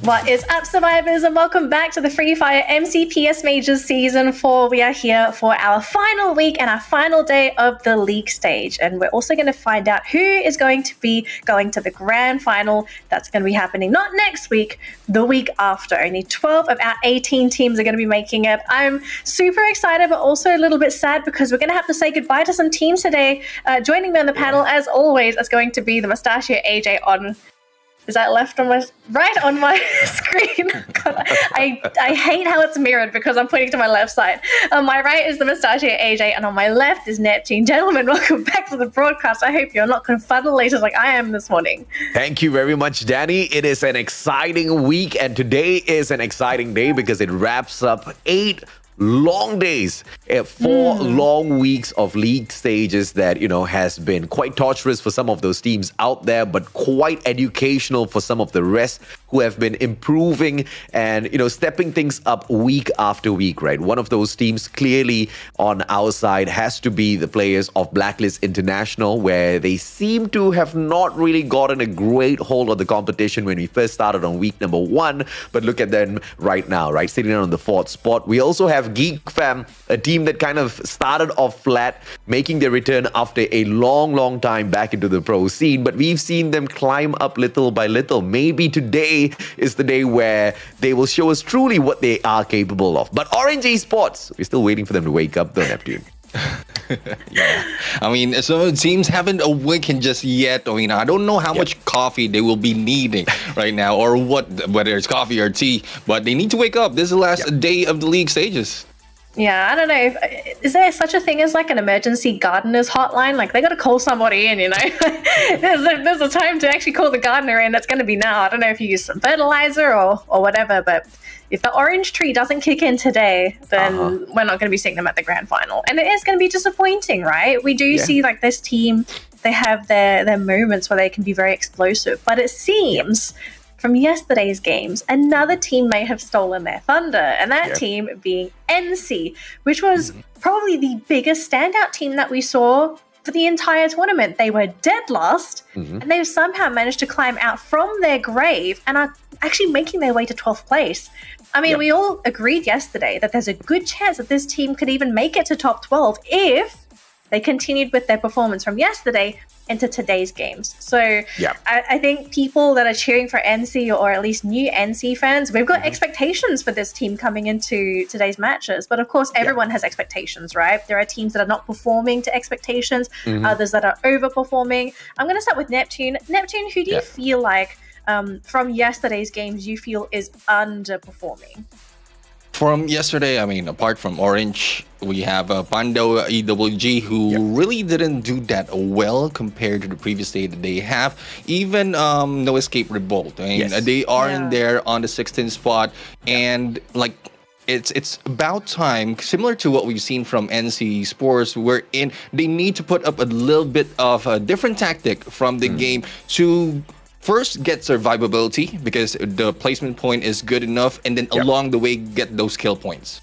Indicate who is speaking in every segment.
Speaker 1: What is up, survivors, and welcome back to the Free Fire MCPS Majors Season 4. We are here for our final week and our final day of the league stage. And we're also going to find out who is going to be going to the grand final. That's going to be happening not next week, the week after. Only 12 of our 18 teams are going to be making it. I'm super excited, but also a little bit sad because we're going to have to say goodbye to some teams today. Joining me on the panel, as always, is going to be the Mustachio AJ on... Is that left on my right on my screen? God, I hate how it's mirrored because I'm pointing to my left side. On my right is the Mustachio AJ, and on my left is Neptune. Gentlemen, welcome back to the broadcast. I hope you're not confuddled like I am this morning.
Speaker 2: Thank you very much, Danny. It is an exciting week, and today is an exciting day because it wraps up 8 long days, 4 long weeks of league stages that, has been quite torturous for some of those teams out there, but quite educational for some of the rest who have been improving and, stepping things up week after week, right? One of those teams clearly on our side has to be the players of Blacklist International, where they seem to have not really gotten a great hold on the competition when we first started on week number 1, but look at them right now, right? Sitting on the 4th spot. We also have Geek Fam, a team that kind of started off flat, making their return after a long time back into the pro scene, but we've seen them climb up little by little. Maybe today is the day where they will show us truly what they are capable of. But Orange Esports, we're still waiting for them to wake up though, Neptune.
Speaker 3: Yeah, I mean, some of the teams haven't awakened just yet. I mean, I don't know how much coffee they will be needing right now, or whether it's coffee or tea, but they need to wake up. This is the last day of the league stages.
Speaker 1: Yeah, I don't know. Is there such a thing as like an emergency gardener's hotline? Like they got to call somebody in, there's a time to actually call the gardener in. That's going to be now. I don't know if you use some fertilizer or whatever, but if the orange tree doesn't kick in today, then we're not going to be seeing them at the grand final. And it is going to be disappointing, right? We do see like this team, they have their moments where they can be very explosive, but it seems from yesterday's games, another team may have stolen their thunder, and that team being NC, which was probably the biggest standout team that we saw for the entire tournament. They were dead last, and they've somehow managed to climb out from their grave and are actually making their way to 12th place. I mean, we all agreed yesterday that there's a good chance that this team could even make it to top 12 if they continued with their performance from yesterday into today's games. So I think people that are cheering for NC, or at least new NC fans, we've got expectations for this team coming into today's matches. But of course, everyone has expectations, right? There are teams that are not performing to expectations, others that are overperforming. I'm going to start with Neptune. Neptune, who do you feel like from yesterday's games you feel is underperforming?
Speaker 3: From yesterday, I mean, apart from Orange, we have Pando EWG, who really didn't do that well compared to the previous day that they have. Even No Escape Revolt. I mean, they are in there on the 16th spot, and like it's about time, similar to what we've seen from NC Sports, wherein they need to put up a little bit of a different tactic from the game to first get survivability, because the placement point is good enough, and then along the way get those kill points.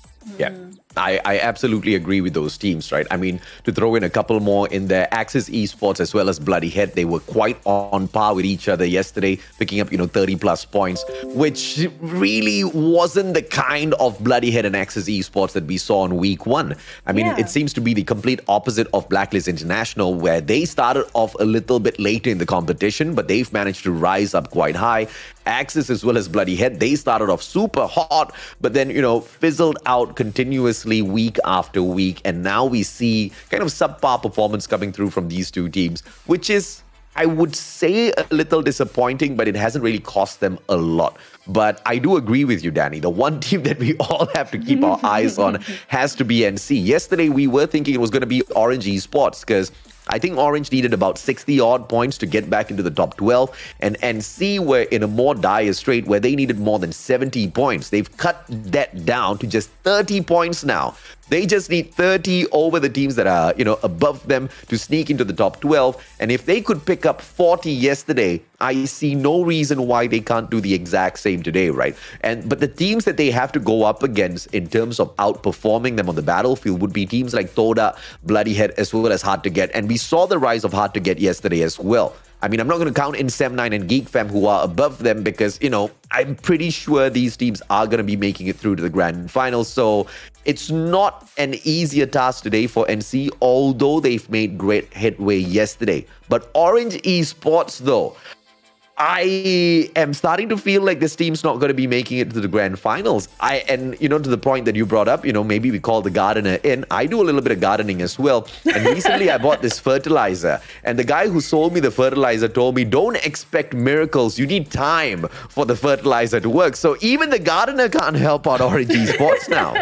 Speaker 2: I absolutely agree with those teams, right? I mean, to throw in a couple more in there, Axis Esports as well as Bloody Head, they were quite on par with each other yesterday, picking up, 30 plus points, which really wasn't the kind of Bloody Head and Axis Esports that we saw in week 1. I mean, it seems to be the complete opposite of Blacklist International, where they started off a little bit later in the competition, but they've managed to rise up quite high. Axis as well as Bloody Head, they started off super hot, but then, fizzled out continuously week after week. And now we see kind of subpar performance coming through from these two teams, which is, I would say, a little disappointing, but it hasn't really cost them a lot. But I do agree with you, Danny. The one team that we all have to keep our eyes on has to be NC. Yesterday, we were thinking it was going to be Orange Esports, because I think Orange needed about 60-odd points to get back into the top 12, and NC were in a more dire strait where they needed more than 70 points. They've cut that down to just 30 points now. They just need 30 over the teams that are, above them to sneak into the top 12. And if they could pick up 40 yesterday, I see no reason why they can't do the exact same today, right? But the teams that they have to go up against in terms of outperforming them on the battlefield would be teams like Toda, Bloody Head, as well as Hard to Get. And we saw the rise of Hard to Get yesterday as well. I mean, I'm not going to count in Sem9 and GeekFam who are above them because, I'm pretty sure these teams are going to be making it through to the grand final. So it's not an easier task today for NC, although they've made great headway yesterday. But Orange Esports, though, I am starting to feel like this team's not going to be making it to the grand finals. To the point that you brought up, maybe we call the gardener in. I do a little bit of gardening as well. And recently I bought this fertilizer. And the guy who sold me the fertilizer told me, don't expect miracles. You need time for the fertilizer to work. So even the gardener can't help out Orange Esports now.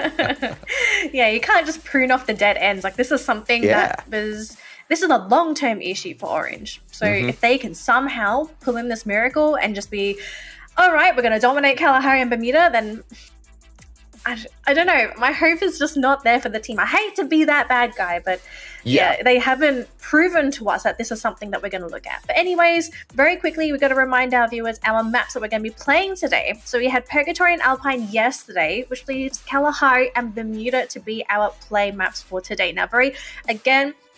Speaker 1: Yeah, you can't just prune off the dead ends. Like, this is something this is a long-term issue for Orange. So if they can somehow pull in this miracle and just be, all right, we're going to dominate Kalahari and Bermuda, then I don't know. My hope is just not there for the team. I hate to be that bad guy, but yeah, they haven't proven to us that this is something that we're going to look at. But anyways, very quickly, we've got to remind our viewers our maps that we're going to be playing today. So we had Purgatory and Alpine yesterday, which leaves Kalahari and Bermuda to be our play maps for today. Now,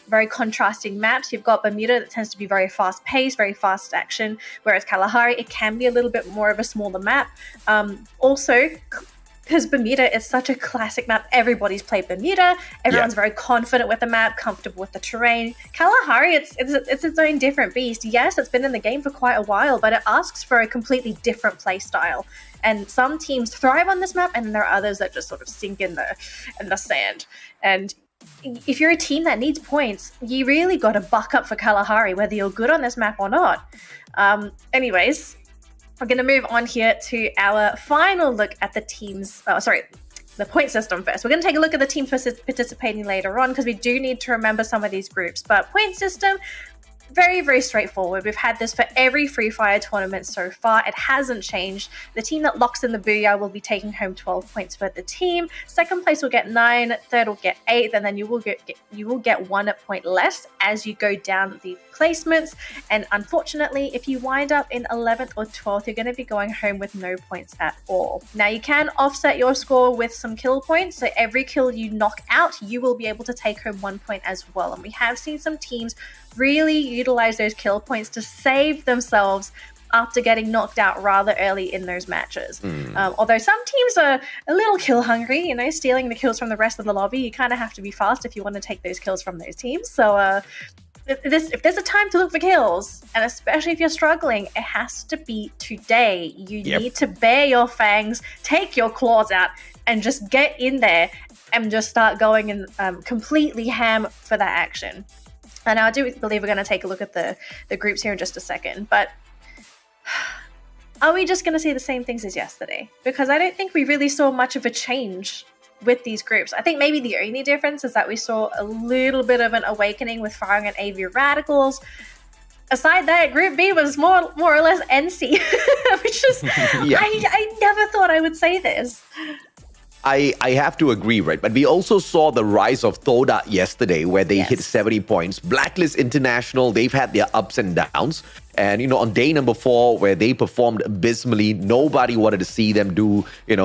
Speaker 1: very contrasting maps. You've got Bermuda that tends to be very fast paced, very fast action, whereas Kalahari, it can be a little bit more of a smaller map. Also, because Bermuda is such a classic map, everybody's played Bermuda. Everyone's very confident with the map, comfortable with the terrain. Kalahari, it's its own different beast. Yes, it's been in the game for quite a while, but it asks for a completely different play style. And some teams thrive on this map, and there are others that just sort of sink in the sand. And if you're a team that needs points, you really got to buck up for Kalahari, whether you're good on this map or not. Anyways, we're going to move on here to our final look at the teams. The point system first. We're going to take a look at the teams participating later on because we do need to remember some of these groups. But point system, very, very straightforward. We've had this for every Free Fire tournament so far. It hasn't changed. The team that locks in the Booyah will be taking home 12 points for the team. Second place will get 9, third will get 8, and then you will get 1 point less as you go down the placements. And unfortunately, if you wind up in 11th or 12th, you're going to be going home with no points at all. Now, you can offset your score with some kill points. So every kill you knock out, you will be able to take home 1 point as well. And we have seen some teams really utilize those kill points to save themselves after getting knocked out rather early in those matches. Although some teams are a little kill hungry, stealing the kills from the rest of the lobby. You kind of have to be fast if you want to take those kills from those teams. So if there's a time to look for kills, and especially if you're struggling, it has to be today. You need to bare your fangs, take your claws out, and just get in there and just start going in completely ham for that action. And I do believe we're going to take a look at the groups here in just a second. But are we just going to see the same things as yesterday? Because I don't think we really saw much of a change with these groups. I think maybe the only difference is that we saw a little bit of an awakening with Firing and AV Radicals. Aside that, Group B was more or less NC, which is, I never thought I would say this.
Speaker 2: I have to agree, right? But we also saw the rise of Thoda yesterday where they hit 70 points. Blacklist International, they've had their ups and downs. And, on day number 4, where they performed abysmally, nobody wanted to see them do,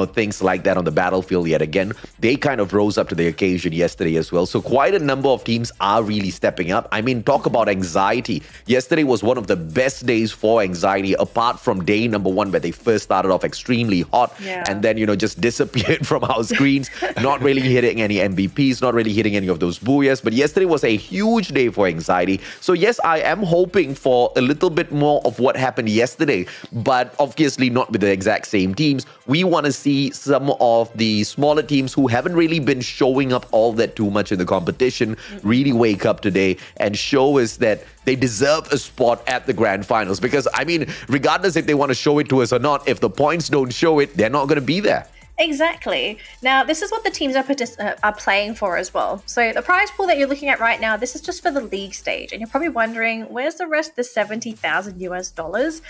Speaker 2: things like that on the battlefield yet again. They kind of rose up to the occasion yesterday as well. So quite a number of teams are really stepping up. I mean, talk about anxiety. Yesterday was one of the best days for anxiety, apart from day number 1, where they first started off extremely hot and then, just disappeared from our screens, not really hitting any MVPs, not really hitting any of those booyahs. But yesterday was a huge day for anxiety. So yes, I am hoping for a little bit more of what happened yesterday, but obviously not with the exact same teams. We want to see some of the smaller teams who haven't really been showing up all that too much in the competition really wake up today and show us that they deserve a spot at the grand finals. Because, I mean, regardless if they want to show it to us or not, if the points don't show it, they're not going to be there.
Speaker 1: Exactly. Now, this is what the teams are playing for as well. So the prize pool that you're looking at right now, this is just for the league stage. And you're probably wondering, where's the rest of the $70,000?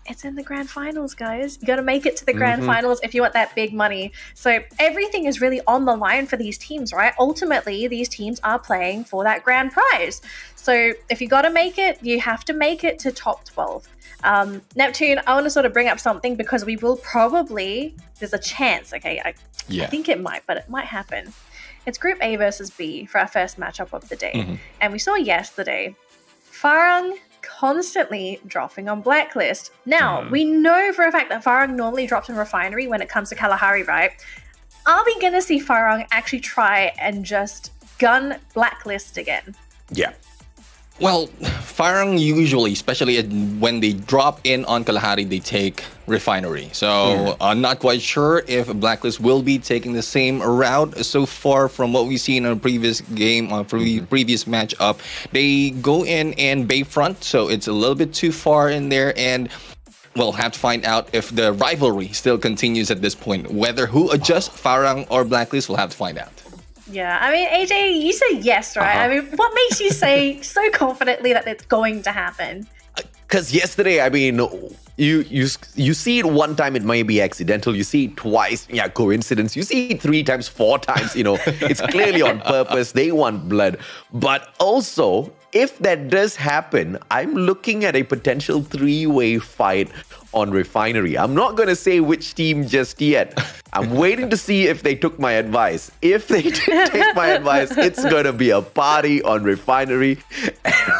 Speaker 1: It's in the grand finals, guys. You got to make it to the grand finals if you want that big money. So everything is really on the line for these teams, right? Ultimately, these teams are playing for that grand prize. So if you got to make it, you have to make it to top 12. Neptune, I want to sort of bring up something because we will probably, there's a chance, okay? I think it might, but it might happen. It's Group A versus B for our first matchup of the day. And we saw yesterday, Farang constantly dropping on blacklist. Now, we know for a fact that Farang normally drops in refinery when it comes to Kalahari, right? Are we going to see Farang actually try and just gun blacklist again?
Speaker 2: Yeah.
Speaker 3: Well, Farang usually, especially when they drop in on Kalahari, they take refinery. So I'm not quite sure if Blacklist will be taking the same route. So far from what we've seen on a previous game, on previous matchup, they go in Bayfront, so it's a little bit too far in there, and we'll have to find out if the rivalry still continues at this point. Whether who adjusts, Farang or Blacklist, we'll have to find out.
Speaker 1: Yeah, I mean, AJ, you said yes, right? I mean, what makes you say so confidently that it's going to happen?
Speaker 2: Because yesterday, I mean, you see it one time, it may be accidental. You see it twice, yeah, coincidence. You see it 3 times, 4 times, it's clearly on purpose. They want blood. But also, if that does happen, I'm looking at a potential 3-way fight on refinery. I'm not going to say which team just yet. I'm waiting to see if they took my advice. If they did take my advice, it's going to be a party on refinery.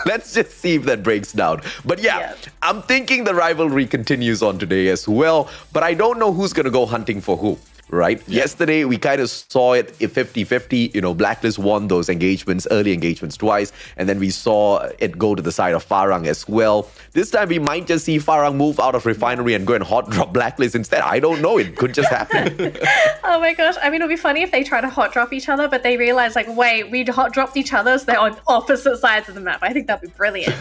Speaker 2: Let's just see if that breaks down. But yeah, I'm thinking the rivalry continues on today as well. But I don't know who's going to go hunting for who. Right? Yeah. Yesterday, we kind of saw it 50-50. Blacklist won those early engagements twice. And then we saw it go to the side of Farang as well. This time, we might just see Farang move out of refinery and go and hot drop Blacklist instead. I don't know. It could just happen.
Speaker 1: Oh my gosh. I mean, it'll be funny if they try to hot drop each other, but they realize, wait, we hot dropped each other, so they're on opposite sides of the map. I think that'd be brilliant.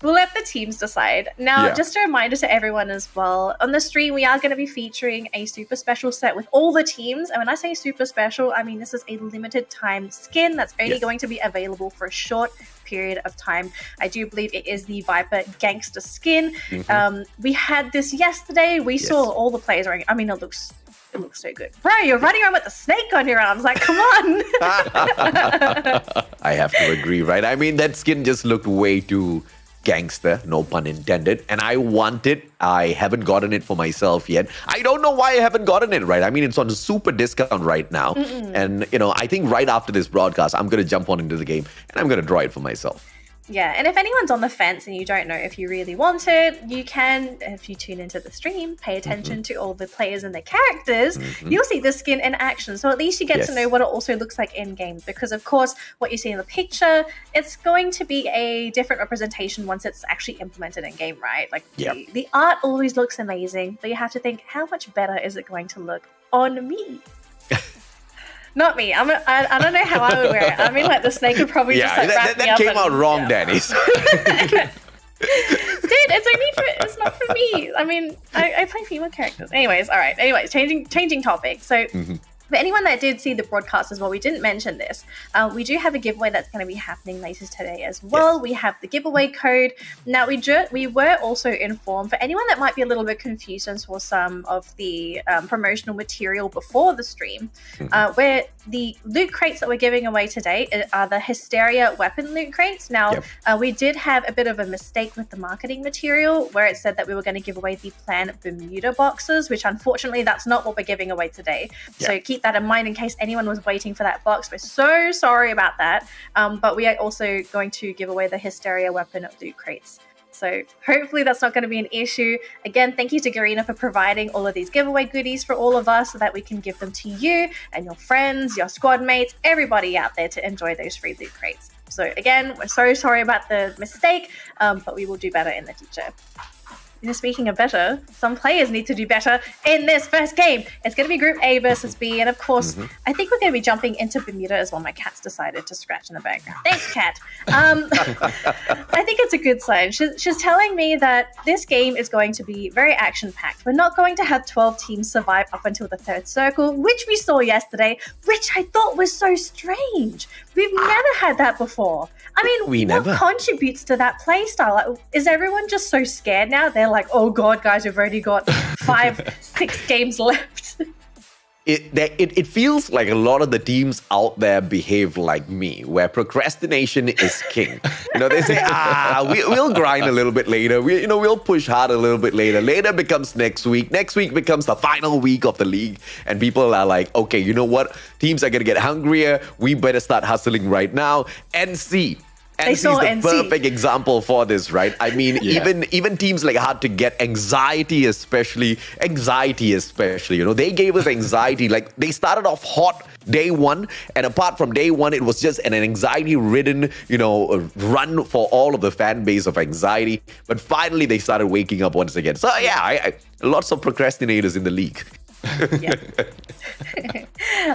Speaker 1: We'll let the teams decide. Now, just a reminder to everyone as well, on the stream, we are going to be featuring a super special set with all the teams. And when I say super special, I mean this is a limited time skin that's only going to be available for a short period of time. I do believe it is the Viper Gangster skin. We had this yesterday. We saw all the players wearing it. I mean, it looks so good. Bro, you're running around with a snake on your arms. Come on.
Speaker 2: I have to agree, right? I mean, that skin just looked way too gangster, no pun intended, and I want it. I haven't gotten it for myself yet. I don't know why I haven't gotten it, right? I mean, it's on a super discount right now. And, I think right after this broadcast, I'm going to jump on into the game and I'm going to draw it for myself.
Speaker 1: Yeah, and if anyone's on the fence and you don't know if you really want it, you can, if you tune into the stream, pay attention to all the players and their characters, you'll see the skin in action. So at least you get to know what it also looks like in-game. Because, of course, what you see in the picture, it's going to be a different representation once it's actually implemented in-game, right? The art always looks amazing, but you have to think, how much better is it going to look on me? Not me. I don't know how I would wear it. I mean, the snake would probably just wrap me up.
Speaker 2: That came out wrong, Danny.
Speaker 1: Dude, it's not for me. I mean, I play female characters. Anyways, all right. Anyways, changing topic. So. For anyone that did see the broadcast as well, we didn't mention this. We do have a giveaway that's going to be happening later today as well. We have the giveaway code. Now, we were also informed, for anyone that might be a little bit confused and saw some of the promotional material before the stream, where the loot crates that we're giving away today are the Hysteria weapon loot crates. Now, we did have a bit of a mistake with the marketing material where it said that we were going to give away the Plan Bermuda boxes, which unfortunately that's not what we're giving away today. So keep that in mind in case anyone was waiting for that box. We're so sorry about that. But we are also going to give away the Hysteria weapon loot crates. So hopefully that's not going to be an issue. Again, thank you to Garena for providing all of these giveaway goodies for all of us so that we can give them to you and your friends, your squad mates, everybody out there to enjoy those free loot crates. So again, we're so sorry about the mistake, but we will do better in the future. Speaking of better, some players need to do better in this first game. It's going to be Group A versus B, and of course, I think we're going to be jumping into Bermuda as well. My cat's decided to scratch in the background. Thanks, cat. I think it's a good sign. She's telling me that this game is going to be very action-packed. We're not going to have 12 teams survive up until the third circle, which we saw yesterday, which I thought was so strange. We've never had that before. I mean, what contributes to that play style? Is everyone just so scared now? They're like, oh God, guys, we've already got 5-6 games left.
Speaker 2: It feels like a lot of the teams out there behave like me, where procrastination is king. They say, we'll grind a little bit later. We'll push hard a little bit later. Later becomes next week. Next week becomes the final week of the league. And people are like, okay, you know what? Teams are going to get hungrier. We better start hustling right now and see.
Speaker 1: They
Speaker 2: NC
Speaker 1: saw
Speaker 2: is the
Speaker 1: NC.
Speaker 2: perfect example for this, right? I mean, even teams like Hard to Get, anxiety especially, they gave us anxiety. Like, they started off hot day one, and apart from day one, it was just an anxiety-ridden, run for all of the fan base of anxiety. But finally, they started waking up once again. So yeah, lots of procrastinators in the league.
Speaker 1: Yeah.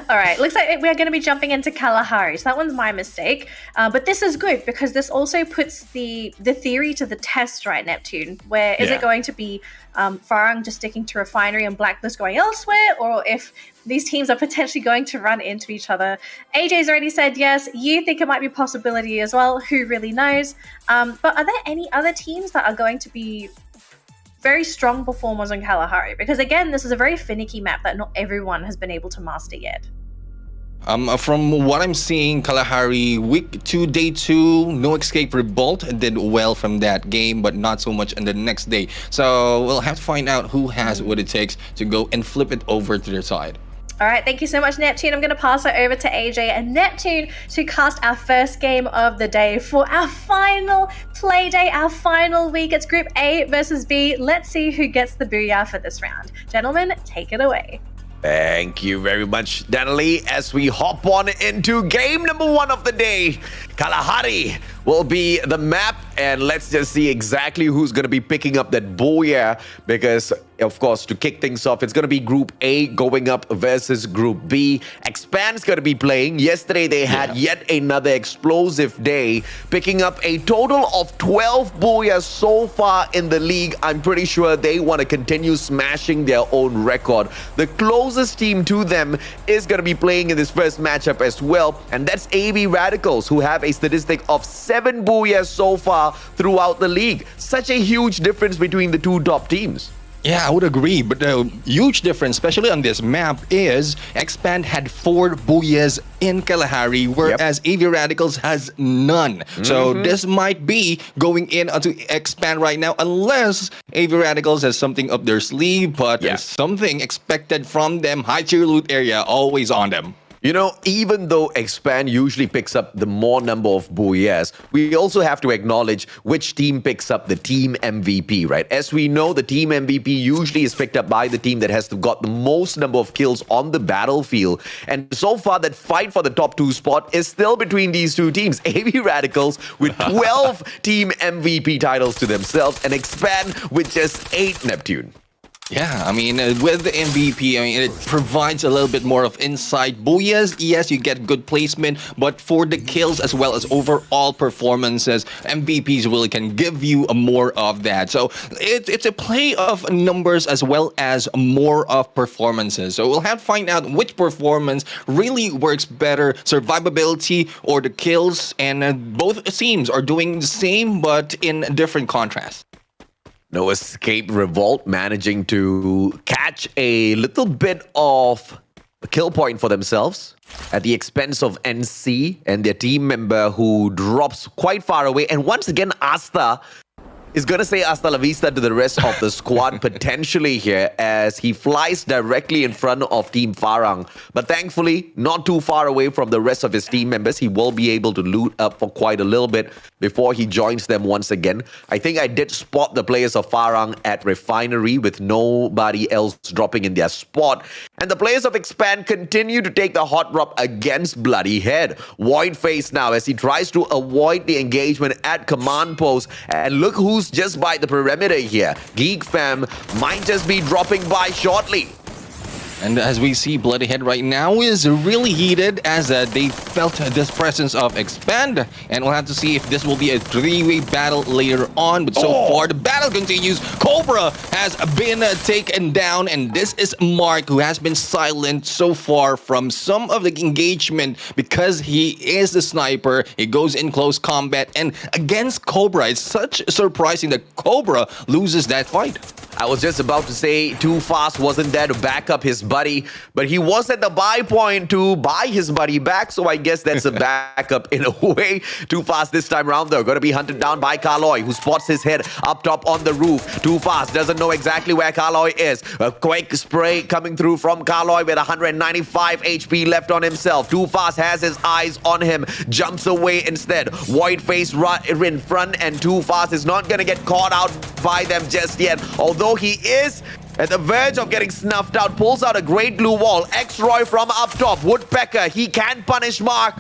Speaker 1: All right, looks like we're going to be jumping into Kalahari. So that one's my mistake. But this is good because this also puts the theory to the test, right, Neptune? Where is it going to be Farang just sticking to Refinery and Blacklist going elsewhere? Or if these teams are potentially going to run into each other? AJ's already said yes. You think it might be a possibility as well. Who really knows? But are there any other teams that are going to be very strong performers on Kalahari? Because again, this is a very finicky map that not everyone has been able to master yet.
Speaker 3: From what I'm seeing, Kalahari week 2, day 2, No Escape Revolt did well from that game, but not so much in the next day. So we'll have to find out who has what it takes to go and flip it over to their side.
Speaker 1: All right, thank you so much, Neptune. I'm going to pass it over to AJ and Neptune to cast our first game of the day for our final play day, our final week. It's Group A versus B. Let's see who gets the booyah for this round. Gentlemen, take it away.
Speaker 2: Thank you very much, Danalee. As we hop on into game number 1 of the day, Kalahari will be the map, and let's just see exactly who's going to be picking up that booyah, because of course, to kick things off, it's going to be Group A going up versus Group B. Expand's going to be playing. Yesterday, they had yet another explosive day, picking up a total of 12 booyahs so far in the league. I'm pretty sure they want to continue smashing their own record. The closest team to them is going to be playing in this first matchup as well, and that's AV Radicals, who have a statistic of 7 booyahs so far throughout the league. Such a huge difference between the two top teams.
Speaker 3: Yeah, I would agree, but the huge difference, especially on this map, is Expand had 4 booyahs in Kalahari, whereas AV Radicals has none. So this might be going in onto Expand right now, unless AV Radicals has something up their sleeve, but there's something expected from them. High tier loot area, always on them.
Speaker 2: Even though Expand usually picks up the more number of booyahs, we also have to acknowledge which team picks up the team MVP, right? As we know, the team MVP usually is picked up by the team that has got the most number of kills on the battlefield. And so far, that fight for the top 2 spot is still between these two teams. AV Radicals with 12 team MVP titles to themselves, and Expand with just 8, Neptune.
Speaker 3: Yeah, I mean, with the MVP, it provides a little bit more of insight. Booyahs, yes, you get good placement, but for the kills as well as overall performances, MVPs really can give you more of that. So it's a play of numbers as well as more of performances. So we'll have to find out which performance really works better, survivability or the kills, and both teams are doing the same but in different contrasts.
Speaker 2: No Escape Revolt managing to catch a little bit of a kill point for themselves at the expense of NC and their team member, who drops quite far away. And once again, Asta is going to say hasta la vista to the rest of the squad potentially here, as he flies directly in front of Team Farang. But thankfully, not too far away from the rest of his team members. He will be able to loot up for quite a little bit before he joins them once again. I think I did spot the players of Farang at Refinery with nobody else dropping in their spot. And the players of Expand continue to take the hot drop against Bloody Head. Void Face now as he tries to avoid the engagement at command post. And look who's just by the perimeter here. Geek Fam might just be dropping by shortly.
Speaker 3: And as we see, Bloody Head right now is really heated as they felt this presence of Expand. And we'll have to see if this will be a 3-way battle later on. But so far, the battle continues. Cobra has been taken down. And this is Mark, who has been silent so far from some of the engagement because he is the sniper. He goes in close combat. And against Cobra, it's such surprising that Cobra loses that fight.
Speaker 2: I was just about to say Too Fast wasn't there to back up his buddy, but he was at the buy point to buy his buddy back, so I guess that's a backup in a way. Too Fast this time around, though, going to be hunted down by Carloy, who spots his head up top on the roof. Too Fast doesn't know exactly where Carloy is. A quick spray coming through from Carloy with 195 HP left on himself. Too Fast has his eyes on him, jumps away instead. Void face right in front, and Too Fast is not going to get caught out by them just yet, although he is at the verge of getting snuffed out. Pulls out a great glue wall. X-Roy from up top. Woodpecker, he can punish Mark.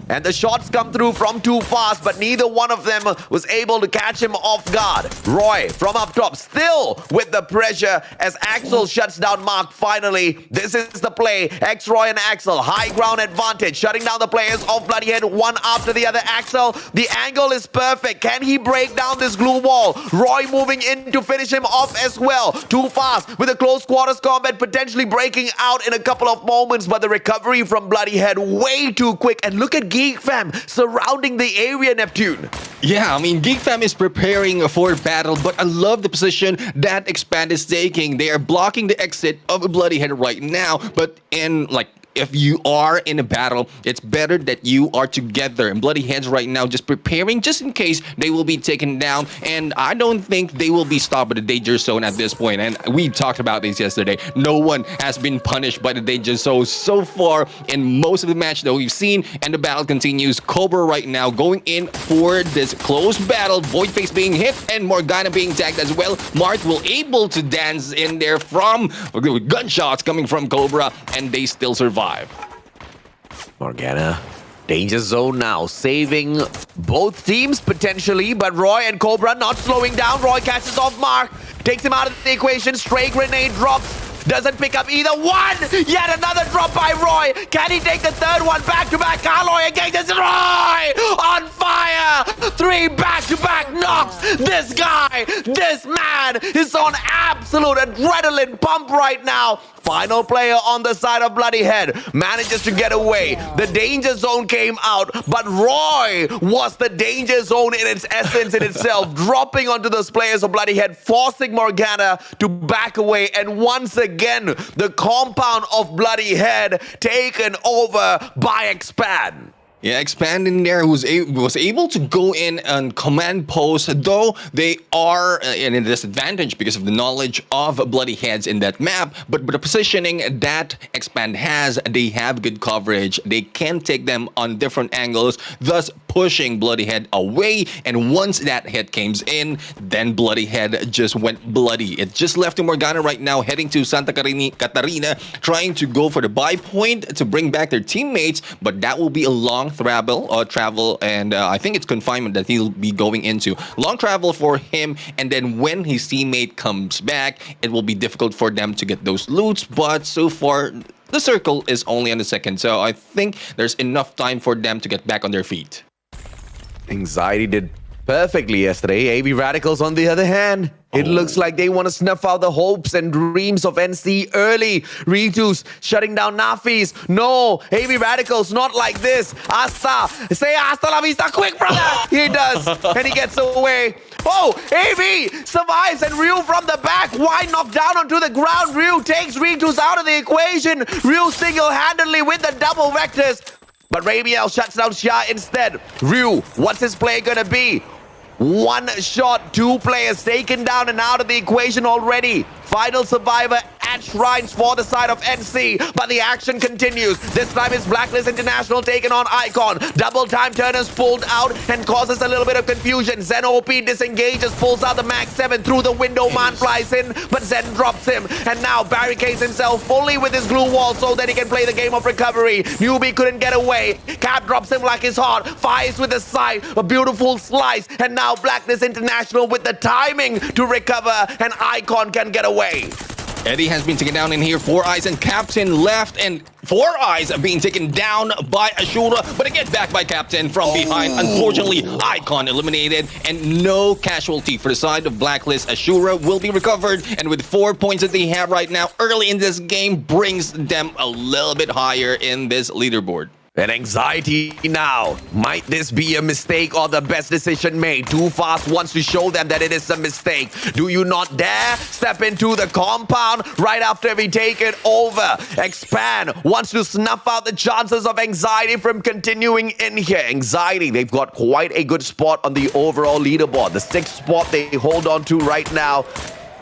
Speaker 2: And the shots come through from Too Fast, but neither one of them was able to catch him off guard. Roy from up top, still with the pressure as Axel shuts down Mark finally. This is the play. X-Roy and Axel, high ground advantage, shutting down the players of Bloodyhead one after the other. Axel, the angle is perfect. Can he break down this glue wall? Roy moving in to finish him off as well. Too Fast with a close quarters combat, potentially breaking out in a couple of moments, but the recovery from Bloodyhead way too quick. And look at Geek Fam surrounding the area, Neptune.
Speaker 3: Yeah, I mean, Geek Fam is preparing for battle, but I love the position that Expand is taking. They are blocking the exit of Bloodyhead right now, but in if you are in a battle, it's better that you are together. And Bloodyheads right now just preparing just in case they will be taken down. And I don't think they will be stopped at the danger zone at this point. And we talked about this yesterday. No one has been punished by the danger zone so far in most of the match that we've seen. And the battle continues. Cobra right now going in for this close battle. Voidface being hit and Morgana being tagged as well. Marth will able to dance in there from gunshots coming from Cobra, and they still survive.
Speaker 2: Morgana, danger zone now, saving both teams potentially, but Roy and Cobra not slowing down. Roy catches off Mark, takes him out of the equation. Stray grenade drops. Doesn't pick up either one. Yet another drop by Roy. Can he take the third one back-to-back? Carloy engages Roy on fire. 3 back-to-back knocks. This guy, this man is on absolute adrenaline pump right now. Final player on the side of Bloodyhead manages to get away. The danger zone came out, but Roy was the danger zone in its essence in itself, dropping onto those players of Bloodyhead, forcing Morgana to back away. And once again, the compound of Bloodyhead taken over by Expand.
Speaker 3: Yeah, Expand in there was able to go in and command post, though they are in a disadvantage because of the knowledge of Bloodyheads in that map. But the positioning that Expand has, they have good coverage. They can take them on different angles, thus pushing Bloodyhead away. And once that hit came in, then Bloodyhead just went bloody. It just left to Morgana right now, heading to Santa Catarina, trying to go for the buy point to bring back their teammates. But that will be a long travel, and I think it's confinement that he'll be going into. Long travel for him, and then when his teammate comes back, it will be difficult for them to get those loots. But so far, the circle is only on the second, so I think there's enough time for them to get back on their feet.
Speaker 2: Anxiety did perfectly yesterday. AV Radicals, on the other hand, it looks like they want to snuff out the hopes and dreams of NC early. Ritus shutting down Nafis. No, AV Radicals, not like this. Say hasta la vista quick, brother. He does, and he gets away. Oh, AV survives, and Ryu from the back. Why knock down onto the ground? Ryu takes Ritus out of the equation. Ryu single-handedly with the double vectors. But Rabiel shuts down Xia instead. Ryu, what's his play gonna be? One shot, 2 players taken down and out of the equation already. Final survivor at Shrines for the side of NC, but the action continues. This time it's Blacklist International taken on Icon. Double time turners pulled out and causes a little bit of confusion. Zen OP disengages, pulls out the Max 7 through the window. Man flies in, but Zen drops him, and now barricades himself fully with his glue wall so that he can play the game of recovery. Newbie couldn't get away. Cap drops him like it's hot, fires with a side, a beautiful slice, and now Blacklist International with the timing to recover, and Icon can get away.
Speaker 3: Eddie has been taken down in here. 4 Eyes and Captain left, and 4 Eyes being taken down by Ashura, but again back by Captain from behind. Unfortunately, Icon eliminated, and no casualty for the side of Blacklist. Ashura will be recovered, and with 4 points that they have right now early in this game, brings them a little bit higher in this leaderboard.
Speaker 2: And anxiety now. Might this be a mistake or the best decision made? Too Fast wants to show them that it is a mistake. Do you not dare step into the compound right after we take it over? Expand wants to snuff out the chances of anxiety from continuing in here. Anxiety, they've got quite a good spot on the overall leaderboard. The 6th spot they hold on to right now.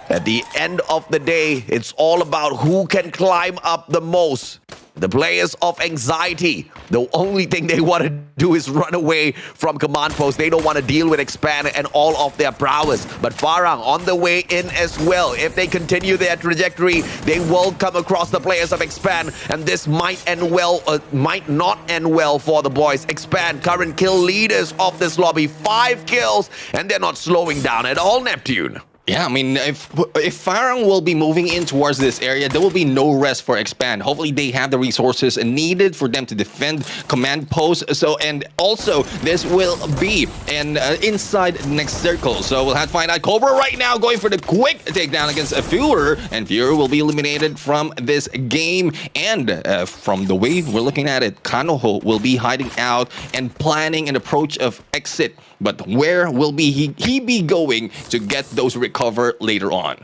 Speaker 2: At the end of the day, it's all about who can climb up the most. The players of anxiety, the only thing they want to do is run away from command post. They don't want to deal with Expand and all of their prowess. But Farang on the way in as well. If they continue their trajectory, they will come across the players of Expand. And this might end well, might not end well for the boys. Expand, current kill leaders of this lobby. 5 kills, and they're not slowing down at all, Neptune.
Speaker 3: Yeah, I mean, if Farang will be moving in towards this area, there will be no rest for Expand. Hopefully, they have the resources needed for them to defend command post. So, and also, this will be an inside next circle. So, we'll have to find out. Cobra right now going for the quick takedown against Fuhrer. And Fuhrer will be eliminated from this game. And from the way we're looking at it, Kanoho will be hiding out and planning an approach of exit. But where will he be going to get those recover later on?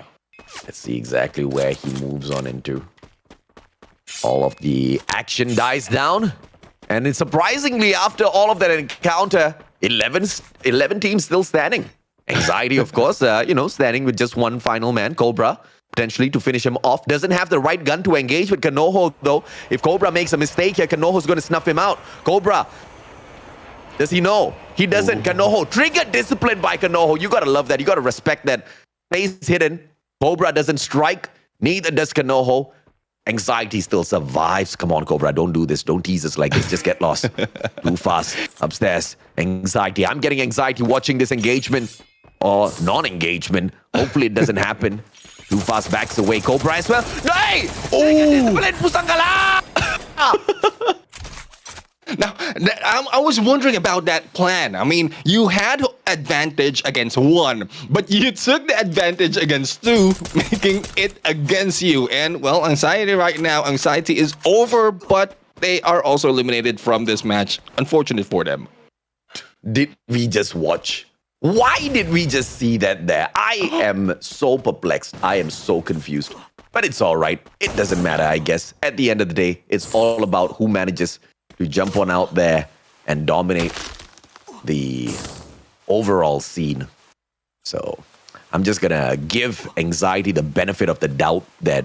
Speaker 2: Let's see exactly where he moves on into. All of the action dies down. And it's surprisingly, after all of that encounter, 11 teams still standing. Anxiety, of course, standing with just one final man, Cobra, potentially to finish him off. Doesn't have the right gun to engage with Kanoho, though. If Cobra makes a mistake here, Kanoho's going to snuff him out. Cobra, does he know? He doesn't. Kanoho. Trigger discipline by Kanoho. You gotta love that. You gotta respect that. Face hidden. Cobra doesn't strike. Neither does Kanoho. Anxiety still survives. Come on, Cobra. Don't do this. Don't tease us like this. Just get lost. Too fast. Upstairs. Anxiety. I'm getting anxiety watching this engagement. Or non-engagement. Hopefully it doesn't happen. Too Fast backs away. Cobra as well. Hey! Trigger discipline. Pusangala!
Speaker 3: Now, I was wondering about that plan. I mean, you had advantage against 1, but you took the advantage against 2, making it against you. And, well, Anxiety right now, Anxiety is over, but they are also eliminated from this match. Unfortunate for them.
Speaker 2: Did we just watch? Why did we just see that there? I am so perplexed. I am so confused. But it's all right. It doesn't matter, I guess. At the end of the day, it's all about who manages to jump on out there and dominate the overall scene. So I'm just gonna give Anxiety the benefit of the doubt that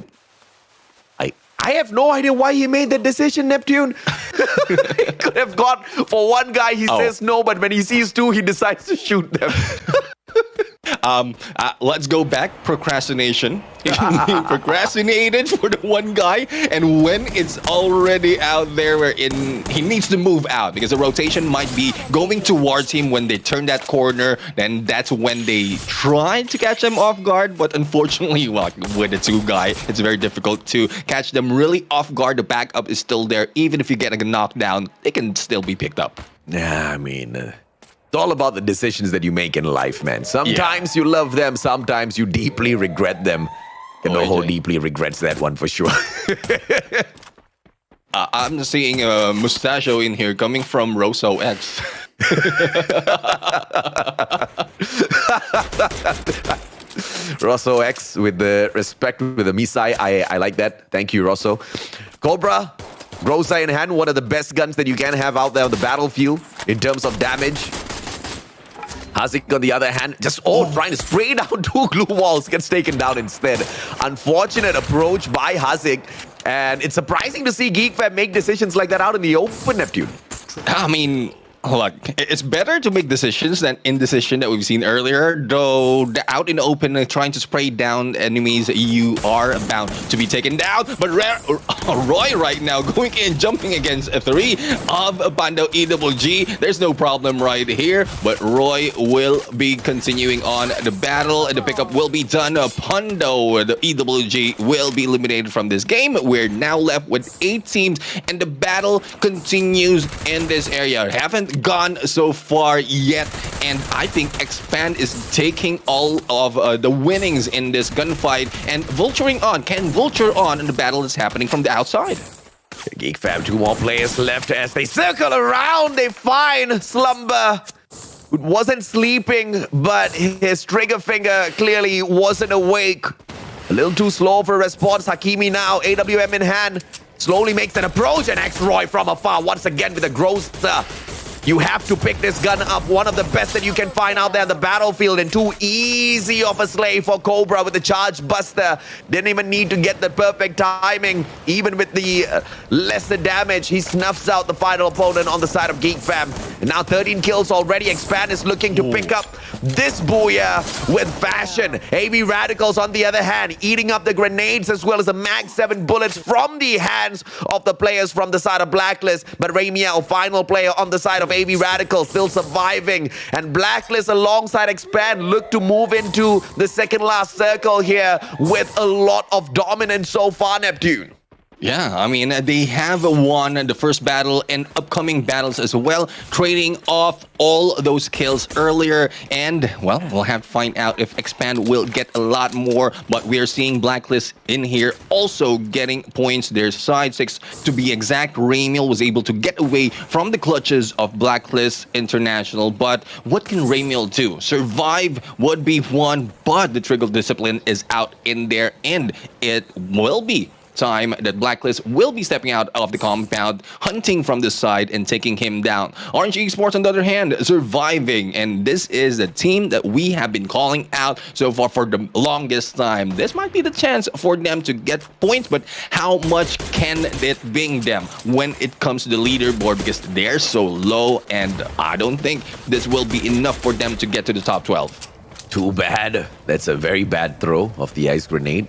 Speaker 2: I have no idea why he made that decision, Neptune. He could have gone for one guy, he says no, but when he sees 2, he decides to shoot them.
Speaker 3: Let's go back. Procrastination. He procrastinated for the one guy, and when it's already out there wherein he needs to move out because the rotation might be going towards him when they turn that corner, then that's when they try to catch him off guard. But unfortunately, well, with the 2 guy, it's very difficult to catch them really off guard. The backup is still there. Even if you get a knockdown, they can still be picked up.
Speaker 2: Yeah, I mean, it's all about the decisions that you make in life, man. Sometimes you love them, sometimes you deeply regret them. Kanoho deeply regrets that one for sure.
Speaker 3: I'm seeing a mustachio in here coming from Rosso X.
Speaker 2: Rosso X with the respect with the Misai. I like that. Thank you, Rosso. Cobra, Groza in hand, one of the best guns that you can have out there on the battlefield in terms of damage. Hazik, on the other hand, just trying to spray down 2 glue walls, gets taken down instead. Unfortunate approach by Hazik. And it's surprising to see GeekFab make decisions like that out in the open, Neptune.
Speaker 3: I mean, look, it's better to make decisions than indecision that we've seen earlier. Though out in the open, trying to spray down enemies, you are bound to be taken down. But Roy right now going in, jumping against 3 of Pando EWG. There's no problem right here. But Roy will be continuing on the battle, and the pickup will be done. Pando, the EWG, will be eliminated from this game. We're now left with 8 teams, and the battle continues in this area. Haven't gone so far yet, and I think Expand is taking all of the winnings in this gunfight and vulturing on. Can vulture on in the battle that's happening from the outside.
Speaker 2: Geek Fam, 2 more players left as they circle around. They find Slumber, who wasn't sleeping, but his trigger finger clearly wasn't awake. A little too slow for a response. Hakimi now, AWM in hand, slowly makes an approach, and X-Roy from afar once again with a Grocer. You have to pick this gun up. One of the best that you can find out there on the battlefield, and too easy of a slay for Cobra with the Charge Buster. Didn't even need to get the perfect timing. Even with the lesser damage, he snuffs out the final opponent on the side of Geek Fam. And now 13 kills already. Expand is looking to pick up this Booyah with fashion. AV Radicals, on the other hand, eating up the grenades as well as the Mag 7 bullets from the hands of the players from the side of Blacklist. But Ramiel, final player on the side of AV Radicals, still surviving. And Blacklist alongside Expand look to move into the second last circle here with a lot of dominance so far, Neptune.
Speaker 3: Yeah, I mean, they have won the first battle and upcoming battles as well, trading off all those kills earlier. And, well, we'll have to find out if Expand will get a lot more. But we are seeing Blacklist in here also getting points. Their side 6, to be exact. Ramiel was able to get away from the clutches of Blacklist International. But what can Ramiel do? Survive would be one, but the Trigger Discipline is out in there, and it will be time that Blacklist will be stepping out of the compound, hunting from the side and taking him down. Orange Esports, on the other hand, surviving, and this is the team that we have been calling out so far for the longest time. This might be the chance for them to get points, but how much can it bring them when it comes to the leaderboard, because they're so low, and I don't think this will be enough for them to get to the top 12.
Speaker 2: Too bad. That's a very bad throw of the ice grenade.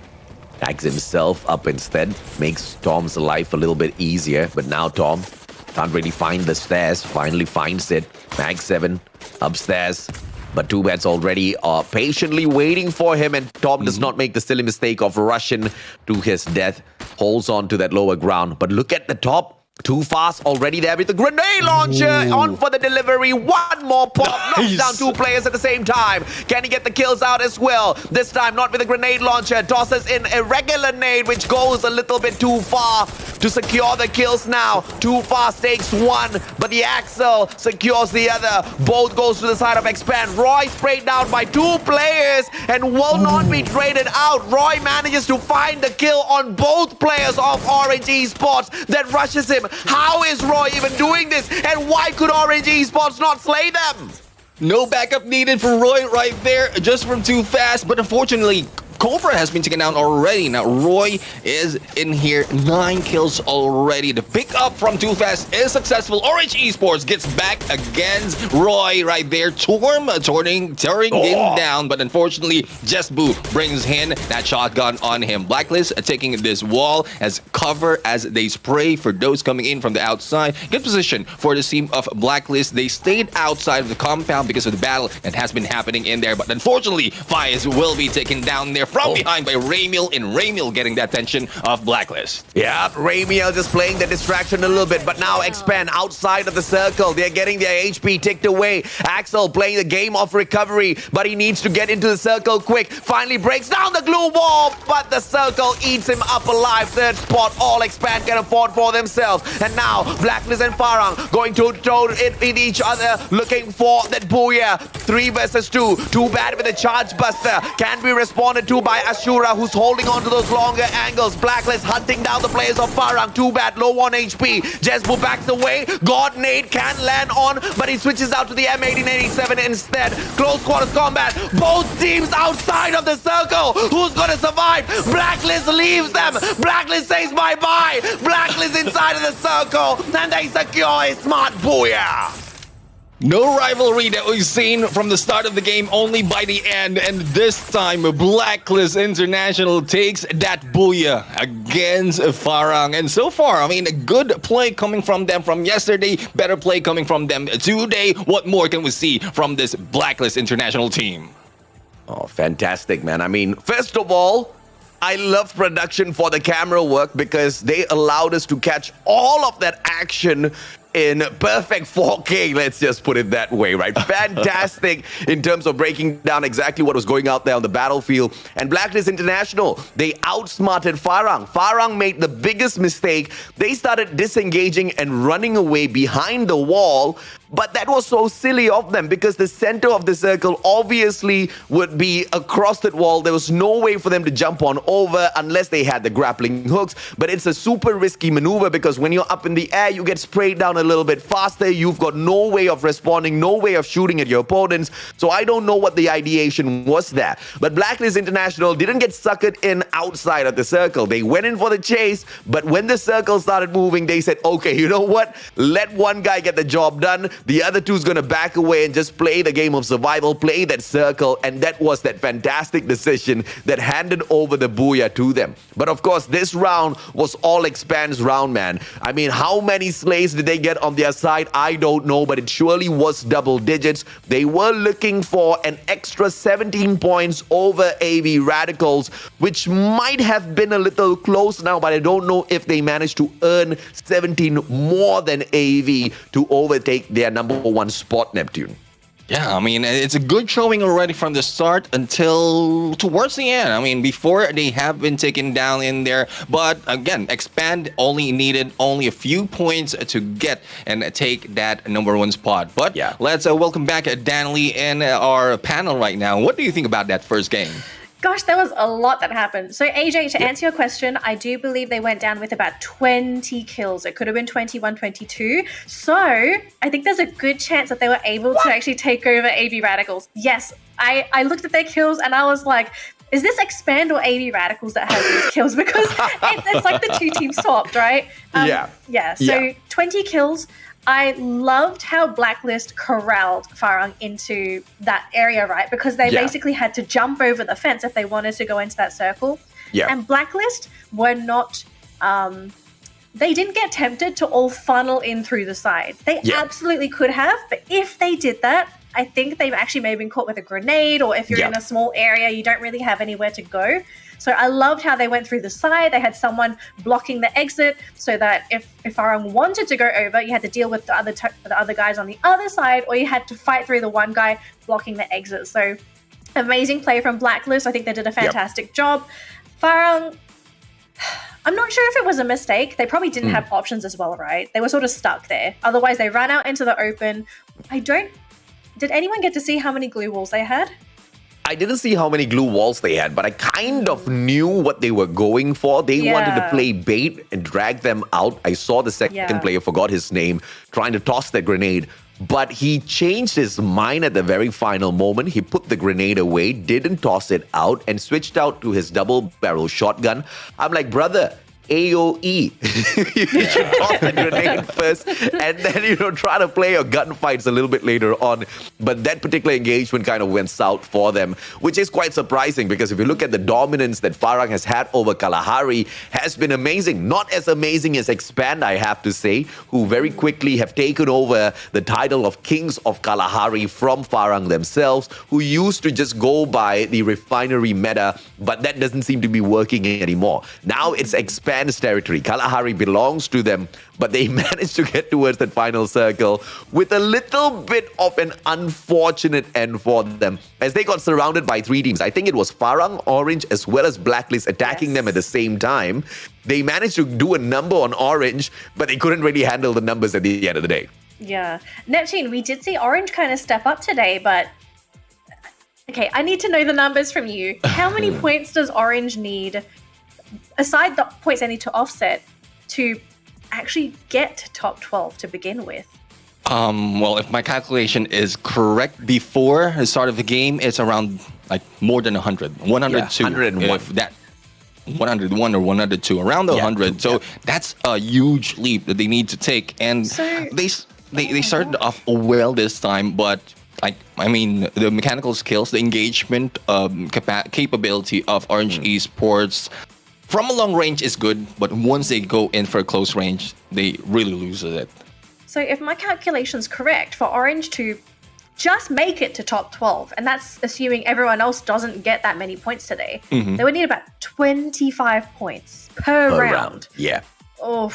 Speaker 2: Tags himself up instead, makes Tom's life a little bit easier. But now Tom can't really find the stairs, finally finds it. Mag 7 upstairs, but Too Bad's already patiently waiting for him, and Tom does not make the silly mistake of rushing to his death. Holds on to that lower ground, but look at the top. Too fast already there with the grenade launcher. On for the delivery. One more pop. Knocks down 2 players at the same time. Can he get the kills out as well? This time not with a grenade launcher. Tosses in a regular nade, which goes a little bit too far to secure the kills now. Too fast takes 1, but the Axel secures the other. Both goes to the side of Expand. Roy sprayed down by 2 players and will not be traded out. Roy manages to find the kill on both players of Orange Esports that rushes him. How is Roy even doing this? And why could Orange Esports not slay them?
Speaker 3: No backup needed for Roy right there, just from Too Fast. But unfortunately, Cobra has been taken down already. Now, Roy is in here. 9 kills already. The pick up from Too Fast is successful. Orange Esports gets back against Roy right there. Tearing him down. But unfortunately, Jesbu brings in that shotgun on him. Blacklist taking this wall as cover as they spray for those coming in from the outside. Good position for the team of Blacklist. They stayed outside of the compound because of the battle that has been happening in there. But unfortunately, Fires will be taken down there from behind by Ramiel, and Ramiel getting the attention of Blacklist.
Speaker 2: Yeah, Ramiel just playing the distraction a little bit, but now Expand outside of the circle. They're getting their HP ticked away. Axel playing the game of recovery, but he needs to get into the circle quick. Finally breaks down the glue wall, but the circle eats him up alive. Third spot, all Expand can afford for themselves. And now Blacklist and Farang going toe-to-toe with each other, looking for that Booyah. 3 versus 2. Too Bad with a charge buster. Can be responded to by Ashura, who's holding on to those longer angles. Blacklist hunting down the players of Farang. Too Bad, low on HP. Jesbu backs away. God Nade can land on, but he switches out to the M1887 instead. Close quarters combat. Both teams outside of the circle. Who's gonna survive? Blacklist leaves them. Blacklist says bye-bye. Blacklist inside of the circle, and they secure a smart Booyah.
Speaker 3: No rivalry that we've seen from the start of the game, only by the end. And this time, Blacklist International takes that Booyah against Farang. And so far, I mean, a good play coming from them from yesterday, better play coming from them today. What more can we see from this Blacklist International team?
Speaker 2: Oh, fantastic, man. I mean, first of all, I love production for the camera work because they allowed us to catch all of that action in perfect 4K, let's just put it that way, right? Fantastic in terms of breaking down exactly what was going out there on the battlefield. And Blacklist International, they outsmarted Farang. Farang made the biggest mistake. They started disengaging and running away behind the wall. But that was so silly of them because the center of the circle obviously would be across that wall. There was no way for them to jump on over unless they had the grappling hooks. But it's a super risky maneuver because when you're up in the air, you get sprayed down a little bit faster. You've got no way of responding, no way of shooting at your opponents. So I don't know what the ideation was there. But Blacklist International didn't get suckered in outside of the circle. They went in for the chase, but when the circle started moving, they said, okay, you know what? Let one guy get the job done. The other two's going to back away and just play the game of survival, play that circle, and that was that fantastic decision that handed over the booyah to them. But of course, this round was all Expand's round, man. I mean, how many slays did they get on their side? I don't know, but it surely was double digits. They were looking for an extra 17 points over AV Radicals, which might have been a little close now, but I don't know if they managed to earn 17 more than AV to overtake their number one spot, Neptune.
Speaker 3: Yeah, I mean, it's a good showing already from the start until towards the end. I mean, before they have been taken down in there. But again, Expand only needed only a few points to get and take that number one spot. But yeah, let's welcome back Danley in our panel right now. What do you think about that first game?
Speaker 1: Gosh, there was a lot that happened. So AJ, to answer your question, I do believe they went down with about 20 kills. It could have been 21, 22. So I think there's a good chance that they were able to actually take over AV Radicals. Yes, I looked at their kills and I was like, is this Expand or AV Radicals that has these kills? Because it's like the two teams swapped, right? Yeah. So 20 kills. I loved how Blacklist corralled Farang into that area, right? Because they basically had to jump over the fence if they wanted to go into that circle. Yeah. And Blacklist were not, they didn't get tempted to all funnel in through the side. They absolutely could have, but if they did that, I think they actually may have been caught with a grenade, or if you're in a small area, you don't really have anywhere to go. So I loved how they went through the side. They had someone blocking the exit so that if Farang wanted to go over, you had to deal with the other guys on the other side, or you had to fight through the one guy blocking the exit. So amazing play from Blacklist. I think they did a fantastic job. Farang, I'm not sure if it was a mistake. They probably didn't have options as well, right? They were sort of stuck there. Otherwise, they ran out into the open. Did anyone get to see how many glue walls they had?
Speaker 2: I didn't see how many glue walls they had, but I kind of knew what they were going for. They wanted to play bait and drag them out. I saw the second player, forgot his name, trying to toss the grenade. But he changed his mind at the very final moment. He put the grenade away, didn't toss it out, and switched out to his double-barrel shotgun. I'm like, brother, AOE. You should toss the grenade first and then, try to play your gunfights a little bit later on. But that particular engagement kind of went south for them, which is quite surprising because if you look at the dominance that Farang has had over Kalahari has been amazing. Not as amazing as Expand, I have to say, who very quickly have taken over the title of Kings of Kalahari from Farang themselves, who used to just go by the refinery meta, but that doesn't seem to be working anymore. Now it's Expand territory. Kalahari belongs to them, but they managed to get towards that final circle with a little bit of an unfortunate end for them as they got surrounded by three teams. I think it was Farang, Orange, as well as Blacklist attacking them at the same time. They managed to do a number on Orange, but they couldn't really handle the numbers at the end of the day.
Speaker 1: Yeah. Neptune, we did see Orange kind of step up today, but okay, I need to know the numbers from you. How many points does Orange need, aside the points they need to offset, to actually get to top 12 to begin with?
Speaker 3: Well, if my calculation is correct, before the start of the game, it's around like more than 100, 102.
Speaker 2: 101.
Speaker 3: If that 101 or 102, around the 100. So that's a huge leap that they need to take. And they started off well this time, but the mechanical skills, the engagement capability of Orange Esports from a long range is good, but once they go in for a close range, they really lose it.
Speaker 1: So if my calculation's correct, for Orange to just make it to top 12, and that's assuming everyone else doesn't get that many points today, they would need about 25 points per round.
Speaker 2: Yeah.
Speaker 1: Oh,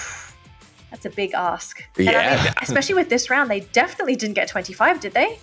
Speaker 1: That's a big ask.
Speaker 2: Yeah.
Speaker 1: And I mean, especially with this round, they definitely didn't get 25, did they?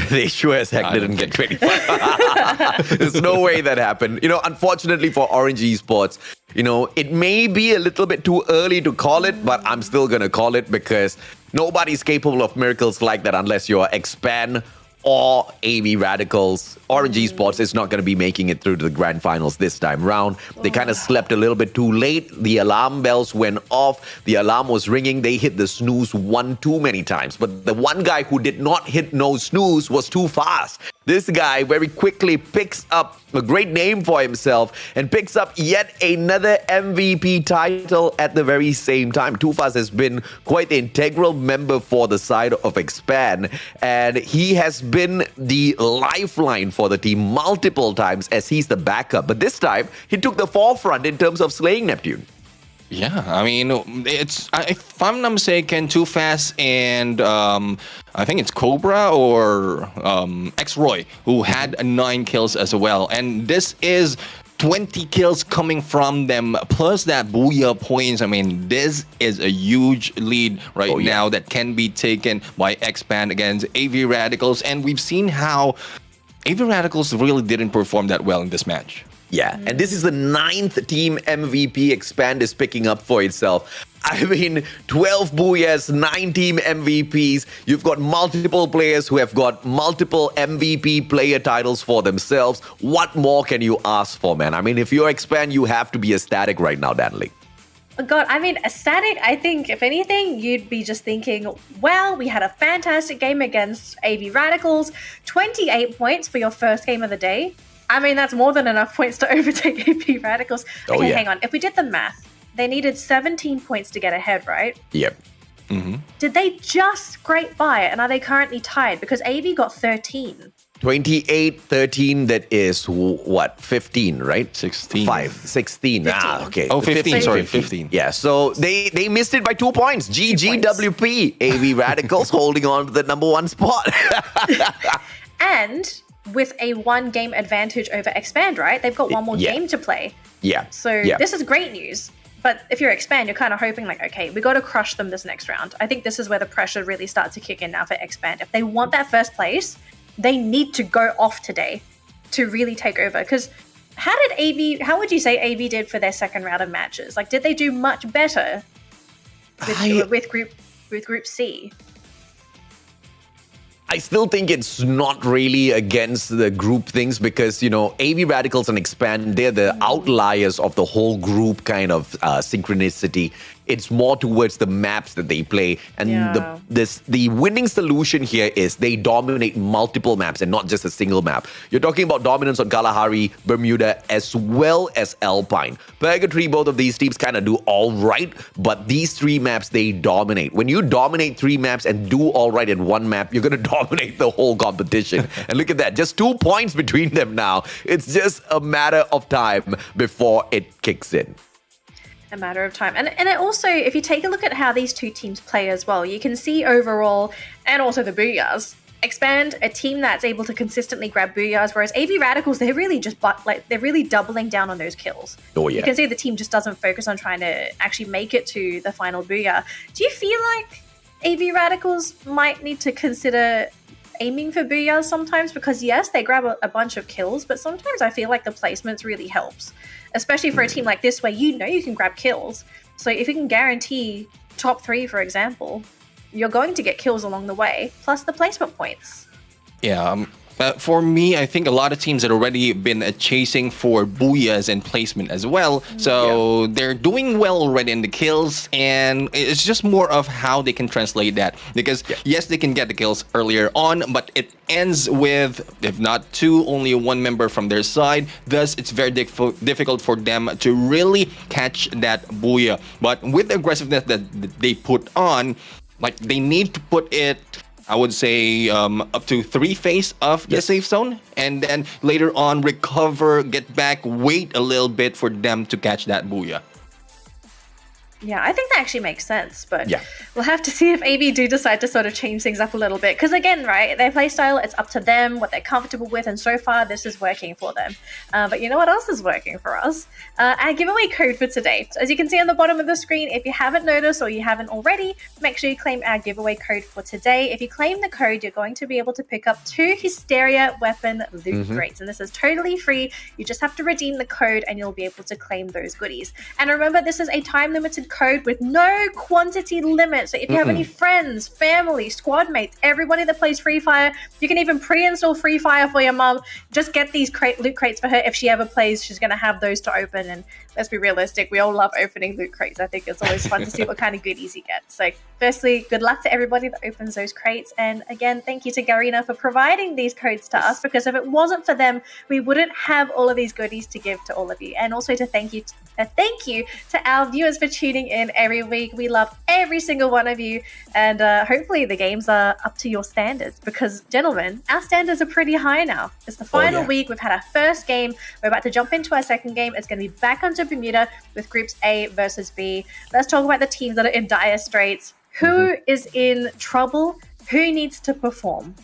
Speaker 2: They sure as heck didn't get 25. There's no way that happened. Unfortunately for Orange Esports, it may be a little bit too early to call it, but I'm still going to call it because nobody's capable of miracles like that unless you're Expand or AV Radicals. Orange Esports is not going to be making it through to the grand finals this time round. They kind of slept a little bit too late. The alarm bells went off. The alarm was ringing. They hit the snooze one too many times. But the one guy who did not hit no snooze was too fast. This guy very quickly picks up a great name for himself and picks up yet another MVP title at the very same time. Tufas has been quite the integral member for the side of Expand, and he has been the lifeline for the team multiple times as he's the backup. But this time, he took the forefront in terms of slaying Neptune.
Speaker 3: Yeah, I mean, if I'm not mistaken, Too Fast and I think it's Cobra or X-Roy who had 9 kills as well. And this is 20 kills coming from them, plus that Booyah points. I mean, this is a huge lead now that can be taken by Expand against AV Radicals. And we've seen how AV Radicals really didn't perform that well in this match.
Speaker 2: Yeah, and this is the 9th team MVP Expand is picking up for itself. I mean, 12 Booyahs, 9 team MVPs. You've got multiple players who have got multiple MVP player titles for themselves. What more can you ask for, man? I mean, if you're Expand, you have to be ecstatic right now, Danley.
Speaker 1: God, I mean, ecstatic, I think, if anything, you'd be just thinking, well, we had a fantastic game against AV Radicals, 28 points for your first game of the day. I mean, that's more than enough points to overtake AV Radicals. Okay, hang on. If we did the math, they needed 17 points to get ahead, right?
Speaker 2: Yep.
Speaker 3: Mm-hmm.
Speaker 1: Did they just scrape by it? And are they currently tied? Because AV got 13.
Speaker 2: 28, 13, that is what? 15, right?
Speaker 3: 16.
Speaker 2: 16.
Speaker 1: 15.
Speaker 2: Ah, okay.
Speaker 3: Oh, 15. Sorry,
Speaker 2: 15. Yeah, so they missed it by 2 points. GGWP. AV Radicals holding on to the number 1 spot.
Speaker 1: And with a 1 game advantage over Expand, right? They've got one more game to play.
Speaker 2: Yeah.
Speaker 1: So this is great news. But if you're Expand, you're kind of hoping like, okay, we got to crush them this next round. I think this is where the pressure really starts to kick in now for Expand. If they want that first place, they need to go off today to really take over. Because how would you say AV did for their second round of matches? Like, did they do much better with Group C?
Speaker 2: I still think it's not really against the group things because, AV Radicals and Expand, they're the outliers of the whole group kind of synchronicity. It's more towards the maps that they play. And the winning solution here is they dominate multiple maps and not just a single map. You're talking about dominance on Kalahari, Bermuda, as well as Alpine. Purgatory, both of these teams kind of do all right, but these 3 maps, they dominate. When you dominate 3 maps and do all right in 1 map, you're going to dominate the whole competition. And look at that, just 2 points between them now. It's just a matter of time before it kicks in.
Speaker 1: A matter of time. And it also, if you take a look at how these 2 teams play as well, you can see overall, and also the Booyahs, Expand, a team that's able to consistently grab Booyahs, whereas AV Radicals, they're really just they're really doubling down on those kills.
Speaker 2: Oh yeah.
Speaker 1: You can see the team just doesn't focus on trying to actually make it to the final Booyah. Do you feel like AV Radicals might need to consider aiming for Booyahs sometimes? Because yes, they grab a bunch of kills, but sometimes I feel like the placements really helps. Especially for a team like this where you can grab kills. So if you can guarantee top 3, for example, you're going to get kills along the way, plus the placement points.
Speaker 3: Yeah, for me, I think a lot of teams had already been chasing for Booyahs and placement as well. So they're doing well already in the kills, and it's just more of how they can translate that. Because yes, they can get the kills earlier on, but it ends with, if not 2, only 1 member from their side. Thus, it's very difficult for them to really catch that Booyah. But with the aggressiveness that they put on, like they need to put it, I would say, up to 3 phase of the safe zone, and then later on recover, get back, wait a little bit for them to catch that Booyah.
Speaker 1: Yeah, I think that actually makes sense, but
Speaker 2: Yeah.
Speaker 1: we'll have to see if AB do decide to sort of change things up a little bit. Because again, right, their playstyle, it's up to them, what they're comfortable with, and so far this is working for them. But you know what else is working for us? Our giveaway code for today. So as you can see on the bottom of the screen, if you haven't noticed or you haven't already, make sure you claim our giveaway code for today. If you claim the code, you're going to be able to pick up 2 Hysteria weapon loot crates, and this is totally free. You just have to redeem the code and you'll be able to claim those goodies. And remember, this is a time-limited code with no quantity limit. So if you have any friends, family, squad mates, everybody that plays Free Fire, you can even pre-install Free Fire for your mom. Just get these loot crates for her. If she ever plays, she's going to have those to open. And let's be realistic, we all love opening loot crates. I think it's always fun to see what kind of goodies you get. So firstly, good luck to everybody that opens those crates. And again, thank you to Garena for providing these codes to us, because if it wasn't for them, we wouldn't have all of these goodies to give to all of you. And also to thank you to our viewers for tuning in every week. We love every single one of you, and hopefully the games are up to your standards, because gentlemen, our standards are pretty high now. It's the final week. We've had our first game. We're about to jump into our second game. It's going to be back onto Bermuda with groups A versus B. Let's talk about the teams that are in dire straits. Who is in trouble? Who needs to perform?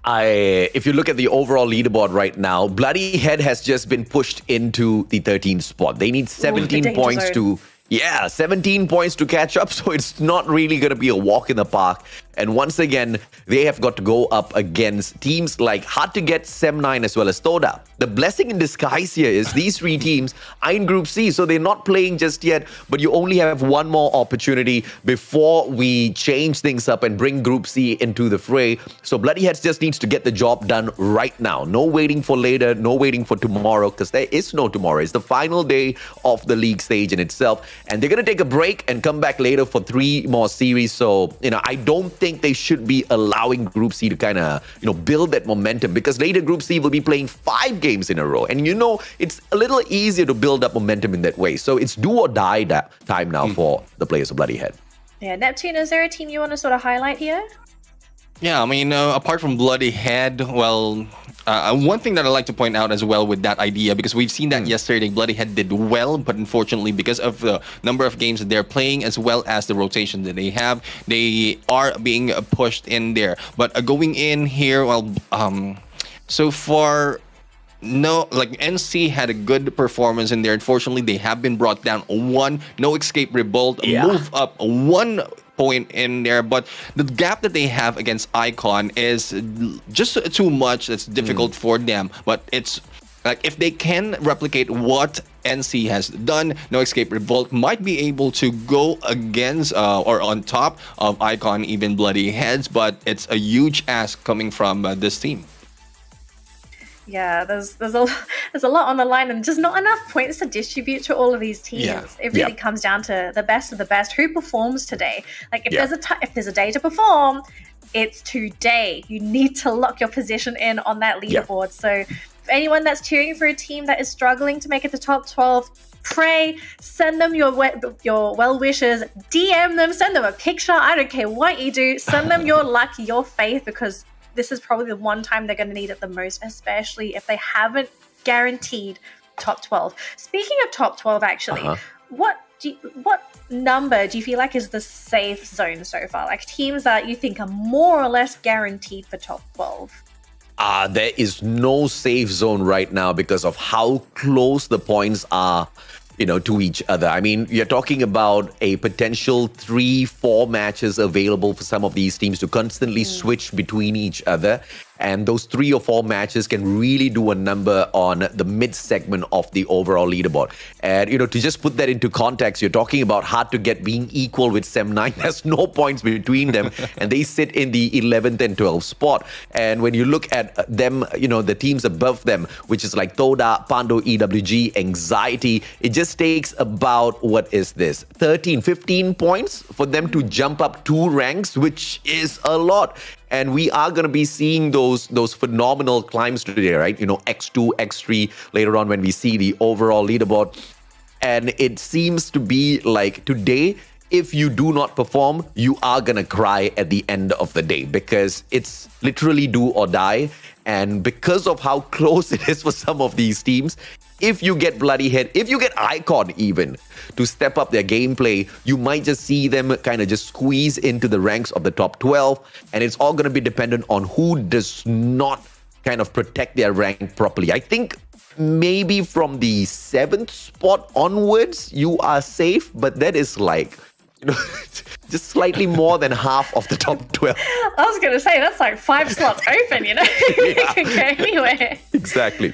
Speaker 2: If you look at the overall leaderboard right now, Bloody Head has just been pushed into the 13th spot. They need 17 points
Speaker 1: zone.
Speaker 2: 17 points to catch up, so it's not really going to be a walk in the park. And once again, they have got to go up against teams like hard to get Sem9 as well as Toda. The blessing in disguise here is these 3 teams are in Group C, so they're not playing just yet, but you only have one more opportunity before we change things up and bring Group C into the fray. So Bloody Heads just needs to get the job done right now. No waiting for later, no waiting for tomorrow, because there is no tomorrow. It's the final day of the league stage in itself, and they're going to take a break and come back later for 3 more series. So, I don't think they should be allowing Group C to kind of, build that momentum, because later Group C will be playing 5 games in a row. And it's a little easier to build up momentum in that way. So it's do or die time now for the players of Bloody Head.
Speaker 1: Yeah, Neptune, is there a team you want to sort of highlight here?
Speaker 3: Yeah, apart from Bloody Head, well, one thing that I'd like to point out as well with that idea, because we've seen that yesterday, Bloody Head did well, but unfortunately, because of the number of games that they're playing, as well as the rotation that they have, they are being pushed in there. But going in here, well, so far, NC had a good performance in there. Unfortunately, they have been brought down 1, no escape revolt, move up 1 point in there, but the gap that they have against Icon is just too much. It's difficult for them, but it's like if they can replicate what NC has done, No Escape Revolt might be able to go against or on top of Icon, even Bloody Heads, but it's a huge ask coming from this team.
Speaker 1: Yeah, there's a lot on the line, and just not enough points to distribute to all of these teams.
Speaker 3: Yeah.
Speaker 1: It really comes down to the best of the best. Who performs today? Like if there's a day to perform, it's today. You need to lock your position in on that leaderboard. So for anyone that's cheering for a team that is struggling to make it to top 12, pray, send them your well wishes, DM them, send them a picture. I don't care what you do. Send them your luck, your faith, because this is probably the one time they're going to need it the most, especially if they haven't guaranteed top 12. Speaking of top 12, actually, what number do you feel like is the safe zone so far? Like teams that you think are more or less guaranteed for top 12?
Speaker 2: There is no safe zone right now because of how close the points are, to each other. I mean, you're talking about a potential 3-4 matches available for some of these teams to constantly switch between each other. And those 3 or 4 matches can really do a number on the mid segment of the overall leaderboard. And, to just put that into context, you're talking about hard to get being equal with Sem9. There's no points between them. And they sit in the 11th and 12th spot. And when you look at them, the teams above them, which is like Toda, Pando, EWG, Anxiety, it just takes about, 15 points for them to jump up 2 ranks, which is a lot. And we are going to be seeing those phenomenal climbs today, right? X2, X3 later on when we see the overall leaderboard. And it seems to be like today, if you do not perform, you are going to cry at the end of the day because it's literally do or die. And because of how close it is for some of these teams, if you get Bloody Head, if you get Icon even to step up their gameplay, you might just see them kind of just squeeze into the ranks of the top 12. And it's all going to be dependent on who does not kind of protect their rank properly. I think maybe from the 7th spot onwards, you are safe, but that is like, just slightly more than half of the top 12.
Speaker 1: I was going to say, that's like 5 slots open, you can go anywhere.
Speaker 2: Exactly.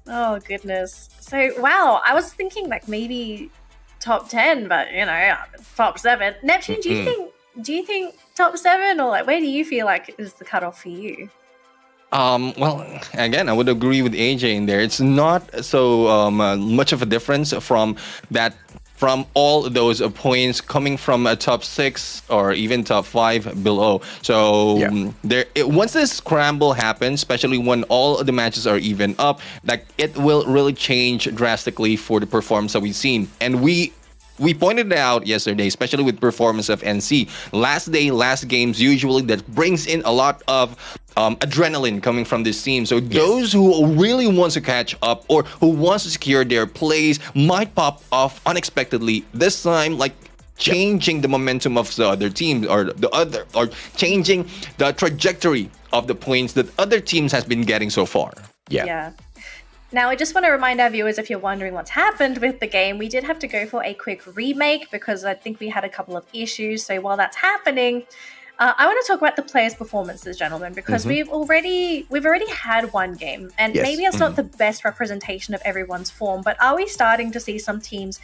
Speaker 1: Oh, goodness. So, wow, I was thinking like maybe top 10, but, top 7. Neptune, do you think top 7, or like where do you feel like is the cutoff for you?
Speaker 3: Well, again, I would agree with AJ in there. It's not so much of a difference from all those points coming from a top 6 or even top 5 below. So once this scramble happens, especially when all the matches are even up, like it will really change drastically for the performance that we've seen. And we pointed it out yesterday, especially with performance of NC. Last games, usually that brings in a lot of adrenaline coming from this team. So those who really want to catch up or who wants to secure their place might pop off unexpectedly. This time, like changing the momentum of the other teams or changing the trajectory of the points that other teams has been getting so far.
Speaker 1: Yeah. Now, I just want to remind our viewers, if you're wondering what's happened with the game, we did have to go for a quick remake because I think we had a couple of issues. So while that's happening, I want to talk about the players' performances, gentlemen, because we've already had one game, and maybe it's not the best representation of everyone's form, but are we starting to see some teams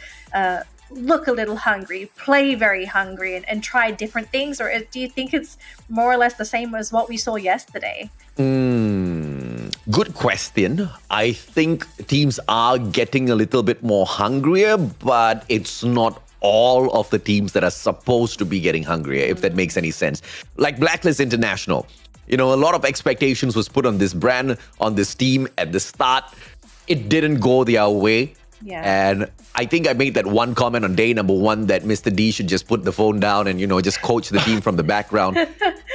Speaker 1: look a little hungry, play very hungry, and try different things, or do you think it's more or less the same as what we saw yesterday?
Speaker 2: Good question. I think teams are getting a little bit more hungrier, but it's not all of the teams that are supposed to be getting hungrier, if that makes any sense. Like Blacklist International, a lot of expectations was put on this brand, on this team at the start. It didn't go their way.
Speaker 1: Yeah.
Speaker 2: And I think I made that one comment on day number 1 that Mr. D should just put the phone down and, just coach the team from the background.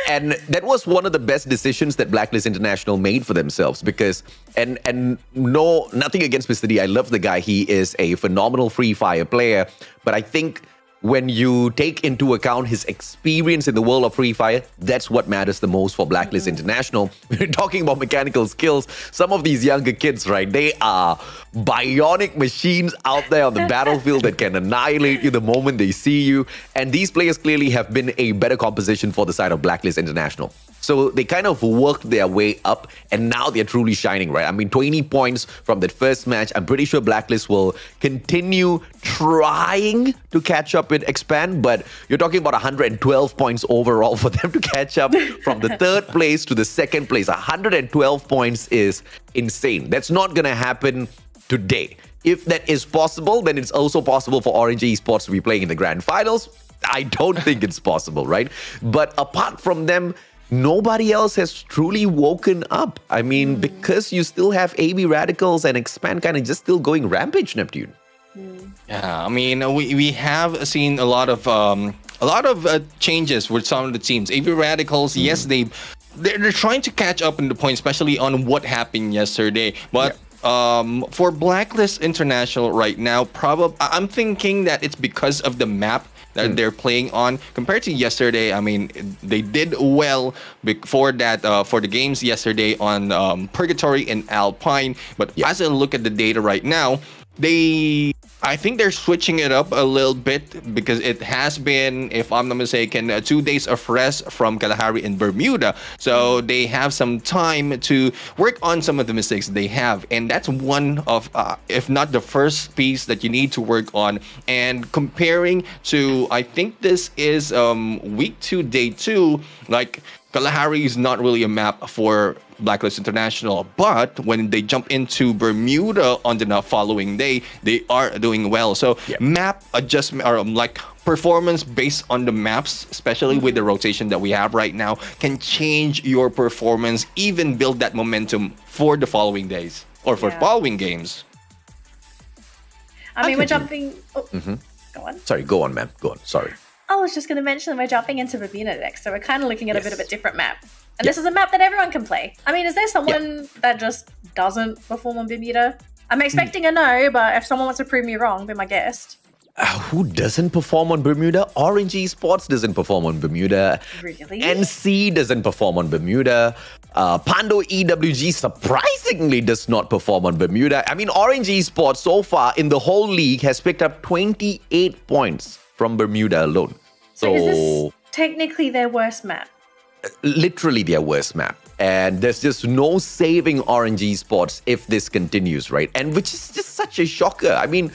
Speaker 2: And that was one of the best decisions that Blacklist International made for themselves because, and no, nothing against Mr. D. I love the guy. He is a phenomenal Free Fire player. But I think when you take into account his experience in the world of Free Fire, that's what matters the most for Blacklist International. We're talking about mechanical skills. Some of these younger kids, right, they are bionic machines out there on the battlefield that can annihilate you the moment they see you. And these players clearly have been a better composition for the side of Blacklist International. So they kind of worked their way up, and now they're truly shining, right? I mean, 20 points from that first match. I'm pretty sure Blacklist will continue trying to catch up with Expand, but you're talking about 112 points overall for them to catch up from the 3rd place to the 2nd place. 112 points is insane. That's not going to happen today. If that is possible, then it's also possible for Orange Esports to be playing in the grand finals. I don't think it's possible, right? But apart from them, nobody else has truly woken up. I mean, because you still have AB Radicals and Expand kind of just still going rampage, Neptune.
Speaker 3: Yeah, I mean, we have seen a lot of changes with some of the teams. AB Radicals, yes, they're trying to catch up in the point, especially on what happened yesterday. But for Blacklist International right now, I'm thinking that it's because of the map that they're playing on compared to yesterday. I mean, they did well before that for the games yesterday on Purgatory and Alpine. But as I look at the data right now, I think they're switching it up a little bit because it has been, if I'm not mistaken, 2 days of rest from Kalahari and Bermuda. So they have some time to work on some of the mistakes they have. And that's one of, if not the first piece that you need to work on. And comparing to, I think this is week 2, day 2, like Kalahari is not really a map for Blacklist International, but when they jump into Bermuda on the following day, they are doing well. So map adjustment or like performance based on the maps, especially with the rotation that we have right now, can change your performance, even build that momentum for the following days or for following games.
Speaker 1: I mean, we're jumping. Go on.
Speaker 2: Sorry, go on, ma'am. Go on. Sorry.
Speaker 1: I was just going to mention that we're jumping into Bermuda next, so we're kind of looking at a bit of a different map. And this is a map that everyone can play. I mean, is there someone that just doesn't perform on Bermuda? I'm expecting a no, but if someone wants to prove me wrong, be my guest.
Speaker 2: Who doesn't perform on Bermuda? Orange Esports doesn't perform on Bermuda.
Speaker 1: Really?
Speaker 2: NC doesn't perform on Bermuda. Pando EWG surprisingly does not perform on Bermuda. I mean, Orange Esports so far in the whole league has picked up 28 points from Bermuda alone.
Speaker 1: So is this technically their worst map?
Speaker 2: Literally their worst map. And there's just no saving Orange Esports if this continues, right? And which is just such a shocker. I mean,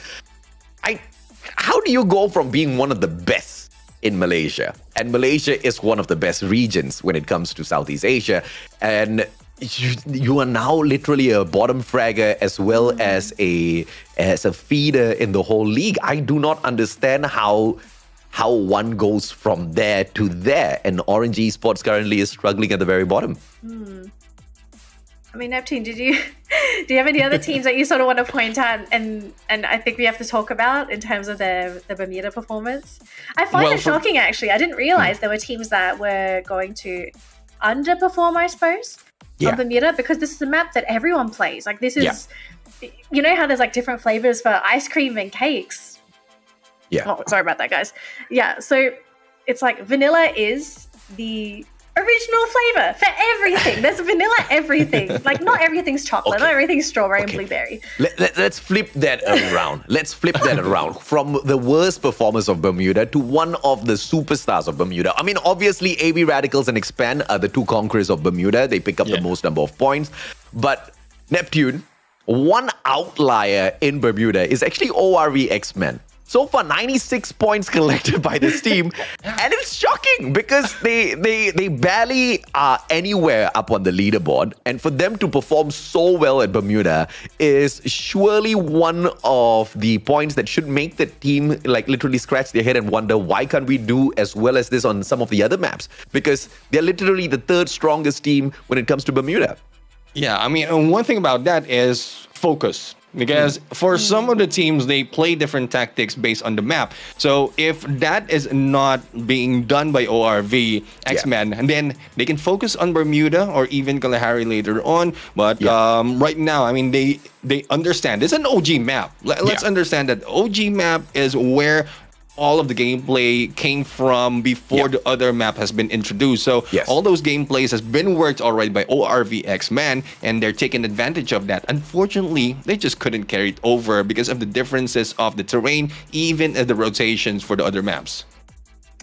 Speaker 2: how do you go from being one of the best in Malaysia? And Malaysia is one of the best regions when it comes to Southeast Asia. And you are now literally a bottom fragger as well as a feeder in the whole league. I do not understand how one goes from there to there. And Orange Esports currently is struggling at the very bottom.
Speaker 1: I mean, Neptune, do you have any other teams that you sort of want to point out and I think we have to talk about in terms of the Bermuda performance? I find it shocking, actually. I didn't realize there were teams that were going to underperform, I suppose, on Bermuda, because this is a map that everyone plays. Like, this is, you know how there's like different flavors for ice cream and cakes?
Speaker 2: Yeah.
Speaker 1: Oh, sorry about that, guys. Yeah, so it's like vanilla is the original flavor for everything. There's vanilla everything. Like, not everything's chocolate, not everything's strawberry and blueberry.
Speaker 2: Let's flip that around. Let's flip that around. From the worst performers of Bermuda to one of the superstars of Bermuda. I mean, obviously, AB Radicals and Expand are the two conquerors of Bermuda. They pick up the most number of points. But Neptune, one outlier in Bermuda is actually ORV X-Men. So far, 96 points collected by this team. And it's shocking because they barely are anywhere up on the leaderboard. And for them to perform so well at Bermuda is surely one of the points that should make the team like literally scratch their head and wonder, why can't we do as well as this on some of the other maps? Because they're literally the third strongest team when it comes to Bermuda.
Speaker 3: Yeah, I mean, one thing about that is focus. Because for some of the teams, they play different tactics based on the map. So if that is not being done by ORV X-Men, and then they can focus on Bermuda or even Kalahari later on. But right now, I mean, they understand. It's an OG map. Let's understand that OG map is where all of the gameplay came from before the other map has been introduced. So all those gameplays has been worked already by ORV X-Men, and they're taking advantage of that. Unfortunately, they just couldn't carry it over because of the differences of the terrain, even the rotations for the other maps.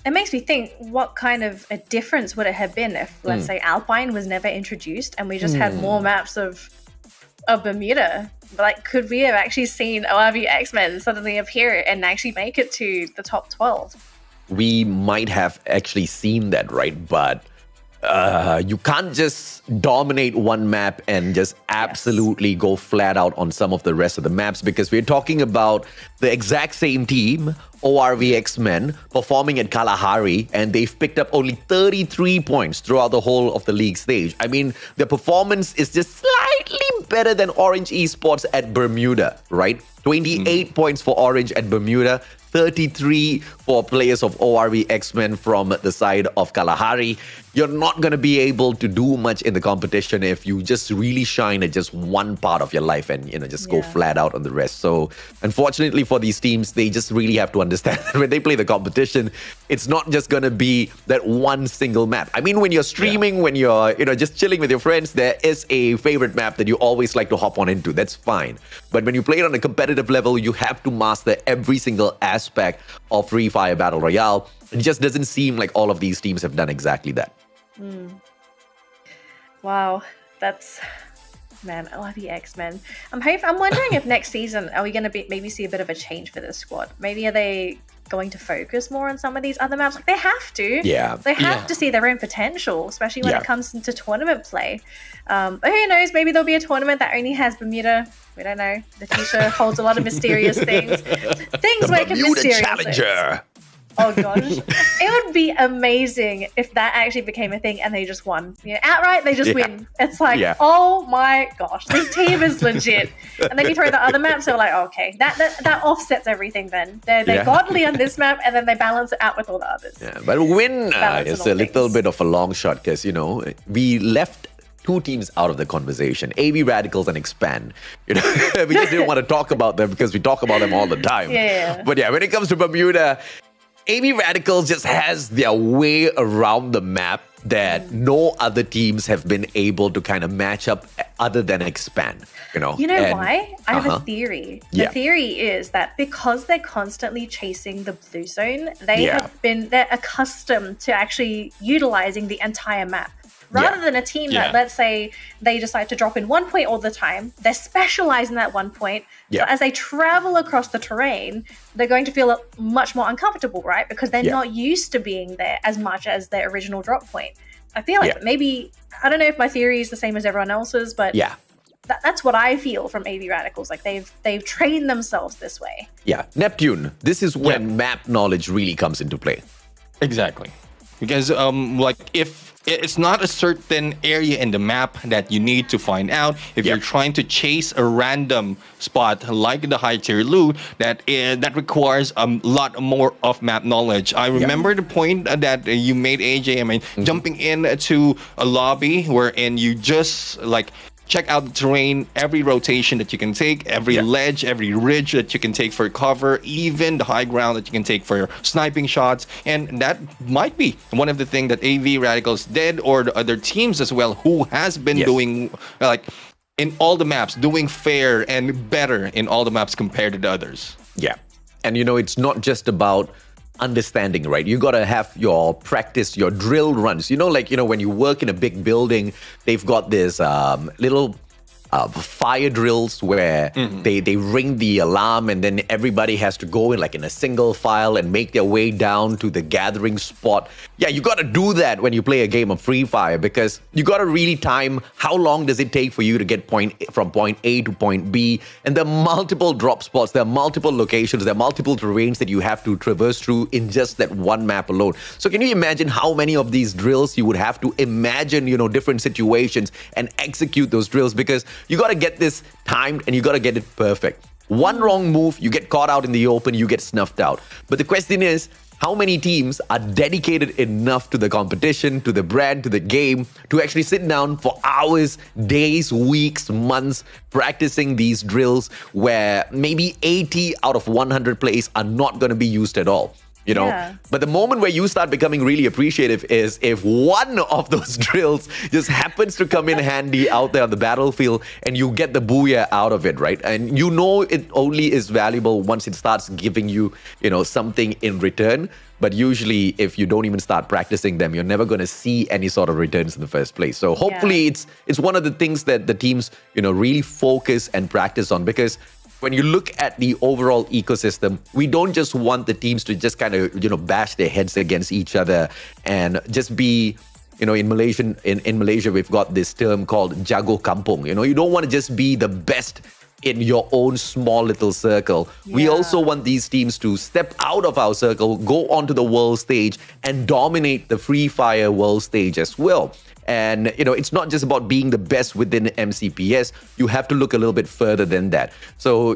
Speaker 1: It makes me think, what kind of a difference would it have been if, let's say, Alpine was never introduced and we just had more maps of Bermuda? Like, could we have actually seen ORV X-Men suddenly appear and actually make it to the top 12?
Speaker 2: We might have actually seen that, right? But you can't just dominate one map and just absolutely go flat out on some of the rest of the maps, because we're talking about the exact same team, ORV X-Men, performing at Kalahari, and they've picked up only 33 points throughout the whole of the league stage. I mean, their performance is just slightly better than Orange Esports at Bermuda, right? 28 points for Orange at Bermuda, 33 for players of ORV X-Men from the side of Kalahari. You're not going to be able to do much in the competition if you just really shine at just one part of your life and, just go flat out on the rest. So unfortunately for these teams, they just really have to understand that when they play the competition, it's not just going to be that one single map. I mean, when you're streaming, when you're, just chilling with your friends, there is a favorite map that you always like to hop on into. That's fine. But when you play it on a competitive level, you have to master every single aspect of Free Fire Battle Royale. It just doesn't seem like all of these teams have done exactly that.
Speaker 1: Wow, that's, man, I love the X-Men. I'm wondering if next season are we going to maybe see a bit of a change for this squad? Maybe are they going to focus more on some of these other maps? Like, they have to.
Speaker 2: Yeah.
Speaker 1: They have to see their own potential, especially when it comes into tournament play. But who knows? Maybe there'll be a tournament that only has Bermuda. We don't know. The future holds a lot of mysterious things. Things make it mysterious.
Speaker 2: Challenger.
Speaker 1: Oh gosh, it would be amazing if that actually became a thing and they just won. Outright, they just win. It's like, oh my gosh, this team is legit. And then you throw the other maps, they're like, okay, that offsets everything. Then they're godly on this map, and then they balance it out with all the others.
Speaker 2: Yeah, but win is a little bit of a long shot because we left two teams out of the conversation: AV Radicals and Expand. You know, we just didn't want to talk about them because we talk about them all the time.
Speaker 1: Yeah.
Speaker 2: But yeah, when it comes to Bermuda, AV Radicals just has their way around the map that no other teams have been able to kind of match up other than Expand. You know
Speaker 1: Why? I have a theory. The
Speaker 2: Yeah.
Speaker 1: theory is that because they're constantly chasing the blue zone,
Speaker 2: Yeah.
Speaker 1: they're accustomed to actually utilizing the entire map. Rather
Speaker 2: Yeah.
Speaker 1: than a team
Speaker 3: Yeah.
Speaker 1: that, let's say, they decide to drop in one point all the time, they're specialized in that one point.
Speaker 2: Yeah.
Speaker 1: So as they travel across the terrain, they're going to feel much more uncomfortable, right? Because they're
Speaker 2: Yeah.
Speaker 1: not used to being there as much as their original drop point. I feel like
Speaker 2: Yeah.
Speaker 1: maybe, I don't know if my theory is the same as everyone else's, but
Speaker 2: Yeah.
Speaker 1: that's what I feel from AV Radicals. Like they've trained themselves this way.
Speaker 2: Yeah. Neptune, this is when map knowledge really comes into play.
Speaker 3: Exactly. Because like if it's not a certain area in the map that you need to find out, if you're trying to chase a random spot like the high tier loot, that requires a lot more of map knowledge. I remember the point that you made, AJ. I mean, jumping into a lobby wherein you just like check out the terrain, every rotation that you can take, every ledge, every ridge that you can take for cover, even the high ground that you can take for your sniping shots. And that might be one of the things that AV Radicals did, or the other teams as well, who has been doing like in all the maps, doing fair and better in all the maps compared to the others.
Speaker 2: Yeah. And it's not just about understanding, right? You got to have your practice, your drill runs. When you work in a big building, they've got this little fire drills where they ring the alarm, and then everybody has to go in like in a single file and make their way down to the gathering spot. Yeah, you got to do that when you play a game of Free Fire, because you got to really time how long does it take for you to get from point A to point B. And there are multiple drop spots, there are multiple locations, there are multiple terrains that you have to traverse through in just that one map alone. So can you imagine how many of these drills you would have to imagine, different situations and execute those drills, because you got to get this timed and you got to get it perfect. One wrong move, you get caught out in the open, you get snuffed out. But the question is, how many teams are dedicated enough to the competition, to the brand, to the game, to actually sit down for hours, days, weeks, months, practicing these drills where maybe 80 out of 100 plays are not going to be used at all? But the moment where you start becoming really appreciative is if one of those drills just happens to come in handy out there on the battlefield and you get the booyah out of it, right? And it only is valuable once it starts giving you, something in return. But usually if you don't even start practicing them, you're never going to see any sort of returns in the first place. So hopefully it's one of the things that the teams, really focus and practice on, because when you look at the overall ecosystem, we don't just want the teams to just kind of, bash their heads against each other and just be, in Malaysia, we've got this term called jago kampung. You don't want to just be the best in your own small little circle. We also want these teams to step out of our circle, go onto the world stage and dominate the Free Fire world stage as well. And, it's not just about being the best within MCPS. You have to look a little bit further than that. So,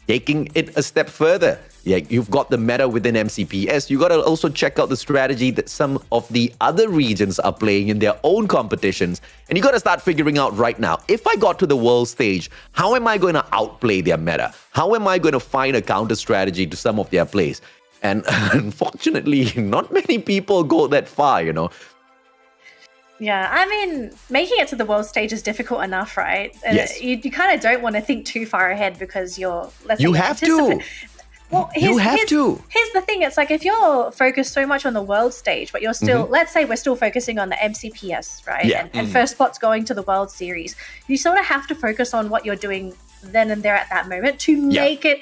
Speaker 2: taking it a step further, you've got the meta within MCPS. You got to also check out the strategy that some of the other regions are playing in their own competitions. And you got to start figuring out right now, if I got to the world stage, how am I going to outplay their meta? How am I going to find a counter strategy to some of their plays? And unfortunately, not many people go that far,
Speaker 1: Yeah, I mean, making it to the world stage is difficult enough, right? And
Speaker 2: Yes.
Speaker 1: you kind of don't want to think too far ahead because
Speaker 2: You have to.
Speaker 1: Well,
Speaker 2: You have to.
Speaker 1: Here's the thing. It's like if you're focused so much on the world stage, but you're still, let's say we're still focusing on the MCPS, right?
Speaker 2: Yeah.
Speaker 1: And first spot's going to the World Series. You sort of have to focus on what you're doing then and there at that moment to make it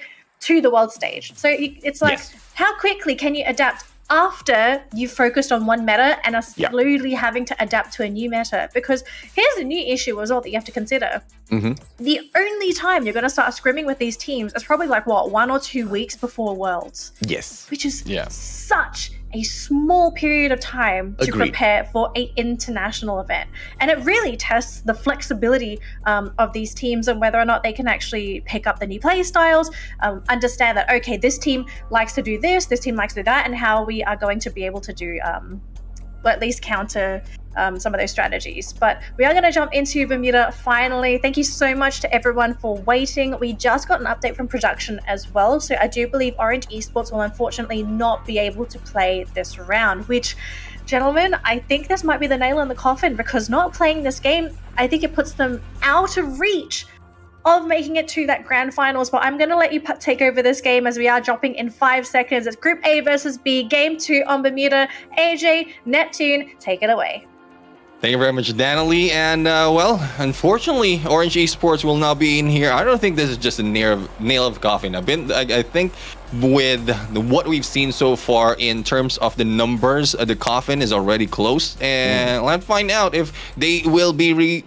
Speaker 1: to the world stage. So it's like, how quickly can you adapt after you've focused on one meta and are slowly having to adapt to a new meta? Because here's a new issue as well that you have to consider. The only time you're going to start scrimming with these teams is probably like 1 or 2 weeks before Worlds.
Speaker 2: Yes.
Speaker 1: Which is such a small period of time to prepare for an international event. And it really tests the flexibility of these teams and whether or not they can actually pick up the new play styles, understand that, okay, this team likes to do this team likes to do that, and how we are going to be able to do, or at least counter some of those strategies. But we are going to jump into Bermuda finally. Thank you so much to everyone for waiting. We just got an update from production as well, so I do believe Orange Esports will unfortunately not be able to play this round, which, gentlemen, I think this might be the nail in the coffin, because not playing this game, I think it puts them out of reach of making it to that grand finals. But I'm going to let you take over this game as we are dropping in 5 seconds. It's Group A versus B, Game 2 on Bermuda. AJ, Neptune, take it away.
Speaker 3: Thank you very much, Danilee. And, unfortunately, Orange Esports will not be in here. I don't think this is just a nail of coffin. I think with what we've seen so far in terms of the numbers, the coffin is already closed. And let's find out if they will be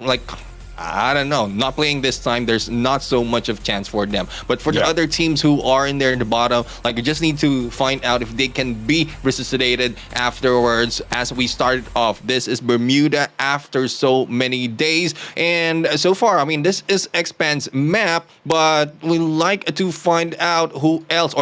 Speaker 3: I don't know, not playing this time. There's not so much of chance for them. But for the other teams who are in there in the bottom, we just need to find out if they can be resuscitated afterwards. As we started off, this is Bermuda after so many days. And so far, I mean, this is Expan's map, but we like to find out who else,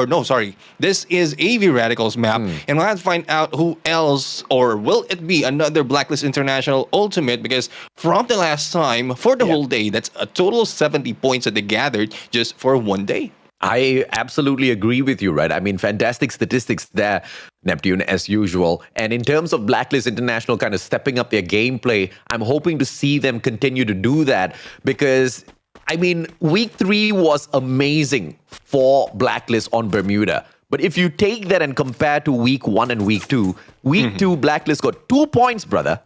Speaker 3: this is AV Radical's map. And let's find out who else, or will it be another Blacklist International Ultimate? Because from the last time, for the whole day, that's a total of 70 points that they gathered just for one day.
Speaker 2: I absolutely agree with you, right? I mean, fantastic statistics there, Neptune, as usual. And in terms of Blacklist International kind of stepping up their gameplay, I'm hoping to see them continue to do that, because, I mean, week 3 was amazing for Blacklist on Bermuda. But if you take that and compare to week 1 and week 2, week 2, Blacklist got 2 points, brother.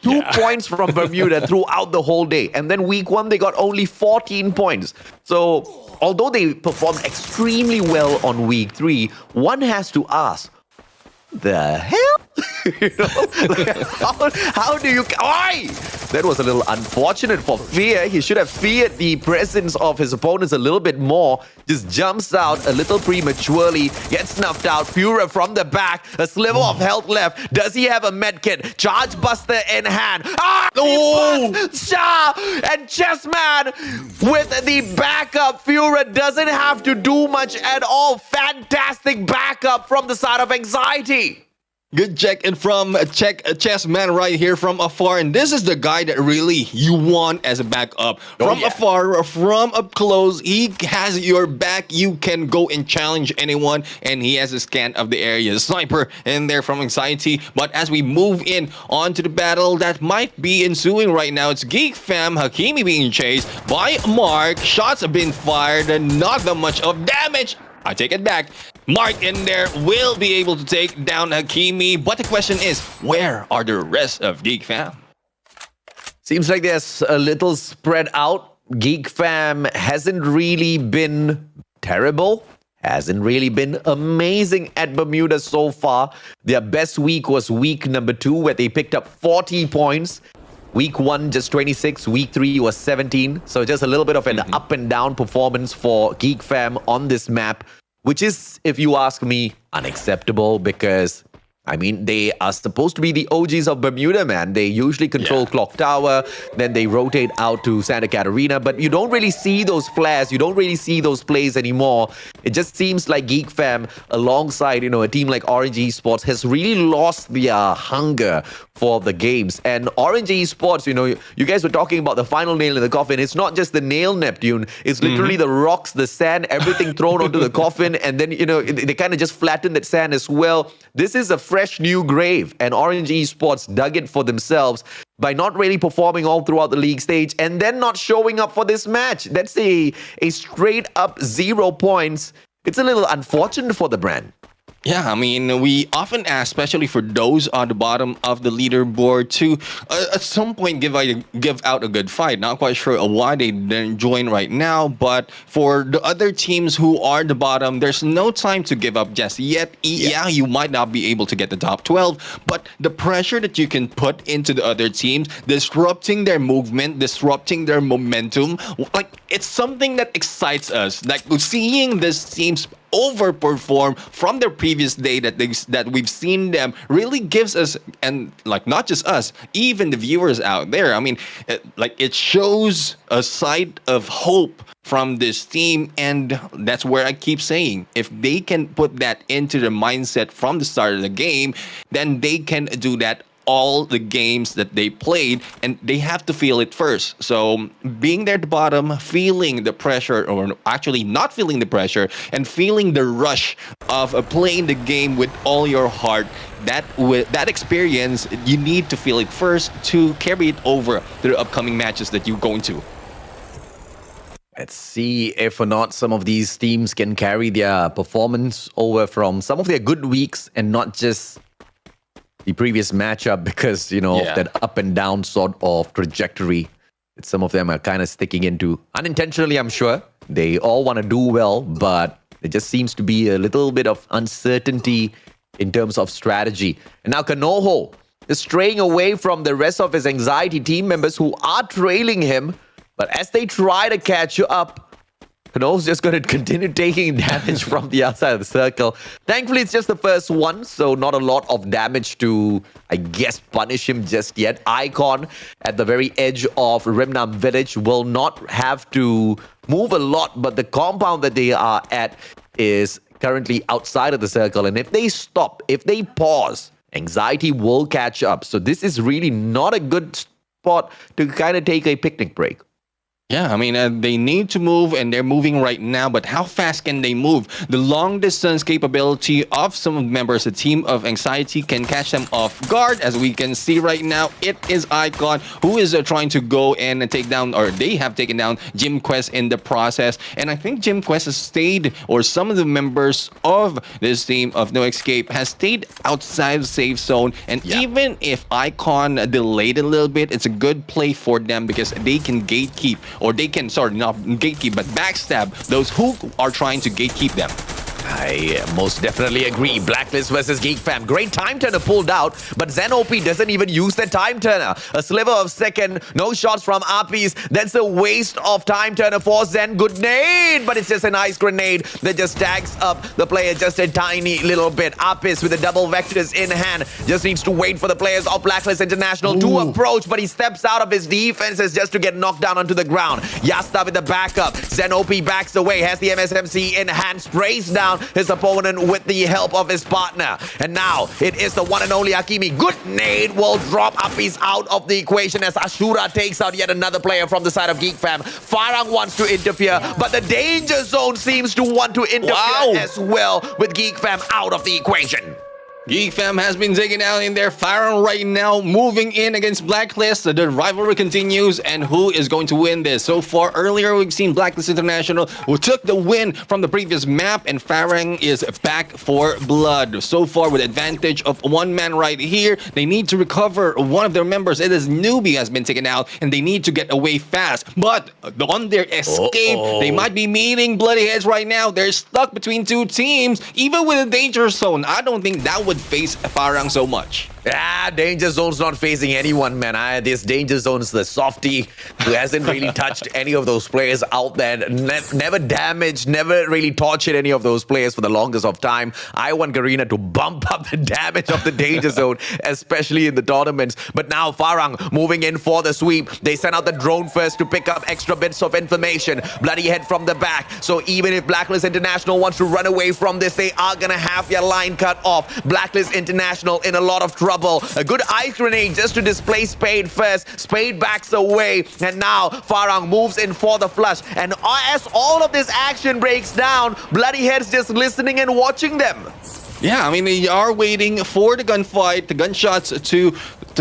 Speaker 2: 2 points from Bermuda throughout the whole day. And then week 1, they got only 14 points. So although they performed extremely well on week 3, one has to ask, the hell? How do you... Oi! That was a little unfortunate for Fear. He should have feared the presence of his opponents a little bit more. Just jumps out a little prematurely, gets snuffed out. Führer from the back, a sliver of health left. Does he have a medkit? Charge Buster in hand. Shah and Chessman with the backup. Führer doesn't have to do much at all. Fantastic backup from the side of Anxiety.
Speaker 3: Good check-in from Chessman right here from afar. And this is the guy that really you want as a backup. From afar, from up close, he has your back. You can go and challenge anyone. And he has a scan of the area. Sniper in there from Anxiety. But as we move in onto the battle that might be ensuing right now, it's Geek Fam, Hakimi being chased by Mark. Shots have been fired and not that much of damage. I take it back. Mark in there will be able to take down Hakimi. But the question is, where are the rest of Geek Fam?
Speaker 2: Seems like there's a little spread out. Geek Fam hasn't really been terrible. Hasn't really been amazing at Bermuda so far. Their best week was week number 2, where they picked up 40 points. Week 1, just 26. Week 3 was 17. So just a little bit of an up and down performance for Geek Fam on this map, which is, if you ask me, unacceptable, because, I mean, they are supposed to be the OGs of Bermuda, man. They usually control Clock Tower, then they rotate out to Santa Catarina, but you don't really see those flares, you don't really see those plays anymore. It just seems like Geek Fam, alongside, a team like Orange Esports, has really lost their hunger for the games. And Orange Esports, you guys were talking about the final nail in the coffin. It's not just the nail, Neptune. It's literally the rocks, the sand, everything thrown onto the coffin. And then, they kind of just flatten that sand as well. This is a fresh new grave. And Orange Esports dug it for themselves by not really performing all throughout the league stage and then not showing up for this match. That's a straight up 0 points. It's a little unfortunate for the brand.
Speaker 3: Yeah, I mean, we often ask, especially for those on the bottom of the leaderboard, to at some point give out a good fight. Not quite sure why they didn't join right now, but for the other teams who are the bottom, there's no time to give up just yet. Yeah, you might not be able to get the top 12, but the pressure that you can put into the other teams, disrupting their movement, disrupting their momentum, it's something that excites us. Like seeing these teams overperform from their previous day that we've seen them really gives us, and not just us, even the viewers out there. I mean, it shows a sight of hope from this team, and that's where I keep saying, if they can put that into the mindset from the start of the game, then they can do that all the games that they played, and they have to feel it first. So being there at the bottom, feeling the pressure, or actually not feeling the pressure, and feeling the rush of playing the game with all your heart, that experience, you need to feel it first to carry it over to the upcoming matches that you're going to.
Speaker 2: Let's see if or not some of these teams can carry their performance over from some of their good weeks and not just the previous matchup, because, you know, that up and down sort of trajectory that some of them are kind of sticking into. Unintentionally, I'm sure. They all want to do well, but there just seems to be a little bit of uncertainty in terms of strategy. And now Kanoho is straying away from the rest of his anxiety team members who are trailing him. But as they try to catch you up, Kano's just going to continue taking damage from the outside of the circle. Thankfully, it's just the first one, so not a lot of damage to, I guess, punish him just yet. Icon at the very edge of Rimnam village will not have to move a lot, but the compound that they are at is currently outside of the circle. And if they stop, if they pause, anxiety will catch up. So this is really not a good spot to kind of take a picnic break.
Speaker 3: Yeah, I mean, they need to move, and they're moving right now, but how fast can they move? The long-distance capability of some members, the team of Anxiety, can catch them off guard. As we can see right now, it is Icon who is trying to go and take down, or they have taken down Jim Quest in the process. And I think Jim Quest has stayed, or some of the members of this team of No Escape has stayed outside the safe zone. And even if Icon delayed a little bit, it's a good play for them because they can gatekeep, or they can, sorry, not gatekeep, but backstab those who are trying to gatekeep them.
Speaker 2: I most definitely agree. Blacklist versus Geek Fam. Great time turner pulled out, but Zen OP doesn't even use the time turner. A sliver of second, no shots from Apis. That's a waste of time turner for Zen. Good nade, but it's just a nice grenade that just tags up the player just a tiny little bit. Apis with the double vectors in hand just needs to wait for the players of Blacklist International to approach, but he steps out of his defenses just to get knocked down onto the ground. Yasta with the backup. Zen OP backs away, has the MSMC in hand, sprays down his opponent with the help of his partner. And now it is the one and only Hakimi. Good nade will drop Apis out of the equation as Ashura takes out yet another player from the side of Geek Fam. Farang wants to interfere, but the danger zone seems to want to interfere as well, with Geek Fam out of the equation.
Speaker 3: Geek Fam has been taken out in their Fire right now, moving in against Blacklist. The rivalry continues, and who is going to win this? So far, earlier we've seen Blacklist International who took the win from the previous map, and Farang is back for blood. So far, with advantage of one man right here, they need to recover one of their members. It is Newbie has been taken out, and they need to get away fast. But on their escape, they might be meeting bloody heads right now. They're stuck between two teams. Even with a danger zone, I don't think that would face Farang so much.
Speaker 2: Danger zone's not facing anyone, man. This danger zone's the softie who hasn't really touched any of those players out there. Never damaged, never really tortured any of those players for the longest of time. I want Garena to bump up the damage of the danger zone, especially in the tournaments. But now Farang moving in for the sweep. They send out the drone first to pick up extra bits of information. Bloody head from the back. So even if Blacklist International wants to run away from this, they are going to have their line cut off. Blacklist International in a lot of trouble. A good ice grenade just to display Spade first. Spade backs away, and now Farang moves in for the flush. And as all of this action breaks down, Bloody Head's just listening and watching them.
Speaker 3: Yeah, I mean, they are waiting for the gunfight, the gunshots to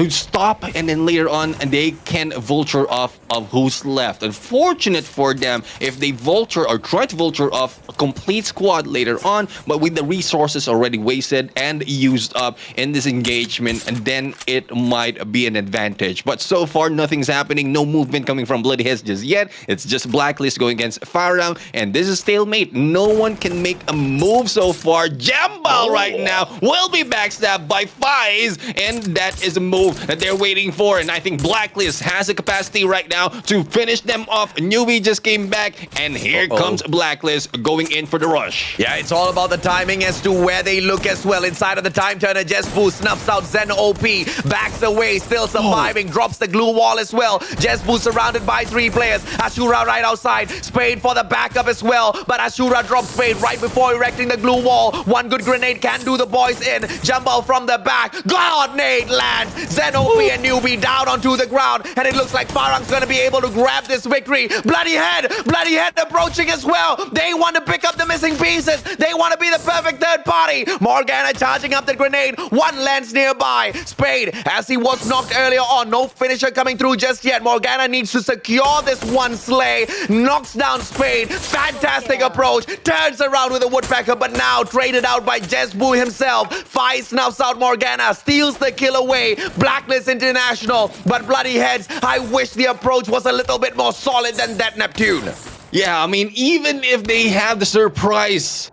Speaker 3: stop, and then later on they can vulture off of who's left. Unfortunate for them if they vulture or try to vulture off a complete squad later on, but with the resources already wasted and used up in this engagement, and then it might be an advantage. But so far nothing's happening, no movement coming from Bloody Heads just yet. It's just Blacklist going against Farang, and this is stalemate. No one can make a move so far. Jambal right now will be backstabbed by Fies, and that is a move that they're waiting for. And I think Blacklist has the capacity right now to finish them off. Newbie just came back, and here comes Blacklist going in for the rush.
Speaker 2: Yeah, it's all about the timing as to where they look as well. Inside of the time turner, Jesbu snuffs out Zen OP, backs away, still surviving, drops the glue wall as well. Jesbu surrounded by three players. Ashura right outside, Spade for the backup as well, but Ashura drops Spade right before erecting the glue wall. One good grenade can do the boys in. Jumbo from the back, God nade lands. Zenobi and Newbie down onto the ground, and it looks like Farang's going to be able to grab this victory. Bloody Head approaching as well. They want to pick up the missing pieces. They want to be the perfect third party. Morgana charging up the grenade. One lands nearby. Spade, as he was knocked earlier on, no finisher coming through just yet. Morgana needs to secure this one slay. Knocks down Spade. Fantastic approach. Turns around with a woodpecker, but now traded out by Jesbu himself. Fire snuffs out Morgana, steals the kill away. Blacklist International, but Bloody Heads, I wish the approach was a little bit more solid than that, Neptune.
Speaker 3: Yeah, I mean, even if they have the surprise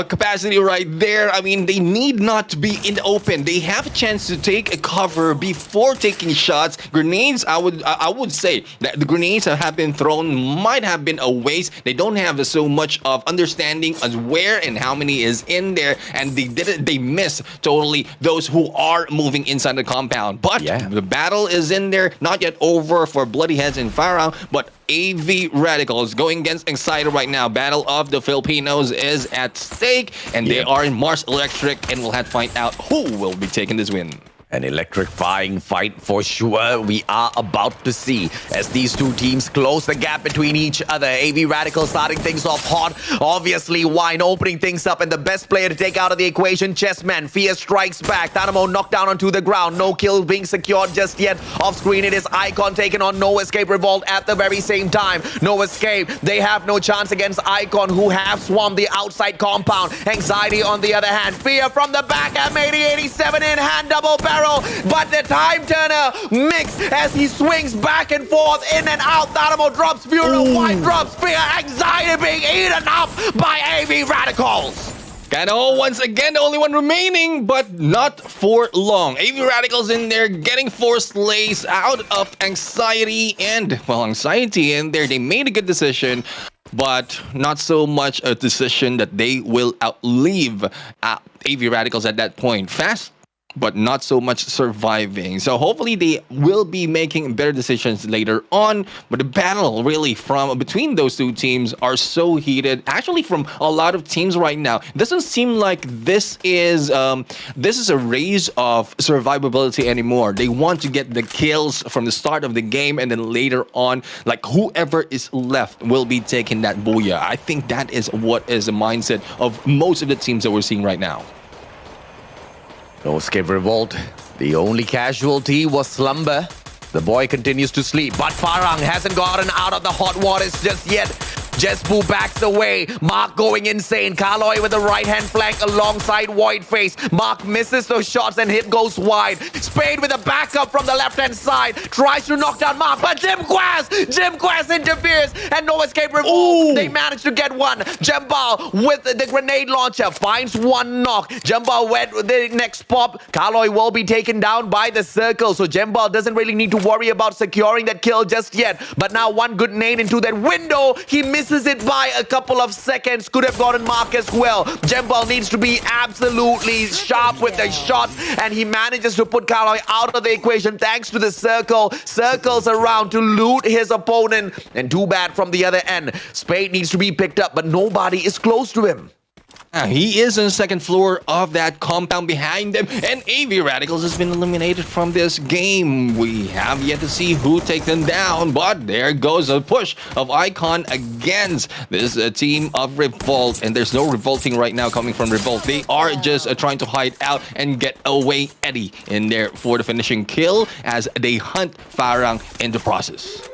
Speaker 3: capacity right there, I mean, they need not to be in the open. They have a chance to take a cover before taking shots. Grenades, I would say that the grenades that have been thrown might have been a waste. They don't have so much of understanding as where and how many is in there, and they miss totally those who are moving inside the compound. But the battle is in there, not yet over for Bloody Heads and Farang, but AV Radicals going against Exciter right now. Battle of the Filipinos is at stake, and they are in Mars Electric, and we'll have to find out who will be taking this win.
Speaker 2: An electrifying fight for sure we are about to see as these two teams close the gap between each other. AV Radical starting things off hot. Obviously, Wine opening things up, and the best player to take out of the equation, Chessman. Fierce strikes back. Dynamo knocked down onto the ground. No kill being secured just yet. Off screen, it is Icon taking on No Escape Revolt at the very same time. No Escape, they have no chance against Icon, who have swarmed the outside compound. Anxiety on the other hand. Fear from the back. M8087 in hand, double barrel. But the time turner mix as he swings back and forth, in and out. Dynamo drops Fury, Wine drops Fear. Anxiety being eaten up by AV Radicals.
Speaker 3: Kano once again, the only one remaining, but not for long. AV Radicals in there getting 4 slays out of Anxiety, and, well, Anxiety in there. They made a good decision, but not so much a decision that they will outlive AV Radicals at that point. Fast, but not so much surviving. So hopefully they will be making better decisions later on. But the battle really from between those two teams are so heated. Actually, from a lot of teams right now, it doesn't seem like this is a race of survivability anymore. They want to get the kills from the start of the game, and then later on, like, whoever is left will be taking that booyah. I think that is what is the mindset of most of the teams that we're seeing right now.
Speaker 2: No Escape Revolt. The only casualty was Slumber. The boy continues to sleep, but Farang hasn't gotten out of the hot waters just yet. Jesbu backs away. Mark going insane. Kaloy with the right-hand flank alongside Voidface. Mark misses those shots and hit goes wide. Spade with a backup from the left-hand side. Tries to knock down Mark, but Jim Quest interferes, and No Escape Revolt. They manage to get one. Jembal with the grenade launcher finds one knock. Jembal went with the next pop. Kaloy will be taken down by the circle, so Jembal doesn't really need to worry about securing that kill just yet. But now one good nade into that window. He misses it by a couple of seconds. Could have gotten Mark as well. Jembal needs to be absolutely sharp with the shots, and he manages to put Kaloy out of the equation thanks to the circle. Circles around to loot his opponent, and too bad from the other end. Spade needs to be picked up, but nobody is close to him.
Speaker 3: He is on the second floor of that compound behind them, and AV Radicals has been eliminated from this game. We have yet to see who takes them down, but there goes a push of Icon against this team of Revolt, and there's no revolting right now coming from Revolt. They are just trying to hide out and get away Eddie in there for the finishing kill as they hunt Farang in the process.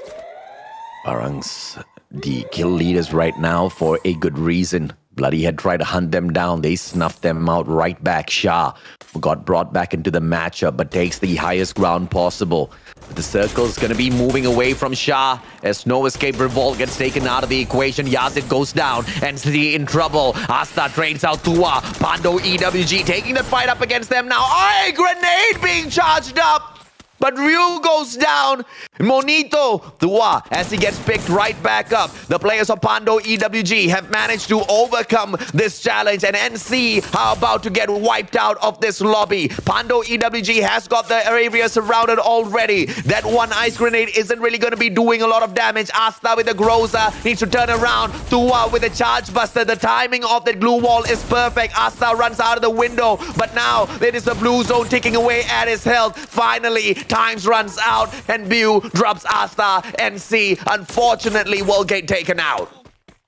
Speaker 2: Farang's the kill leaders right now for a good reason. Bloody Head tried to hunt them down. They snuffed them out right back. Shah got brought back into the matchup, but takes the highest ground possible. But the circle's going to be moving away from Shah as No Escape Revolt gets taken out of the equation. Yazid goes down. NCT in trouble. Asta trades out Tua. Pando EWG taking the fight up against them now. A grenade being charged up. but Ryu goes down. Monito Tua, as he gets picked right back up. The players of Pando EWG have managed to overcome this challenge, and NC are about to get wiped out of this lobby. Pando EWG has got the area surrounded already. That one ice grenade isn't really going to be doing a lot of damage. Asta with the Groza needs to turn around. Tua with the charge buster. The timing of that glue wall is perfect. Asta runs out of the window, but now there is a blue zone ticking away at his health. Finally, times runs out, and Bu drops Asta. NC, unfortunately, will get taken out.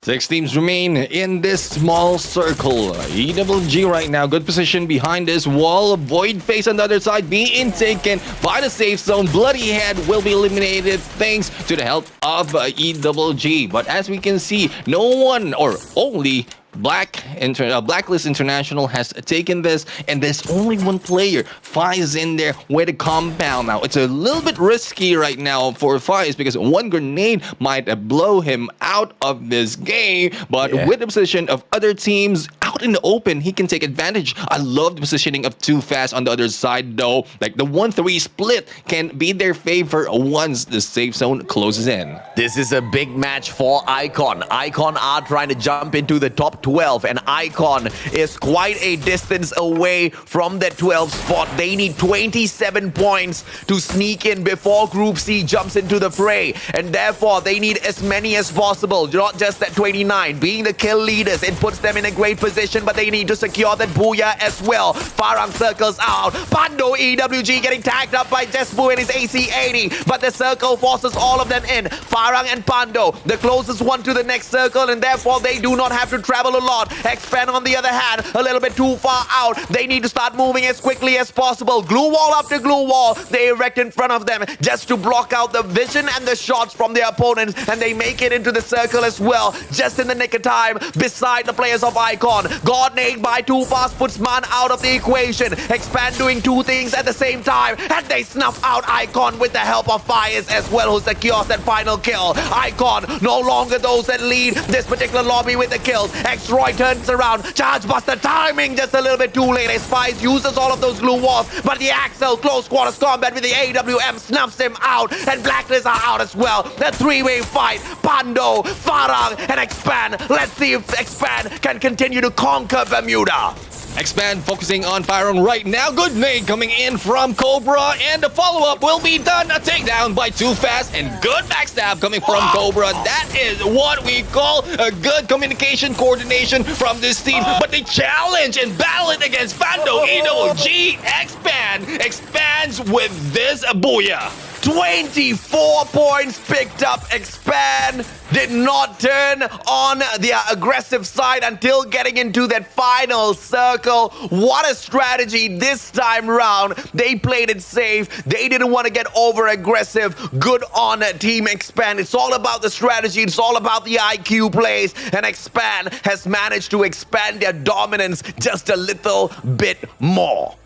Speaker 3: 6 teams remain in this small circle. EWG right now, good position behind this wall. Void Face on the other side being taken by the safe zone. Bloody Head will be eliminated thanks to the help of EWG. But as we can see, no one or only Blacklist International has taken this, and there's only one player. Fies in there with a compound. Now, it's a little bit risky right now for Fies because one grenade might blow him out of this game, but with the position of other teams out in the open, he can take advantage. I love the positioning of Too Fast on the other side, though. Like the 1-3 split can be their favor once the safe zone closes in.
Speaker 2: This is a big match for Icon. Icon are trying to jump into the top 12, and Icon is quite a distance away from that 12 spot. They need 27 points to sneak in before Group C jumps into the fray, and therefore they need as many as possible, not just that 29. Being the kill leaders, it puts them in a great position, but they need to secure that booyah as well. Farang circles out. Pando EWG getting tagged up by Jesbu and his AC-80, but the circle forces all of them in. Farang and Pando, the closest one to the next circle, and therefore they do not have to travel a lot. Expand, on the other hand, a little bit too far out. They need to start moving as quickly as possible. Glue wall after glue wall they erect in front of them just to block out the vision and the shots from their opponents, and they make it into the circle as well, just in the nick of time, beside the players of Icon. God Nade by Too Fast puts Man out of the equation. Expand doing two things at the same time, and they snuff out Icon with the help of Fires as well, who secures that final kill. Icon no longer those that lead this particular lobby with the kills. X-Roy turns around. Charge Buster timing just a little bit too late. As Spies uses all of those glue walls, but the Axel close quarters combat with the AWM snuffs him out, and Blacklist are out as well. The three-way fight. Pando, Farang, and Expand. Let's see if Expand can continue to conquer Bermuda.
Speaker 3: Expand focusing on Firearm right now. Good nade coming in from Cobra, and the follow-up will be done. A takedown by Too Fast, and good backstab coming from Cobra. That is what we call a good communication coordination from this team. But they challenge and battle it against Pando EWG. Expand expands with this booyah.
Speaker 2: 24 points picked up. Expand did not turn on their aggressive side until getting into that final circle. What a strategy this time round. They played it safe. They didn't want to get over aggressive. Good on Team Expand. It's all about the strategy. It's all about the IQ plays. And Expand has managed to expand their dominance just a little bit more.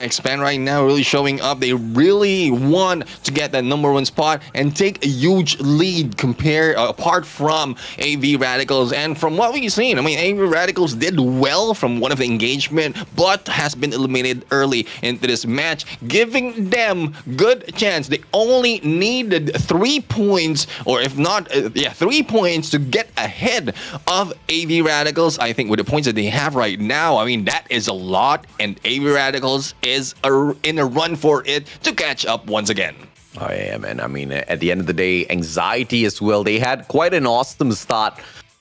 Speaker 3: Expand right now really showing up. They really want to get that #1 spot and take a huge lead apart from AV Radicals. And from what we've seen, I mean, AV Radicals did well from one of the engagement, but has been eliminated early into this match, giving them good chance. They only needed 3 points, or if not, 3 points to get ahead of AV Radicals. I think with the points that they have right now, I mean, that is a lot, and AV Radicals is in a run for it to catch up once again.
Speaker 2: Oh yeah, man. I mean, at the end of the day, anxiety as well. They had quite an awesome start,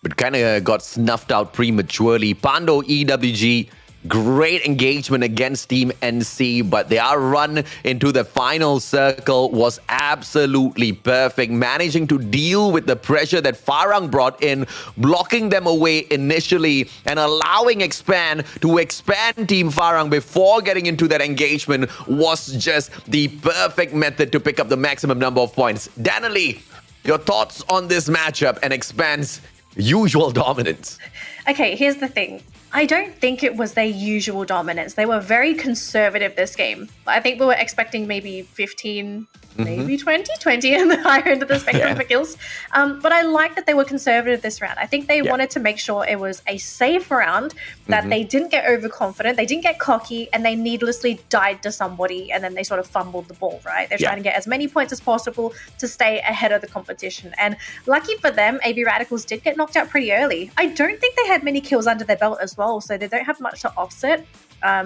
Speaker 2: but kind of got snuffed out prematurely. Pando EWG, great engagement against Team NC, but their run into the final circle was absolutely perfect, managing to deal with the pressure that Farang brought in, blocking them away initially and allowing Expand to expand Team Farang before getting into that engagement was just the perfect method to pick up the maximum number of points. Danily, your thoughts on this matchup and Expand's usual dominance?
Speaker 1: Okay, here's the thing. I don't think it was their usual dominance. They were very conservative this game. I think we were expecting maybe 15, maybe 20 in the higher end of the spectrum for kills. But I like that they were conservative this round. I think they wanted to make sure it was a safe round, that they didn't get overconfident, they didn't get cocky, and they needlessly died to somebody, and then they sort of fumbled the ball, right? They're trying to get as many points as possible to stay ahead of the competition. And lucky for them, AB Radicals did get knocked out pretty early. I don't think they had many kills under their belt as well, so they don't have much to offset.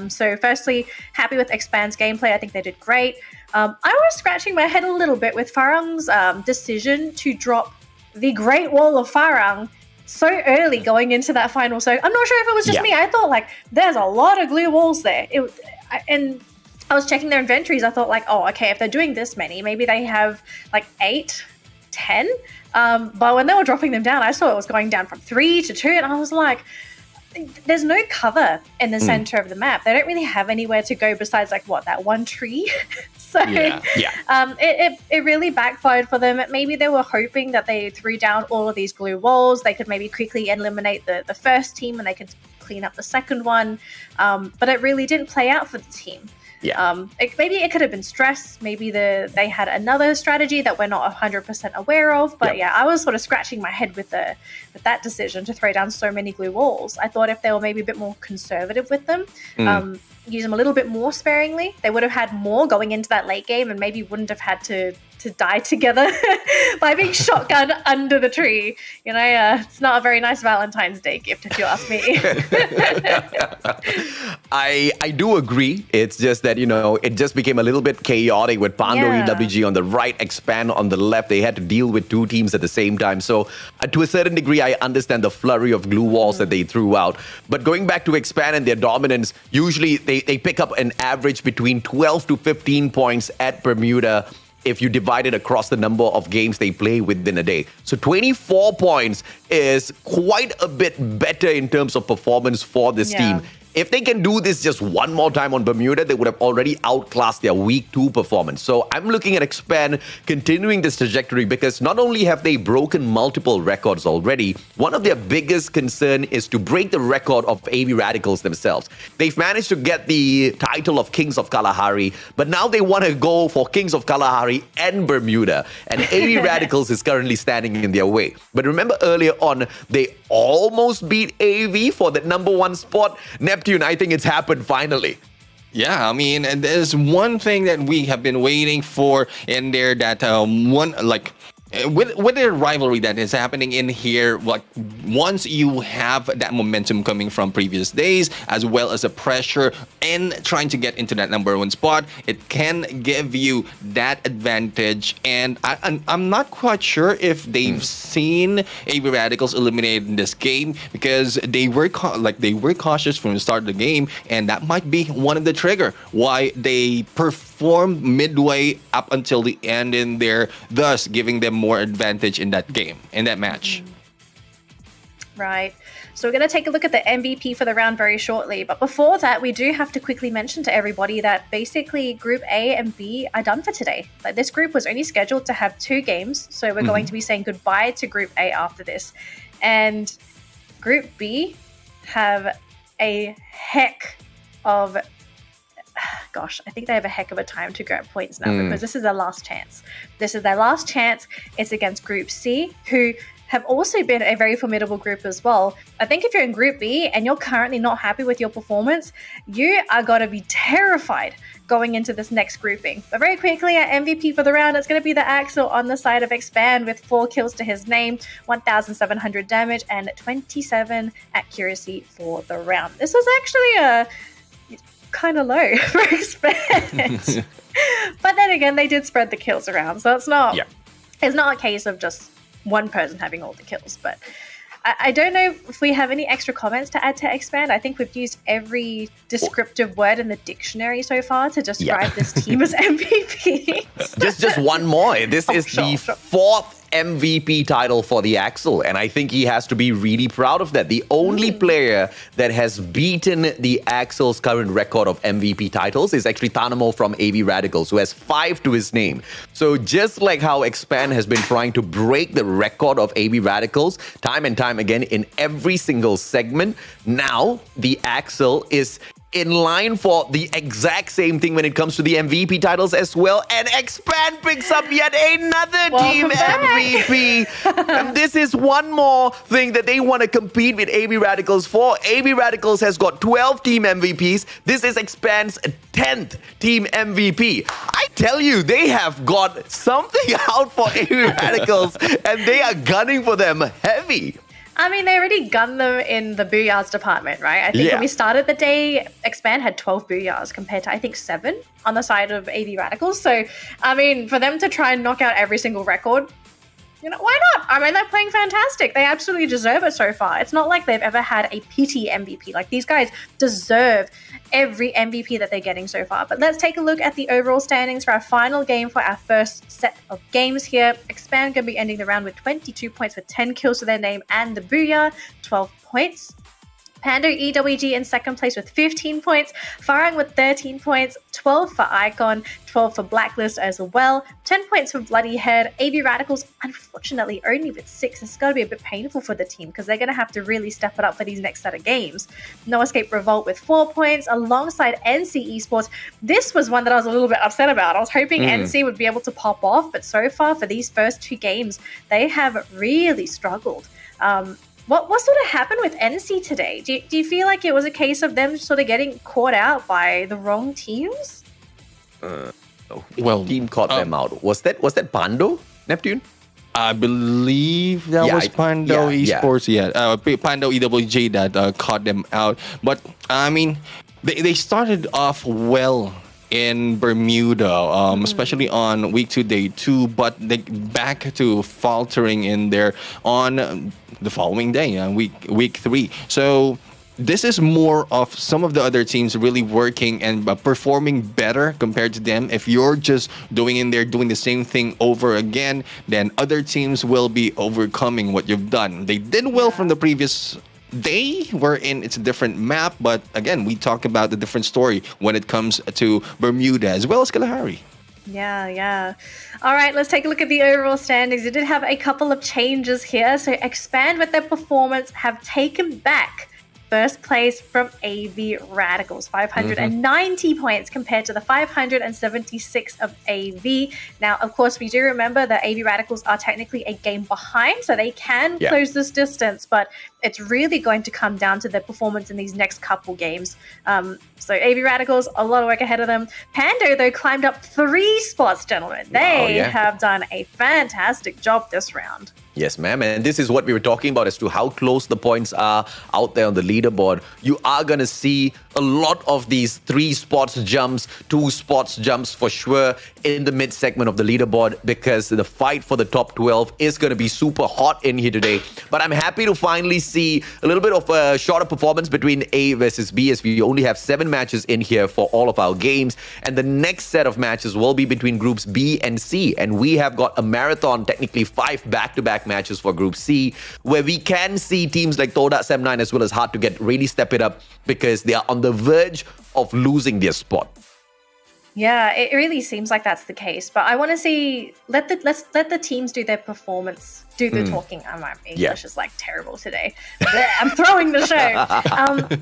Speaker 1: So firstly, happy with Expand's gameplay. I think they did great. I was scratching my head a little bit with Farang's decision to drop the Great Wall of Farang so early going into that final. So I'm not sure if it was just me. I thought like there's a lot of glue walls there. And I was checking their inventories. I thought like, oh, okay, if they're doing this many, maybe they have like 8, 10. But when they were dropping them down, I saw it was going down from 3 to 2, and I was like, there's no cover in the center of the map. They don't really have anywhere to go besides like that one tree. So it really backfired for them. Maybe they were hoping that they threw down all of these glue walls, they could maybe quickly eliminate the first team and they could clean up the second one. But it really didn't play out for the team. Maybe it could have been stress. Maybe they had another strategy that we're not 100% aware of. But I was sort of scratching my head with that decision to throw down so many glue walls. I thought if they were maybe a bit more conservative with them, use them a little bit more sparingly, they would have had more going into that late game and maybe wouldn't have had to die together by being shotgunned under the tree. You know, it's not a very nice Valentine's Day gift, if you ask me.
Speaker 2: I do agree. It's just that, it just became a little bit chaotic with Pando EWG on the right, Expand on the left. They had to deal with two teams at the same time. So to a certain degree, I understand the flurry of glue walls that they threw out. But going back to Expand and their dominance, usually they pick up an average between 12 to 15 points at Bermuda if you divide it across the number of games they play within a day. So 24 points is quite a bit better in terms of performance for this team. If they can do this just one more time on Bermuda, they would have already outclassed their week 2 performance. So I'm looking at Expand continuing this trajectory because not only have they broken multiple records already, one of their biggest concern is to break the record of AB Radicals themselves. They've managed to get the title of Kings of Kalahari, but now they want to go for Kings of Kalahari and Bermuda. And AB Radicals is currently standing in their way. But remember earlier on, they almost beat AV for that number 1 spot. Neptune, I think it's happened finally.
Speaker 3: Yeah, I mean, and there's one thing that we have been waiting for in there that with the rivalry that is happening in here, like once you have that momentum coming from previous days, as well as the pressure and trying to get into that number 1 spot, it can give you that advantage. And I'm not quite sure if they've seen AB Radicals eliminated in this game because they were cautious from the start of the game, and that might be one of the trigger why they performed midway up until the end in there, thus giving them more advantage in that game, in that match.
Speaker 1: Right. So we're going to take a look at the MVP for the round very shortly. But before that, we do have to quickly mention to everybody that basically Group A and B are done for today. Like, this group was only scheduled to have 2 games. So we're going to be saying goodbye to Group A after this. And Group B have a heck of... Gosh, I think they have a heck of a time to grab points now because this is their last chance. This is their last chance. It's against Group C, who have also been a very formidable group as well. I think if you're in Group B and you're currently not happy with your performance, you are going to be terrified going into this next grouping. But very quickly, our MVP for the round, it's going to be the Axel on the side of Expand with 4 kills to his name, 1,700 damage, and 27 accuracy for the round. This was actually kind of low for Expand. But then again, they did spread the kills around, so it's not a case of just one person having all the kills. But I don't know if we have any extra comments to add to Expand. I think we've used every descriptive word in the dictionary so far to describe this team as MVP.
Speaker 2: just one more. This is the 4th MVP title for the Axel, and I think he has to be really proud of that. The only player that has beaten the Axel's current record of MVP titles is actually Tanamo from AB Radicals, who has 5 to his name. So just like how Expand has been trying to break the record of AB Radicals time and time again in every single segment, now the Axel is in line for the exact same thing when it comes to the MVP titles as well. And Expand picks up yet another team MVP. And this is one more thing that they want to compete with AB Radicals for. AB Radicals has got 12 team MVPs. This is Expand's 10th team MVP. I tell you, they have got something out for AB Radicals and they are gunning for them heavy.
Speaker 1: I mean, they already gunned them in the booyahs department, right? I think when we started the day, Expand had 12 booyahs compared to, I think, 7 on the side of AV Radicals. So, I mean, for them to try and knock out every single record, you know, why not? I mean, they're playing fantastic. They absolutely deserve it so far. It's not like they've ever had a pity MVP. Like, these guys deserve every MVP that they're getting so far. But let's take a look at the overall standings for our final game for our first set of games here. Expand going to be ending the round with 22 points with 10 kills to their name, and the Booyah, 12 points. Pando EWG in second place with 15 points, Farang with 13 points, 12 for Icon, 12 for Blacklist as well, 10 points for Bloody Head. AB Radicals, unfortunately, only with 6. It's got to be a bit painful for the team because they're going to have to really step it up for these next set of games. No Escape Revolt with 4 points, alongside NC Esports. This was one that I was a little bit upset about. I was hoping NC would be able to pop off, but so far for these first 2 games, they have really struggled. What sort of happened with NC today? Do you feel like it was a case of them sort of getting caught out by the wrong teams?
Speaker 2: Well, team caught them out. Was that Pando, Neptune?
Speaker 3: I believe that was Pando Esports. Pando EWG that caught them out. But I mean, they started off well in Bermuda, especially on week 2, day 2, but they back to faltering in there on the following day, week 3. So this is more of some of the other teams really working and performing better compared to them. If you're just doing the same thing over again, then other teams will be overcoming what you've done. They did well from the previous day, wherein it's a different map, but again, we talk about the different story when it comes to Bermuda as well as Kalahari.
Speaker 1: Yeah. All right, let's take a look at the overall standings. It did have a couple of changes here. So Expand with their performance have taken back first place from AV Radicals, 590 points compared to the 576 of AV. Now, of course, we do remember that AV Radicals are technically a game behind, so they can close this distance, but it's really going to come down to their performance in these next couple games. So AV Radicals, a lot of work ahead of them. Pando, though, climbed up 3 spots, gentlemen. They have done a fantastic job this round.
Speaker 2: Yes, ma'am. And this is what we were talking about as to how close the points are out there on the leaderboard. You are going to see a lot of these 3 spots jumps, 2 spots jumps for sure in the mid segment of the leaderboard, because the fight for the top 12 is going to be super hot in here today. But I'm happy to finally see a little bit of a shorter performance between A versus B, as we only have 7 matches in here for all of our games. And the next set of matches will be between groups B and C. And we have got a marathon, technically 5 back-to-back matches for Group C, where we can see teams like Toda, Sem9 as well as Hard to Get really step it up, because they are on the verge of losing their spot.
Speaker 1: Yeah, it really seems like that's the case. But I want to see, let's let the teams do their performance, do the talking. My English is like terrible today. I'm throwing the show.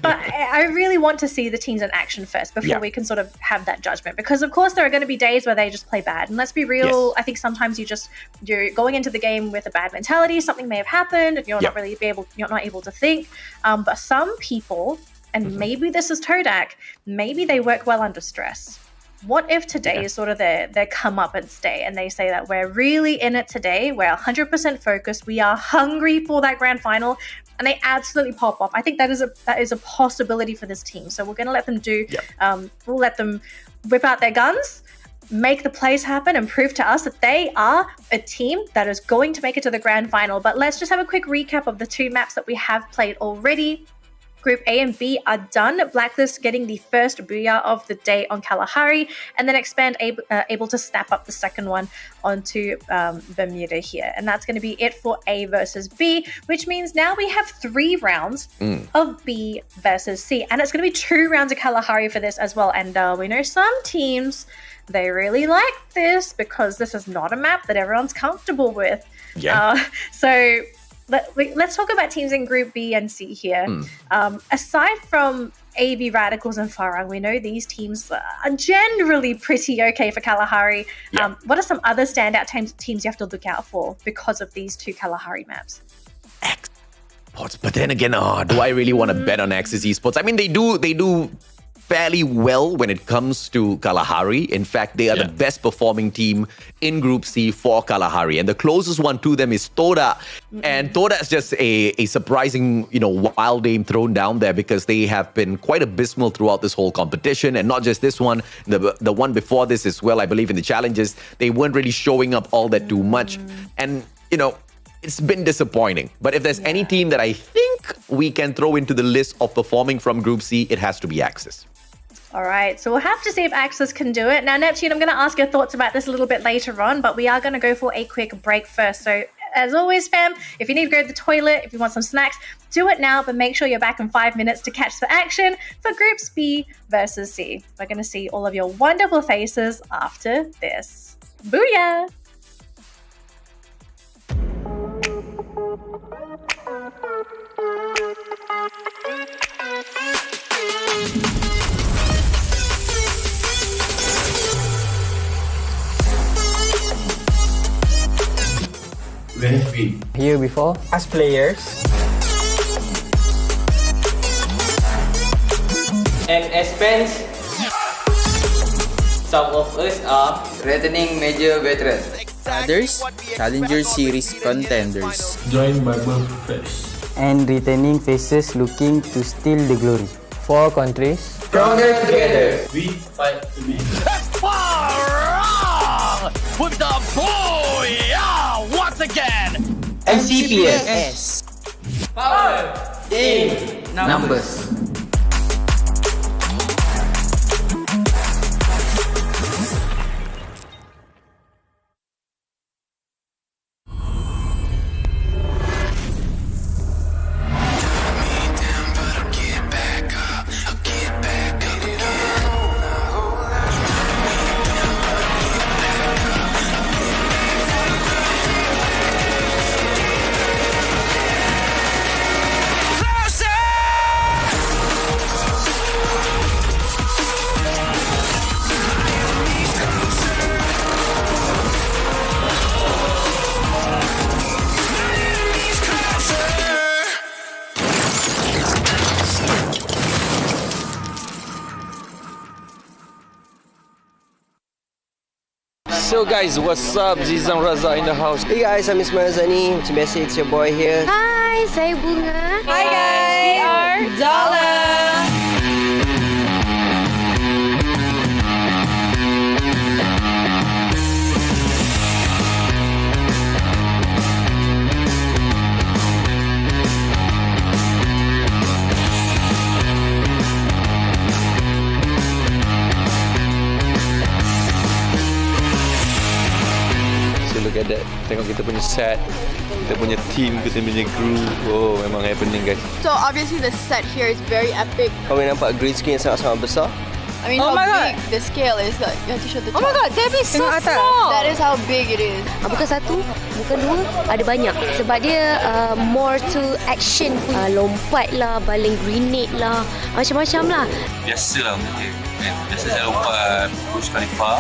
Speaker 1: But I really want to see the teams in action first before we can sort of have that judgment. Because of course there are going to be days where they just play bad. And let's be real, I think sometimes you're going into the game with a bad mentality. Something may have happened and you're not able to think. But some people, and maybe this is Todak, maybe they work well under stress. What if today is sort of their comeuppance day, and they say that we're really in it today, we're 100% focused, we are hungry for that grand final, and they absolutely pop off. I think that is a possibility for this team. So we're going to let them we'll let them whip out their guns, make the plays happen, and prove to us that they are a team that is going to make it to the grand final. But let's just have a quick recap of the 2 maps that we have played already. Group A and B are done. Blacklist getting the first booyah of the day on Kalahari, and then Expand able to snap up the second one onto Bermuda here. And that's going to be it for A versus B, which means now we have 3 rounds of B versus C. And it's going to be 2 rounds of Kalahari for this as well. And we know some teams, they really like this because this is not a map that everyone's comfortable with.
Speaker 2: Yeah.
Speaker 1: So let's talk about teams in Group B and C here. Aside from AB Radicals and Farang, we know these teams are generally pretty okay for Kalahari. What are some other standout teams you have to look out for because of these 2 Kalahari maps?
Speaker 2: But then again, do I really want to bet on Axis Esports? I mean, they do fairly well when it comes to Kalahari. In fact, they are the best performing team in Group C for Kalahari. And the closest one to them is Toda. And Toda is just a surprising, wild name thrown down there because they have been quite abysmal throughout this whole competition. And not just this one, the one before this as well, I believe in the challenges, they weren't really showing up all that too much. And, it's been disappointing. But if there's any team that I think we can throw into the list of performing from Group C, it has to be Axis.
Speaker 1: All right, so we'll have to see if Axis can do it. Now, Neptune, I'm going to ask your thoughts about this a little bit later on, but we are going to go for a quick break first. So, as always, fam, if you need to go to the toilet, if you want some snacks, do it now, but make sure you're back in 5 minutes to catch the action for Groups B versus C. We're going to see all of your wonderful faces after this. Booyah!
Speaker 4: Where have been?
Speaker 5: Here before, as players.
Speaker 6: And as fans, some of us are
Speaker 7: returning major veterans.
Speaker 8: Others, Challenger Series contenders.
Speaker 4: Joined by both fresh.
Speaker 5: And returning faces looking to steal the glory. 4 countries.
Speaker 7: Stronger together.
Speaker 4: We fight to make.
Speaker 9: With the booyah once again.
Speaker 7: MCPS.
Speaker 6: power in
Speaker 7: Numbers.
Speaker 8: So guys, what's up? Zizan Raza in the house.
Speaker 10: Hey guys, I'm Ismail Zani. Macam biasa, it's your boy here.
Speaker 11: Hi, saya Bunga.
Speaker 12: Hi guys, we are Dollar.
Speaker 8: Look at that. Tengok kita punya set, kita punya team, kita punya crew. Oh, memang happening guys.
Speaker 12: So obviously the set here is very epic.
Speaker 10: Kau boleh nampak green screen yang sangat-sangat besar.
Speaker 12: I mean, how big the scale is. Like, you have to show the top.
Speaker 11: Oh my god, that is so small.
Speaker 12: That is how big it is.
Speaker 11: Bukan satu, bukan dua, ada banyak. Sebab dia more to action. Lompat lah, baling grenade lah, macam-macam lah.
Speaker 13: Biasa lah mungkin. Biasa saya lompat Burj Khalifa,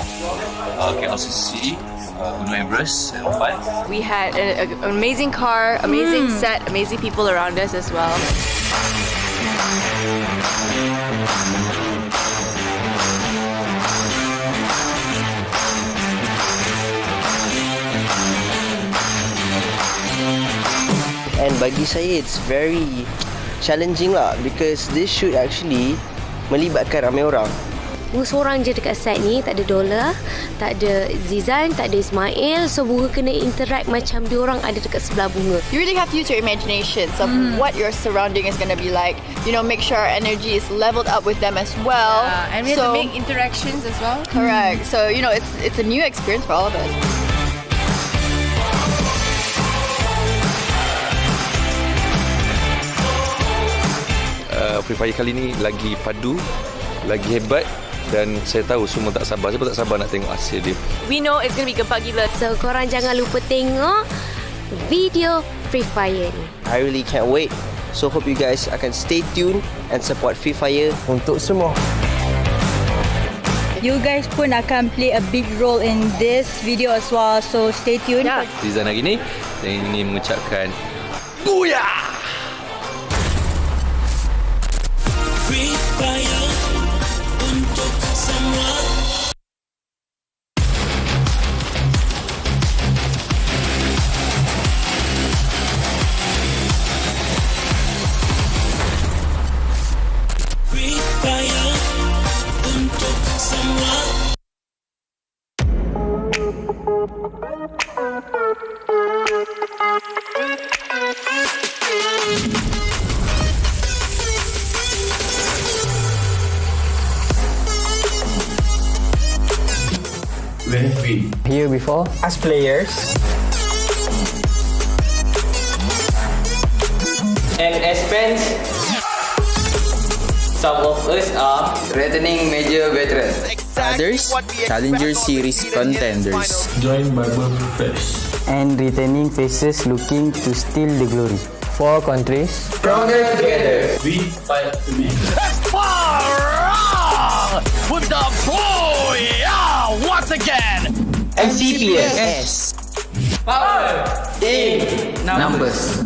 Speaker 13: KLCC, Gunung Everest, saya lompat.
Speaker 12: We had an amazing car, amazing set, amazing people around us as well.
Speaker 10: And bagi saya, it's very challenging lah because this should actually melibatkan ramai orang.
Speaker 11: Bunga seorang je dekat set ni. Tak ada Dola, tak ada Zizan, tak ada Ismail. So Bunga kena interact macam diorang ada dekat sebelah Bunga.
Speaker 12: You really have to use your imaginations of what your surrounding is going to be like. You know, make sure our energy is leveled up with them as well.
Speaker 14: And we have to make interactions as well.
Speaker 12: Correct. So, you know, it's a new experience for all of us.
Speaker 8: Free Fire kali ni lagi padu, lagi hebat dan saya tahu semua tak sabar. Saya pun tak sabar nak tengok hasil dia.
Speaker 12: We know it's going to be gempak gila.
Speaker 11: So korang jangan lupa tengok video Free Fire ni.
Speaker 10: I really can't wait. So hope you guys akan stay tuned and support Free Fire untuk semua.
Speaker 15: You guys pun akan play a big role in this video as well. So stay tuned.
Speaker 8: Season hari ni saya ingin mengucapkan Booyah!
Speaker 9: Free Fire untuk semua. Free Fire untuk semua.
Speaker 4: We have been
Speaker 5: Here before,
Speaker 7: As players,
Speaker 6: And as fans, some of us are
Speaker 7: returning major veterans.
Speaker 16: Others, Challenger Series contenders.
Speaker 4: joined by both fish.
Speaker 5: and returning faces looking to steal the glory. 4 countries,
Speaker 7: Stronger together.
Speaker 4: We fight to make.
Speaker 9: Fire with the Booyah once again.
Speaker 7: MCPS.
Speaker 6: power in
Speaker 7: Numbers.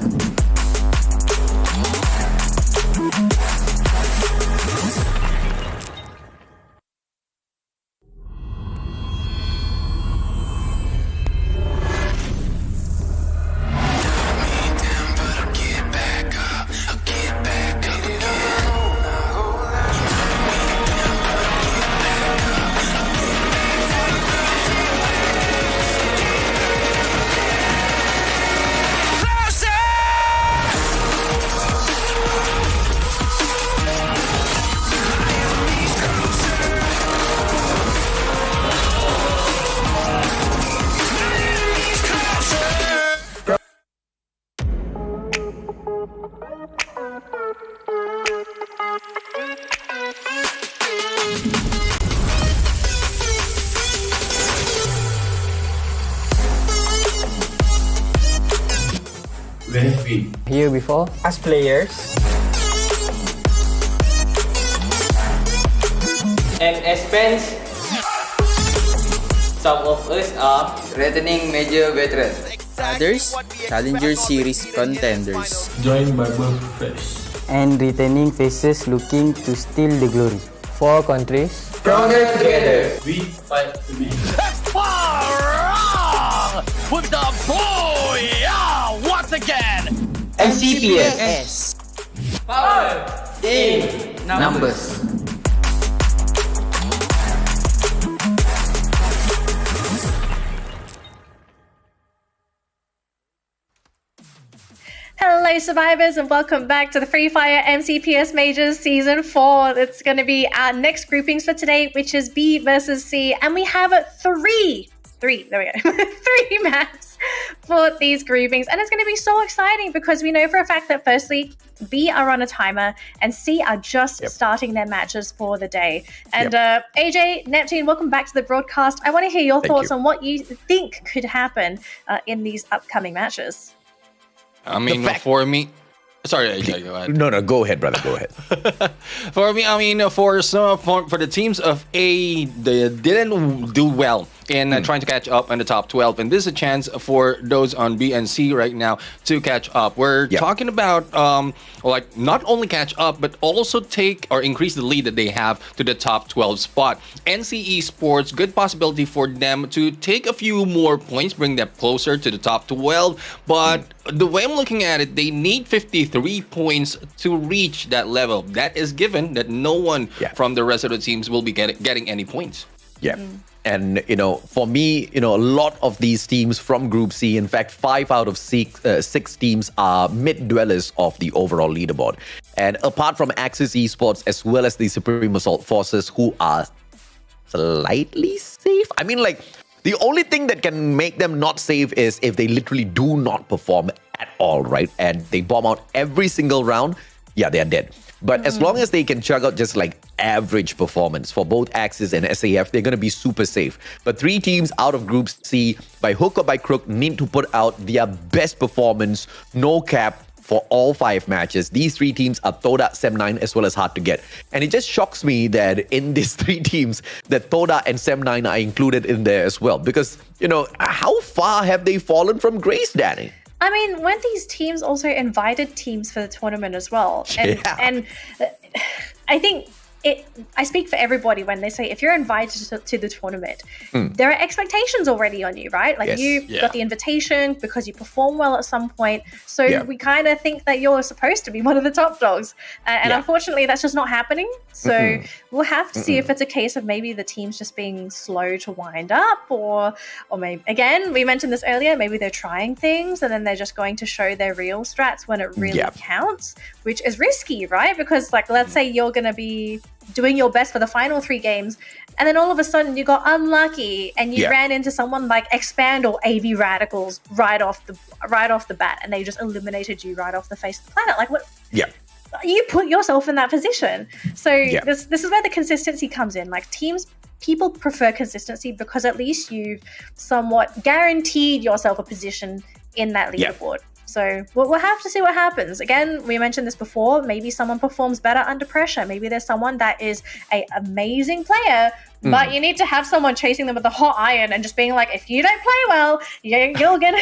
Speaker 4: We have been
Speaker 5: here before,
Speaker 7: As players,
Speaker 6: and as fans, some of us are
Speaker 7: returning major veterans.
Speaker 16: Others, Challenger Series contenders.
Speaker 4: joined by both fish.
Speaker 5: and returning faces looking to steal the glory. 4 countries,
Speaker 7: Stronger together.
Speaker 4: We fight to make.
Speaker 9: Fire with the Booyah once again.
Speaker 7: MCPS.
Speaker 6: power in
Speaker 7: Numbers.
Speaker 1: Hello, survivors, and welcome back to the Free Fire MCPS Majors Season 4. It's going to be our next groupings for today, which is B versus C, and we have three maps for these groupings, and it's going to be so exciting because we know for a fact that firstly, B are on a timer and C are just starting their matches for the day. And AJ, Neptune, welcome back to the broadcast. I want to hear your thoughts on what you think could happen in these upcoming matches.
Speaker 3: I mean, for me, sorry, AJ, go ahead.
Speaker 2: No, go ahead, brother. Go ahead.
Speaker 3: For me, I mean, for the teams of A, they didn't do well in trying to catch up on the top 12. And this is a chance for those on B and C right now to catch up. We're talking about like not only catch up, but also take or increase the lead that they have to the top 12 spot. NCE Sports, good possibility for them to take a few more points, bring them closer to the top 12. But the way I'm looking at it, they need 53 points to reach that level. That is given that no one from the rest of the teams will be getting any points.
Speaker 2: Yeah. And, for me, a lot of these teams from Group C, in fact, 5 out of 6 teams are mid-dwellers of the overall leaderboard. And apart from Axis Esports as well as the Supreme Assault Forces, who are slightly safe. I mean, like, the only thing that can make them not safe is if they literally do not perform at all, right? And they bomb out every single round, they are dead. But as long as they can chug out just like average performance for both Axis and SAF, they're going to be super safe. But 3 teams out of Group C, by hook or by crook, need to put out their best performance, no cap, for all 5 matches. These 3 teams are Toda, Sem9, as well as Hard to Get. And it just shocks me that in these 3 teams, that Toda and Sem9 are included in there as well. Because, how far have they fallen from grace, Danny?
Speaker 1: I mean, when these teams also invited teams for the tournament as well. And I think I speak for everybody when they say if you're invited to the tournament, there are expectations already on you, right? Like you got the invitation because you perform well at some point. So we kind of think that you're supposed to be one of the top dogs. And unfortunately, that's just not happening. So we'll have to see if it's a case of maybe the team's just being slow to wind up or maybe, again, we mentioned this earlier, maybe they're trying things and then they're just going to show their real strats when it really counts, which is risky, right? Because like, let's say you're going to be doing your best for the final 3 games and then all of a sudden you got unlucky and you ran into someone like Expand or AV Radicals right off the bat and they just eliminated you right off the face of the planet. Like what? You put yourself in that position. So this is where the consistency comes in. Like people prefer consistency because at least you've somewhat guaranteed yourself a position in that leaderboard. So we'll have to see what happens. Again, we mentioned this before. Maybe someone performs better under pressure. Maybe there's someone that is an amazing player, but you need to have someone chasing them with a hot iron and just being like, if you don't play well, you're gonna get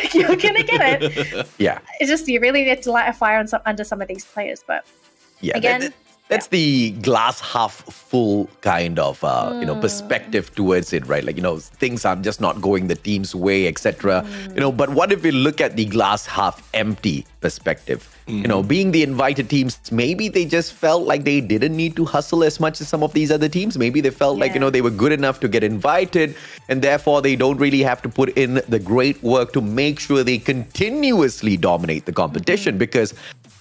Speaker 1: it. It's just you really need to light a fire under some of these players. But again.
Speaker 2: That's the glass half full kind of, perspective towards it, right? Like, things are just not going the team's way, etc. But what if we look at the glass half empty perspective? Being the invited teams, maybe they just felt like they didn't need to hustle as much as some of these other teams. Maybe they felt like, they were good enough to get invited and therefore they don't really have to put in the great work to make sure they continuously dominate the competition because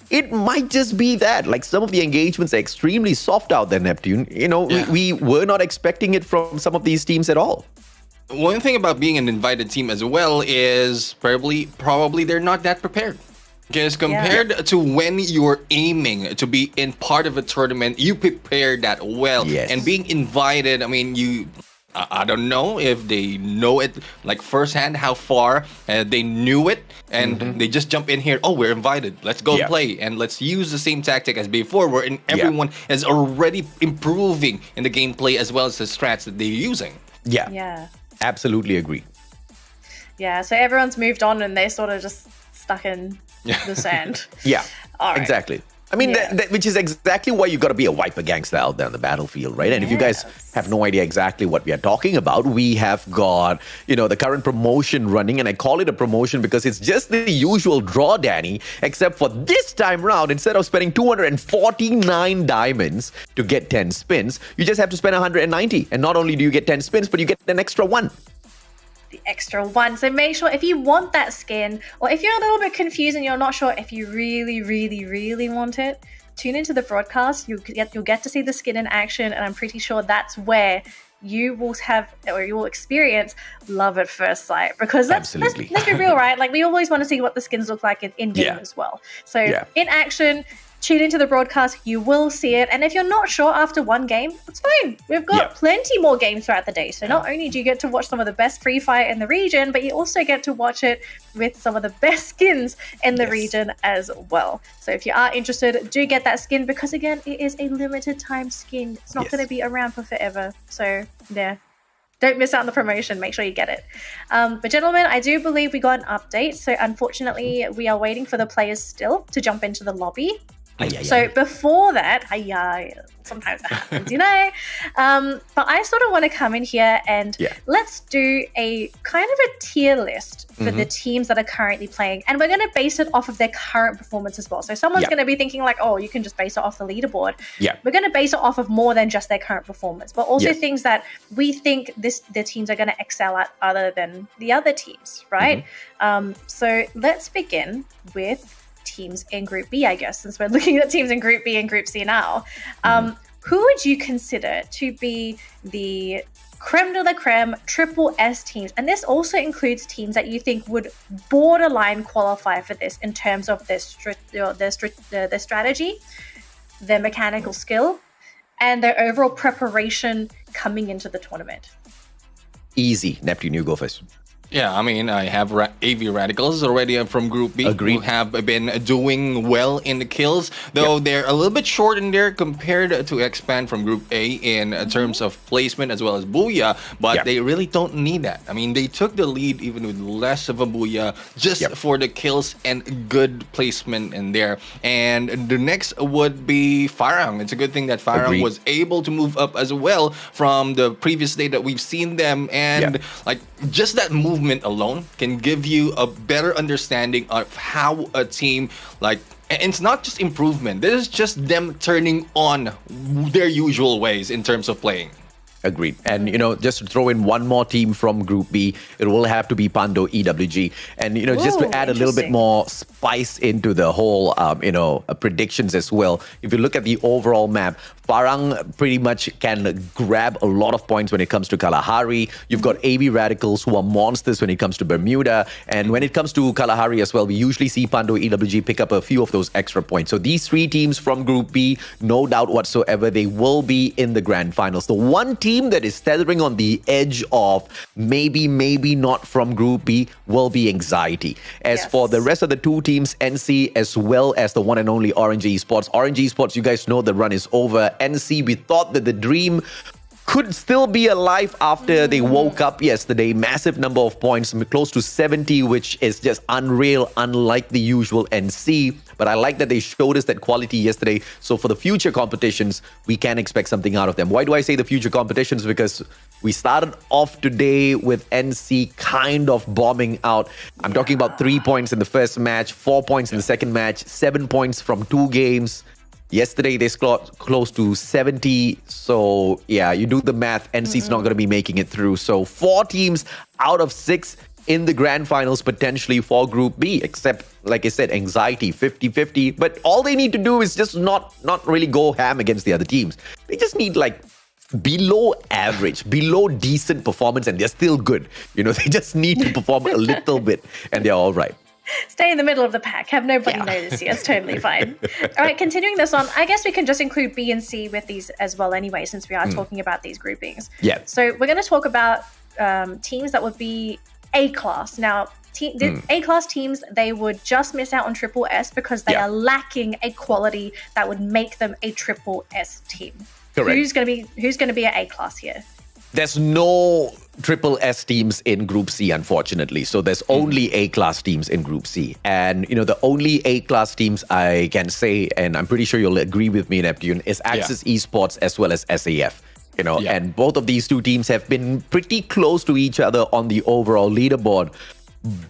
Speaker 2: it might just be that, like some of the engagements are extremely soft out there, Neptune. We were not expecting it from some of these teams at all.
Speaker 3: One thing about being an invited team as well is probably they're not that prepared. Because compared to when you're aiming to be in part of a tournament, you prepare that well. And being invited, I mean, I don't know if they know it like firsthand how far they knew it and they just jump in here. Oh, we're invited. Let's go play and let's use the same tactic as before where everyone is already improving in the gameplay as well as the strats that they're using.
Speaker 1: Yeah.
Speaker 2: Absolutely agree.
Speaker 1: Yeah, so everyone's moved on and they're sort of just stuck in the sand.
Speaker 2: All right. Exactly. I mean, that, which is exactly why you got to be a wiper gangster out there on the battlefield, right? And if you guys have no idea exactly what we are talking about, we have got, the current promotion running. And I call it a promotion because it's just the usual draw, Danny, except for this time round, instead of spending 249 diamonds to get 10 spins, you just have to spend 190. And not only do you get 10 spins, but you get an extra 1.
Speaker 1: The extra 1. So make sure if you want that skin or if you're a little bit confused and you're not sure if you really, really, really want it, tune into the broadcast. You'll get to see the skin in action and I'm pretty sure that's where you will have or you will experience love at first sight because let's be real, right? Like we always want to see what the skins look like in game as well. So in action, tune into the broadcast, you will see it. And if you're not sure after one game, it's fine. We've got plenty more games throughout the day. So not only do you get to watch some of the best Free Fire in the region, but you also get to watch it with some of the best skins in the region as well. So if you are interested, do get that skin because again, it is a limited time skin. It's not going to be around for forever. So Don't miss out on the promotion. Make sure you get it. But gentlemen, I do believe we got an update. So unfortunately, we are waiting for the players still to jump into the lobby. So before that, sometimes that happens, you know. But I sort of want to come in here and let's do a kind of a tier list for the teams that are currently playing. And we're going to base it off of their current performance as well. So someone's going to be thinking like, oh, you can just base it off the leaderboard. We're going to base it off of more than just their current performance, but also things that we think the teams are going to excel at other than the other teams, right? So let's begin with teams in Group B, I guess, since we're looking at teams in Group B and Group C now. Who would you consider to be the creme de la creme triple S teams? And this also includes teams that you think would borderline qualify for this in terms of their strategy, their mechanical skill, and their overall preparation coming into the tournament.
Speaker 2: Easy. Neptune, you go first.
Speaker 3: Yeah, I mean, I have AV Radicals already from Group B who have been doing well in the kills, though they're a little bit short in there compared to Expand from Group A in terms of placement as well as Booyah, but they really don't need that. I mean, they took the lead even with less of a Booyah just for the kills and good placement in there. And the next would be Farang. It's a good thing that Farang was able to move up as well from the previous day that we've seen them, and like just that movement alone can give you a better understanding of how a team, like, and it's not just improvement, this is just them turning on their usual ways in terms of playing.
Speaker 2: Agreed. And, you know, just to throw in one more team from Group B, it will have to be Pando EWG. And, you know, just to add a little bit more spice into the whole, predictions as well. If you look at the overall map, Farang pretty much can grab a lot of points when it comes to Kalahari. You've got AV Radicals who are monsters when it comes to Bermuda. And when it comes to Kalahari as well, we usually see Pando EWG pick up a few of those extra points. So these three teams from Group B, no doubt whatsoever, they will be in the grand finals. The one team that is tethering on the edge of maybe not from Group B will be Anxiety. As for the rest of the two teams, NC as well as the one and only Orange Esports. Orange Esports, you guys know the run is over. NC, we thought that the dream could still be alive after they woke up yesterday. Massive number of points, close to 70, which is just unreal, unlike the usual NC. But I like that they showed us that quality yesterday. So for the future competitions, we can expect something out of them. Why do I say the future competitions? Because we started off today with NC kind of bombing out. I'm talking about 3 points in the first match, 4 points in the second match, 7 points from 2 games. Yesterday, they scored close to 70. So, yeah, you do the math. NC's not going to be making it through. So, 4 teams out of 6 in the grand finals potentially for Group B, except, like I said, Anxiety, 50-50. But all they need to do is just not really go ham against the other teams. They just need, like, below average, below decent performance, and they're still good. You know, they just need to perform a little bit, and they're all right.
Speaker 1: Stay in the middle of the pack. Have nobody notice you. It's totally fine. All right, continuing this on, I guess we can just include B and C with these as well anyway, since we are talking about these groupings.
Speaker 2: Yeah.
Speaker 1: So we're going to talk about teams that would be A-class. Now, the A-class teams, they would just miss out on triple S because they are lacking a quality that would make them a triple S team.
Speaker 2: Correct.
Speaker 1: Who's going to be an A-class here?
Speaker 2: There's no triple S teams in Group C, unfortunately. So there's only A-class teams in Group C. And, you know, the only A-class teams I can say, and I'm pretty sure you'll agree with me, Neptune, is Axis Esports as well as SAF. You know, and both of these two teams have been pretty close to each other on the overall leaderboard.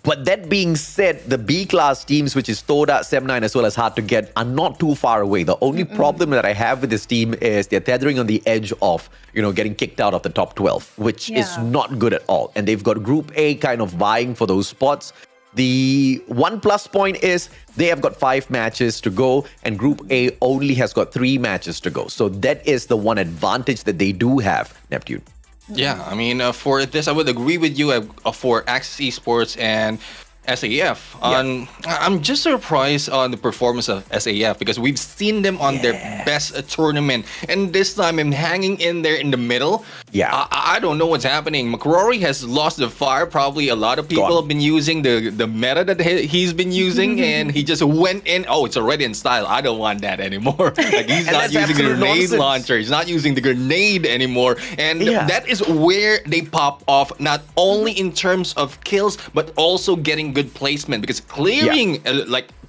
Speaker 2: But that being said, the B-class teams, which is Toda, Sem9, as well as Hard to Get, are not too far away. The only problem that I have with this team is they're tethering on the edge of, you know, getting kicked out of the top 12, which is not good at all. And they've got Group A kind of vying for those spots. The one plus point is they have got 5 matches to go, and Group A only has got 3 matches to go. So that is the one advantage that they do have, Neptune.
Speaker 3: Yeah, I mean, for this, I would agree with you for Axis Esports and SAF. I'm just surprised on the performance of SAF because we've seen them on their best tournament. And this time, I'm hanging in there in the middle.
Speaker 2: Yeah.
Speaker 3: I don't know what's happening. McCrory has lost the fire. Probably a lot of people have been using the meta that he's been using, and he just went in. Oh, it's already in style. I don't want that anymore. Like he's not using the grenade launcher. He's not using the grenade anymore. And that is where they pop off, not only in terms of kills, but also getting good placement. Because clearing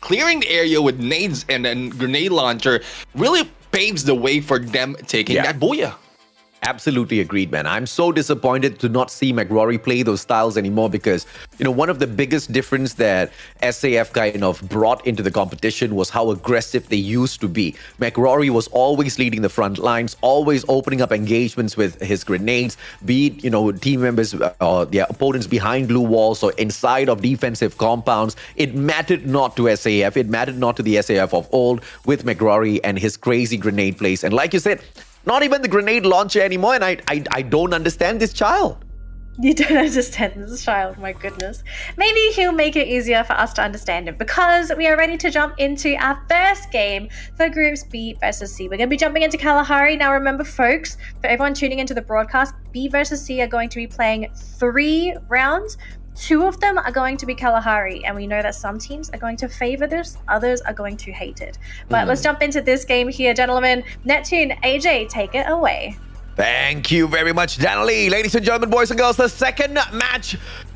Speaker 3: clearing the area with nades and then grenade launcher really paves the way for them taking that booyah.
Speaker 2: Absolutely agreed, man. I'm so disappointed to not see McRory play those styles anymore because, one of the biggest difference that SAF kind of brought into the competition was how aggressive they used to be. McRory was always leading the front lines, always opening up engagements with his grenades, be it, team members or their opponents behind blue walls or inside of defensive compounds. It mattered not to SAF. It mattered not to the SAF of old with McRory and his crazy grenade plays. And like you said, not even the grenade launcher anymore, and I don't understand this child.
Speaker 1: You don't understand this child, my goodness. Maybe he'll make it easier for us to understand him because we are ready to jump into our first game for Groups B versus C. We're going to be jumping into Kalahari. Now remember, folks, for everyone tuning into the broadcast, B versus C are going to be playing 3 rounds. 2 of them are going to be Kalahari, and we know that some teams are going to favor this, others are going to hate it. But let's jump into this game here, gentlemen. Neptune, AJ, take it away.
Speaker 2: Thank you very much, Danielle. Ladies and gentlemen, boys and girls, the second match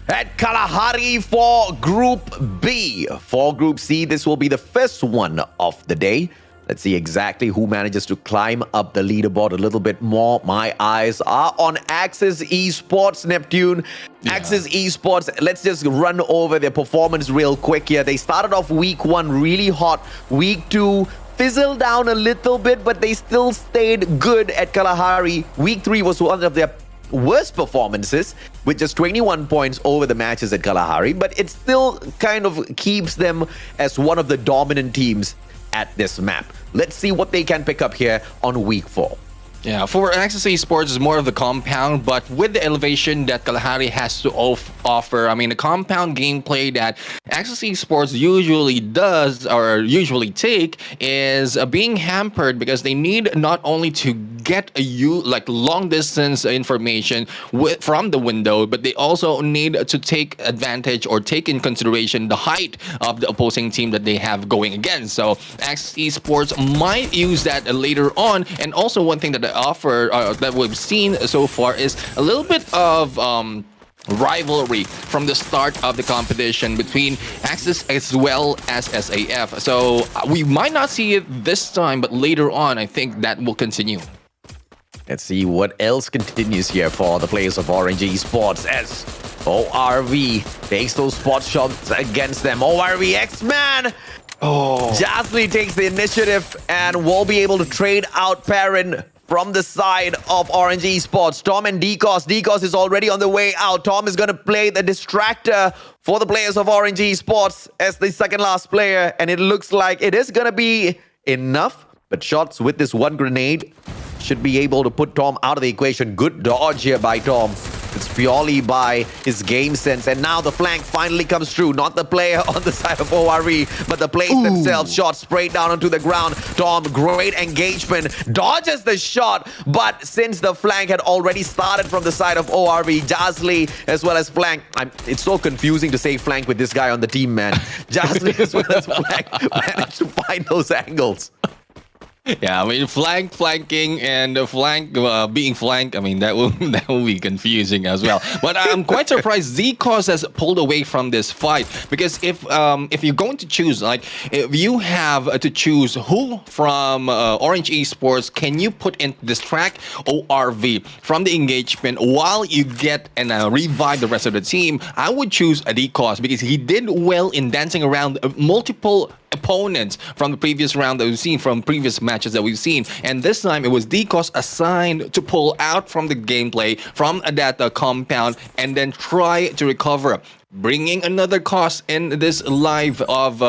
Speaker 2: at Kalahari for Group B. For Group C, this will be the first one of the day. Let's see exactly who manages to climb up the leaderboard a little bit more. My eyes are on Axis Esports, Neptune. Axis Esports, let's just run over their performance real quick here. They started off week 1 really hot. Week 2 fizzled down a little bit, but they still stayed good at Kalahari. Week 3 was one of their worst performances with just 21 points over the matches at Kalahari, but it still kind of keeps them as one of the dominant teams at this map. Let's see what they can pick up here on week 4.
Speaker 3: Yeah, for Axis Esports is more of the compound, but with the elevation that Kalahari has to offer, I mean, the compound gameplay that Axis Esports usually does or usually take is being hampered because they need not only to get long distance information from the window, but they also need to take advantage or take in consideration the height of the opposing team that they have going against. So Axis Esports might use that later on. And also one thing that they offer that we've seen so far is a little bit of rivalry from the start of the competition between Axis as well as SAF. So we might not see it this time, but later on, I think that will continue.
Speaker 2: Let's see what else continues here for the players of Orange Esports as ORV takes those spot shots against them. ORV X-Man! Jazly takes the initiative and will be able to trade out Perrin from the side of Orange Esports. Tom and Decos. Decos is already on the way out. Tom is going to play the distractor for the players of Orange Esports as the second last player, and it looks like it is going to be enough. But shots with this one grenade should be able to put Tom out of the equation. Good dodge here by Tom. It's purely by his game sense. And now the flank finally comes through. Not the player on the side of ORE, but the players themselves. Shot sprayed down onto the ground. Tom, great engagement. Dodges the shot. But since the flank had already started from the side of ORV, Jazly as well as flank. It's so confusing to say flank with this guy on the team, man. Jazly as well as flank managed to find those angles.
Speaker 3: Yeah, I mean, flanking and being flanked, I mean, that will be confusing as well. But I'm quite surprised Z-Cause has pulled away from this fight, because if you're going to choose, if you have to choose who from Orange Esports can you put in this track ORV from the engagement while you get and revive the rest of the team, I would choose Z-Cause because he did well in dancing around multiple opponents from the previous round that we've seen, from previous matches that we've seen, and this time it was Decos assigned to pull out from the gameplay from that compound and then try to recover, bringing another cost in this live of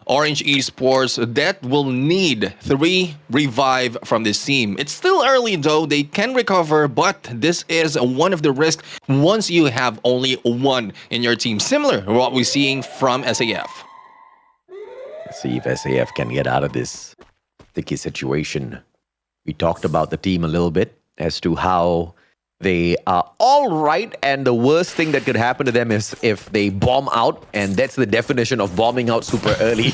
Speaker 3: Orange Esports that will need 3 revive from this team. It's still early though, they can recover, but this is one of the risks once you have only 1 in your team, similar to what we're seeing from SAF.
Speaker 2: Let's see if SAF can get out of this sticky situation. We talked about the team a little bit, as to how they are all right, and the worst thing that could happen to them is if they bomb out, and that's the definition of bombing out super early.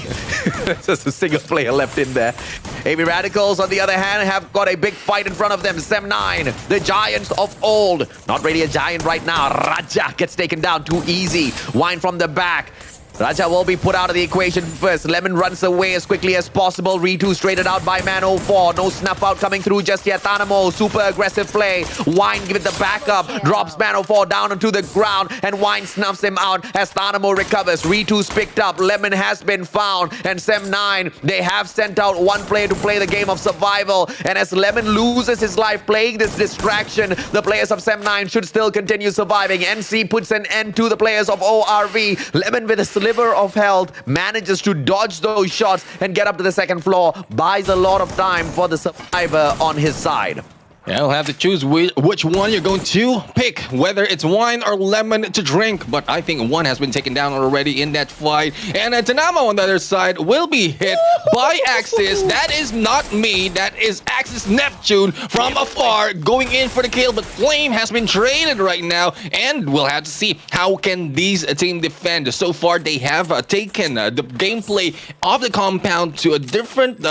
Speaker 2: Just a single player left in there. AB Radicals, on the other hand, have got a big fight in front of them. Sem9, the giants of old. Not really a giant right now. Raja gets taken down too easy. Wine from the back. Raja will be put out of the equation first. Lemon runs away as quickly as possible. Ritu straighted out by Man04. No snuff out coming through just yet. Thanamo, super aggressive play. Wine give it the backup. Drops Man04 down onto the ground. And Wine snuffs him out as Thanamo recovers. Ritu's picked up. Lemon has been found. And Sem9, they have sent out one player to play the game of survival. And as Lemon loses his life playing this distraction, the players of Sem9 should still continue surviving. NC puts an end to the players of ORV. Lemon with a sliver of health manages to dodge those shots and get up to the second floor. Buys a lot of time for the survivor on his side.
Speaker 3: Yeah, you'll have to choose which one you're going to pick, whether it's wine or lemon to drink. But I think one has been taken down already in that fight. And Thanamo on the other side will be hit by Axis. That is not me. That is Axis Neptune from afar going in for the kill. But Flame has been traded right now. And we'll have to see how can these team defend. So far, they have taken the gameplay of the compound to a different,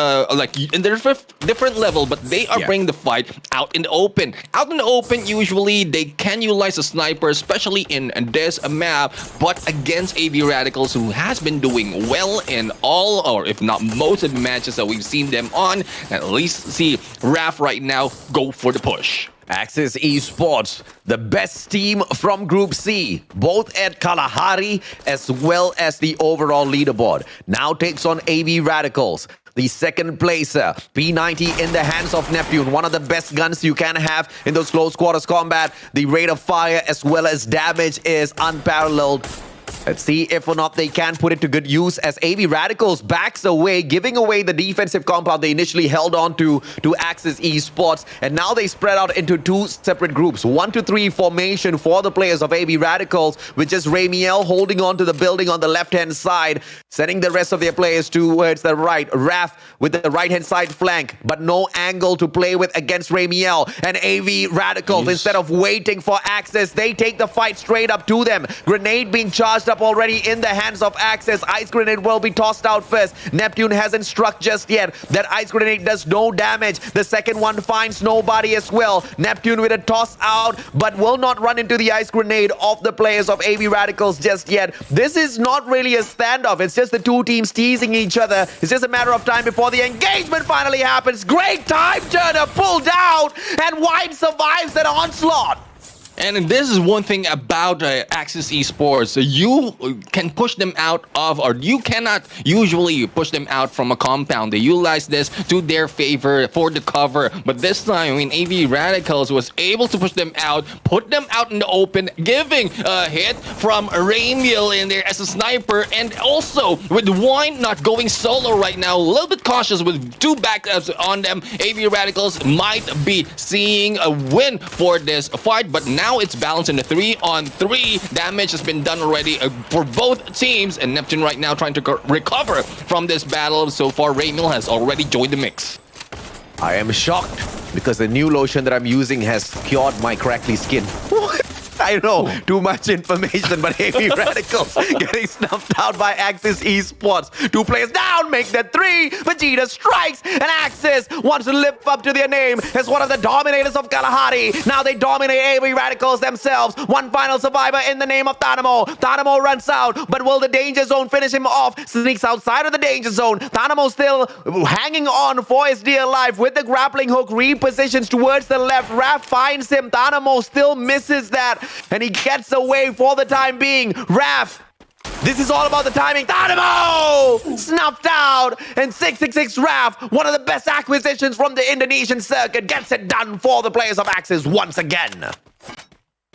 Speaker 3: different level. But they are bringing the fight out in the open. Out in the open, usually they can utilize a sniper, especially in this map, but against AV Radicals, who has been doing well in all, or if not most of the matches that we've seen them on, at least see Raf right now go for the push.
Speaker 2: Axis Esports, the best team from Group C, both at Kalahari as well as the overall leaderboard, now takes on AV Radicals. The second placer, P90 in the hands of Neptune, one of the best guns you can have in those close quarters combat. The rate of fire as well as damage is unparalleled. Let's see if or not they can put it to good use as AV Radicals backs away, giving away the defensive compound they initially held on to Axis Esports. And now they spread out into two separate groups. 1-3 formation for the players of AV Radicals, with just Ramiel holding on to the building on the left-hand side, sending the rest of their players towards the right. Raf with the right-hand side flank, but no angle to play with against Ramiel. And AV Radicals, instead of waiting for Axis, they take the fight straight up to them. Grenade being charged up already in the hands of Axis. Ice grenade will be tossed out first. Neptune hasn't struck just yet. That ice grenade does no damage. The second one finds nobody as well. Neptune with a toss out, but will not run into the ice grenade of the players of AV Radicals just yet. This is not really a standoff. It's just the two teams teasing each other. It's just a matter of time before the engagement finally happens. Great time turner pulled out, and White survives that onslaught.
Speaker 3: And this is one thing about Axis Esports. You can push them out of, or you cannot usually push them out from a compound. They utilize this to their favor for the cover. But this time, I mean, AV Radicals was able to push them out, put them out in the open, giving a hit from Ramiel in there as a sniper. And also, with Wine not going solo right now, a little bit cautious with two backups on them, AV Radicals might be seeing a win for this fight. But now it's balanced in the 3-on-3. Damage has been done already for both teams, and Neptune right now trying to recover from this battle. So far, Ramiel has already joined the mix.
Speaker 2: I am shocked because the new lotion that I'm using has cured my crackly skin. I know, too much information, but AV Radicals getting snuffed out by Axis Esports. Two players down, make that three. Vegeta strikes, and Axis wants to live up to their name as one of the dominators of Kalahari. Now they dominate AV Radicals themselves. One final survivor in the name of Thanamo. Thanamo runs out, but will the danger zone finish him off? Sneaks outside of the danger zone. Thanamo still hanging on for his dear life with the grappling hook. Repositions towards the left. Raf finds him. Thanamo still misses that, and he gets away for the time being. Raf, this is all about the timing. Thanamo snuffed out, and 666 Raf, one of the best acquisitions from the Indonesian circuit, gets it done for the players of Axis once again.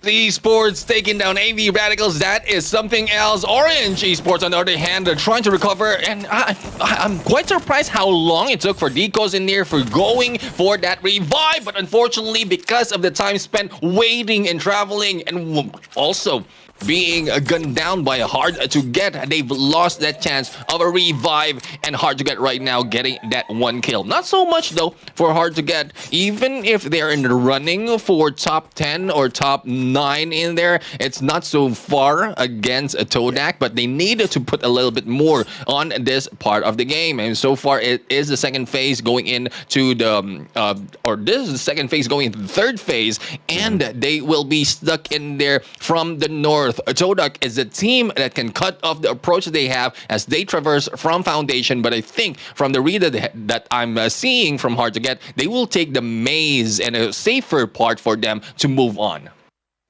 Speaker 3: The Esports taking down AV Radicals, that is something else. Orange Esports, on the other hand, are trying to recover, and I'm quite surprised how long it took for Decos in there for going for that revive, but unfortunately, because of the time spent waiting and traveling, and also being gunned down by Hard to Get. They've lost that chance of a revive, and Hard to Get right now getting that 1 kill. Not so much though for Hard to Get. Even if they're in the running for top 10 or top 9 in there, it's not so far against a Todak, but they needed to put a little bit more on this part of the game. And so far, it is the second phase going into the, or this is the second phase going into the third phase, and they will be stuck in there from the north. Todak is a team that can cut off the approach they have as they traverse from Foundation, but I think from the read that I'm seeing from Hard to Get, they will take the maze and a safer part for them to move on.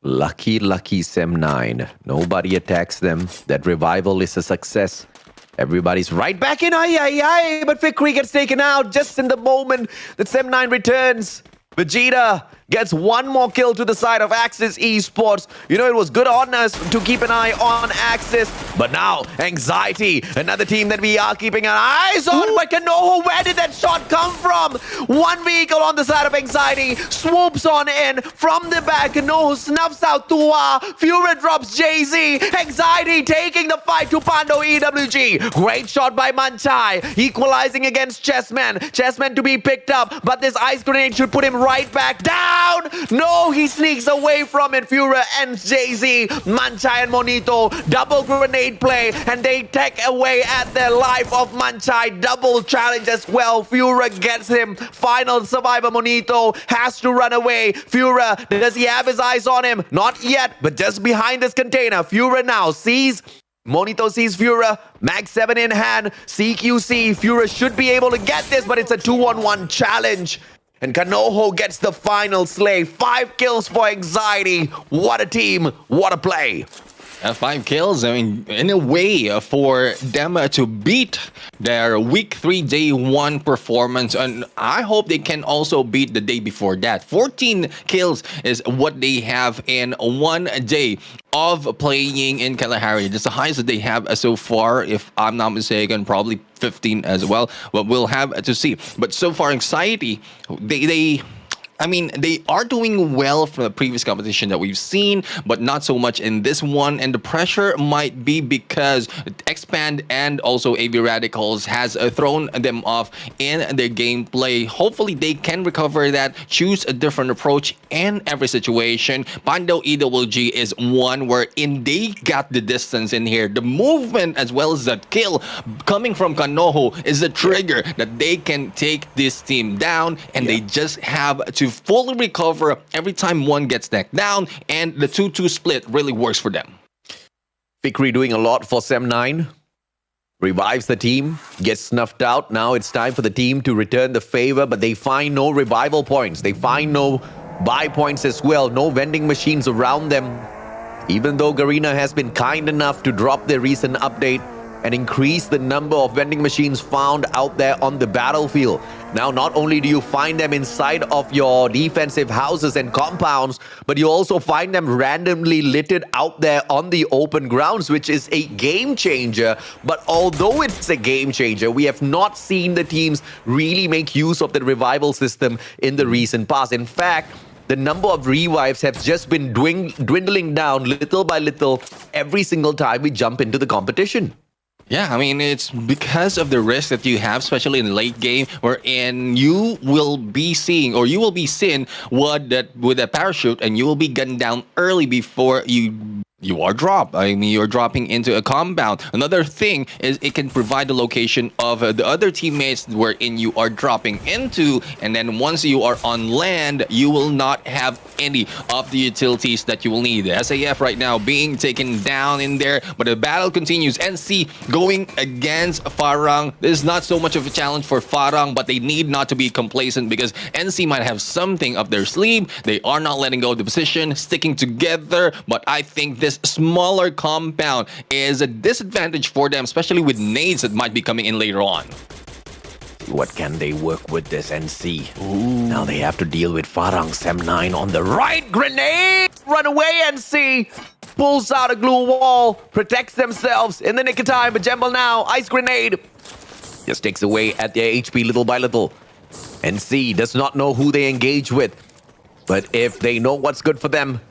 Speaker 2: Lucky Sem9. Nobody attacks them. That revival is a success. Everybody's right back in. Aye. But Fikri gets taken out just in the moment that Sem9 returns. Vegeta gets 1 more kill to the side of Axis Esports. You know, it was good on us to keep an eye on Axis. But now, Anxiety, another team that we are keeping our eyes on. But Kanoho, where did that shot come from? 1 vehicle on the side of Anxiety swoops on in from the back. Kanoho snuffs out Tua. Fura drops Jay-Z. Anxiety taking the fight to Pando EWG. Great shot by Manchai, equalizing against Chessman. Chessman to be picked up, but this ice grenade should put him right back down. No, he sneaks away from it. Fura ends Jay-Z. Manchai and Monito double grenade play, and they take away at the life of Manchai. Double challenge as well. Fura gets him. Final survivor Monito has to run away. Fura, does he have his eyes on him? Not yet, but just behind this container. Fura now sees Monito sees Fura, Mag 7 in hand, CQC. Fura should be able to get this, but it's a 2-on-1 challenge. And Kanoho gets the final slay. 5 kills for Anxiety. What a team. What a play.
Speaker 3: 5 kills, I mean, in a way for them to beat their week 3 day 1 performance, and I hope they can also beat the day before that. 14 kills is what they have in 1 day of playing in Kalahari. That's the highest that they have so far, if I'm not mistaken, probably 15 as well, but we'll have to see. But so far, Anxiety, they are doing well from the previous competition that we've seen, but not so much in this one. And the pressure might be because Expand and also AV Radicals has thrown them off in their gameplay. Hopefully, they can recover that, choose a different approach in every situation. Pando EWG is one wherein they got the distance in here. The movement as well as that kill coming from Kanoho is the trigger that they can take this team down, and they just have to fully recover every time one gets knocked down, and the 2-2 split really works for them.
Speaker 2: Fikri doing a lot for Sem9. Revives the team, gets snuffed out. Now it's time for the team to return the favor, but they find no revival points. They find no buy points as well. No vending machines around them. Even though Garena has been kind enough to drop their recent update and increase the number of vending machines found out there on the battlefield. Now, not only do you find them inside of your defensive houses and compounds, but you also find them randomly littered out there on the open grounds, which is a game changer. But although it's a game changer, we have not seen the teams really make use of the revival system in the recent past. In fact, the number of revives have just been dwindling down little by little every single time we jump into the competition.
Speaker 3: Yeah, I mean, it's because of the risk that you have, especially in the late game, wherein you will be seeing with a parachute, and you will be gunned down early before you are dropped. I mean, you're dropping into a compound. Another thing is it can provide the location of the other teammates wherein you are dropping into, and then once you are on land, you will not have any of the utilities that you will need. The SAF right now being taken down in there, but the battle continues. NC going against Farang. This is not so much of a challenge for Farang, but they need not to be complacent because NC might have something up their sleeve. They are not letting go of the position, sticking together, but I think this smaller compound is a disadvantage for them, especially with nades that might be coming in later on.
Speaker 2: What can they work with this NC? Now they have to deal with Farang Sem9 on the right. Grenade! Run away, NC! Pulls out a glue wall, protects themselves in the nick of time. But Jembal now, ice grenade. Just takes away at their HP little by little. NC does not know who they engage with. But if they know what's good for them,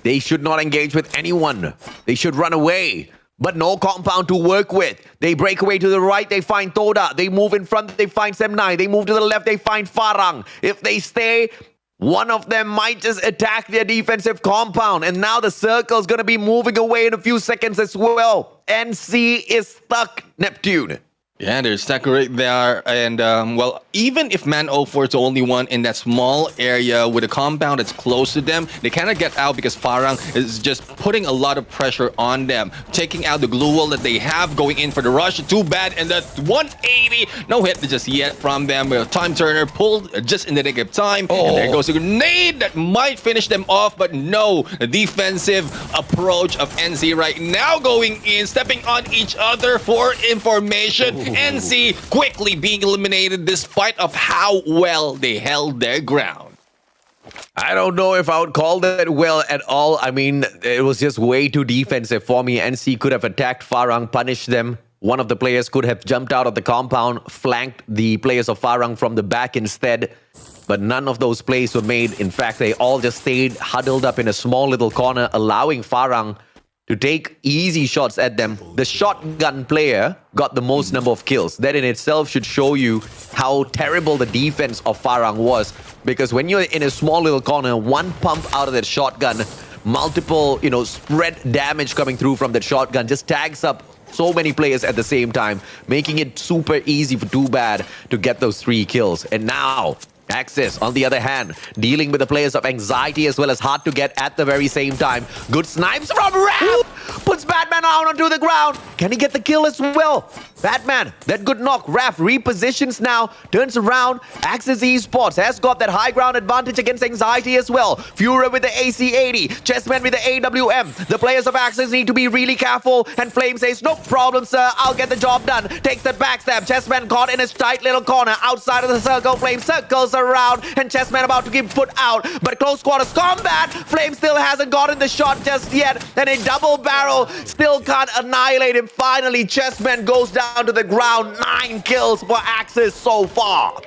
Speaker 2: They should not engage with anyone. They should run away. But no compound to work with. They break away to the right, they find Toda. They move in front, they find Semnai. They move to the left, they find Farang. If they stay, one of them might just attack their defensive compound. And now the circle's going to be moving away in a few seconds as well. NC is stuck, Neptune.
Speaker 3: Yeah, they're stuck right there. And, well, even if Man 04 is the only one in that small area with a compound that's close to them, they cannot get out because Farang is just putting a lot of pressure on them, taking out the glue wall that they have, going in for the rush. Too bad. And that 180, no hit just yet from them. Time Turner pulled just in the nick of time. And there goes a grenade that might finish them off. But no, the defensive approach of NC right now going in, stepping on each other for information. NC quickly being eliminated despite of how well they held their ground.
Speaker 2: I don't know if I would call that well at all. I mean, it was just way too defensive for me. NC could have attacked Farang, punished them. One of the players could have jumped out of the compound, flanked the players of Farang from the back instead. But none of those plays were made. In fact, they all just stayed huddled up in a small little corner, allowing Farang to take easy shots at them. The shotgun player got the most number of kills. That in itself should show you how terrible the defense of Farang was. Because when you're in a small little corner, one pump out of that shotgun, multiple, spread damage coming through from that shotgun just tags up so many players at the same time, making it super easy for Too Bad to get those 3 kills. And now Axis, on the other hand, dealing with the players of Anxiety as well as Hard to Get at the very same time. Good snipes from Raph! Puts Batman out onto the ground. Can he get the kill as well? Batman, that good knock. Raph repositions now, turns around. Axis Esports has got that high ground advantage against Anxiety as well. Fuhrer with the AC-80, Chessman with the AWM. The players of Axis need to be really careful. And Flame says, no problem, sir. I'll get the job done. Takes the backstab. Chessman caught in his tight little corner outside of the circle. Flame circles around and Chessman about to get put out, but close quarters combat. Flame still hasn't gotten the shot just yet, and a double barrel still can't annihilate him. Finally, Chessman goes down to the ground. 9 kills for Axis so far.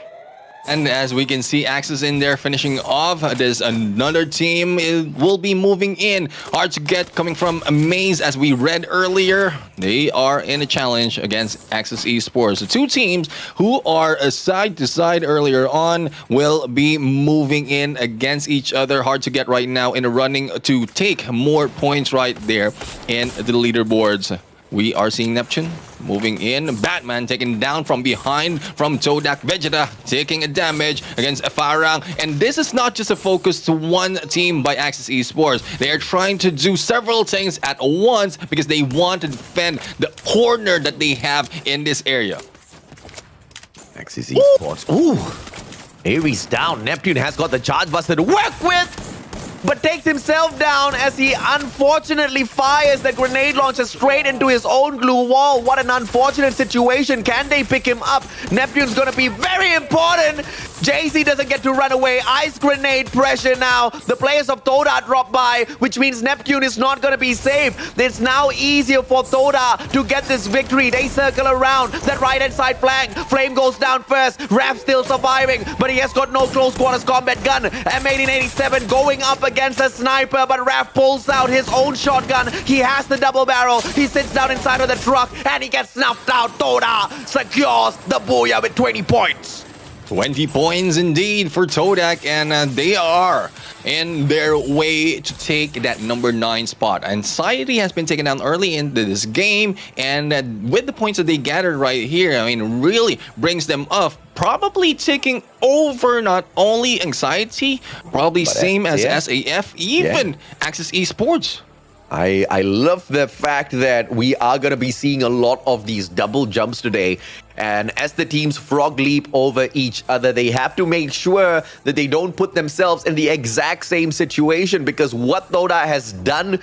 Speaker 3: And as we can see, Axis in there finishing off. There's another team will be moving in. Hard to Get coming from Maze, as we read earlier. They are in a challenge against Axis Esports. The 2 teams who are side to side earlier on will be moving in against each other. Hard to Get right now in a running to take more points right there in the leaderboards. We are seeing Neptune moving in. Batman taken down from behind from Todak. Vegeta taking a damage against Farang. And this is not just a focus to one team by Axis Esports. They are trying to do several things at once because they want to defend the corner that they have in this area.
Speaker 2: Axis Esports. Ooh. Ares down. Neptune has got the charge buster to work with, but takes himself down as he unfortunately fires the grenade launcher straight into his own glue wall. What an unfortunate situation. Can they pick him up? Neptune's going to be very important. JC doesn't get to run away. Ice grenade pressure now. The players of Toda drop by, which means Neptune is not going to be safe. It's now easier for Toda to get this victory. They circle around that right-hand side flank. Flame goes down first. Raph still surviving, but he has got no close quarters combat gun. M1887 going up against a sniper, but Raph pulls out his own shotgun. He has the double barrel. He sits down inside of the truck and he gets snuffed out. Toda secures the booyah with 20 points.
Speaker 3: 20 points indeed for Todak, and they are in their way to take that number 9 spot. Anxiety has been taken down early into this game, and with the points that they gathered right here, I mean, really brings them up. Probably taking over not only Anxiety, probably but same as SAF, even Axis Esports.
Speaker 2: I love the fact that we are going to be seeing a lot of these double jumps today. And as the teams frog leap over each other, they have to make sure that they don't put themselves in the exact same situation, because what Toda has done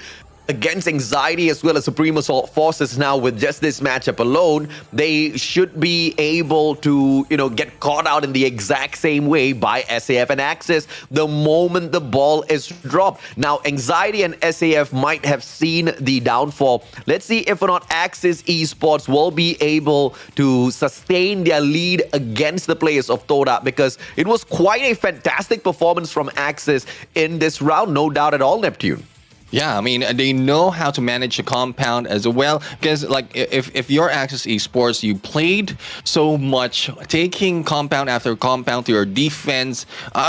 Speaker 2: against Anxiety as well as Supreme Assault Forces now with just this matchup alone, they should be able to, get caught out in the exact same way by SAF and Axis the moment the ball is dropped. Now, Anxiety and SAF might have seen the downfall. Let's see if or not Axis Esports will be able to sustain their lead against the players of Toda, because it was quite a fantastic performance from Axis in this round, no doubt at all, Neptune.
Speaker 3: Yeah, I mean, they know how to manage a compound as well. Because, like, if you're Access Esports, you played so much, taking compound after compound to your defense.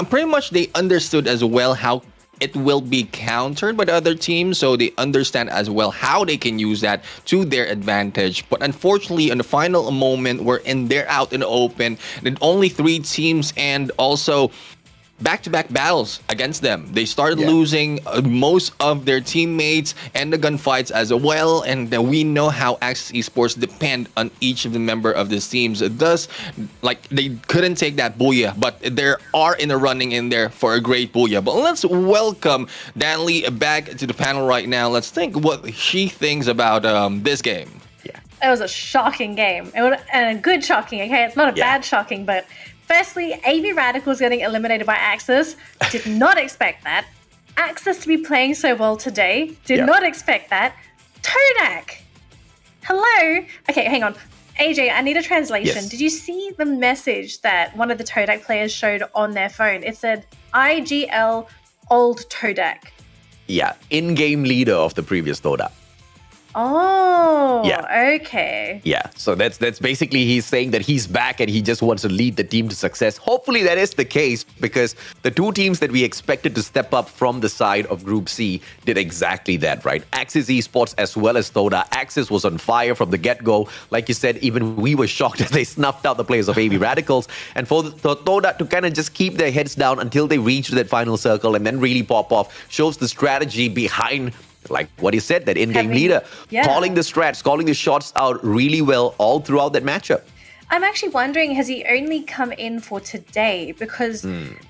Speaker 3: Pretty much they understood as well how it will be countered by the other team, so they understand as well how they can use that to their advantage. But unfortunately, in the final moment, they're out in the open, and only 3 teams, and also back-to-back battles against them. They started losing most of their teammates and the gunfights as well, and we know how Access Esports depend on each of the member of these teams. Thus, like, they couldn't take that booyah, but they are in the running in there for a great booyah. But let's welcome Danley back to the panel right now. Let's think what she thinks about this game.
Speaker 1: It was a shocking game. And a good shocking, okay? It's not a bad shocking, but firstly, AV Radicals getting eliminated by Axis. Did not expect that. Axis to be playing so well today. Did not expect that. Todak! Hello? Okay, hang on. AJ, I need a translation.
Speaker 2: Yes.
Speaker 1: Did you see the message that one of the Todak players showed on their phone? It said, IGL old Todak.
Speaker 2: Yeah, in-game leader of the previous Toda.
Speaker 1: Oh, okay.
Speaker 2: Yeah, so that's basically he's saying that he's back and he just wants to lead the team to success. Hopefully that is the case, because the 2 teams that we expected to step up from the side of Group C did exactly that, right? Axis Esports as well as Toda. Axis was on fire from the get-go. Like you said, even we were shocked as they snuffed out the players of AV Radicals. And for the Toda to kind of just keep their heads down until they reach that final circle and then really pop off shows the strategy behind, like what he said, that in-game leader, calling the strats, calling the shots out really well all throughout that matchup.
Speaker 1: I'm actually wondering, has he only come in for today? Because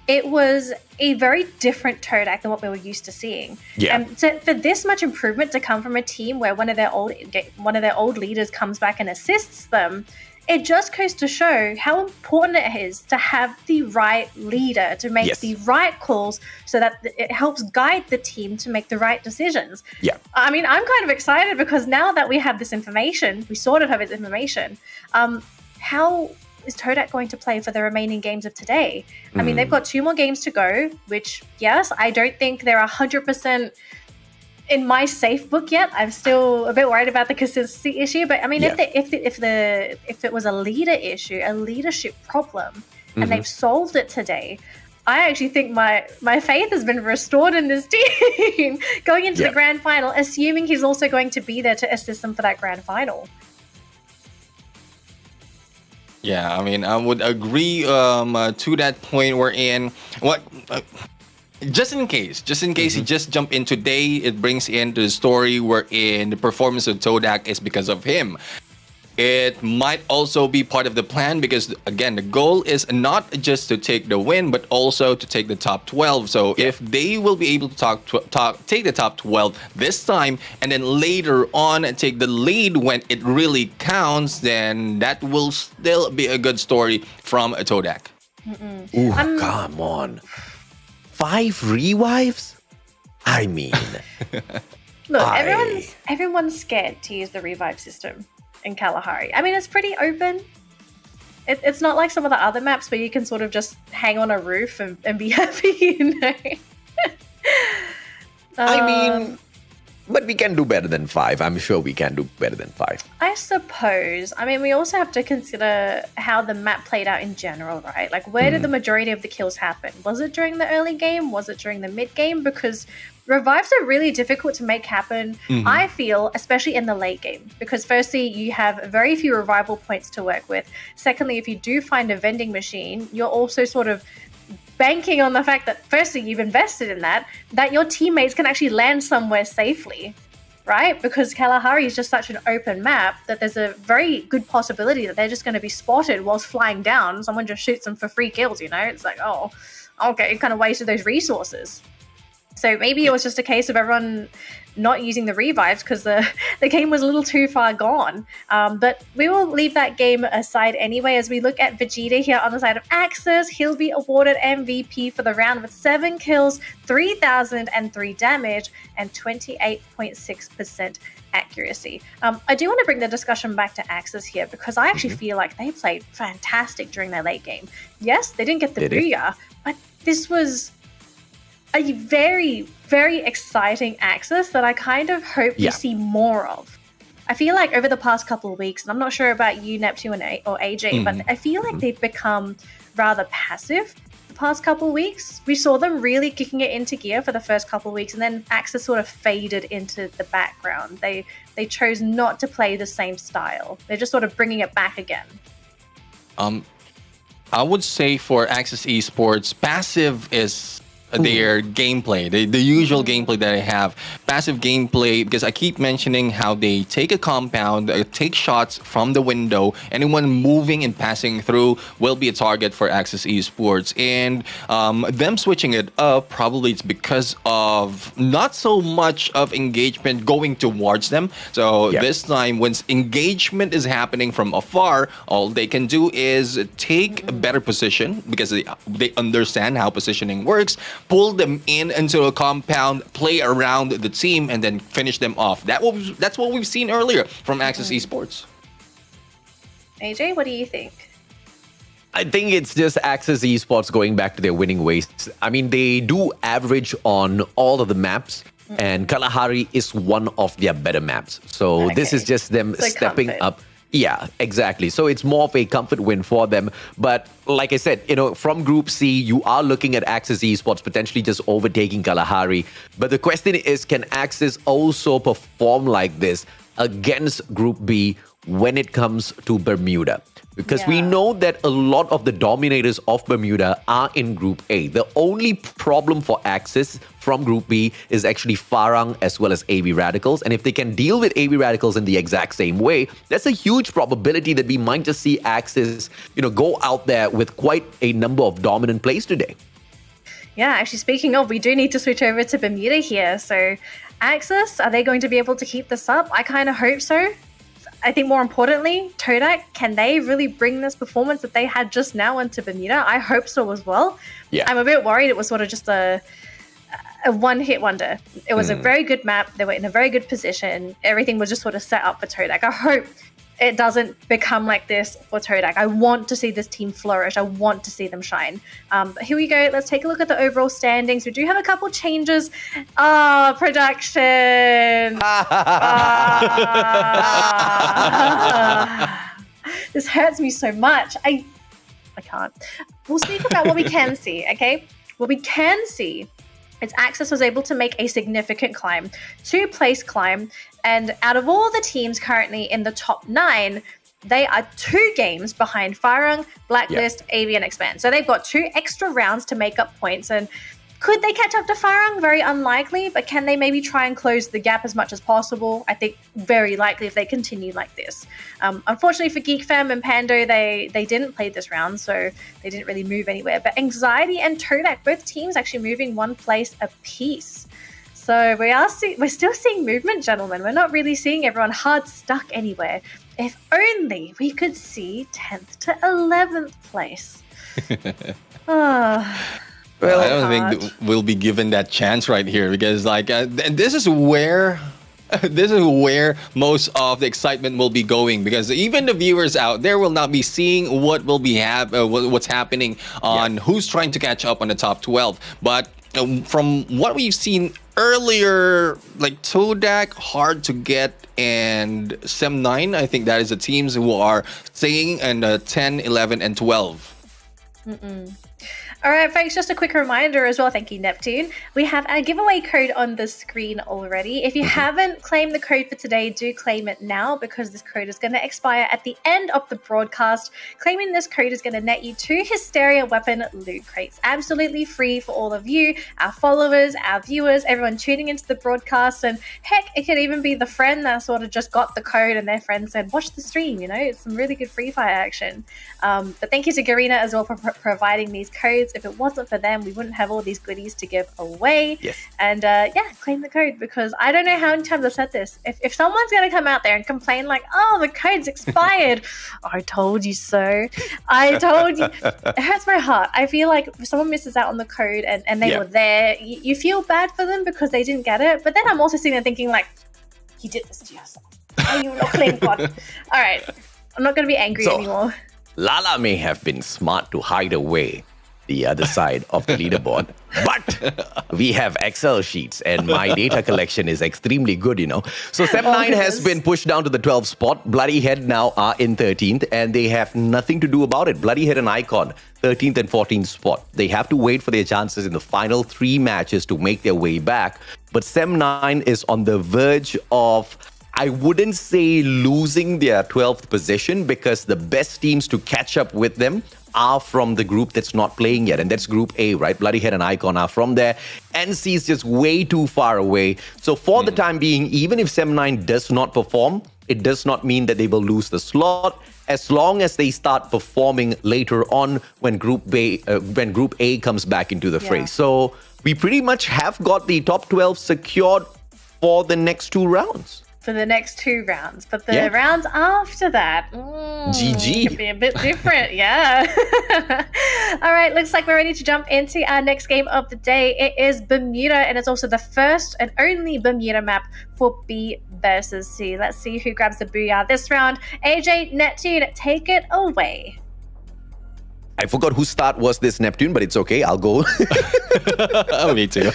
Speaker 1: it was a very different Todak than what we were used to seeing.
Speaker 2: Yeah.
Speaker 1: And for this much improvement to come from a team where one of their old leaders comes back and assists them, it just goes to show how important it is to have the right leader to make the right calls so that it helps guide the team to make the right decisions.
Speaker 2: Yeah.
Speaker 1: I mean, I'm kind of excited because now that we have this information, we sort of have this information, how is Todak going to play for the remaining games of today? I mean, they've got 2 more games to go, which, yes, I don't think they're 100% in my safe book yet. I'm still a bit worried about the consistency issue, but I mean, if it was a leader issue, a leadership problem, and they've solved it today, I actually think my faith has been restored in this team going into the grand final, assuming he's also going to be there to assist them for that grand final.
Speaker 3: Yeah, I mean, I would agree to that point we're in. Just in case you just jump in today, it brings into the story wherein the performance of Todak is because of him. It might also be part of the plan because, again, the goal is not just to take the win, but also to take the top 12. So if they will be able to take the top 12 this time, and then later on take the lead when it really counts, then that will still be a good story from Todak.
Speaker 2: Ooh, come on. 5 revives? I mean...
Speaker 1: Look, everyone's scared to use the revive system in Kalahari. I mean, it's pretty open. It's not like some of the other maps where you can sort of just hang on a roof and be happy, you know?
Speaker 2: I mean... But we can do better than 5. I'm sure we can do better than 5.
Speaker 1: I suppose. I mean, we also have to consider how the map played out in general, right? Like, where did the majority of the kills happen? Was it during the early game? Was it during the mid game? Because revives are really difficult to make happen, I feel, especially in the late game. Because firstly, you have very few revival points to work with. Secondly, if you do find a vending machine, you're also sort of banking on the fact that firstly you've invested in that your teammates can actually land somewhere safely, right? Because Kalahari is just such an open map that there's a very good possibility that they're just going to be spotted whilst flying down. Someone just shoots them for free kills, you know? It's like, oh, okay, it kind of wasted those resources. So maybe it was just a case of everyone not using the revives because the game was a little too far gone. But we will leave that game aside anyway as we look at Vegeta here on the side of Axis. He'll be awarded MVP for the round with 7 kills, 3,003 damage, and 28.6% accuracy. I do want to bring the discussion back to Axis here because I actually feel like they played fantastic during their late game. Yes, they didn't get the booyah, but this was a very, very exciting axis that I kind of hope to see more of. I feel like over the past couple of weeks, and I'm not sure about you, Neptune or AJ, but I feel like they've become rather passive the past couple of weeks. We saw them really kicking it into gear for the first couple of weeks, and then Axis sort of faded into the background. They chose not to play the same style. They're just sort of bringing it back again.
Speaker 3: I would say for Axis Esports, passive is their gameplay, the usual gameplay that I have. Passive gameplay, because I keep mentioning how they take a compound, take shots from the window. Anyone moving and passing through will be a target for Axis Esports. And them switching it up, probably it's because of not so much of engagement going towards them. So this time, when engagement is happening from afar, all they can do is take a better position, because they understand how positioning works, pull them in into a compound, play around the team, and then finish them off. That's what we've seen earlier from Axis Esports.
Speaker 1: AJ, what do you think?
Speaker 2: I think it's just Axis Esports going back to their winning ways. I mean, they do average on all of the maps, and Kalahari is one of their better maps. So this is just them stepping up. Yeah, exactly. So it's more of a comfort win for them. But like I said, from Group C, you are looking at Axis Esports potentially just overtaking Kalahari. But the question is, can Axis also perform like this against Group B when it comes to Bermuda? Because we know that a lot of the dominators of Bermuda are in Group A. The only problem for Axis from Group B is actually Farang as well as AV Radicals. And if they can deal with AV Radicals in the exact same way, that's a huge probability that we might just see Axis, go out there with quite a number of dominant plays today.
Speaker 1: Yeah, actually, speaking of, we do need to switch over to Bermuda here. So Axis, are they going to be able to keep this up? I kind of hope so. I think more importantly, Todak, can they really bring this performance that they had just now into Bermuda? I hope so as well.
Speaker 2: Yeah.
Speaker 1: I'm a bit worried it was sort of just a one-hit wonder. It was a very good map. They were in a very good position. Everything was just sort of set up for Todak. I hope it doesn't become like this for Todak. I want to see this team flourish. I want to see them shine. But here we go. Let's take a look at the overall standings. We do have a couple changes. Production. This hurts me so much. I can't. We'll speak about what we can see, okay? What we can see is Axis was able to make a significant climb, 2-place climb, and out of all the teams currently in the top 9, they are 2 games behind Farang, Blacklist, AV, and Expand. So they've got 2 extra rounds to make up points. And could they catch up to Farang? Very unlikely, but can they maybe try and close the gap as much as possible? I think very likely if they continue like this. Unfortunately for Geek Fam and Pando, they didn't play this round, so they didn't really move anywhere. But Anxiety and Todak, both teams actually moving 1 place apiece. So we're still seeing movement, gentlemen. We're not really seeing everyone hard stuck anywhere. If only we could see 10th to 11th place.
Speaker 3: Well, I don't think we'll be given that chance right here, because this is where most of the excitement will be going, because even the viewers out there will not be seeing what will be what's happening on who's trying to catch up on the top 12. But from what we've seen earlier, like Todak, hard to get, and Sem9, I think that is the teams who are staying in 10, 11, and 12.
Speaker 1: All right, folks, just a quick reminder as well. Thank you, Neptune. We have our giveaway code on the screen already. If you haven't claimed the code for today, do claim it now, because this code is going to expire at the end of the broadcast. Claiming this code is going to net you 2 Hysteria Weapon loot crates. Absolutely free for all of you, our followers, our viewers, everyone tuning into the broadcast. And heck, it could even be the friend that sort of just got the code and their friend said, watch the stream, it's some really good Free Fire action. But thank you to Garena as well for providing these codes. If it wasn't for them, we wouldn't have all these goodies to give away.
Speaker 2: Yes.
Speaker 1: And claim the code, because I don't know how many times I've said this. If someone's going to come out there and complain like, oh, the code's expired. I told you so. I told you. It hurts my heart. I feel like if someone misses out on the code and they were there, you feel bad for them because they didn't get it. But then I'm also sitting there thinking like, you did this to yourself. Are you not claim God? All right. I'm not going to be angry anymore.
Speaker 2: Lala may have been smart to hide away, the other side of the leaderboard. But we have Excel sheets and my data collection is extremely good, So Sem9 has been pushed down to the 12th spot. Bloody Head now are in 13th and they have nothing to do about it. Bloody Head and Icon, 13th and 14th spot. They have to wait for their chances in the final 3 matches to make their way back. But Sem9 is on the verge of, I wouldn't say losing their 12th position, because the best teams to catch up with them are from the group that's not playing yet, and that's Group A, right? Bloody Head and Icon are from there. NC is just way too far away. So for the time being, even if Sem9 does not perform, it does not mean that they will lose the slot, as long as they start performing later on when Group A comes back into the fray. So we pretty much have got the top 12 secured for the next 2 rounds.
Speaker 1: For the next 2 rounds, but the rounds after that,
Speaker 2: GG,
Speaker 1: could be a bit different. All right, looks like we're ready to jump into our next game of the day. It is Bermuda, and it's also the first and only Bermuda map for B versus C. Let's see who grabs the booyah this round. AJ, Neptune, take it away.
Speaker 2: I forgot whose start was this, Neptune, but it's okay. I'll go.
Speaker 3: Me too.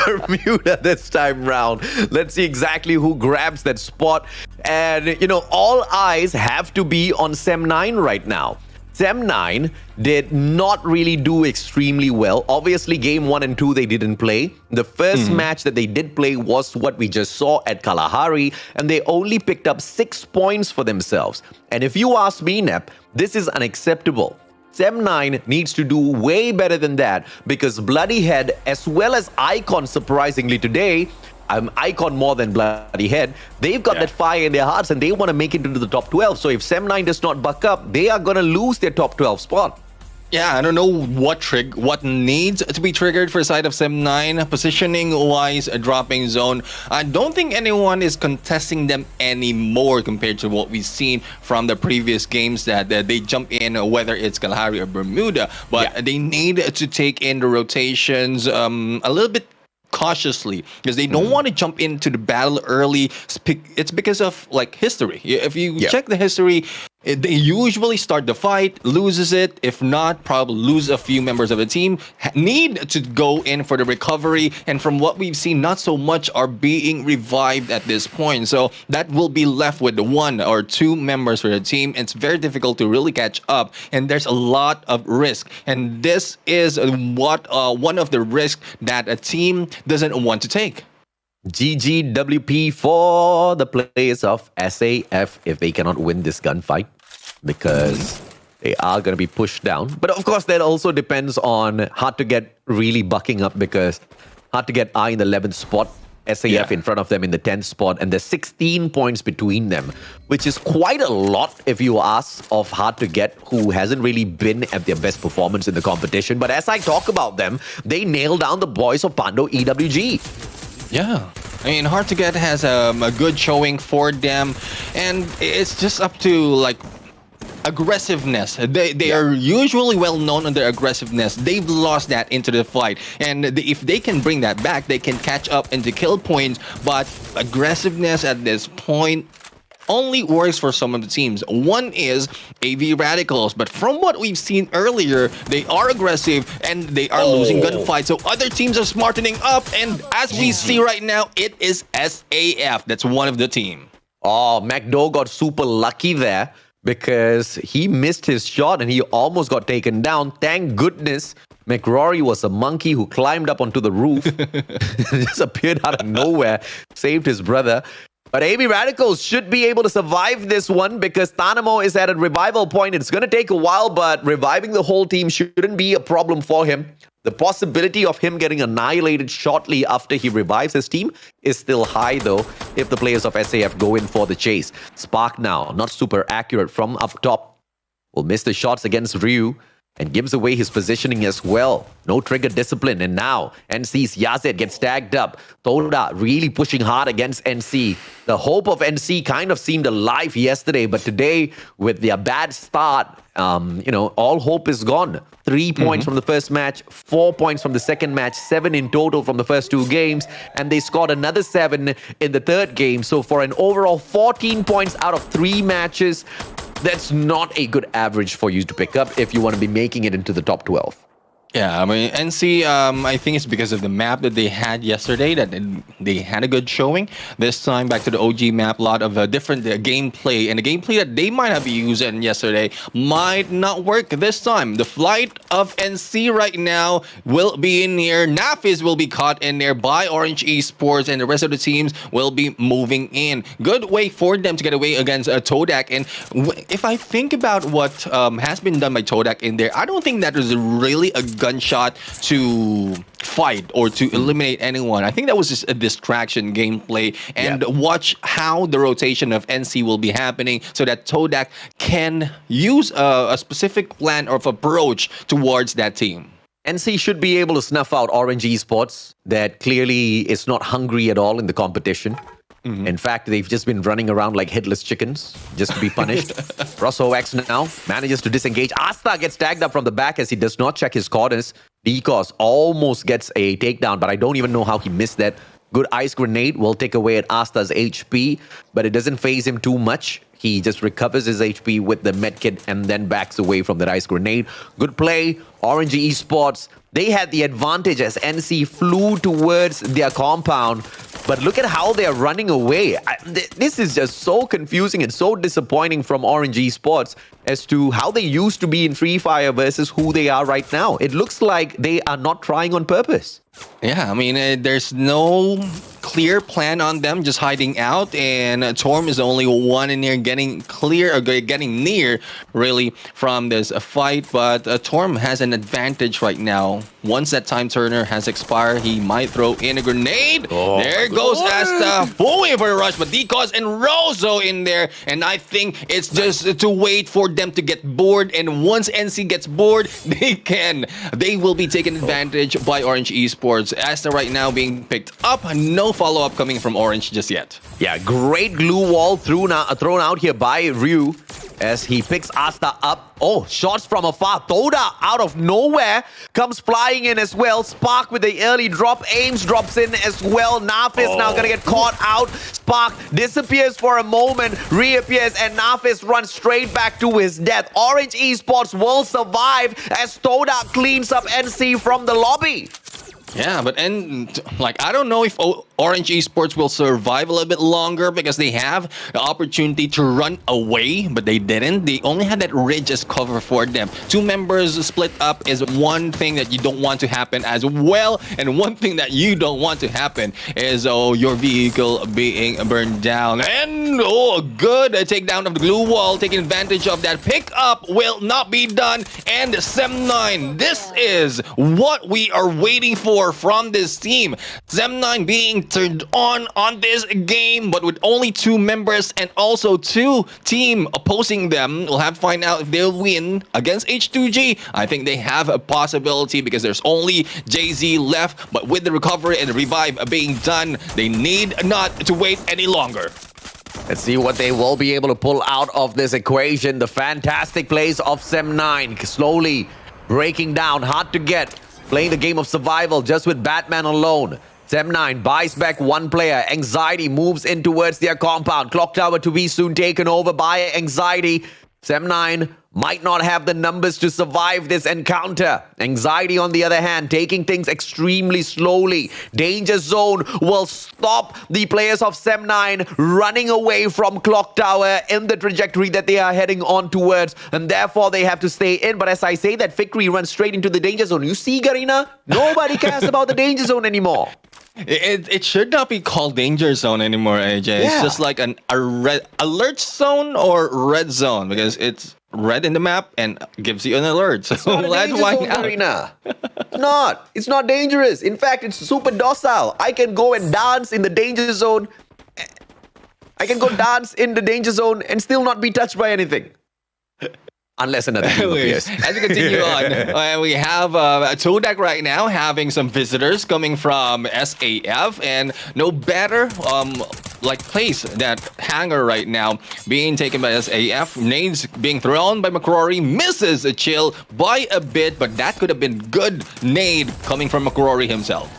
Speaker 2: Bermuda this time round. Let's see exactly who grabs that spot. And, all eyes have to be on Sem9 right now. Sem9 did not really do extremely well. Obviously, game 1 and 2, they didn't play. The first match that they did play was what we just saw at Kalahari, and they only picked up 6 points for themselves. And if you ask me, Nep, this is unacceptable. Sem9 needs to do way better than that, because Bloody Head, as well as Icon, surprisingly today, Icon more than Bloody Head, they've got that fire in their hearts and they want to make it into the top 12. So if Sem9 does not buck up, they are going to lose their top 12 spot.
Speaker 3: Yeah, I don't know what needs to be triggered for side of Sem9. Positioning-wise, a dropping zone. I don't think anyone is contesting them anymore compared to what we've seen from the previous games that they jump in, whether it's Kalahari or Bermuda. But they need to take in the rotations a little bit cautiously, because they don't want to jump into the battle early. It's because of history. If you check the history, they usually start the fight, loses it. If not, probably lose a few members of the team. Need to go in for the recovery. And from what we've seen, not so much are being revived at this point. So that will be left with 1 or 2 members for the team. It's very difficult to really catch up. And there's a lot of risk. And this is one of the risks that a team doesn't want to take.
Speaker 2: GGWP for the players of SAF if they cannot win this gunfight, because they are going to be pushed down. But of course, that also depends on Hard to Get really bucking up, because Hard to Get are in the 11th spot, SAF in front of them in the 10th spot, and there's 16 points between them, which is quite a lot if you ask of Hard to Get, who hasn't really been at their best performance in the competition. But as I talk about them, they nail down the boys of Pando EWG.
Speaker 3: Yeah, I mean, Hard to Get has a good showing for them, and it's just up to aggressiveness. They are usually well known on their aggressiveness. They've lost that into the fight, and if they can bring that back, they can catch up into kill points. But aggressiveness at this point only works for some of the teams. One is AV Radicals, but from what we've seen earlier, they are aggressive and they are losing gunfights. So other teams are smartening up, and as we see right now, it is SAF that's one of the team.
Speaker 2: Oh, McDo got super lucky there, because he missed his shot and he almost got taken down. Thank goodness McRory was a monkey who climbed up onto the roof, just appeared out of nowhere, saved his brother. But AV Radicals should be able to survive this one, because Thanamo is at a revival point. It's going to take a while, but reviving the whole team shouldn't be a problem for him. The possibility of him getting annihilated shortly after he revives his team is still high, though, if the players of SAF go in for the chase. Spark now, not super accurate from up top, will miss the shots against Ryu and gives away his positioning as well. No trigger discipline, and now NC's Yazid gets tagged up. Toda really pushing hard against NC. The hope of NC kind of seemed alive yesterday, but today, with their bad start, all hope is gone. 3 points from the first match, 4 points from the second match, 7 in total from the first 2 games, and they scored another 7 in the third game. So for an overall 14 points out of 3 matches, that's not a good average for you to pick up if you want to be making it into the top 12.
Speaker 3: Yeah, I mean, NC, I think it's because of the map that they had yesterday that they had a good showing. This time, back to the OG map, a lot of different gameplay. And the gameplay that they might have used yesterday might not work this time. The flight of NC right now will be in here. Nafis will be caught in there by Orange Esports, and the rest of the teams will be moving in. Good way for them to get away against Todak. And if I think about what has been done by Todak in there, I don't think that was really a gunshot to fight or to eliminate anyone. I think that was just a distraction gameplay, and watch how the rotation of NC will be happening so that Todak can use a specific plan of approach towards that team.
Speaker 2: NC should be able to snuff out Orange Esports that clearly is not hungry at all in the competition. In fact, they've just been running around like headless chickens just to be punished. Rosso X now manages to disengage. Asta gets tagged up from the back as he does not check his corners. Decos almost gets a takedown, but I don't even know how he missed that. Good ice grenade will take away at Asta's HP, but it doesn't phase him too much. He just recovers his HP with the medkit and then backs away from that ice grenade. Good play. Orange Esports, they had the advantage as NC flew towards their compound. But look at how they're running away. This is just so confusing and so disappointing from Orange Esports as to how they used to be in Free Fire versus who they are right now. It looks like they are not trying on purpose.
Speaker 3: Yeah, I mean, there's no clear plan on them, just hiding out, and Torm is the only one in there getting clear or getting near, really, from this fight. But Torm has an advantage right now. Once that time turner has expired, he might throw in a grenade. There goes Asta, fully for a rush, but Decos and Rozo in there, and I think it's just to wait for them to get bored, and once NC gets bored, they will be taken advantage by Orange Esports. Asta right now being picked up, no follow-up coming from Orange just yet.
Speaker 2: Yeah, great glue wall thrown out here by Ryu as he picks Asta up. Oh, shots from afar. Toda out of nowhere comes flying in as well. Spark with the early drop. Ames drops in as well. Nafis now gonna get caught out. Spark disappears for a moment, reappears, and Nafis runs straight back to his death. Orange Esports will survive as Toda cleans up NC from the lobby.
Speaker 3: Yeah, but I don't know if Orange Esports will survive a little bit longer because they have the opportunity to run away, but they didn't. They only had that ridge as cover for them. Two members split up is one thing that you don't want to happen as well, and one thing that you don't want to happen is your vehicle being burned down. And good takedown of the glue wall, taking advantage of that. Pickup will not be done, and Sem9. This is what we are waiting for from this team. Sem9 being turned on this game, but with only two members and also two team opposing them. We'll have to find out if they'll win against H2G. I think they have a possibility because there's only Jay-Z left, but with the recovery and the revive being done, they need not to wait any longer.
Speaker 2: Let's see what they will be able to pull out of this equation. The fantastic plays of Sem9 slowly breaking down, hard to get. Playing the game of survival just with Batman alone. Sem9 buys back one player. Anxiety moves in towards their compound. Clock tower to be soon taken over by Anxiety. Sem9 might not have the numbers to survive this encounter. Anxiety, on the other hand, taking things extremely slowly. Danger Zone will stop the players of Sem9 running away from Clock Tower in the trajectory that they are heading on towards, and therefore they have to stay in. But as I say that, Fikri runs straight into the Danger Zone. You see, Garina? Nobody cares about the Danger Zone anymore.
Speaker 3: It should not be called danger zone anymore, AJ. Yeah. It's just like a red alert zone or red zone because it's red in the map and gives you an alert. So let's find out.
Speaker 2: It's not dangerous. In fact, it's super docile. I can go and dance in the danger zone. I can go dance in the danger zone and still not be touched by anything. Unless another team appears.
Speaker 3: As we continue on, we have Todak right now having some visitors coming from SAF, and no better place that hangar right now being taken by SAF. Nades being thrown by McCrory, misses a chill by a bit, but that could have been good nade coming from McCrory himself.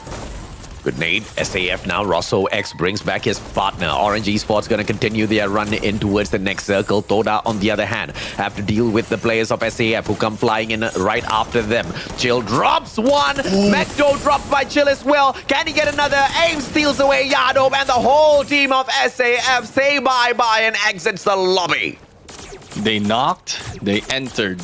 Speaker 2: Good nade. SAF now. Rosso X brings back his partner. Orange Esports going to continue their run in towards the next circle. Toda, on the other hand, have to deal with the players of SAF who come flying in right after them. Chill drops one. Mekto dropped by Chill as well. Can he get another? Aim steals away Yadov, and the whole team of SAF say bye-bye and exits the lobby.
Speaker 3: They knocked, they entered,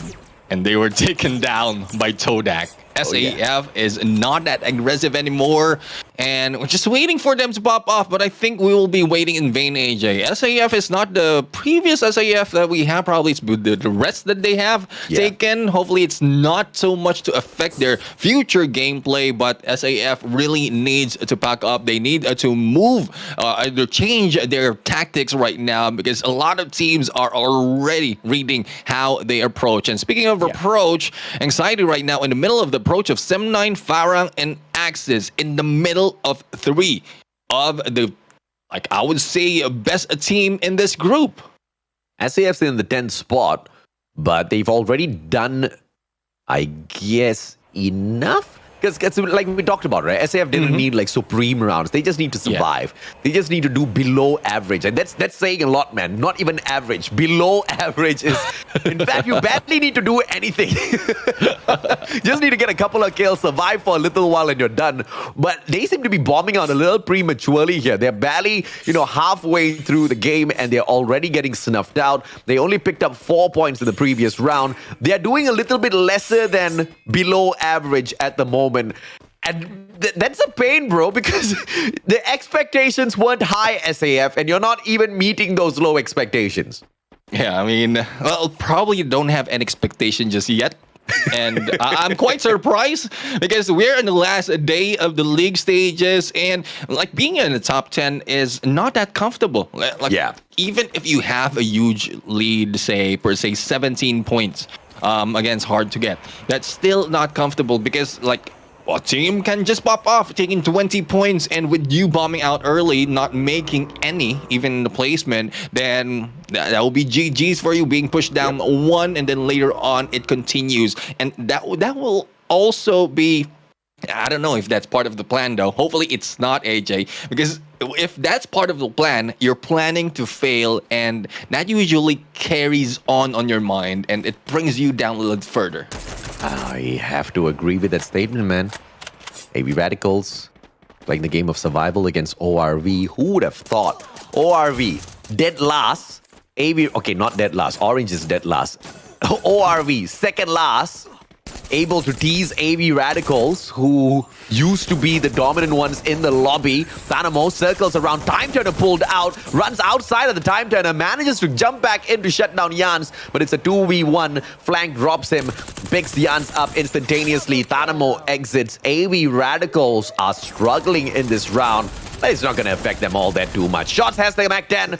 Speaker 3: and they were taken down by Todak. SAF is not that aggressive anymore, and we're just waiting for them to pop off, but I think we will be waiting in vain, AJ. SAF is not the previous SAF that we have, probably it's the rest that they have taken. Hopefully it's not so much to affect their future gameplay, but SAF really needs to pack up. They need to move, either change their tactics right now, because a lot of teams are already reading how they approach. And speaking of approach, Anxiety right now in the middle of the approach of Sem9, Farang, and Axis, in the middle of 3 of the, like, I would say, best team in this group.
Speaker 2: SAF's in the 10th spot, but they've already done, I guess, enough. Because like we talked about, right? SAF didn't need like supreme rounds. They just need to survive. They just need to do below average. And that's saying a lot, man. Not even average. Below average is... In fact, you barely need to do anything. Just need to get a couple of kills, survive for a little while, and you're done. But they seem to be bombing out a little prematurely here. They're barely, halfway through the game, and they're already getting snuffed out. They only picked up 4 points in the previous round. They're doing a little bit lesser than below average at the moment. And that's a pain, bro, because the expectations weren't high, SAF, and you're not even meeting those low expectations.
Speaker 3: Yeah, I mean, well, probably don't have an expectation just yet. And I'm quite surprised because we're in the last day of the league stages, and like being in the top 10 is not that comfortable. Like, even if you have a huge lead, say, per se 17 points against hard to get, that's still not comfortable because, like, a team can just pop off, taking 20 points, and with you bombing out early, not making any, even in the placement, then that will be GG's for you, being pushed down 1, and then later on it continues. And that will also be, I don't know if that's part of the plan though. Hopefully it's not, AJ, because if that's part of the plan, you're planning to fail, and that usually carries on your mind, and it brings you down a little further.
Speaker 2: I have to agree with that statement, man. AB Radicals playing the game of survival against ORV. Who would have thought? ORV dead last. AB, okay, not dead last. Orange is dead last. ORV second last. Able to tease AV Radicals, who used to be the dominant ones in the lobby. Thanamo circles around. Time Turner pulled out, runs outside of the Time Turner, manages to jump back in to shut down Jans, but it's a 2v1. Flank drops him, picks Jans up instantaneously. Thanamo exits. AV Radicals are struggling in this round, but it's not going to affect them all that too much. Shots has the Mac 10,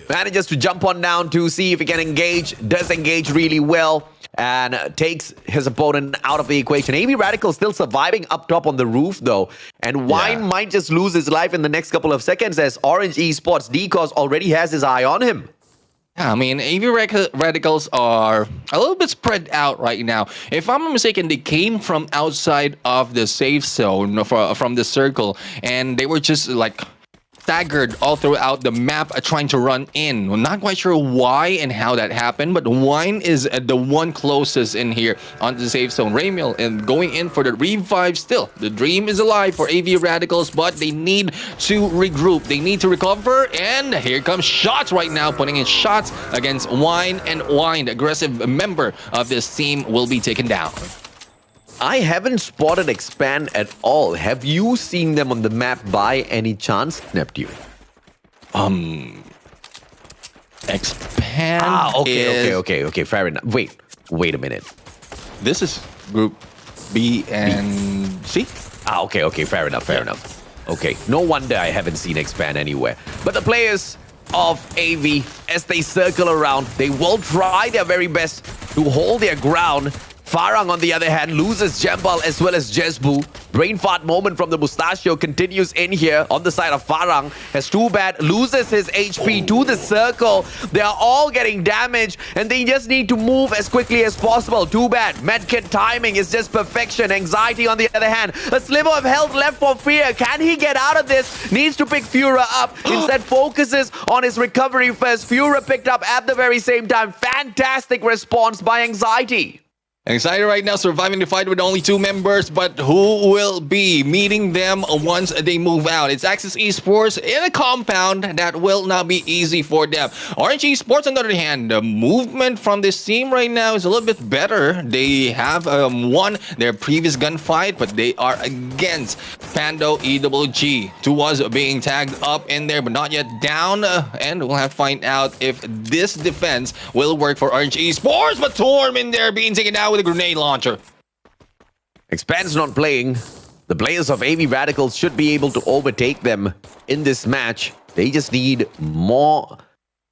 Speaker 2: manages to jump on down to see if he can engage. Does engage really well, and takes his opponent out of the equation. AB Radical still surviving up top on the roof, though. And Wine might just lose his life in the next couple of seconds, as Orange Esports DCOS already has his eye on him.
Speaker 3: Yeah, I mean, AV Radicals are a little bit spread out right now. If I'm not mistaken, they came from outside of the safe zone, from the circle, and they were just like staggered all throughout the map, trying to run in. We're not quite sure why and how that happened, but Wine is the one closest in here on the safe zone. Ramiel and going in for the revive still. The dream is alive for AV Radicals, but they need to regroup. They need to recover, and here comes Shots right now, putting in shots against Wine, and Wine, the aggressive member of this team, will be taken down.
Speaker 2: I haven't spotted Expand at all. Have you seen them on the map by any chance, Neptune?
Speaker 3: Expand.
Speaker 2: Okay. Fair enough. Wait a minute.
Speaker 3: This is Group B and C.
Speaker 2: Okay. Fair enough. Okay. No wonder I haven't seen Expand anywhere. But the players of AV, as they circle around, they will try their very best to hold their ground. Farang, on the other hand, loses Jembal as well as Jesbu. Brain fart moment from the Mustachio continues in here on the side of Farang, as Too Bad loses his HP to the circle. They are all getting damaged and they just need to move as quickly as possible. Too Bad, medkit timing is just perfection. Anxiety, on the other hand, a sliver of health left for Fear. Can he get out of this? Needs to pick Fura up. Instead focuses on his recovery first. Fura picked up at the very same time. Fantastic response by Anxiety.
Speaker 3: Anxiety right now surviving the fight with only 2 members, but who will be meeting them once they move out? It's Axis Esports in a compound that will not be easy for them. Orange Esports, on the other hand, the movement from this team right now is a little bit better. They have won their previous gunfight, but they are against Pando EWG. Tuwas being tagged up in there, but not yet down. And we'll have to find out if this defense will work for Orange Esports. But Torm in there being taken out with a grenade launcher.
Speaker 2: Expanse not playing. The players of AV Radicals should be able to overtake them in this match. They just need more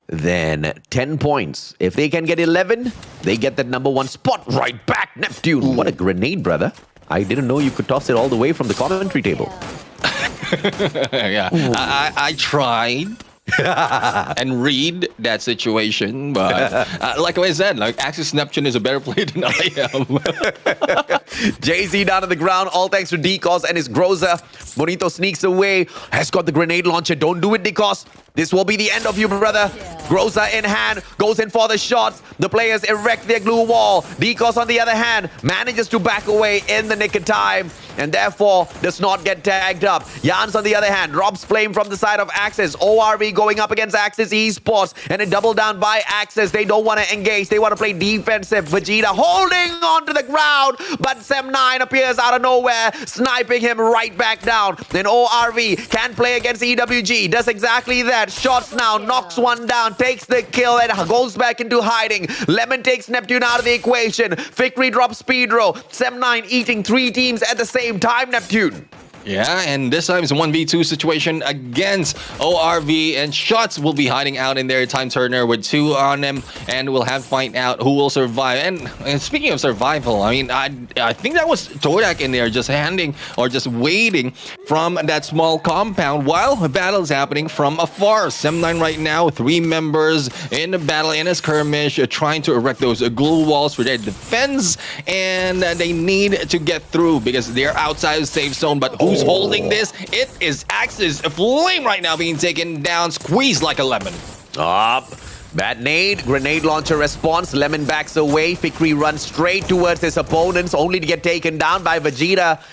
Speaker 2: than 10 points. If they can get 11, they get that number 1 spot right back. Neptune, what a grenade, brother. I didn't know you could toss it all the way from the commentary table.
Speaker 3: Yeah, I tried. And read that situation, but like I said, like Axis Neptune is a better player than I am.
Speaker 2: Jay-Z down on the ground, all thanks to Decos and his Groza. Bonito sneaks away, has got the grenade launcher. Don't do it, Decos. This will be the end of you, brother. Groza in hand, goes in for the shots. The players erect their glue wall. Decos, on the other hand, manages to back away in the nick of time and therefore does not get tagged up. Jans, on the other hand, drops flame from the side of Axis. ORV going up against Axis Esports and a double down by Axis. They don't want to engage. They want to play defensive. Vegeta holding on to the ground, but Sem9 appears out of nowhere, sniping him right back down. Then ORV can play against EWG. Does exactly that. Shots now, knocks one down, takes the kill and goes back into hiding. Lemon takes Neptune out of the equation. Victory drops Speedro. Sem9 eating 3 teams at the same time, Neptune.
Speaker 3: Yeah, and this time it's a 1v2 situation against ORV, and Shots will be hiding out in there. Time Turner with 2 on them, and we'll have to find out who will survive. And speaking of survival, I mean, I think that was Todak in there just handing or just waiting from that small compound while the battle is happening from afar. Sem9 right now, 3 members in the battle in a skirmish, trying to erect those glue walls for their defense, and they need to get through because they're outside the safe zone. But who's holding this? It is Axis Flame right now being taken down, squeezed like a lemon.
Speaker 2: Bad nade, grenade launcher response. Lemon backs away. Fikri runs straight towards his opponents, only to get taken down by Vegeta.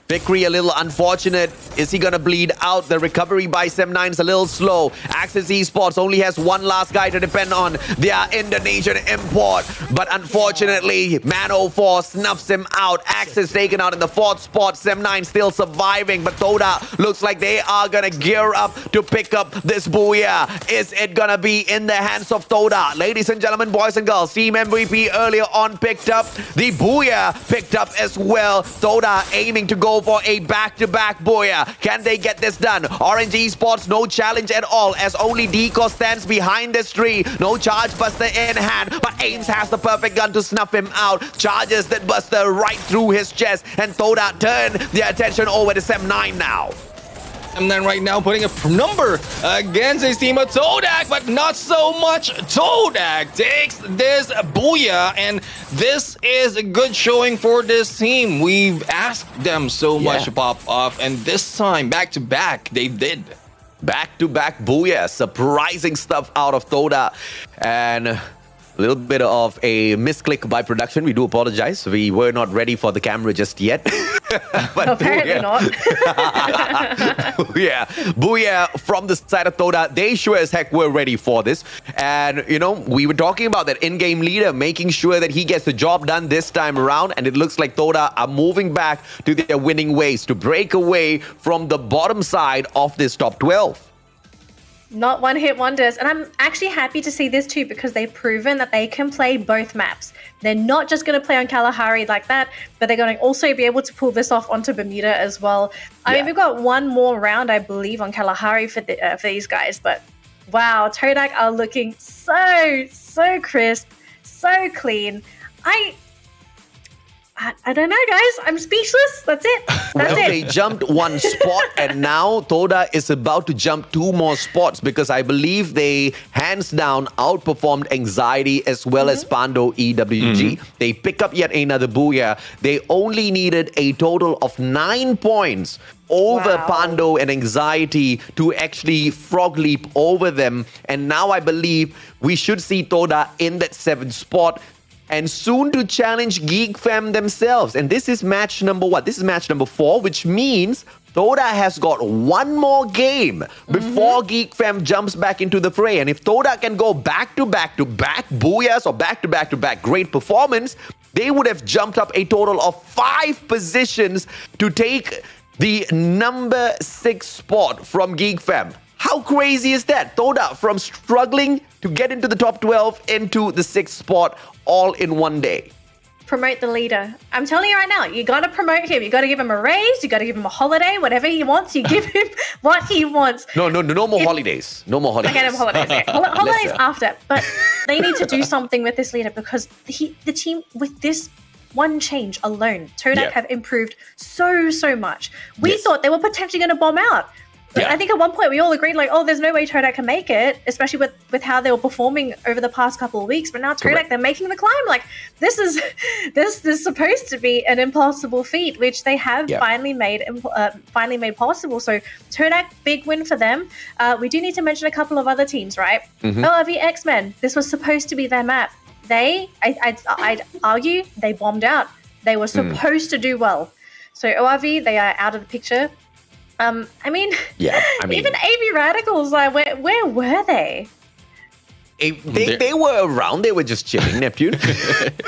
Speaker 2: Fikri a little unfortunate. Is he gonna bleed out? The recovery by Sem9 is a little slow. Axis Esports only has 1 last guy to depend on. Their Indonesian import. But unfortunately, Man04 snuffs him out. Axis taken out in the 4th spot. Sem9 still surviving. But Toda looks like they are gonna gear up to pick up this Booyah. Is it gonna be in the hands of Toda? Ladies and gentlemen, boys and girls, Team MVP earlier on picked up. The Booyah picked up as well. Toda aiming to go for a back-to-back Booyah. Can they get this done? Orange Esports, no challenge at all as only Deco stands behind this tree. No charge buster in hand, but Ames has the perfect gun to snuff him out. Charges that buster right through his chest, and Toda turn their attention over to Sem9 now.
Speaker 3: And then right now putting a number against his team of Todak, but not so much. Todak takes this Booyah, and this is a good showing for this team. We've asked them so much to pop off, and this time, back-to-back, they did.
Speaker 2: Back-to-back Booyah. Surprising stuff out of Toda. And a little bit of a misclick by production. We do apologize. We were not ready for the camera just yet. But
Speaker 1: apparently not.
Speaker 2: Yeah, Booyah from the side of Toda. They sure as heck were ready for this. And, you know, we were talking about that in-game leader, making sure that he gets the job done this time around. And it looks like Toda are moving back to their winning ways to break away from the bottom side of this top 12.
Speaker 1: Not one-hit wonders. And I'm actually happy to see this too, because they've proven that they can play both maps. They're not just going to play on Kalahari like that, but they're going to also be able to pull this off onto Bermuda as well. I mean, we've got one more round, I believe, on Kalahari for these guys. But wow, Todak are looking so crisp, so clean. I don't know, guys. I'm speechless. That's it. That's it.
Speaker 2: They jumped one spot, and now Toda is about to jump 2 more spots because I believe they hands down outperformed Anxiety as well as Pando EWG. They pick up yet another booyah. They only needed a total of 9 points over Pando and Anxiety to actually frog leap over them. And now I believe we should see Toda in that 7th spot, and soon to challenge Geek Fam themselves. And this is match number what? This is match number 4, which means Toda has got 1 more game before Geek Fam jumps back into the fray. And if Toda can go back to back to back booyahs or back to back to back great performance, they would have jumped up a total of 5 positions to take the number 6 spot from Geek Fam. How crazy is that? Toda from struggling to get into the top 12 into the 6th spot all in one day.
Speaker 1: Promote the leader. I'm telling you right now, you got to promote him. You got to give him a raise. You got to give him a holiday. Whatever he wants, you give him what he wants.
Speaker 2: No more holidays. No more holidays.
Speaker 1: Okay, no holidays. Okay. Holidays after. But they need to do something with this leader because the team, with this one change alone, Todak have improved so much. We thought they were potentially going to bomb out. I think at one point we all agreed, like, oh, there's no way Todak can make it, especially with how they were performing over the past couple of weeks. But now Todak, they're making the climb. Like, this is supposed to be an impossible feat, which they have finally made possible. So Todak, big win for them. We do need to mention a couple of other teams, right? ORV X-Men. This was supposed to be their map. I'd argue they bombed out. They were supposed to do well. So ORV, they are out of the picture. I mean, even AV Radicals, like, where were they?
Speaker 2: They were around. They were just chilling, Neptune.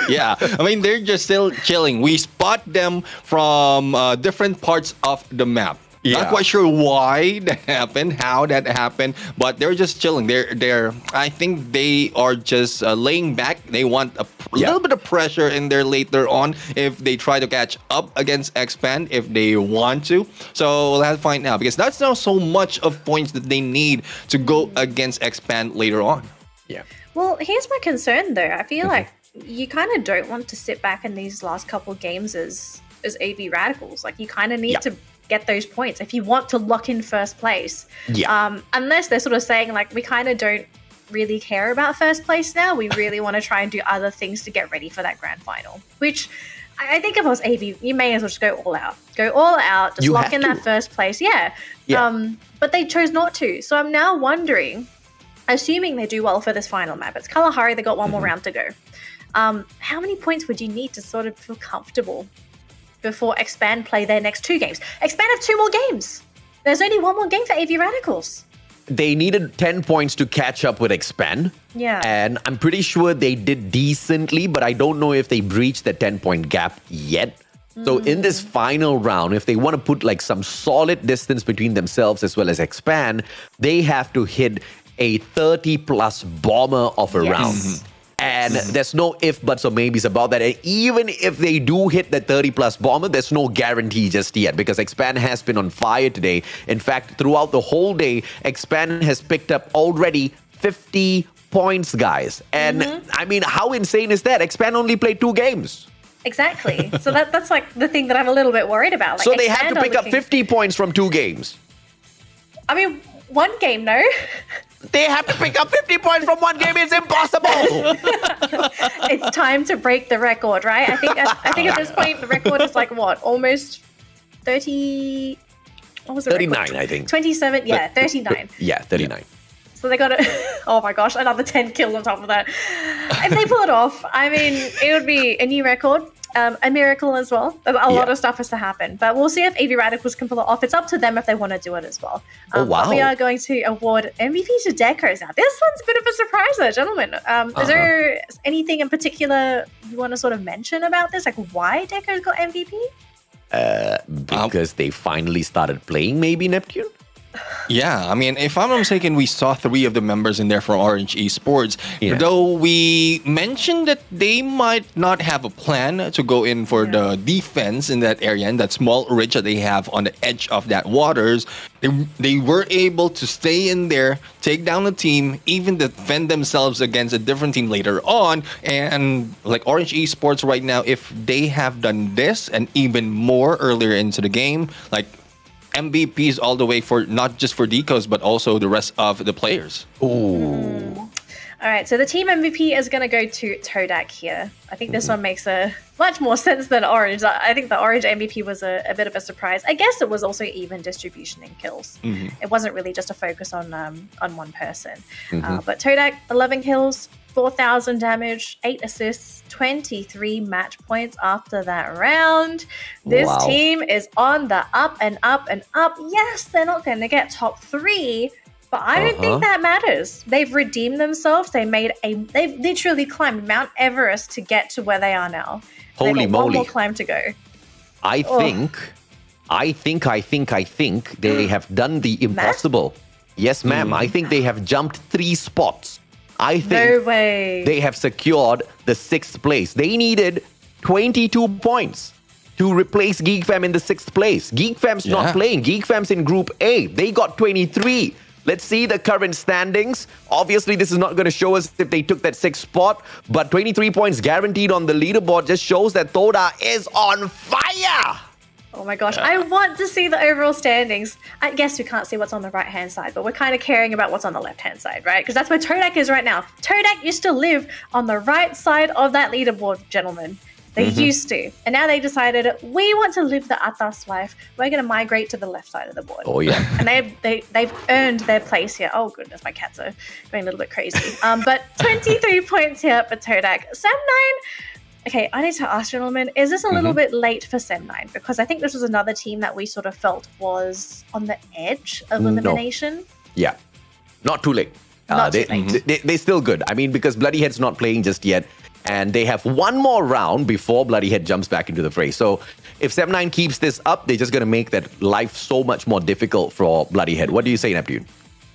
Speaker 3: Yeah, I mean, they're just still chilling. We spot them from different parts of the map. Not quite sure why that happened, how that happened, but they're just chilling. They're. I think they are just laying back. They want a little bit of pressure in there later on if they try to catch up against Expand, if they want to. So we'll have to find out, because that's not so much of points that they need to go against Expand later on.
Speaker 2: Yeah.
Speaker 1: Well, here's my concern though. I feel like you kind of don't want to sit back in these last couple games as AV Radicals. Like, you kind of need to get those points if you want to lock in first place. Unless they're sort of saying, like, we kind of don't really care about first place now. We really want to try and do other things to get ready for that grand final. Which I think if I was AV, you may as well just go all out. Go all out, just lock in that first place. But they chose not to. So I'm now wondering, assuming they do well for this final map, it's Kalahari, they got 1 more round to go. How many points would you need to sort of feel comfortable before Expand play their next 2 games? Expand have 2 more games. There's only 1 more game for AV Radicals.
Speaker 2: They needed 10 points to catch up with Expand.
Speaker 1: Yeah.
Speaker 2: And I'm pretty sure they did decently, but I don't know if they breached the 10-point gap yet. So in this final round, if they want to put like some solid distance between themselves as well as Expand, they have to hit a 30-plus bomber of a round. And there's no if, buts, or maybes about that. And even if they do hit the 30-plus bomber, there's no guarantee just yet, because Expand has been on fire today. In fact, throughout the whole day, Expand has picked up already 50 points, guys. And I mean, how insane is that? Expand only played 2 games.
Speaker 1: Exactly. So that's like the thing that I'm a little bit worried about. Like,
Speaker 2: so they had to pick up 50 points from 2 games.
Speaker 1: I mean, 1 game, no?
Speaker 2: They have to pick up 50 points from 1 game. It's impossible.
Speaker 1: It's time to break the record, right? I think at this point the record is like what, almost 30. What was it?
Speaker 2: 39,
Speaker 1: record?
Speaker 2: I think.
Speaker 1: 27. Yeah, 39.
Speaker 2: Yeah, 39.
Speaker 1: So they got oh my gosh, another 10 kills on top of that. If they pull it off, I mean, it would be a new record. A miracle as well. A lot of stuff has to happen, but we'll see if AV Radicals can pull it off. It's up to them if they want to do it as well. But we are going to award MVP to Decos now. This one's a bit of a surprise though, gentlemen. Is there anything in particular you want to sort of mention about this? Like, why Decos got MVP?
Speaker 2: Because they finally started playing, maybe, Neptune?
Speaker 3: Yeah, I mean, if I'm not mistaken, we saw 3 of the members in there from Orange Esports.
Speaker 2: Yeah.
Speaker 3: Though we mentioned that they might not have a plan to go in for the defense in that area, and that small ridge that they have on the edge of that waters. They were able to stay in there, take down the team, even defend themselves against a different team later on. And like Orange Esports right now, if they have done this and even more earlier into the game, like MVPs all the way for not just for Decos, but also the rest of the players.
Speaker 2: Ooh.
Speaker 1: All right, so the team MVP is going to go to Todak here. I think this one makes a much more sense than Orange. I think the Orange MVP was a bit of a surprise. I guess it was also even distribution in kills. It wasn't really just a focus on one person. But Todak, 11 kills, 4,000 damage, 8 assists, 23 match points after that round. This team is on the up and up and up. Yes, they're not going to get top 3, but I don't think that matters. They've redeemed themselves. They've literally climbed Mount Everest to get to where they are now.
Speaker 2: Holy
Speaker 1: They've got one
Speaker 2: moly.
Speaker 1: more climb to go.
Speaker 2: I think they have done the impossible. Yes, ma'am. I think they have jumped 3 spots. I think
Speaker 1: No way.
Speaker 2: they have secured the 6th place. They needed 22 points to replace GeekFam in the 6th place. GeekFam's not playing. GeekFam's in Group A. They got 23. Let's see the current standings. Obviously, this is not going to show us if they took that 6th spot, but 23 points guaranteed on the leaderboard just shows that Toda is on fire.
Speaker 1: Oh my gosh, I want to see the overall standings. I guess we can't see what's on the right-hand side, but we're kind of caring about what's on the left-hand side, right? Because that's where Todak is right now. Todak used to live on the right side of that leaderboard, gentlemen. They used to. And now they decided, we want to live the atas life. We're going to migrate to the left side of the board.
Speaker 2: Oh, yeah.
Speaker 1: And they've earned their place here. Oh, goodness, my cats are going a little bit crazy. But 23 points here for Todak. Sem9, okay, I need to ask, gentlemen, is this a little bit late for Sem9? Because I think this was another team that we sort of felt was on the edge of elimination.
Speaker 2: Yeah, not too late. They're still good. I mean, because Bloodyhead's not playing just yet, and they have one more round before Bloodyhead jumps back into the fray. So if Sem9 keeps this up, they're just going to make that life so much more difficult for Bloodyhead. What do you say, Neptune?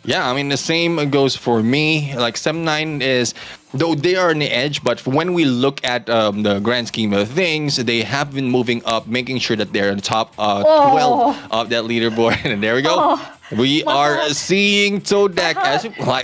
Speaker 3: Yeah, I mean, the same goes for me. Like, Sem9 is, though they are on the edge, but when we look at the grand scheme of things, they have been moving up, making sure that they're in the top 12 of that leaderboard. And there we go. We are seeing Todak,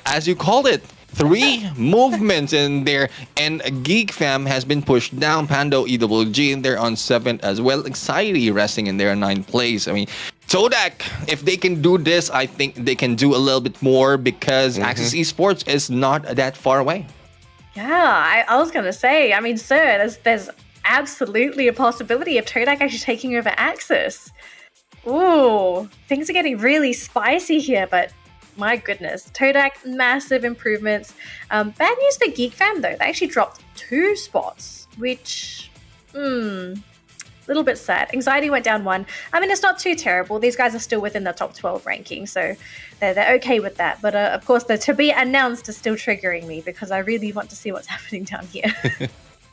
Speaker 3: as you called it. 3 movements in there, and GeekFam has been pushed down. Pando EWG in there on 7th as well. Anxiety resting in there in 9th place. I mean, Todak, if they can do this, I think they can do a little bit more because Axis Esports is not that far away.
Speaker 1: Yeah, I was going to say, I mean, sir, there's absolutely a possibility of Todak actually taking over Axis. Ooh, things are getting really spicy here, but my goodness. Todak, massive improvements. Bad news for GeekFam, though. They actually dropped 2 spots, which, little bit sad. Anxiety went down 1. I mean, it's not too terrible. These guys are still within the top 12 ranking, so they're okay with that. But of course, the to be announced is still triggering me because I really want to see what's happening down here.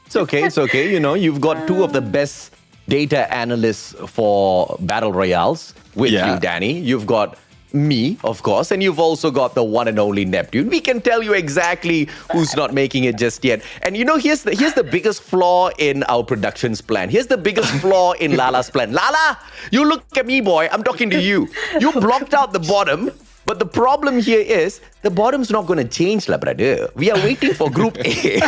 Speaker 2: It's okay. You know, you've got 2 of the best data analysts for Battle Royales with you, Danny. You've got me, of course, and you've also got the one and only Neptune. We can tell you exactly who's not making it just yet. And you know, here's the biggest flaw in our productions plan. Here's the biggest flaw in Lala's plan. Lala, you look at me, boy. I'm talking to you. You blocked out the bottom. But the problem here is the bottom's not going to change, la brother. We are waiting for Group A.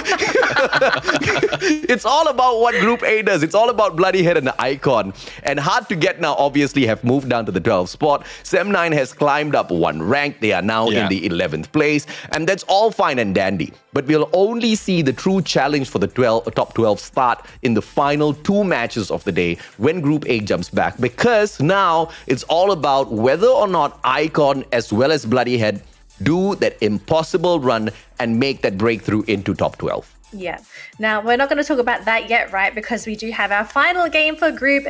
Speaker 2: It's all about what Group A does. It's all about Bloodyhead and the Icon. And Hard to Get now obviously have moved down to the 12th spot. Sem9 has climbed up 1 rank. They are now in the 11th place. And that's all fine and dandy. But we'll only see the true challenge for the top 12 start in the final 2 matches of the day when Group A jumps back. Because now it's all about whether or not Icon as well as Bloodyhead do that impossible run and make that breakthrough into top 12.
Speaker 1: Yeah. Now, we're not going to talk about that yet, right? Because we do have our final game for Group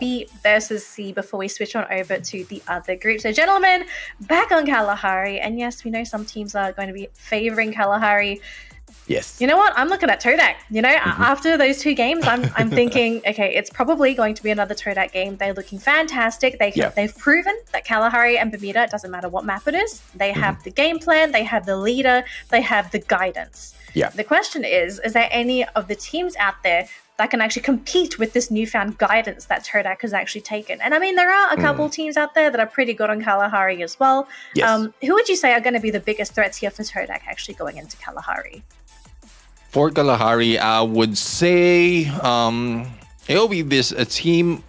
Speaker 1: B versus C before we switch on over to the other group. So, gentlemen, back on Kalahari. And yes, we know some teams are going to be favoring Kalahari.
Speaker 2: Yes.
Speaker 1: You know what? I'm looking at Todak. After those two games, I'm thinking, okay, it's probably going to be another Todak game. They're looking fantastic. They've proven that Kalahari and Bermuda, it doesn't matter what map it is, they have the game plan, they have the leader, they have the guidance.
Speaker 2: Yeah.
Speaker 1: The question is there any of the teams out there that can actually compete with this newfound guidance that Todak has actually taken? And I mean, there are a couple teams out there that are pretty good on Kalahari as well.
Speaker 2: Yes.
Speaker 1: Who would you say are going to be the biggest threats here for Todak actually going into Kalahari?
Speaker 3: For Kalahari, I would say it'll be this team.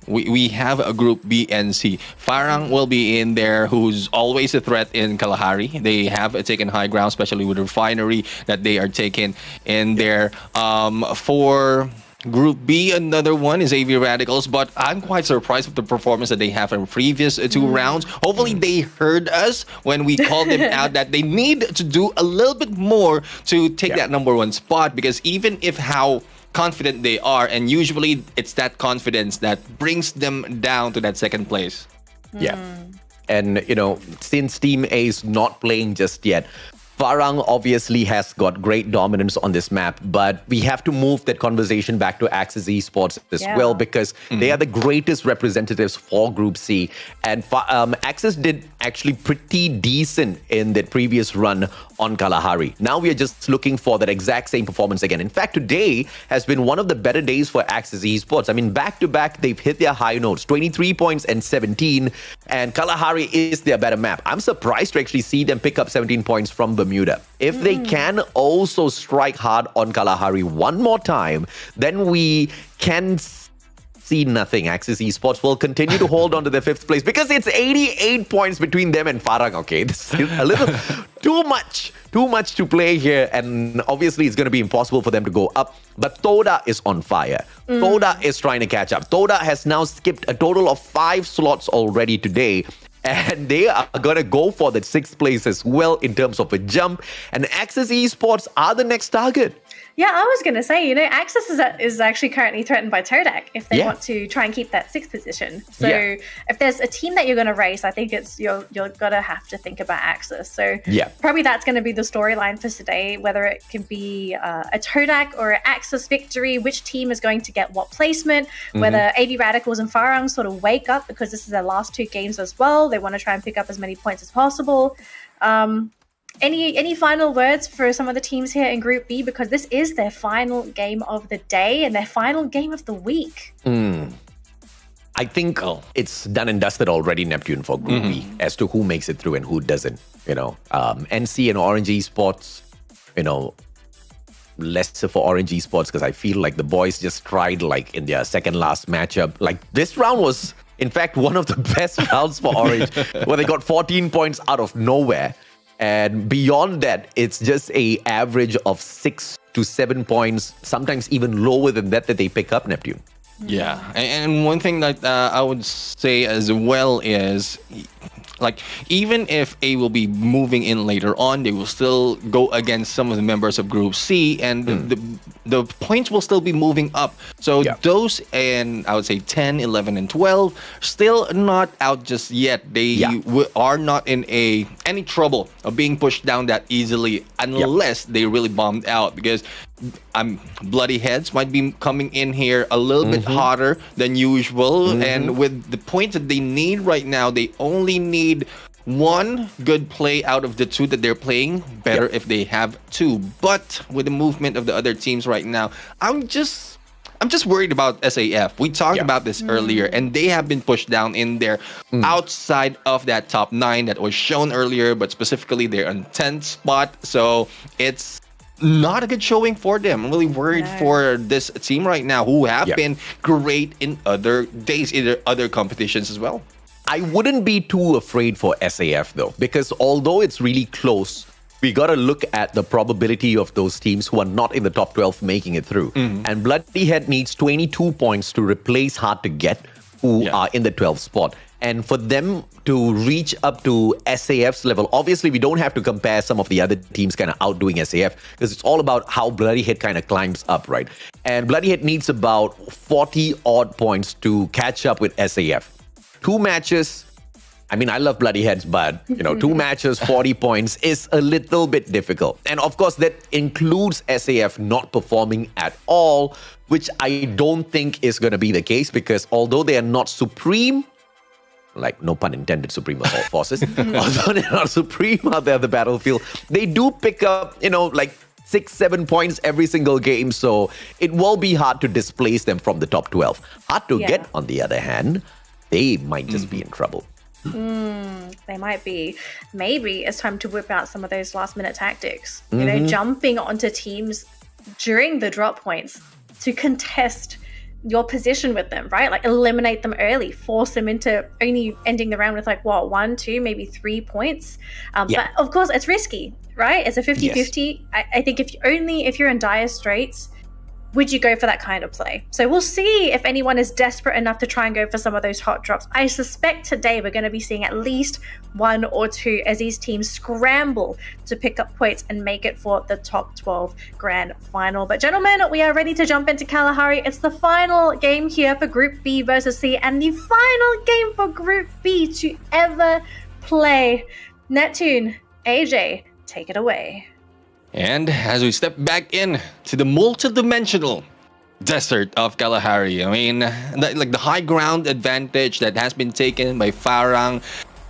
Speaker 3: We have a group B and C. Farang will be in there, who's always a threat in Kalahari. They have taken high ground, especially with the refinery that they are taking in there. For Group B, another one is AV Radicals, but I'm quite surprised with the performance that they have in previous two rounds. Hopefully they heard us when we called them out that they need to do a little bit more to take that number one spot, because even if how confident they are, and usually it's that confidence that brings them down to that second place.
Speaker 2: Yeah. And, since Team A is not playing just yet, Farang obviously has got great dominance on this map, but we have to move that conversation back to Axis Esports as well, because they are the greatest representatives for Group C. And Axis did actually pretty decent in that previous run on Kalahari. Now we are just looking for that exact same performance again. In fact, today has been one of the better days for Axis Esports. I mean, back-to-back, they've hit their high notes, 23 points and 17, and Kalahari is their better map. I'm surprised to actually see them pick up 17 points from Bermuda. If they can also strike hard on Kalahari one more time, then we can see nothing. Axis Esports will continue to hold on to their fifth place, because it's 88 points between them and Farang. Okay, this is a little too much to play here, and obviously it's going to be impossible for them to go up. But Toda is on fire. Toda is trying to catch up. Toda has now skipped a total of 5 slots already today, and they are going to go for that 6th place as well in terms of a jump. And Axis Esports are the next target.
Speaker 1: Yeah, I was going to say, Axis is actually currently threatened by Todak if they want to try and keep that 6th position. So if there's a team that you're going to race, I think it's you're going to have to think about Axis. So probably that's going to be the storyline for today, whether it can be a Todak or an Axis victory, which team is going to get what placement, whether AV Radicals and Farang sort of wake up, because this is their last 2 games as well. They want to try and pick up as many points as possible. Any final words for some of the teams here in Group B, because this is their final game of the day and their final game of the week?
Speaker 2: I think it's done and dusted already, Neptune, for Group B, as to who makes it through and who doesn't. NC and Orange Esports, less for Orange Esports, because I feel like the boys just tried in their second last matchup. This round was, in fact, one of the best rounds for Orange, where they got 14 points out of nowhere. And beyond that, it's just a average of 6 to 7 points, sometimes even lower than that they pick up, Neptune.
Speaker 3: Yeah, and one thing that I would say as well is, even if A will be moving in later on, they will still go against some of the members of Group C, and the points will still be moving up. So those, and I would say 10, 11, and 12, still not out just yet. They are not in any trouble of being pushed down that easily, unless they really bombed out, because Bloody Heads might be coming in here a little bit hotter than usual, and with the points that they need right now, they only need 1 good play out of the 2 that they're playing. Better if they have 2. But with the movement of the other teams right now, I'm just worried about SAF. We talked about this earlier, and they have been pushed down in there outside of that top 9 that was shown earlier, but specifically they're on 10th spot. So it's not a good showing for them. I'm really worried for this team right now, who have been great in other days, in other competitions as well.
Speaker 2: I wouldn't be too afraid for SAF though, because although it's really close, we got to look at the probability of those teams who are not in the top 12 making it through. And Bloody Head needs 22 points to replace Hard to Get, who are in the 12th spot. And for them to reach up to SAF's level, obviously we don't have to compare some of the other teams kind of outdoing SAF, because it's all about how Bloody Head kind of climbs up, right? And Bloody Head needs about 40 odd points to catch up with SAF. 2 matches, I mean, I love bloody heads, but, 2 matches, 40 points is a little bit difficult. And of course, that includes SAF not performing at all, which I don't think is going to be the case because although they are not supreme, like no pun intended, supreme assault forces, although they're not supreme out there on the battlefield, they do pick up, like 6-7 points every single game. So it will be hard to displace them from the top 12. Hard to get, on the other hand, they might just be in trouble.
Speaker 1: They might be. Maybe it's time to whip out some of those last minute tactics. Jumping onto teams during the drop points to contest your position with them, right? Like eliminate them early, force them into only ending the round with 1, 2, maybe 3 points. But of course it's risky, right? It's a 50-50. I think if you're in dire straits, would you go for that kind of play? So we'll see if anyone is desperate enough to try and go for some of those hot drops. I suspect today we're going to be seeing at least 1 or 2 as these teams scramble to pick up points and make it for the top 12 grand final. But gentlemen, we are ready to jump into Kalahari. It's the final game here for Group B versus C and the final game for Group B to ever play. Neptune, AJ, take it away.
Speaker 3: And as we step back in to the multidimensional desert of Kalahari, I mean, the high ground advantage that has been taken by Farang,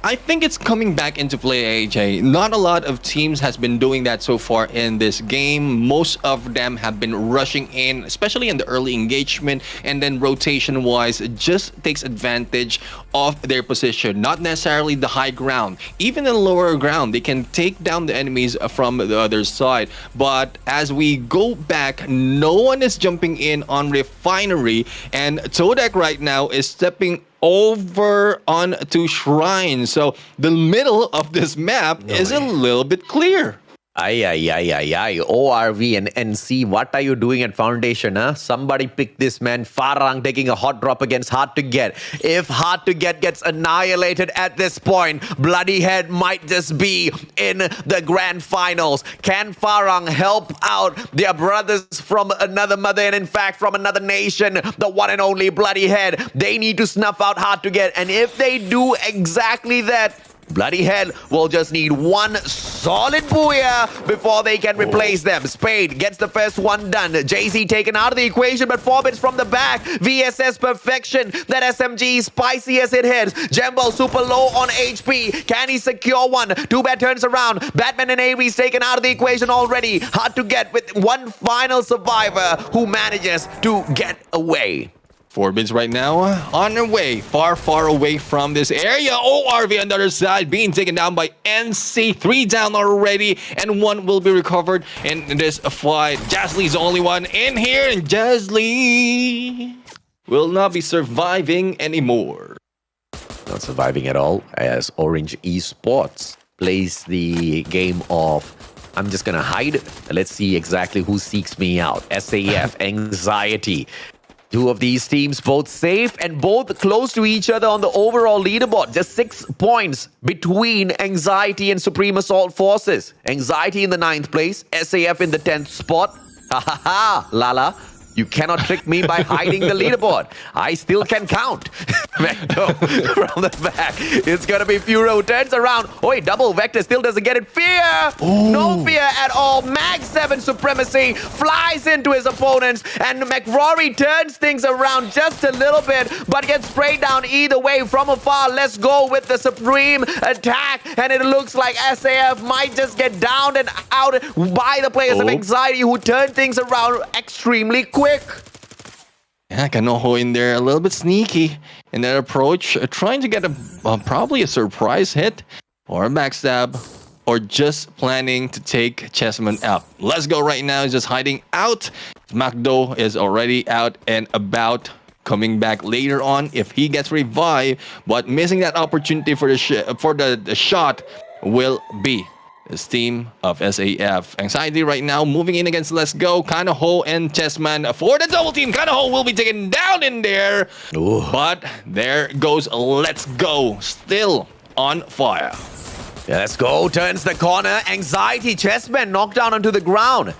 Speaker 3: I think it's coming back into play, AJ. Not a lot of teams has been doing that so far in this game. Most of them have been rushing in, especially in the early engagement, and then rotation-wise, just takes advantage of their position. Not necessarily the high ground. Even in lower ground, they can take down the enemies from the other side. But as we go back, no one is jumping in on Refinery, and Todak right now is stepping over onto Shrine. So the middle of this map is a little bit clear.
Speaker 2: ORV and NC, what are you doing at Foundation, huh? Somebody pick this man. Farang taking a hot drop against Hard to Get. If Hard to Get gets annihilated at this point, Bloody Head might just be in the grand finals. Can Farang help out their brothers from another mother and in fact from another nation, the one and only Bloody Head? They need to snuff out Hard to Get, and if they do exactly that, Bloody Head will just need one solid booyah before they can replace them. Spade gets the first one done. JC taken out of the equation, but 4 bits from the back. VSS perfection. That SMG is spicy as it hits. Jumbo super low on HP. Can he secure one? Too bad turns around. Batman and Aries taken out of the equation already. Hard to get with one final survivor who manages to get away.
Speaker 3: 4 bits right now on their way, far away from this area. ORV on the other side being taken down by NC. 3 down already, and 1 will be recovered in this fight. Jazly's the only one in here, and Jazly will not be surviving anymore.
Speaker 2: Not surviving at all as Orange Esports plays the game of I'm just gonna hide. Let's see exactly who seeks me out. SAF, Anxiety. 2 of these teams both safe and both close to each other on the overall leaderboard. Just 6 points between Anxiety and Supreme Assault Forces. Anxiety in the 9th place, SAF in the 10th spot. Ha ha ha, Lala. You cannot trick me by hiding the leaderboard. I still can count. Vector from the back. It's going to be Furo. Turns around. Oh, double Vector still doesn't get it. Fear. Ooh. No fear at all. Mag 7 supremacy flies into his opponents. And McRory turns things around just a little bit, but gets sprayed down either way from afar. Let's go with the supreme attack. And it looks like SAF might just get downed and out by the players of Anxiety, who turn things around extremely quick.
Speaker 3: Yeah, Kanoho in there, a little bit sneaky in that approach, trying to get probably a surprise hit or a backstab, or just planning to take Chessman out. Let's go right now, just hiding out. Macdo is already out and about, coming back later on if he gets revived, but missing that opportunity for the shot will be this team of SAF. Anxiety right now moving in against Let's Go, Kanoho and Chessman for the double team. Kanoho will be taken down in there. Ooh. But there goes Let's Go, still on fire.
Speaker 2: Yeah, Let's Go turns the corner. Anxiety, Chessman knocked down onto the ground.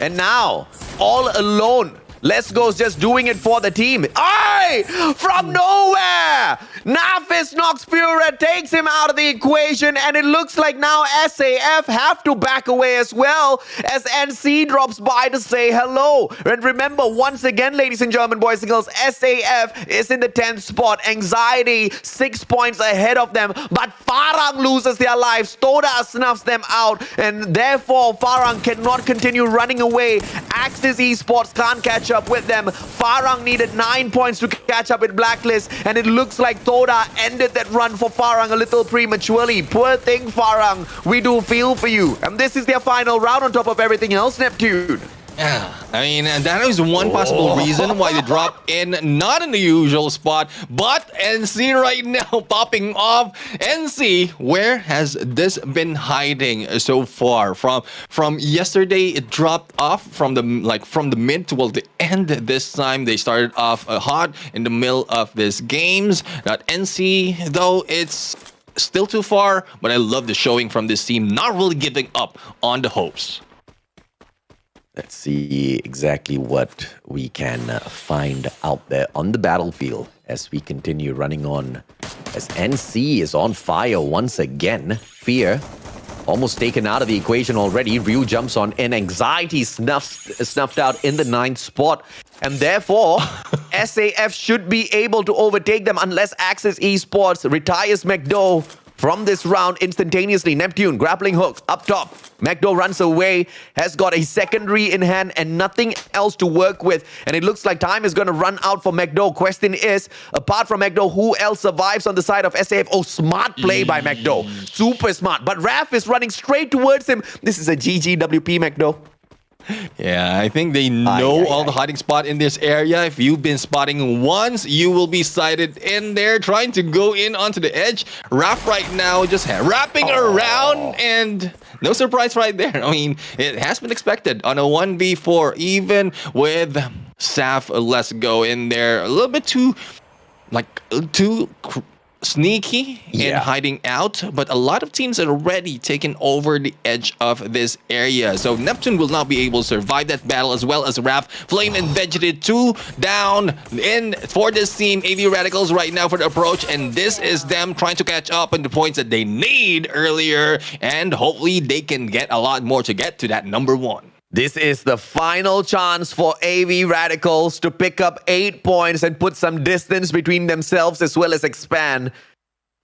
Speaker 2: And now, all alone, Let's Go's just doing it for the team. Aye! From nowhere! Nafis knocks Pure, takes him out of the equation, and it looks like now SAF have to back away as well as NC drops by to say hello. And remember, once again, ladies and gentlemen, boys and girls, SAF is in the 10th spot. Anxiety 6 points ahead of them, but Farang loses their lives. Toda snuffs them out, and therefore Farang cannot continue running away. Axis Esports can't catch up with them. Farang needed 9 points to catch up with Blacklist, and it looks like Toda ended that run for Farang a little prematurely. Poor thing, Farang. We do feel for you. And this is their final round on top of everything else, Neptune.
Speaker 3: Yeah, I mean, that is one possible reason why they drop in, not in the usual spot, but NC right now popping off. NC, where has this been hiding so far? From yesterday, it dropped off from the mid toward the end. This time, they started off hot in the middle of these games. Not NC, though, it's still too far, but I love the showing from this team, not really giving up on the hopes.
Speaker 2: Let's see exactly what we can find out there on the battlefield as we continue running on. As NC is on fire once again. Fear almost taken out of the equation already. Ryu jumps on in. Anxiety snuffed out in the 9th spot. And therefore, SAF should be able to overtake them unless Axis Esports retires McDo from this round instantaneously. Neptune, grappling hook, up top. McDo runs away, has got a secondary in hand and nothing else to work with. And it looks like time is going to run out for McDo. Question is, apart from McDo, who else survives on the side of SAF? Oh, smart play by McDo. Super smart. But Raf is running straight towards him. This is a GGWP, McDo.
Speaker 3: Yeah, I think they know all the hiding spot in this area. If you've been spotting once, you will be sighted in there trying to go in onto the edge. Raph right now just wrapping around, and no surprise right there. I mean, it has been expected on a 1v4, even with Saf Let's Go in there. A little bit too sneaky in hiding out, but a lot of teams are already taken over the edge of this area. So Neptune will not be able to survive that battle, as well as Raph. Flame and Vegetated 2 down in for this team. AV Radicals right now for the approach, and this is them trying to catch up on the points that they need earlier, and hopefully they can get a lot more to get to that number 1.
Speaker 2: This is the final chance for AV Radicals to pick up 8 points and put some distance between themselves as well as Expand.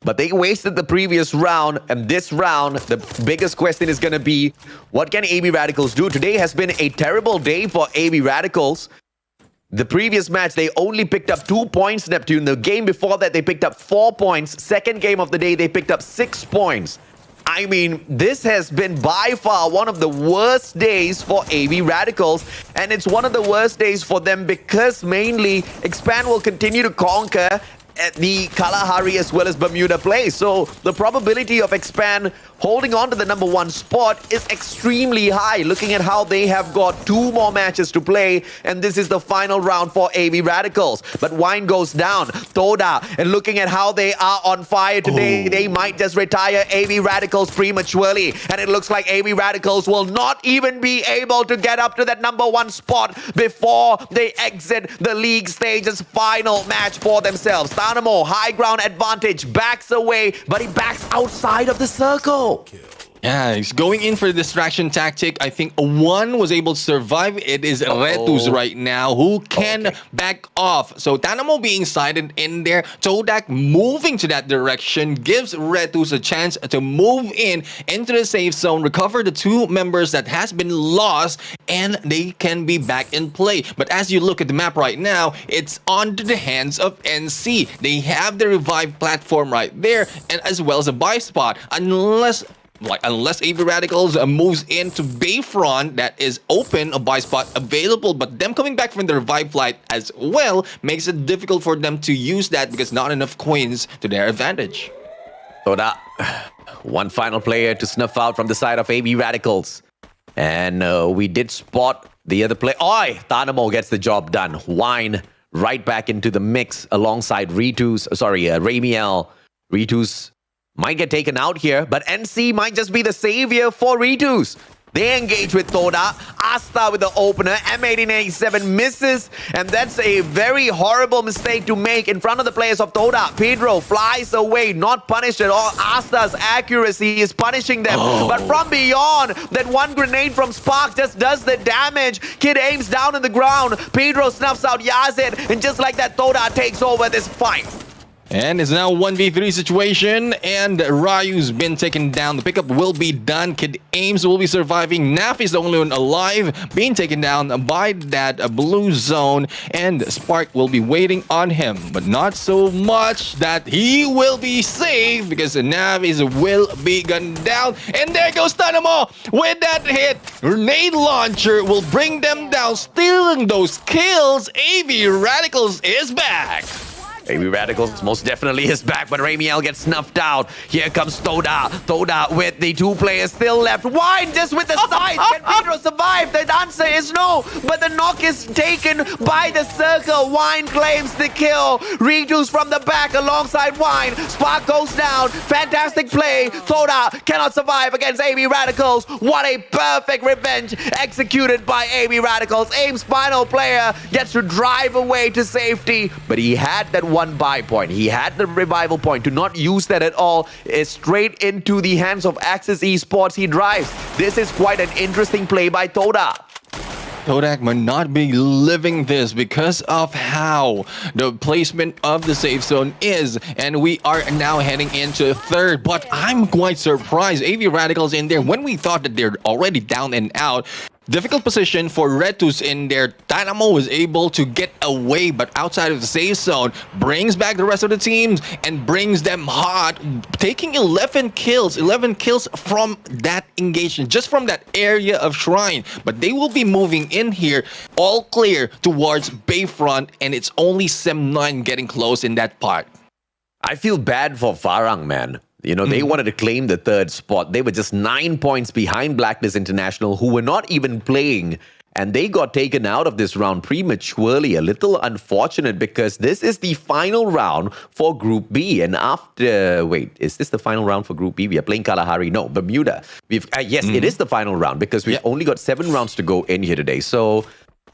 Speaker 2: But they wasted the previous round, and this round, the biggest question is going to be, what can AV Radicals do? Today has been a terrible day for AV Radicals. The previous match, they only picked up 2 points, Neptune. The game before that, they picked up 4 points. Second game of the day, they picked up 6 points. I mean, this has been by far one of the worst days for AV Radicals, and it's one of the worst days for them because mainly Expand will continue to conquer at the Kalahari as well as Bermuda play. So the probability of Expand holding on to the number 1 spot is extremely high, looking at how they have got 2 more matches to play, and this is the final round for AV Radicals. But Wine goes down. Toda, and looking at how they are on fire today, they might just retire AV Radicals prematurely, and it looks like AV Radicals will not even be able to get up to that number 1 spot before they exit the league stage's final match for themselves. Dynamo, high ground advantage, backs away, but he backs outside of the circle.
Speaker 3: Yeah, he's going in for the distraction tactic. I think one was able to survive. It is Retus right now who can back off. So Dynamo being sighted in there. Todak moving to that direction gives Retus a chance to move in into the safe zone, recover the 2 members that has been lost, and they can be back in play. But as you look at the map right now, it's onto the hands of NC. They have the revive platform right there, and as well as a buy spot. Unless AV Radicals moves into Bayfront, that is open, a buy spot available, but them coming back from the revive flight as well makes it difficult for them to use that because not enough coins to their advantage.
Speaker 2: So that one final player to snuff out from the side of AV Radicals. And we did spot the other player. Dynamo gets the job done. Wine right back into the mix alongside Ramiel. Ritus might get taken out here, but NC might just be the savior for Ritus. They engage with Toda. Asta with the opener. M1887 misses. And that's a very horrible mistake to make in front of the players of Toda. Pedro flies away, not punished at all. Asta's accuracy is punishing them. But from beyond, that one grenade from Spark just does the damage. Kid aims down on the ground. Pedro snuffs out Yazid. And just like that, Toda takes over this fight.
Speaker 3: And it's now 1v3 situation, and Ryu's been taken down. The pickup will be done. Kid Ames will be surviving. Naf is the only one alive, being taken down by that blue zone, and Spark will be waiting on him. But not so much that he will be safe, because Nav will be gunned down. And there goes Tanamo with that hit. Grenade launcher will bring them down, stealing those kills. AV Radicals is back.
Speaker 2: AB Radicals most definitely is back, but Ramiel gets snuffed out. Here comes Toda. Toda with the two players still left. Wine just with the side. Can Pedro survive? The answer is no. But the knock is taken by the circle. Wine claims the kill. Redos from the back alongside Wine. Spark goes down. Fantastic play. Toda cannot survive against AB Radicals. What a perfect revenge executed by AB Radicals. Aim's final player gets to drive away to safety, but he had that one buy point. He had the revival point. To not use that at all is straight into the hands of Axis Esports. He drives. This is quite an interesting play by Toda.
Speaker 3: Kodak might not be living this because of how the placement of the safe zone is. And we are now heading into third. But I'm quite surprised. AV Radicals in there, when we thought that they're already down and out, difficult position for Retus in there. Dynamo was able to get away, but outside of the safe zone, brings back the rest of the teams and brings them hot, taking 11 kills from that engagement, just from that area of Shrine. But they will be moving in here, all clear towards Bayfront, and it's only Sem9 getting close in that part.
Speaker 2: I feel bad for Farang, man. You know, they wanted to claim the third spot. They were just 9 points behind Blacklist International, who were not even playing. And they got taken out of this round prematurely. A little unfortunate, because this is the final round for Group B. And after... Wait, is this the final round for Group B? We are playing Kalahari. No, Bermuda. Yes, it is the final round, because we've only got 7 rounds to go in here today. So...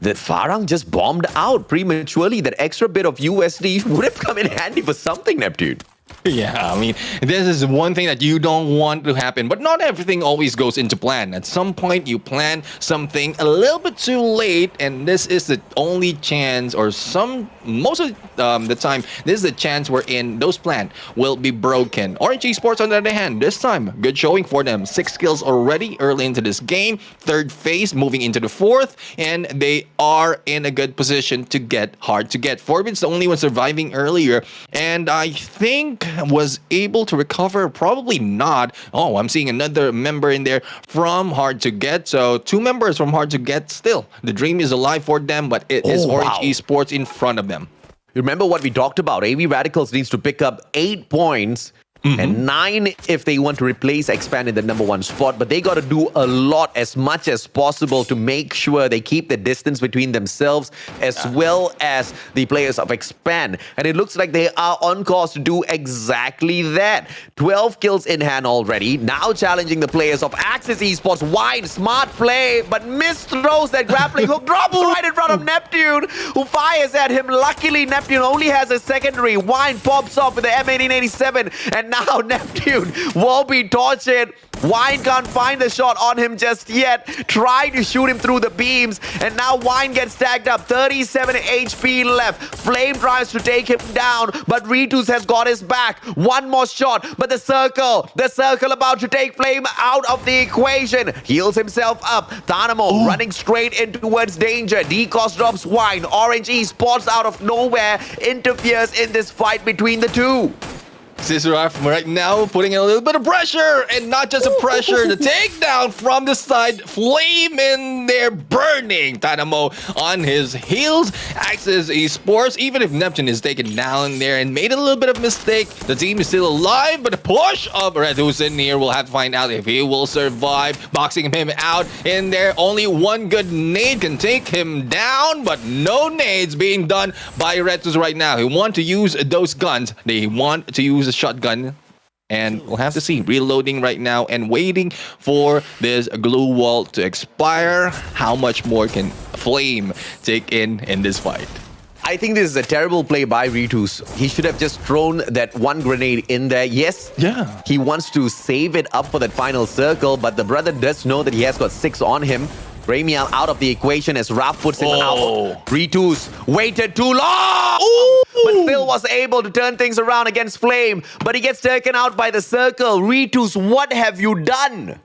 Speaker 2: the Farang just bombed out prematurely. That extra bit of USD would have come in handy for something, Neptune.
Speaker 3: Yeah, I mean, this is one thing that you don't want to happen, but not everything always goes into plan. At some point, you plan something a little bit too late, and this is the only chance, or most of the time, this is the chance wherein those plans will be broken. Orange Esports, on the other hand, this time, good showing for them. 6 kills already early into this game. Third phase, moving into the fourth, and they are in a good position to get hard to get. Forbid's the only one surviving earlier, and I think was able to recover. Probably not. Oh, I'm seeing another member in there from Hard to Get. So 2 members from Hard to Get still. The dream is alive for them, but it is Orange Esports in front of them.
Speaker 2: Remember what we talked about. AV Radicals needs to pick up 8 points and 9 if they want to replace Expand in the number 1 spot. But they got to do a lot, as much as possible, to make sure they keep the distance between themselves as well as the players of Expand. And it looks like they are on course to do exactly that. 12 kills in hand already. Now challenging the players of Axis Esports. Wide, smart play, but misthrows that grappling hook. Drops right in front of Neptune, who fires at him. Luckily, Neptune only has a secondary. Wine pops off with the M1887, and now Neptune will be tortured. Wine can't find the shot on him just yet. Try to shoot him through the beams, and now Wine gets tagged up. 37 HP left. Flame tries to take him down, but Ritus has got his back. One more shot, but the circle about to take Flame out of the equation. Heals himself up. Tanamo running straight in towards danger. Decos drops Wine. Orange Esports out of nowhere interferes in this fight between the two.
Speaker 3: Sisraf right now putting a little bit of pressure, and not just a pressure, the takedown from the side. Flame in there, burning Tanamo on his heels. Axis Esports, even if Neptune is taken down there and made a little bit of mistake, the team is still alive, but the push of Redus in here, we'll have to find out if he will survive. Boxing him out in there. Only one good nade can take him down, but no nades being done by Redus right now. He want to use those guns. They want to use a shotgun, And we'll have to see. Reloading right now and waiting for this glue wall to expire. How much more can Flame take in this fight?
Speaker 2: I think this is a terrible play by Ritus. He should have just thrown that one grenade in there. Yes, he wants to save it up for that final circle, but the brother does know that he has got 6 on him. Ramiel out of the equation as Raf puts him out. Ritus waited too long! But Phil was able to turn things around against Flame, but he gets taken out by the circle. Ritus, what have you done?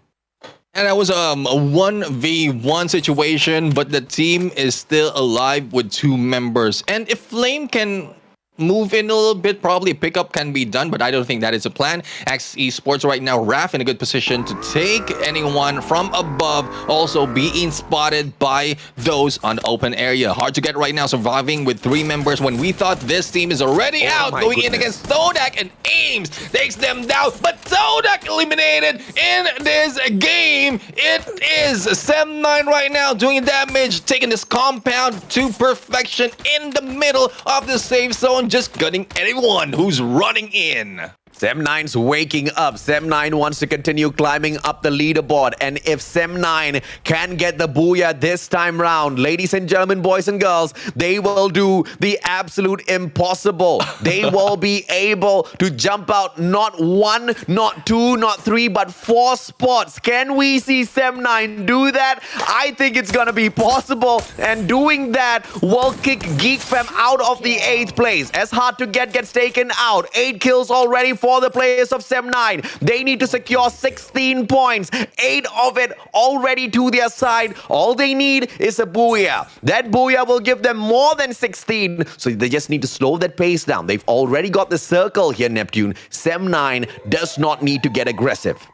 Speaker 3: And that was a 1v1 situation, but the team is still alive with 2 members. And if Flame can move in a little bit, probably a pickup can be done, but I don't think that is a plan. Axis Esports right now, Raf in a good position to take anyone from above, also being spotted by those on the open area. Hard to get right now, surviving with 3 members when we thought this team is already out, going in against Todak, and Ames takes them down, but Todak eliminated in this game. It is Sem9 right now doing damage, taking this compound to perfection in the middle of the safe zone, just gutting anyone who's running in.
Speaker 2: Sem9's waking up. Sem9 wants to continue climbing up the leaderboard. And if Sem9 can get the booyah this time round, ladies and gentlemen, boys and girls, they will do the absolute impossible. They will be able to jump out not 1, not 2, not 3, but 4 spots. Can we see Sem9 do that? I think it's going to be possible. And doing that will kick GeekFam out of the 8th place. As hard to get gets taken out. 8 kills already for the players of Sem9. They need to secure 16 points. 8 of it already to their side. All they need is a booyah. That booyah will give them more than 16. So they just need to slow that pace down. They've already got the circle here, Neptune. Sem9 does not need to get aggressive.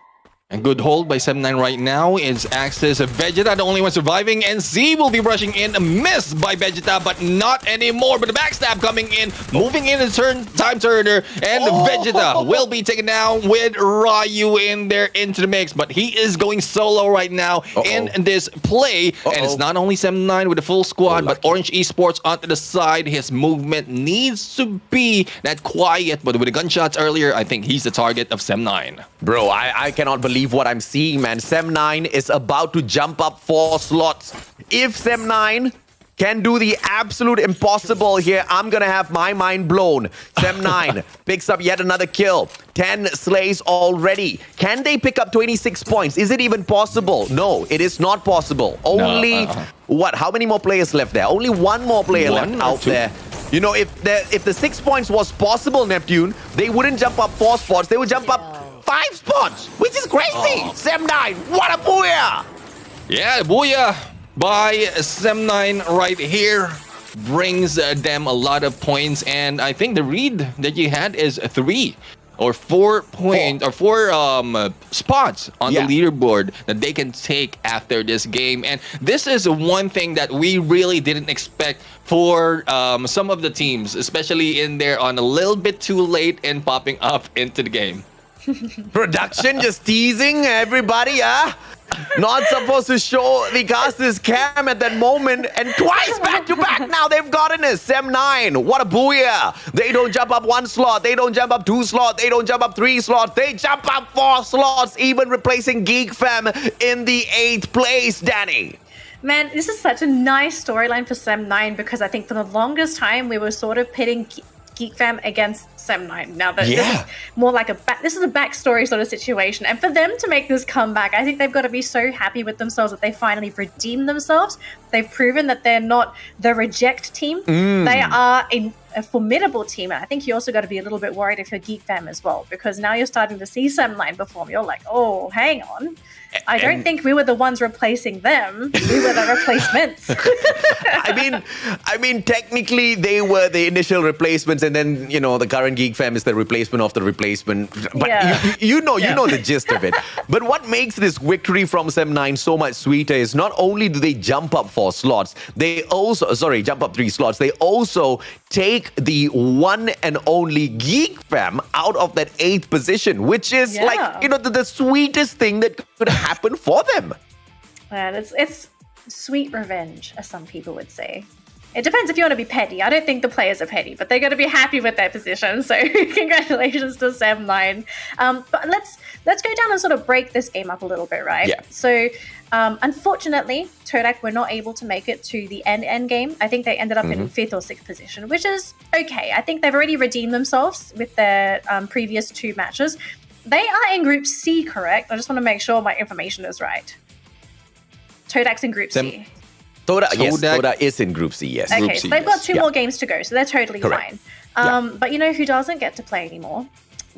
Speaker 3: And good hold by Sem9 right now is Axis. Vegeta, the only one surviving, and Z will be rushing in. Missed by Vegeta, but not anymore. But the backstab coming in, moving in the time turner, and Vegeta will be taken down with Ryu in there into the mix. But he is going solo right now in this play. And it's not only Sem9 with the full squad, but Orange Esports onto the side. His movement needs to be that quiet, but with the gunshots earlier, I think he's the target of Sem9.
Speaker 2: Bro, I cannot believe what I'm seeing, man. Sem9 is about to jump up 4 slots. If Sem9 can do the absolute impossible here, I'm gonna have my mind blown. Sem9 picks up yet another kill. 10 slays already. Can they pick up 26 points? Is it even possible? No, it is not possible. Only, what, how many more players left there? Only 1 more player left out there. You know, if the 6 points was possible, Neptune, they wouldn't jump up 4 spots. They would jump up 5 spots, which is crazy. Sem9, what a booyah!
Speaker 3: Yeah, booyah by Sem9 right here brings them a lot of points, and I think the read that you had is 3 or 4 spots on the leaderboard that they can take after this game. And this is one thing that we really didn't expect for some of the teams, especially in there on a little bit too late and popping up into the game.
Speaker 2: Production just teasing everybody, huh? Not supposed to show the caster's cam at that moment, and twice back to back now they've gotten it. Sem9, what a booyah. They don't jump up 1 slot, they don't jump up 2 slots, they don't jump up 3 slots, they jump up 4 slots, even replacing GeekFam in the 8th place, Danny.
Speaker 1: Man, this is such a nice storyline for Sem9, because I think for the longest time we were sort of pitting GeekFam against Sem9. Now that this is more like this is a backstory sort of situation, and for them to make this comeback, I think they've got to be so happy with themselves that they finally redeemed themselves. They've proven that they're not the reject team. They are a formidable team, and I think you also got to be a little bit worried if you're GeekFam as well, because now you're starting to see Sem9 perform. You're like, oh, hang on. I don't think we were the ones replacing them. We were the replacements.
Speaker 2: I mean, technically they were the initial replacements, and then the current GeekFam is the replacement of the replacement. But you know the gist of it. But what makes this victory from Sem9 so much sweeter is not only do they jump up 4 slots, they also jump up 3 slots. They also take the one and only GeekFam out of that 8th position, which is the sweetest thing that could happen for them.
Speaker 1: Man, it's sweet revenge, as some people would say. It depends if you want to be petty. I don't think the players are petty, but they're going to be happy with their position. So congratulations to Sev9. But let's go down and sort of break this game up a little bit, right?
Speaker 2: Yeah.
Speaker 1: So unfortunately, Todak were not able to make it to the end game. I think they ended up in 5th or 6th position, which is okay. I think they've already redeemed themselves with their previous 2 matches. They are in Group C, correct? I just want to make sure my information is right. Todak's in Group C.
Speaker 2: Todak is in Group C, yes.
Speaker 1: Okay,
Speaker 2: Group
Speaker 1: so
Speaker 2: C,
Speaker 1: they've got
Speaker 2: yes.
Speaker 1: 2 more games to go, so they're totally
Speaker 2: Correct.
Speaker 1: fine. But you know who doesn't get to play anymore?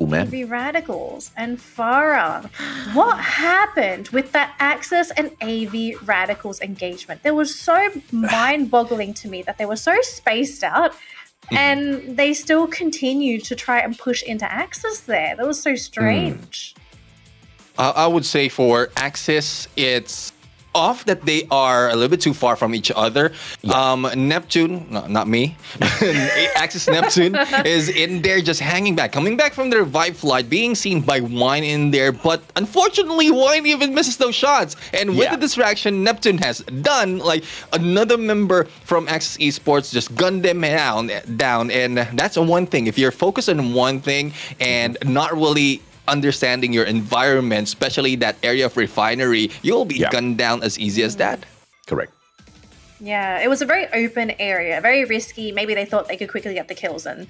Speaker 2: Oh, man.
Speaker 1: AV Radicals and Farah. What happened with that Axis and AV Radicals engagement? It was so mind-boggling to me that they were so spaced out and they still continued to try and push into Axis there. That was so strange.
Speaker 3: I would say for Axis, it's off that they are a little bit too far from each other. Neptune, no, not me, Axis Neptune is in there just hanging back, coming back from their revive flight, being seen by Wine in there, but unfortunately Wine even misses those shots. And with the distraction Neptune has done, like another member from Axis Esports just gunned them down. And that's one thing. If you're focused on one thing and not really understanding your environment, especially that area of refinery, you'll be gunned down as easy as that.
Speaker 2: Correct.
Speaker 1: Yeah, it was a very open area, very risky. Maybe they thought they could quickly get the kills and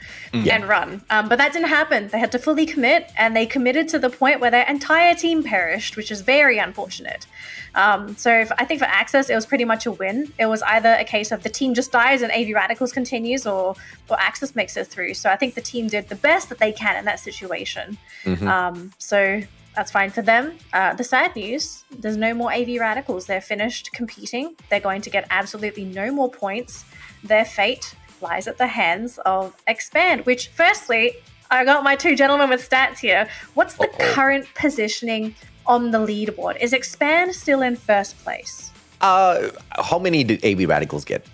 Speaker 1: run. But that didn't happen. They had to fully commit, and they committed to the point where their entire team perished, which is very unfortunate. I think for Axis, it was pretty much a win. It was either a case of the team just dies and AV Radicals continues, or Axis makes it through. So I think the team did the best that they can in that situation. So that's fine for them. The sad news, there's no more AV Radicals. They're finished competing. They're going to get absolutely no more points. Their fate lies at the hands of Expand, which firstly, I got my 2 gentlemen with stats here. What's the current positioning on the leaderboard? Is Expand still in 1st place?
Speaker 2: How many did AV Radicals get?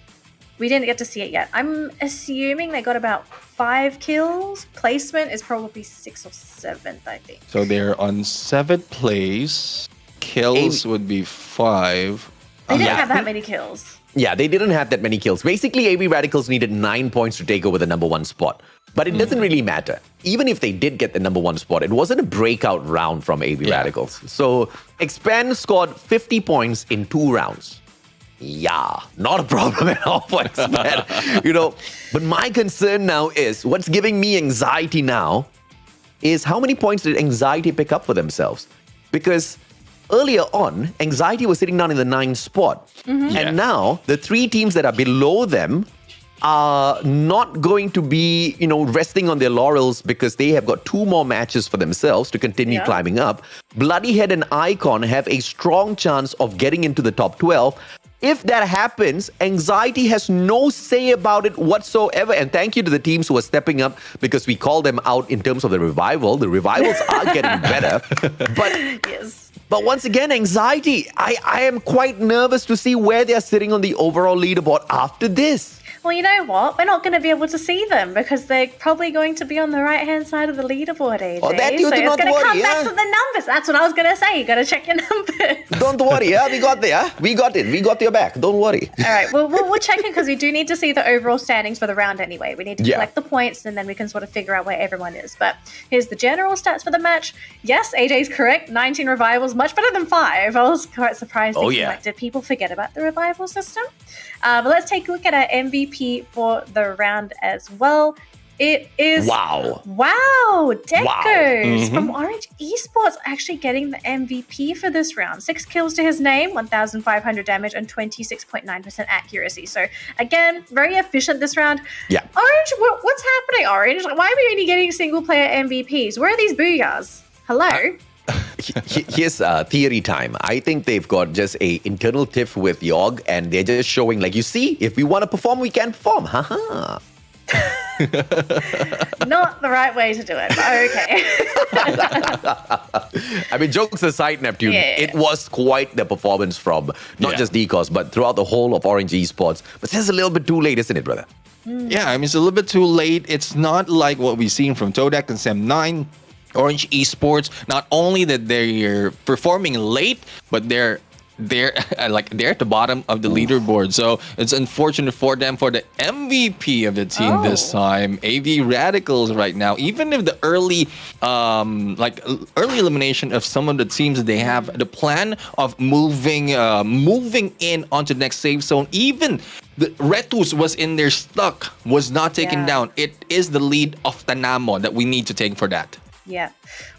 Speaker 1: We didn't get to see it yet. I'm assuming they got about 5 kills. Placement is probably 6th or 7th, I think.
Speaker 3: So they're on 7th place. Kills would be 5.
Speaker 1: They didn't have that many kills.
Speaker 2: Yeah, they didn't have that many kills. Basically, AV Radicals needed 9 points to take over the number 1 spot. But it doesn't really matter. Even if they did get the number 1 spot, it wasn't a breakout round from AV Radicals. So Expand scored 50 points in 2 rounds. Yeah, not a problem at all for Expand. But my concern now is, what's giving me anxiety now is how many points did Anxiety pick up for themselves? Because earlier on, Anxiety was sitting down in the 9th spot. And now the 3 teams that are below them are not going to be, resting on their laurels because they have got 2 more matches for themselves to continue climbing up. Bloodyhead and Icon have a strong chance of getting into the top 12. If that happens, Anxiety has no say about it whatsoever. And thank you to the teams who are stepping up, because we call them out in terms of the revival. The revivals are getting better. But once again, Anxiety, I am quite nervous to see where they're sitting on the overall leaderboard after this.
Speaker 1: Well, you know what? We're not going to be able to see them because they're probably going to be on the right-hand side of the leaderboard, AJ.
Speaker 2: Oh, that you
Speaker 1: so
Speaker 2: do
Speaker 1: it's
Speaker 2: not
Speaker 1: going to
Speaker 2: worry,
Speaker 1: come back to the numbers. That's what I was going to say. You got to check your numbers.
Speaker 2: Don't worry, we got there. We got it. We got your back. Don't worry.
Speaker 1: All right, well, we'll check in because we do need to see the overall standings for the round anyway. We need to collect the points and then we can sort of figure out where everyone is. But here's the general stats for the match. Yes, AJ's correct. 19 revivals, much better than 5. I was quite surprised. Did people forget about the revival system? But let's take a look at our MVP for the round as well. It is Deco from Orange Esports actually getting the MVP for this round. 6 kills to his name, 1,500 damage and 26.9% accuracy. So again, very efficient this round. Orange, what's happening, Orange? Why are we only getting single player MVPs? Where are these booyahs? Hello?
Speaker 2: Here's theory time. I think they've got just a internal tiff with Yogg, and they're just showing, like, you see, if we want to perform, we can perform. Haha.
Speaker 1: Not the right way to do it, but okay.
Speaker 2: I mean, jokes aside, Neptune, it was quite the performance from not just DCOS, but throughout the whole of Orange Esports. But it's just a little bit too late, isn't it, brother?
Speaker 3: Yeah, I mean, it's a little bit too late. It's not like what we've seen from Todak and Sem9. Orange Esports, not only that they're performing late, but they're they're they're at the bottom of the leaderboard. So it's unfortunate for them. For the MVP of the team this time, AV Radicals right now, even if the early elimination of some of the teams that they have, the plan of moving in onto the next safe zone, even the Retus was in there stuck, was not taken down. It is the lead of Tanamo that we need to take for that.
Speaker 1: Yeah.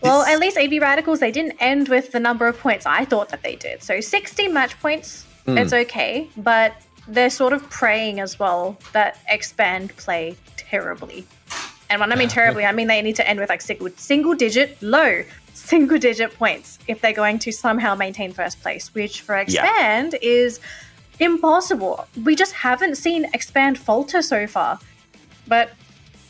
Speaker 1: Well, at least AV Radicals, they didn't end with the number of points I thought that they did. So 60 match points, it's okay. But they're sort of praying as well that Expand play terribly. And when I mean terribly, I mean they need to end with like single digit points if they're going to somehow maintain first place, which for Expand is impossible. We just haven't seen Expand falter so far. But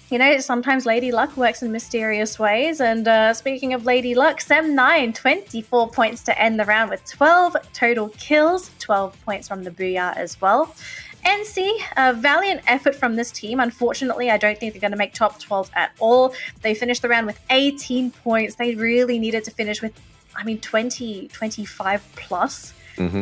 Speaker 1: you know, sometimes Lady Luck works in mysterious ways. And speaking of Lady Luck, Sem9, 24 points to end the round with 12 total kills, 12 points from the Booyah as well. NC, a valiant effort from this team. Unfortunately, I don't think they're going to make top 12 at all. They finished the round with 18 points. They really needed to finish with, 20, 25 plus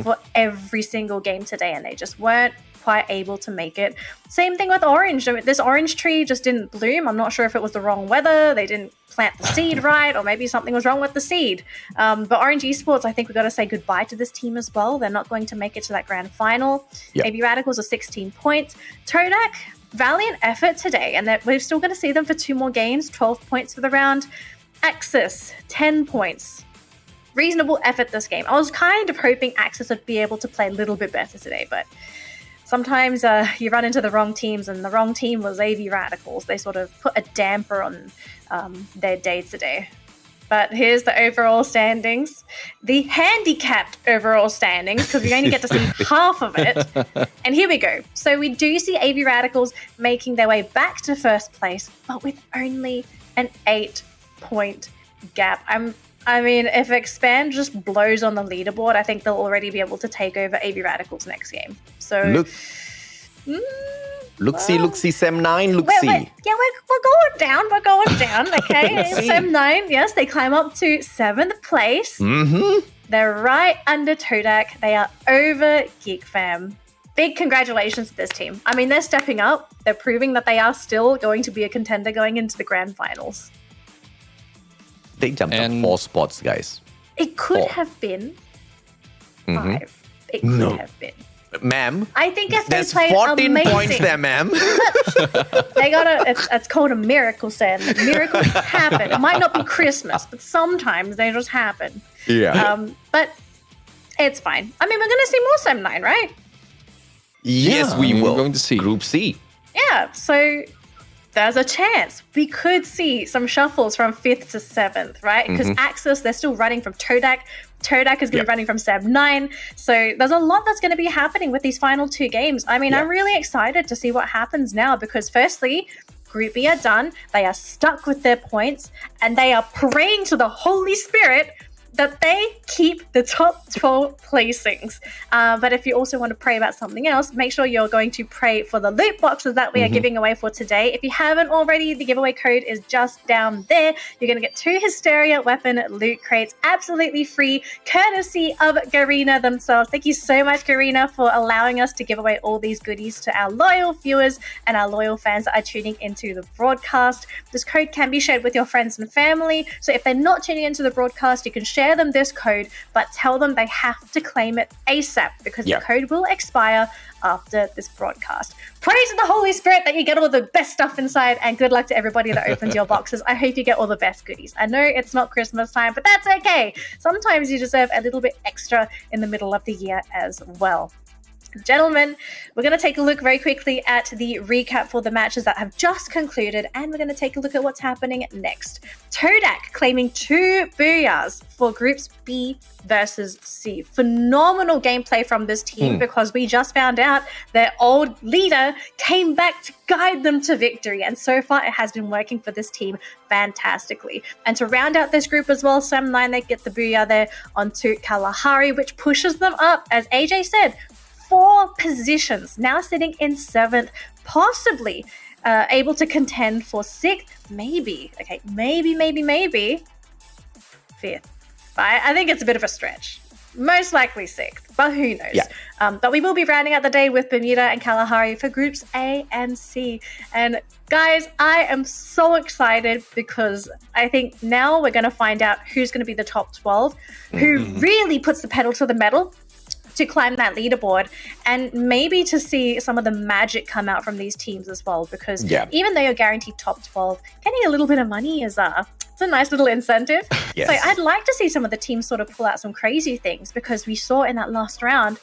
Speaker 1: for every single game today. And they just weren't quite able to make it. Same thing with Orange. This orange tree just didn't bloom. I'm not sure if it was the wrong weather, they didn't plant the seed right, or maybe something was wrong with the seed. But Orange Esports, I think we've got to say goodbye to this team as well. They're not going to make it to that grand final. AV Radicals are 16 points. Todak, valiant effort today, and that we're still going to see them for 2 more games, 12 points for the round. Axis, 10 points. Reasonable effort this game. I was kind of hoping Axis would be able to play a little bit better today, but sometimes you run into the wrong teams, and the wrong team was AV Radicals. They sort of put a damper on their day today. But here's the overall standings. The handicapped overall standings, because we only get to see half of it. And here we go. So we do see AV Radicals making their way back to first place, but with only an 8-point gap. If Expand just blows on the leaderboard, I think they'll already be able to take over AV Radicals next game. So
Speaker 2: look-see, Sem9, look-see.
Speaker 1: Yeah, we're going down, okay? Sem9, yes, they climb up to 7th place. They're right under Todak. They are over Geek Fam. Big congratulations to this team. They're stepping up. They're proving that they are still going to be a contender going into the grand finals.
Speaker 2: They jumped up 4 spots, guys.
Speaker 1: It could have been 5. It could have been.
Speaker 2: Ma'am,
Speaker 1: I think if
Speaker 2: there's
Speaker 1: they played
Speaker 2: 14
Speaker 1: amazing,
Speaker 2: points there, ma'am.
Speaker 1: They it's called a miracle, Sam. Miracles happen. It might not be Christmas, but sometimes they just happen.
Speaker 2: Yeah.
Speaker 1: But it's fine. We're going to see more Sem9, right?
Speaker 2: Yes, we will.
Speaker 3: We're going to see
Speaker 2: Group C.
Speaker 1: Yeah, so there's a chance we could see some shuffles from 5th to 7th, right? Because Axis, they're still running from Todak. Todak is going to be running from Sem9. So there's a lot that's going to be happening with these final 2 games. I'm really excited to see what happens now because firstly, Group B are done. They are stuck with their points and they are praying to the Holy Spirit that they keep the top 12 placings. But if you also want to pray about something else, make sure you're going to pray for the loot boxes that we are giving away for today. If you haven't already, the giveaway code is just down there. You're going to get 2 Hysteria weapon loot crates absolutely free, courtesy of Garena themselves. Thank you so much, Garena, for allowing us to give away all these goodies to our loyal viewers and our loyal fans that are tuning into the broadcast. This code can be shared with your friends and family. So if they're not tuning into the broadcast, you can share them this code, but tell them they have to claim it ASAP because the code will expire after this broadcast. Praise to the Holy Spirit that you get all the best stuff inside, and good luck to everybody that opens your boxes. I hope you get all the best goodies. I know it's not Christmas time, but that's okay. Sometimes you deserve a little bit extra in the middle of the year as well. Gentlemen, we're going to take a look very quickly at the recap for the matches that have just concluded, and we're going to take a look at what's happening next. Todak claiming 2 Booyahs for Groups B versus C. Phenomenal gameplay from this team because we just found out their old leader came back to guide them to victory, and so far it has been working for this team fantastically. And to round out this group as well, Sem9, they get the Booyah there onto Kalahari, which pushes them up, as AJ said, 4 positions, now sitting in 7th, possibly able to contend for 6th, maybe 5th. I think it's a bit of a stretch. most likely 6th, but who knows?
Speaker 2: Yeah.
Speaker 1: But we will be rounding out the day with Bermuda and Kalahari for groups A and C. And guys, I am so excited because I think now we're going to find out who's going to be the top 12, who really puts the pedal to the metal to climb that leaderboard, and maybe to see some of the magic come out from these teams as well, because even though you're guaranteed top 12, getting a little bit of money is it's a nice little incentive.
Speaker 2: Yes.
Speaker 1: So I'd like to see some of the teams sort of pull out some crazy things, because we saw in that last round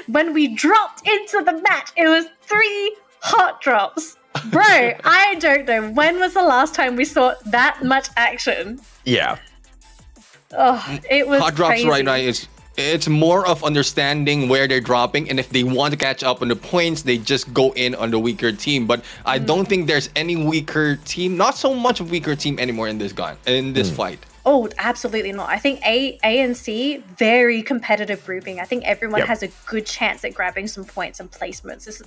Speaker 1: when we dropped into the match, it was 3 hot drops. Bro, I don't know, when was the last time we saw that much action?
Speaker 2: Yeah.
Speaker 1: Oh, it was
Speaker 3: hot drops
Speaker 1: crazy.
Speaker 3: right now it's more of understanding where they're dropping, and if they want to catch up on the points, they just go in on the weaker team. But I don't think there's any weaker team, not so much of weaker team anymore in this fight.
Speaker 1: Oh, absolutely not. I think A and C, very competitive grouping. I think everyone has a good chance at grabbing some points and placements. It's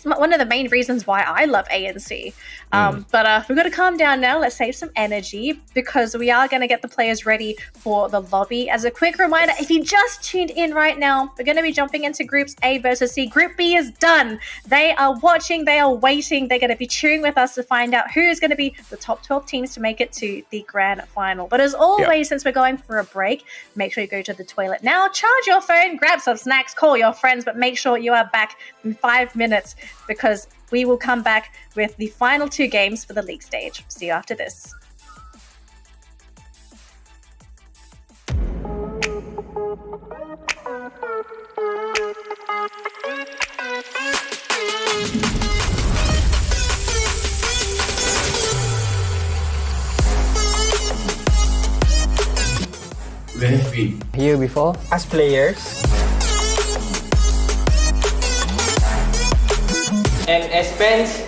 Speaker 1: one of the main reasons why I love A and C. But we've got to calm down now. Let's save some energy, because we are going to get the players ready for the lobby. As a quick reminder, if you just tuned in right now, we're going to be jumping into groups A versus C. Group B is done. They are watching. They are waiting. They're going to be cheering with us to find out who is going to be the top 12 teams to make it to the grand final. But as always, since we're going for a break, make sure you go to the toilet now, charge your phone, grab some snacks, call your friends, but make sure you are back in 5 minutes, because we will come back with the final 2 games for the league stage. See you after this.
Speaker 4: Where have been?
Speaker 5: Here before.
Speaker 16: As players,
Speaker 6: And as fans,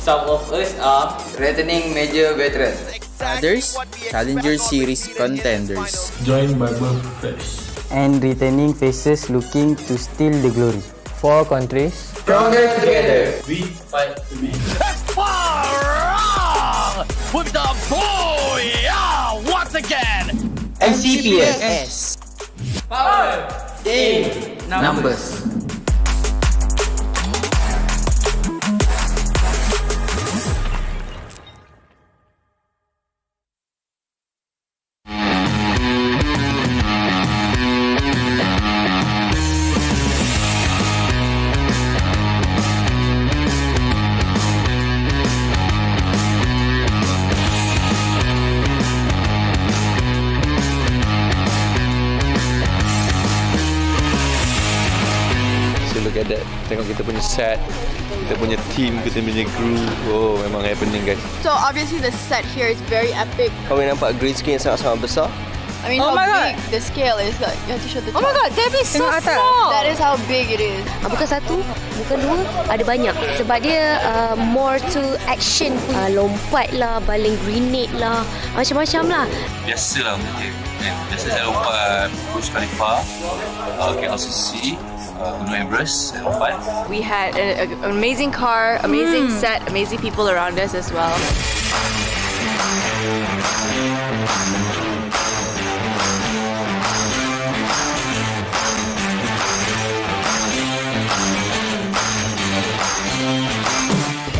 Speaker 6: some of us are
Speaker 7: Returning major veterans.
Speaker 16: others, Challenger Series contenders.
Speaker 4: Joined by both fresh.
Speaker 5: And returning faces looking to steal the glory. 4 countries.
Speaker 7: Stronger together.
Speaker 4: We fight to make.
Speaker 9: With the boy, once again.
Speaker 7: MCPS.
Speaker 6: power in
Speaker 7: Numbers.
Speaker 8: Look at that. Tengok kita punya set, kita punya team, kita punya crew. Oh, memang happening, guys.
Speaker 12: So obviously the set here is very epic.
Speaker 10: Kau boleh nampak green screen yang sangat-sangat besar.
Speaker 12: I mean, how big the scale is. Like, you have to show the top.
Speaker 11: Oh my god, that is so small.
Speaker 12: That is how big it is.
Speaker 11: Bukan 1, bukan 2, ada banyak. Sebab dia more to action. Lompat lah, baling grenade lah, macam-macam lah.
Speaker 13: Biasalah untuk dia. Biasa saya lompat Burj Khalifa, KLCC, Gunung Everest, saya lompat.
Speaker 14: We had an amazing car, amazing set, amazing people around us as well.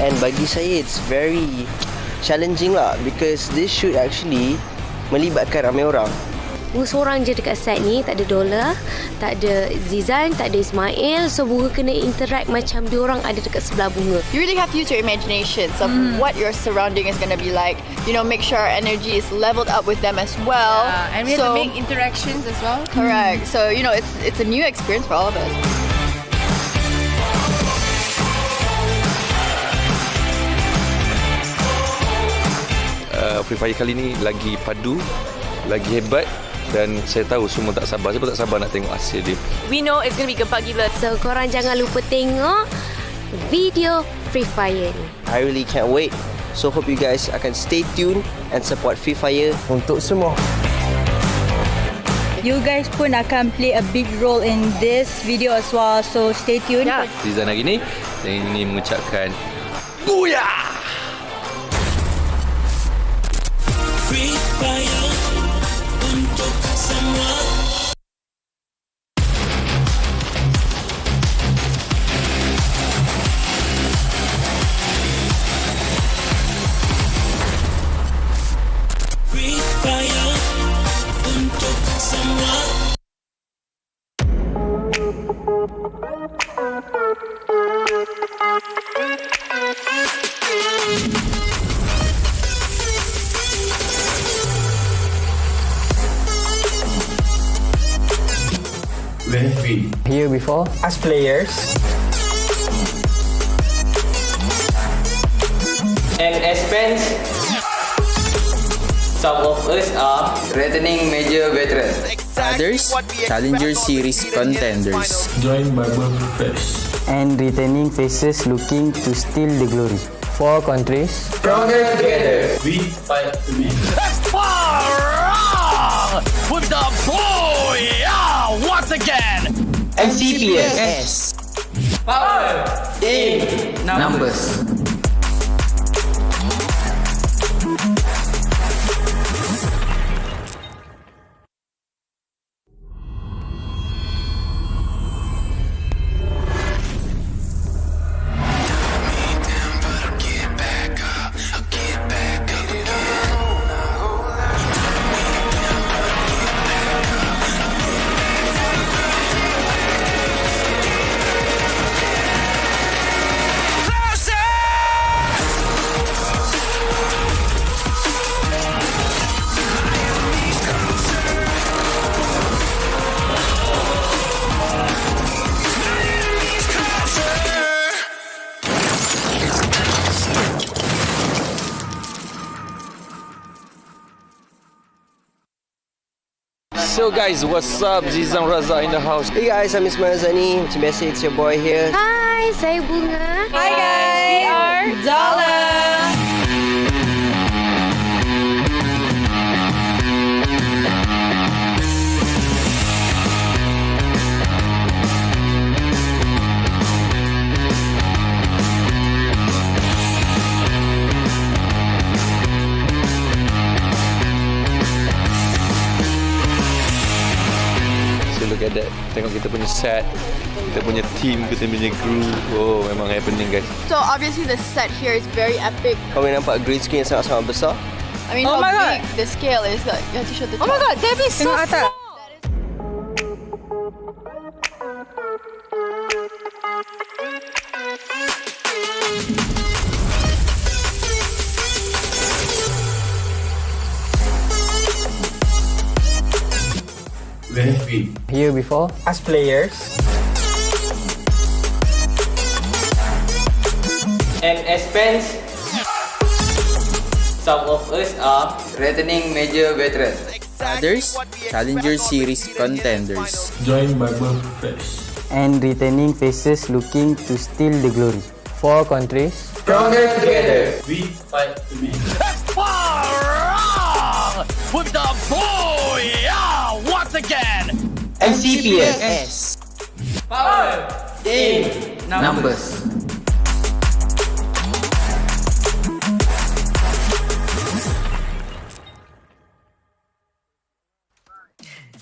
Speaker 10: And bagi saya it's very challenging lah, because this should actually melibatkan ramai orang.
Speaker 11: Bunga seorang je dekat set ni, tak ada Dola, tak ada Zizan, tak ada Ismail. So Bunga kena interact macam diorang ada dekat sebelah Bunga.
Speaker 12: You really have to use your imaginations of what your surrounding is going to be like. You know, make sure our energy is leveled up with them as well.
Speaker 14: Yeah, and we have to make interactions as well.
Speaker 12: Correct. So, you know, it's a new experience for all of us.
Speaker 8: Free Fire kali ni lagi padu, lagi hebat, dan saya tahu semua tak sabar. Saya pun tak sabar nak tengok hasil dia.
Speaker 14: We know it's going to be gempak gila.
Speaker 11: So korang jangan lupa tengok video Free Fire ni.
Speaker 10: I really can't wait. So hope you guys akan stay tuned and support Free Fire untuk semua.
Speaker 15: You guys pun akan play a big role in this video as well. So stay tuned.
Speaker 14: Yeah.
Speaker 8: Zizan hari ni, saya ingin mengucapkan Booyah!
Speaker 9: Free Fire untuk semua.
Speaker 4: have been
Speaker 5: here before.
Speaker 16: As players,
Speaker 6: And as fans, some of us are
Speaker 7: returning major veterans.
Speaker 16: others, Challenger Series contenders.
Speaker 4: joined by both fresh.
Speaker 5: And returning faces looking to steal the glory. 4 countries.
Speaker 7: Stronger together.
Speaker 4: We fight to win.
Speaker 9: With the boy, once again.
Speaker 7: MCPS.
Speaker 6: power in
Speaker 7: Numbers.
Speaker 8: So guys, what's up? Zizan Raza in the house.
Speaker 10: Hey guys, I'm Ismail Zani. Macam biasa, it's your boy here.
Speaker 11: Hi, saya Bunga.
Speaker 15: Hi guys, we are Dollar.
Speaker 8: So look at that. Tengok kita punya set, kita punya team, kita punya crew. Oh, memang happening guys.
Speaker 12: So obviously the set here is very epic.
Speaker 10: Kau boleh nampak green screen yang sangat-sangat besar.
Speaker 12: I mean,
Speaker 15: Oh
Speaker 12: how
Speaker 15: my God.
Speaker 12: big the scale is. Like, you have to show the
Speaker 15: Oh my god, that is so
Speaker 12: Tengok
Speaker 15: small.
Speaker 12: atas.
Speaker 4: Where have been
Speaker 5: Here before.
Speaker 16: As players,
Speaker 6: and as fans, some of us are
Speaker 7: Returning major veterans.
Speaker 16: others, Challenger Series contenders.
Speaker 4: joined by both fresh.
Speaker 5: And returning faces looking to steal the glory. 4 countries.
Speaker 7: Stronger together.
Speaker 4: We fight to win.
Speaker 9: With the boy, once again.
Speaker 7: MCPS.
Speaker 6: power in
Speaker 7: Numbers.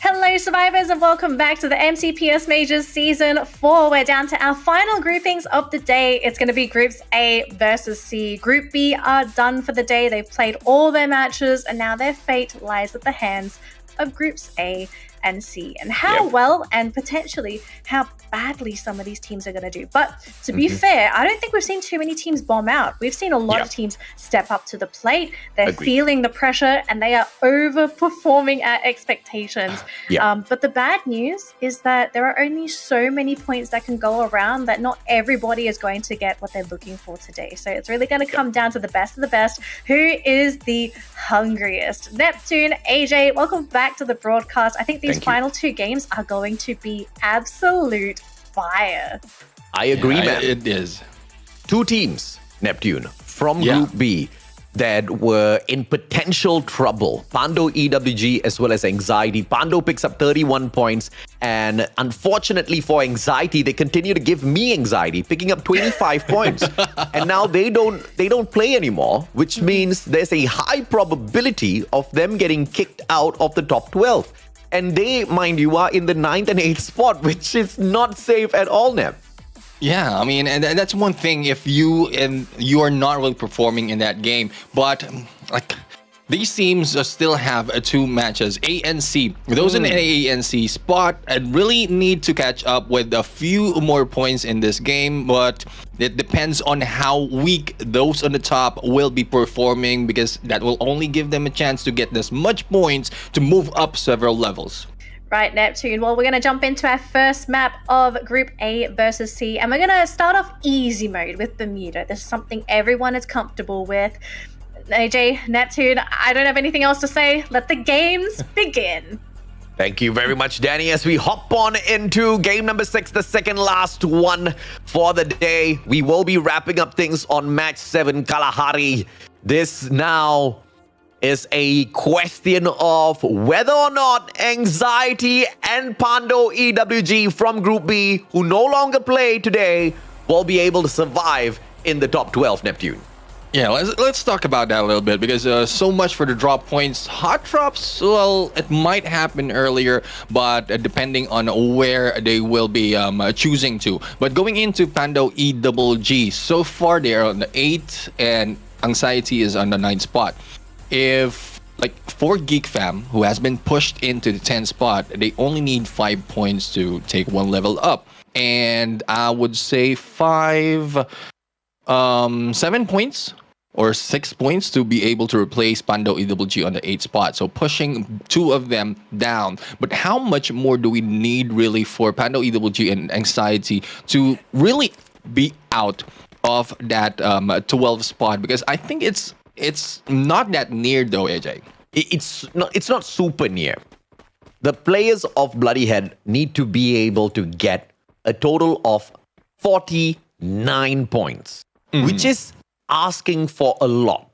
Speaker 1: Hello, survivors, and welcome back to the MCPS Majors Season 4. We're down to our final groupings of the day. It's going to be Groups A versus C. Group B are done for the day. They've played all their matches, and now their fate lies at the hands of Groups A and C. And how well and potentially how badly some of these teams are going to do. But to be fair, I don't think we've seen too many teams bomb out. We've seen a lot of teams step up to the plate. They're feeling the pressure and they are overperforming at expectations. But the bad news is that there are only so many points that can go around that not everybody is going to get what they're looking for today. So it's really going to come down to the best of the best. Who is the hungriest? Neptune, AJ, welcome back to the broadcast. I think these final 2 games are going to be absolute fire.
Speaker 2: I agree, man.
Speaker 3: It is.
Speaker 2: 2 teams, Neptune, from Group B that were in potential trouble. Pando EWG as well as Anxiety. Pando picks up 31 points, and unfortunately for Anxiety, they continue to give me anxiety, picking up 25 points. And now they don't play anymore, which means there's a high probability of them getting kicked out of the top 12. And they, mind you, are in the 9th and 8th spot, which is not safe at all, Nep.
Speaker 3: Yeah, I mean, and that's one thing if you are not really performing in that game. But like these teams still have 2 matches, A and C. Those in the A and C spot really need to catch up with a few more points in this game, but it depends on how weak those on the top will be performing, because that will only give them a chance to get this much points to move up several levels.
Speaker 1: Right, Neptune. Well, we're going to jump into our first map of Group A versus C, and we're going to start off easy mode with Bermuda. This is something everyone is comfortable with. AJ, Neptune, I don't have anything else to say. Let the games begin.
Speaker 2: Thank you very much, Danny. As we hop on into game number 6, the second last one for the day, we will be wrapping up things on match 7, Kalahari. This now is a question of whether or not Anxiety and Pando EWG from Group B, who no longer play today, will be able to survive in the top 12, Neptune.
Speaker 3: Yeah, let's talk about that a little bit, because so much for the drop points. Hot drops, well, it might happen earlier, but depending on where they will be choosing to. But going into Pando EWG, so far they are on the 8th and Anxiety is on the 9th spot. If, like, for Geek Fam, who has been pushed into the 10th spot, they only need 5 points to take one level up. And I would say 7 points or 6 points to be able to replace Pando EWG on the 8th spot. So pushing 2 of them down. But how much more do we need really for Pando EWG and Anxiety to really be out of that 12th spot? Because I think it's not that near though, AJ.
Speaker 2: It's not super near. The players of Bloody Head need to be able to get a total of 49 points, which is asking for a lot.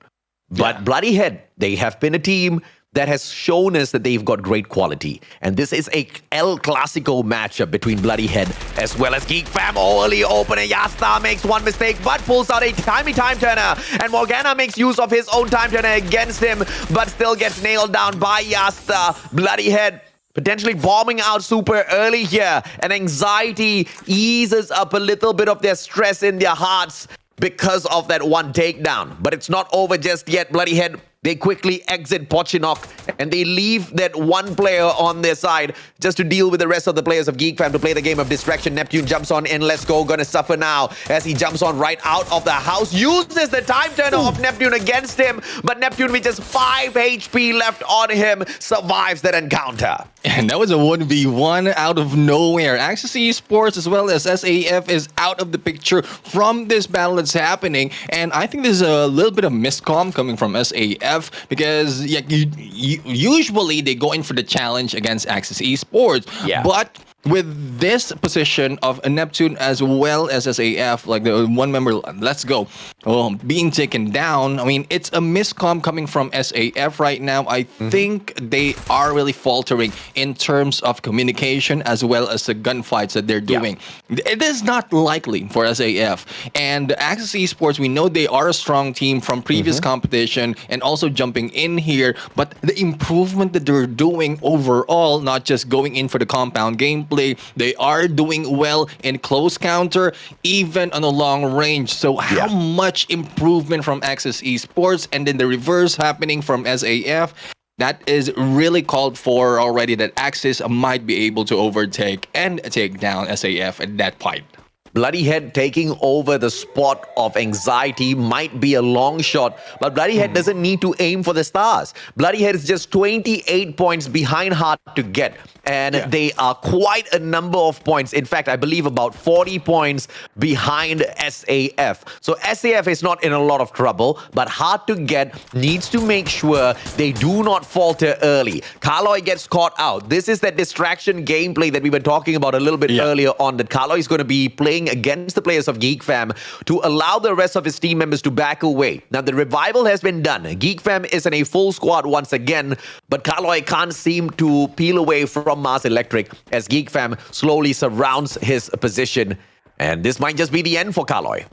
Speaker 2: But Bloody Head, they have been a team that has shown us that they've got great quality. And this is a El Clasico matchup between Bloody Head as well as Geek Fam. Early opener, Yasta makes one mistake but pulls out a timely time turner. And Morgana makes use of his own time turner against him, but still gets nailed down by Yasta. Bloody Head potentially bombing out super early here. And Anxiety eases up a little bit of their stress in their hearts because of that one takedown. But it's not over just yet. Bloody Head, they quickly exit Pochinok and they leave that one player on their side just to deal with the rest of the players of Geek Fam to play the game of distraction. Neptune jumps on in. Let's go. Gonna suffer now as he jumps on right out of the house. Uses the time turner of Neptune against him. But Neptune with just 5 HP left on him survives that encounter.
Speaker 3: And that was a 1v1 out of nowhere. Access Esports as well as SAF is out of the picture from this battle that's happening. And I think there's a little bit of miscomm coming from SAF because usually they go in for the challenge against Access Esports.
Speaker 2: Yeah.
Speaker 3: But with this position of Neptune as well as SAF, like the one member, let's go, being taken down, I mean, it's a miscomm coming from SAF right now. I think they are really faltering in terms of communication as well as the gunfights that they're doing. It is not likely for SAF. And Access Esports, we know they are a strong team from previous competition and also jumping in here, but the improvement that they're doing overall, not just going in for the compound gameplay, they are doing well in close counter, even on a long range. So how much improvement from Access Esports, and then the reverse happening from SAF, that is really called for already, that Access might be able to overtake and take down SAF at that point.
Speaker 2: Bloody Head taking over the spot of Anxiety might be a long shot, but Bloody Head doesn't need to aim for the stars. Bloody Head is just 28 points behind Hard to Get, and they are quite a number of points. In fact, I believe about 40 points behind SAF. So SAF is not in a lot of trouble, but Hard to Get needs to make sure they do not falter early. Kaloy gets caught out. This is that distraction gameplay that we were talking about a little bit earlier on, that Kaloy is going to be playing against the players of Geek Fam to allow the rest of his team members to back away. Now, the revival has been done. Geek Fam is in a full squad once again, but Kaloy can't seem to peel away from Mars Electric as Geek Fam slowly surrounds his position. And this might just be the end for Kaloy.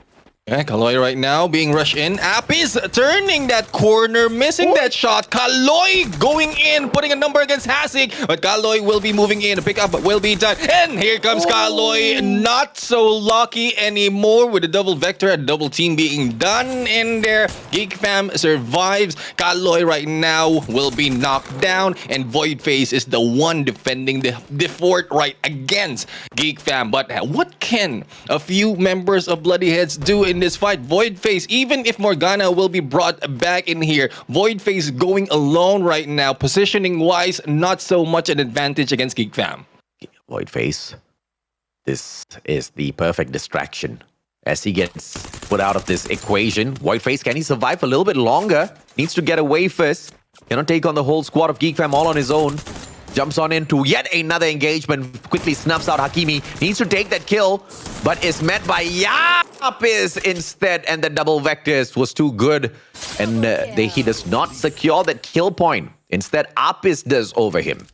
Speaker 3: Yeah, Kaloy right now being rushed in. Appy's turning that corner, missing that shot. Kaloy going in, putting a number against Hasik. But Kaloy will be moving in. The pickup will be done. And here comes Kaloy. Not so lucky anymore with the double vector and double team being done in there. Geek Fam survives. Kaloy right now will be knocked down. And Voidface is the one defending the fort right against Geek Fam. But what can a few members of Bloody Heads do in this fight. Voidface, even if Morgana will be brought back in here, Voidface going alone right now, positioning wise, not so much an advantage against Geek Fam.
Speaker 2: Voidface, this is the perfect distraction. As he gets put out of this equation, Voidface, can he survive a little bit longer? Needs to get away first. Cannot take on the whole squad of Geek Fam all on his own. Jumps on into yet another engagement. Quickly snuffs out Hakimi. Needs to take that kill, but is met by Yapis instead. And the double vectors was too good. And he does not secure that kill point. Instead, Apis does over him.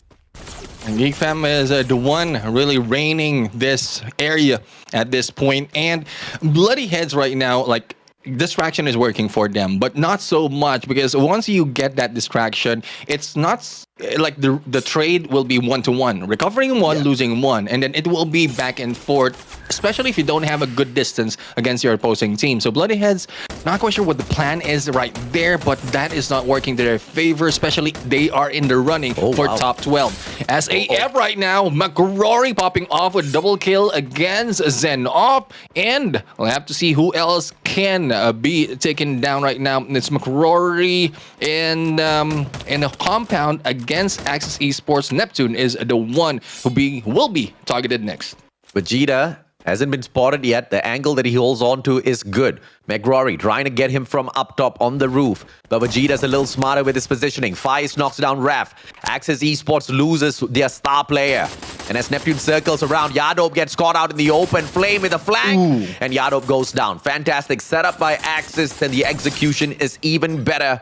Speaker 3: And Geek Fam is the one really reigning this area at this point. And Bloody Heads right now, like, distraction is working for them, but not so much, because once you get that distraction, it's not like the trade will be 1-to-1, recovering one, losing one, and then it will be back and forth, especially if you don't have a good distance against your opposing team. So Bloody Heads, not quite sure what the plan is right there, but that is not working to their favor, especially they are in the running for top 12. SAF right now, McRory popping off with double kill against Zen Op, and we'll have to see who else can be taken down right now. It's McRory in a compound against Axis Esports. Neptune is the one who will be targeted next.
Speaker 2: Vegeta hasn't been spotted yet. The angle that he holds on to is good. McRory trying to get him from up top on the roof. But Vegeta's a little smarter with his positioning. Faiz knocks down Raf. Axis Esports loses their star player. And as Neptune circles around, Yadop gets caught out in the open. Flame with a flank. And Yadop goes down. Fantastic setup by Axis. And the execution is even better.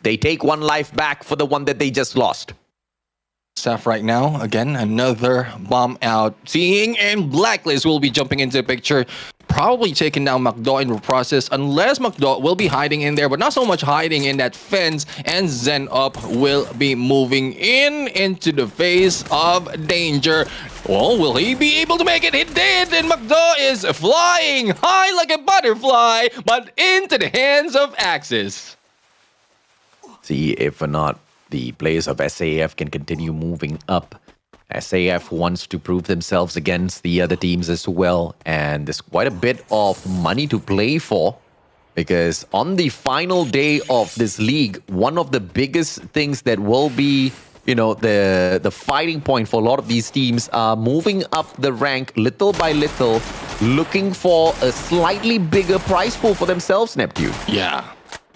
Speaker 2: They take one life back for the one that they just lost.
Speaker 3: Stuff right now. Again, another bomb out. Seeing and Blacklist will be jumping into the picture. Probably taking down McDaw in the process, unless McDaw will be hiding in there, but not so much hiding in that fence. And Zen Up will be moving into the face of danger. Well, will he be able to make it? He did, and McDaw is flying high like a butterfly, but into the hands of Axis.
Speaker 2: See if or not the players of SAF can continue moving up. SAF wants to prove themselves against the other teams as well. And there's quite a bit of money to play for. Because on the final day of this league, one of the biggest things that will be, the fighting point for a lot of these teams are moving up the rank little by little, looking for a slightly bigger prize pool for themselves, Neptune.
Speaker 3: Yeah.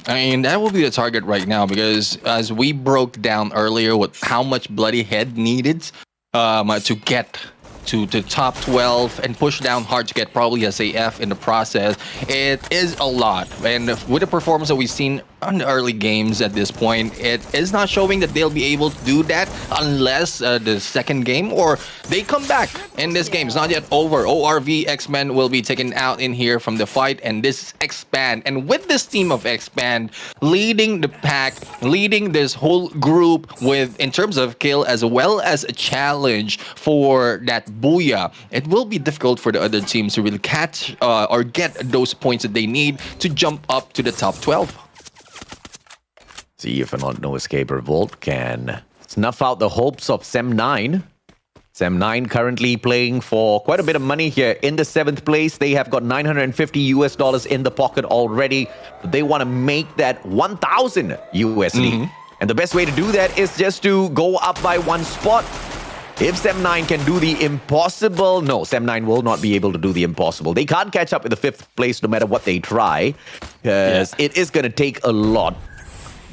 Speaker 3: I mean, that will be the target right now, because as we broke down earlier with how much Bloody Head needed to get to the top 12 and push down hard to get probably SAF in the process, it is a lot. And with the performance that we've seen on the early games at this point, it is not showing that they'll be able to do that unless the second game or they come back in this game. It's not yet over. ORV X-Men will be taken out in here from the fight, and this is Expand. And with this team of Expand leading the pack, leading this whole group with in terms of kill as well as a challenge for that booyah, it will be difficult for the other teams to really catch or get those points that they need to jump up to the top 12.
Speaker 2: See if or not No Escape Revolt can snuff out the hopes of Sem9. Sem9 currently playing for quite a bit of money here. In the 7th place, they have got $950 in the pocket already. They want to make that 1,000 USD. And the best way to do that is just to go up by one spot. If Sem9 can do the impossible, no, Sem9 will not be able to do the impossible. They can't catch up with the 5th place no matter what they try. Because it is going to take a lot.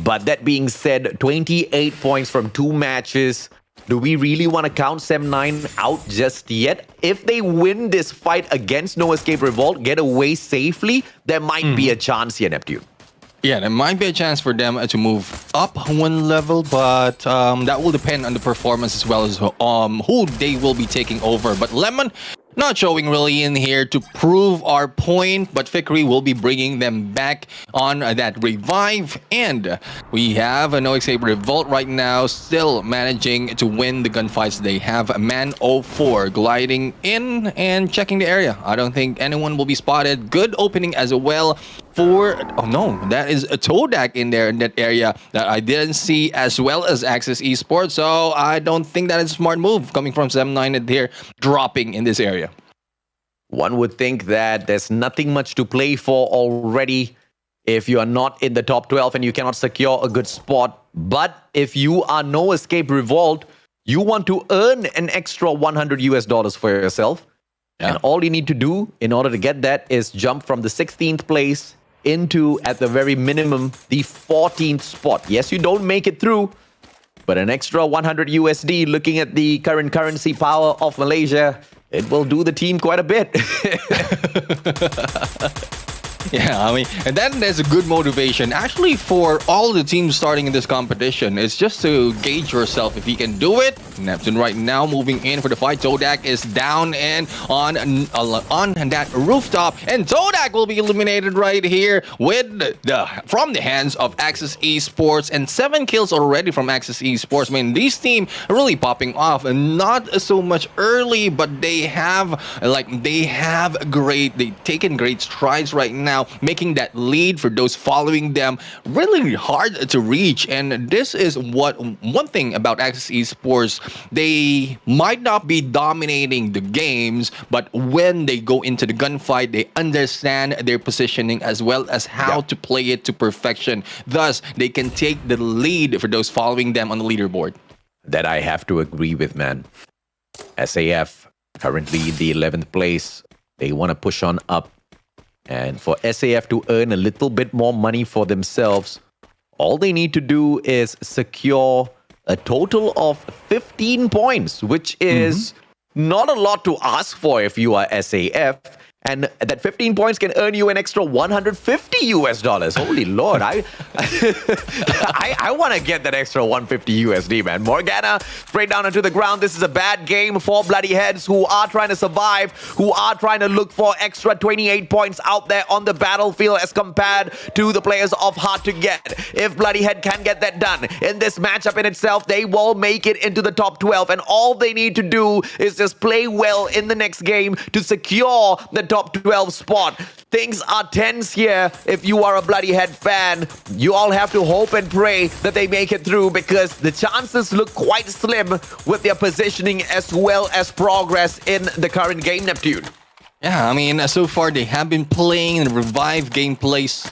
Speaker 2: But that being said, 28 points from 2 matches. Do we really want to count Sem9 out just yet? If they win this fight against No Escape Revolt, get away safely, there might be a chance here, Neptune.
Speaker 3: Yeah, there might be a chance for them to move up one level, but that will depend on the performance as well as who they will be taking over. But Lemon not showing really in here to prove our point, but Fikri will be bringing them back on that revive. And we have a No Escape Revolt right now, still managing to win the gunfights. They have Man 04 gliding in and checking the area. I don't think anyone will be spotted. Good opening as well for, oh no, that is a Todak in there in that area that I didn't see, as well as Axis Esports. So I don't think that is a smart move coming from Sem9 here, dropping in this area.
Speaker 2: One would think that there's nothing much to play for already if you are not in the top 12 and you cannot secure a good spot. But if you are No Escape Revolt, you want to earn an extra $100 for yourself. Yeah. And all you need to do in order to get that is jump from the 16th place into, at the very minimum, the 14th spot. Yes, you don't make it through, but an extra 100 USD, looking at the current currency power of Malaysia, it will do the team quite a bit.
Speaker 3: Yeah, I mean, and then there's a good motivation actually for all the teams starting in this competition. It's just to gauge yourself if you can do it. Neptune right now moving in for the fight. Todak is down and on that rooftop, and Todak will be eliminated right here with from the hands of Axis Esports, and 7 kills already from Axis Esports. I mean, these team are really popping off, and not so much early, but they've taken great strides right now, making that lead for those following them really hard to reach. And this is one thing about Axis Esports. They might not be dominating the games, but when they go into the gunfight, they understand their positioning as well as how to play it to perfection. Thus, they can take the lead for those following them on the leaderboard.
Speaker 2: That I have to agree with, man. SAF currently in the 11th place. They want to push on up. And for SAF to earn a little bit more money for themselves, all they need to do is secure a total of 15 points, which is not a lot to ask for if you are SAF. And that 15 points can earn you an extra $150. Holy Lord, I want to get that extra $150 USD, man. Morgana straight down onto the ground. This is a bad game for Bloody Heads, who are trying to survive, who are trying to look for extra 28 points out there on the battlefield as compared to the players of Hard to Get. If Bloody Head can get that done in this matchup in itself, they will make it into the top 12. And all they need to do is just play well in the next game to secure the top 12 spot. Things are tense here. If you are a Bloody Head fan, you all have to hope and pray that they make it through, because the chances look quite slim with their positioning as well as progress in the current game, Neptune.
Speaker 3: Yeah, I mean, so far they have been playing the revive gameplays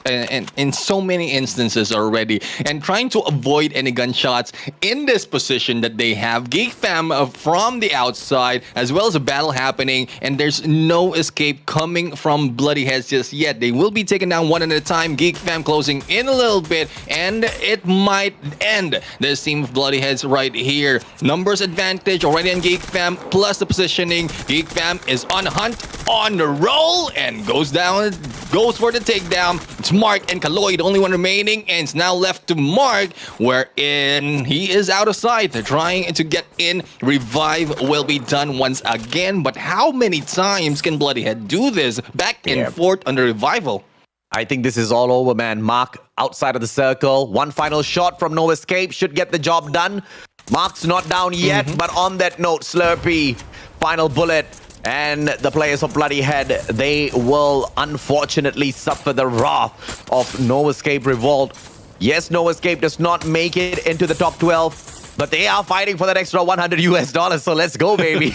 Speaker 3: in so many instances already, and trying to avoid any gunshots in this position that they have. Geek Fam from the outside, as well as a battle happening, and there's no escape coming from Bloody Heads just yet. They will be taken down one at a time. Geek Fam closing in a little bit, and it might end this team of Bloody Heads right here. Numbers advantage already on Geek Fam, plus the positioning. Geek Fam is on hunt, on the roll, and goes for the takedown. It's Mark and Kaloy, the only one remaining, and it's now left to Mark, wherein he is out of sight. They're trying to get in. Revive will be done once again, but how many times can Bloody Head do this? Back and forth on the revival.
Speaker 2: I think this is all over, man. Mark outside of the circle. One final shot from No Escape should get the job done. Mark's not down yet, but on that note, Slurpee, final bullet. And the players of Bloody Head, they will unfortunately suffer the wrath of No Escape Revolt. Yes, No Escape does not make it into the top 12, but they are fighting for that extra $100, so let's go, baby.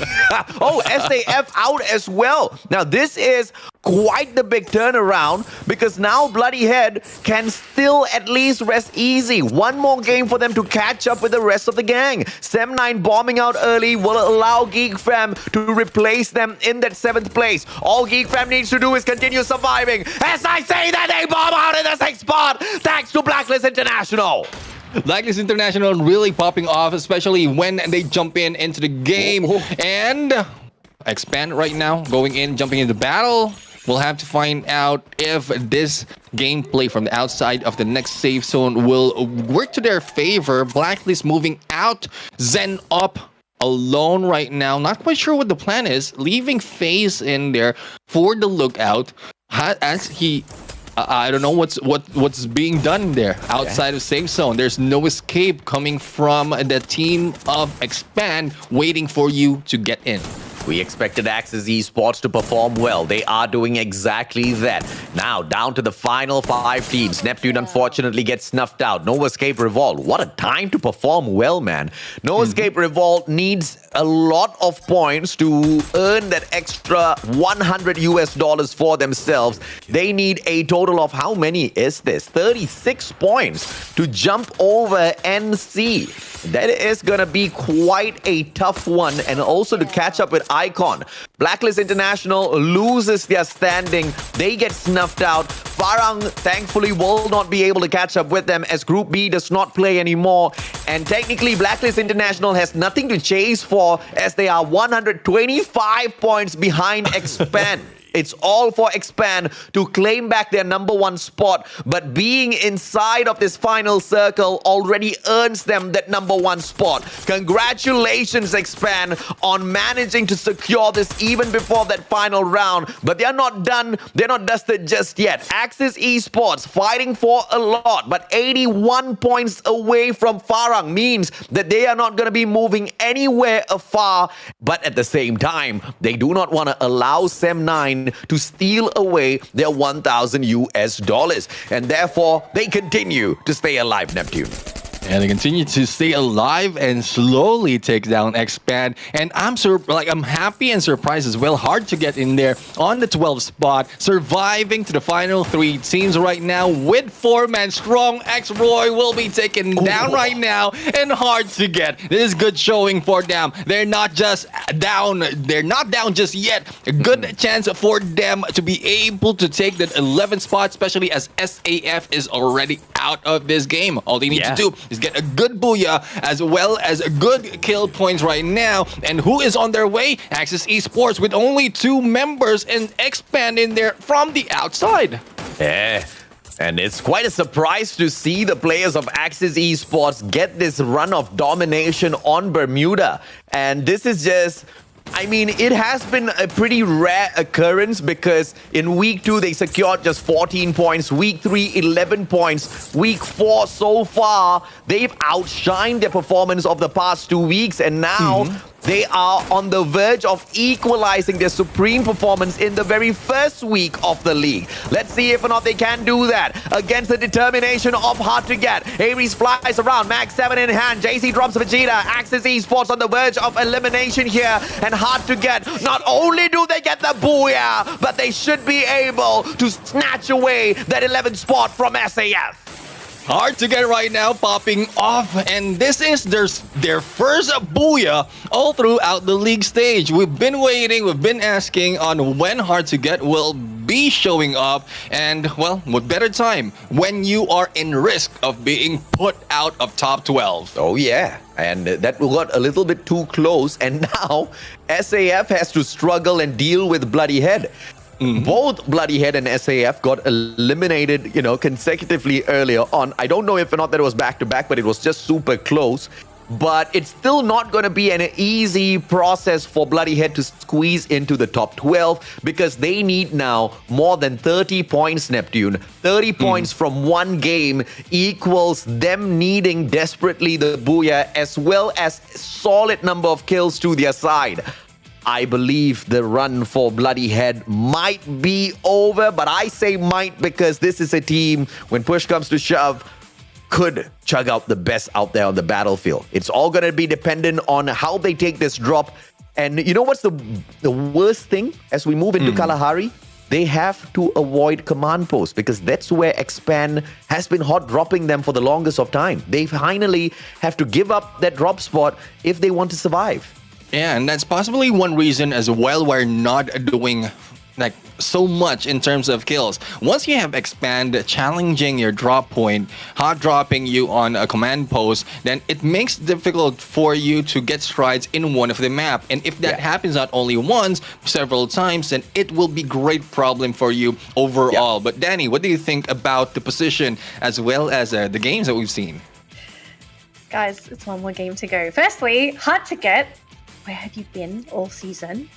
Speaker 2: Oh, SAF out as well. Now, this is quite the big turnaround, because now Bloody Head can still at least rest easy. One more game for them to catch up with the rest of the gang. Sem9 bombing out early will allow Geek Fam to replace them in that 7th place. All Geek Fam needs to do is continue surviving, as I say that they bomb out in the 6th spot, thanks to Blacklist International.
Speaker 3: Blacklist International really popping off, especially when they jump into the game. And Expand right now, going in, jumping into battle. We'll have to find out if this gameplay from the outside of the next safe zone will work to their favor. Blacklist moving out, Zen up alone right now. Not quite sure what the plan is. Leaving FaZe in there for the lookout, as he I don't know what's being done there outside of safe zone. There's no escape coming from the team of Expand, waiting for you to get in.
Speaker 2: We expected Axis Esports to perform well. They are doing exactly that. Now, down to the final 5 teams. Neptune unfortunately gets snuffed out. No Escape Revolt. What a time to perform well, man. No Escape Revolt needs a lot of points to earn that extra $100 for themselves. They need a total of how many is this? 36 points to jump over NC. That is going to be quite a tough one, and also to catch up with Icon. Blacklist International loses their standing. They get snuffed out. Farang thankfully will not be able to catch up with them as Group B does not play anymore. And technically, Blacklist International has nothing to chase for as they are 125 points behind Expand. It's all for Expand to claim back their #1 spot. But being inside of this final circle already earns them that #1 spot. Congratulations, Expand, on managing to secure this even before that final round. But they're not done. They're not dusted just yet. Axis Esports fighting for a lot, but 81 points away from Farang means that they are not going to be moving anywhere afar. But at the same time, they do not want to allow Sem9 to steal away their $1,000. And therefore, they continue to stay alive, Neptune.
Speaker 3: And they continue to stay alive and slowly take down Expand. And I'm happy and surprised as well. Hard to get in there on the 12th spot, surviving to the final 3 teams right now with 4-man strong. X-Roy will be taken down right now, and hard to get. This is good showing for them. They're not just down. They're not down just yet. A good chance for them to be able to take that 11th spot, especially as SAF is already out of this game. All they need to do is get a good booyah as well as a good kill points right now. And who is on their way? Axis Esports with only 2 members and Expand in there from the outside.
Speaker 2: Yeah. And it's quite a surprise to see the players of Axis Esports get this run of domination on Bermuda. And this is just... I mean, it has been a pretty rare occurrence because in week 2, they secured just 14 points. Week 3, 11 points. Week 4, so far, they've outshined their performance of the past 2 weeks. And now they are on the verge of equalizing their supreme performance in the very first week of the league. Let's see if or not they can do that against the determination of Hard to Get. Ares flies around, Max 7 in hand. JC drops Vegeta. Axis Esports on the verge of elimination here. And Hard to Get, not only do they get the booyah, but they should be able to snatch away that 11th spot from SAF.
Speaker 3: Hard to Get right now, popping off, and this is their first booyah all throughout the league stage. We've been waiting, we've been asking on when Hard to Get will be showing up, and well, what better time when you are in risk of being put out of top 12.
Speaker 2: Oh yeah, and that got a little bit too close, and now SAF has to struggle and deal with Bloody Head. Both Bloody Head and SAF got eliminated, consecutively earlier on. I don't know if or not that it was back-to-back, but it was just super close. But it's still not going to be an easy process for Bloody Head to squeeze into the top 12 because they need now more than 30 points, Neptune. 30 points from one game equals them needing desperately the booyah as well as a solid number of kills to their side. I believe the run for Bloody Head might be over, but I say might because this is a team, when push comes to shove, could chug out the best out there on the battlefield. It's all going to be dependent on how they take this drop. And you know what's the worst thing as we move into Kalahari? They have to avoid command posts because that's where Expand has been hot dropping them for the longest of time. They finally have to give up that drop spot if they want to survive.
Speaker 3: Yeah, and that's possibly one reason as well we're not doing so much in terms of kills. Once you have Expand challenging your drop point, hot dropping you on a command post, then it makes it difficult for you to get strides in one of the map. And if that happens not only once, several times, then it will be great problem for you overall. But Danny, what do you think about the position as well as the games that we've seen?
Speaker 1: Guys, it's one more game to go. Firstly, Hard to Get. Where have you been all season?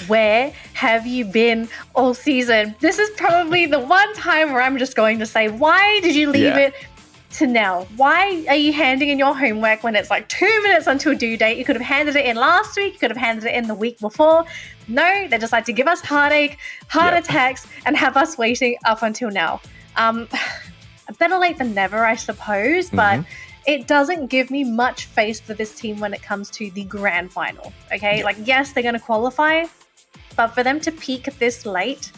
Speaker 1: Where have you been all season? This is probably the one time where I'm just going to say, why did you leave it to now? Why are you handing in your homework when it's like 2 minutes until due date? You could have handed it in last week. You could have handed it in the week before. No, they decide to give us heart attacks, and have us waiting up until now. Better late than never, I suppose, but it doesn't give me much faith for this team when it comes to the grand final. Okay, like yes, they're going to qualify, but for them to peak this late,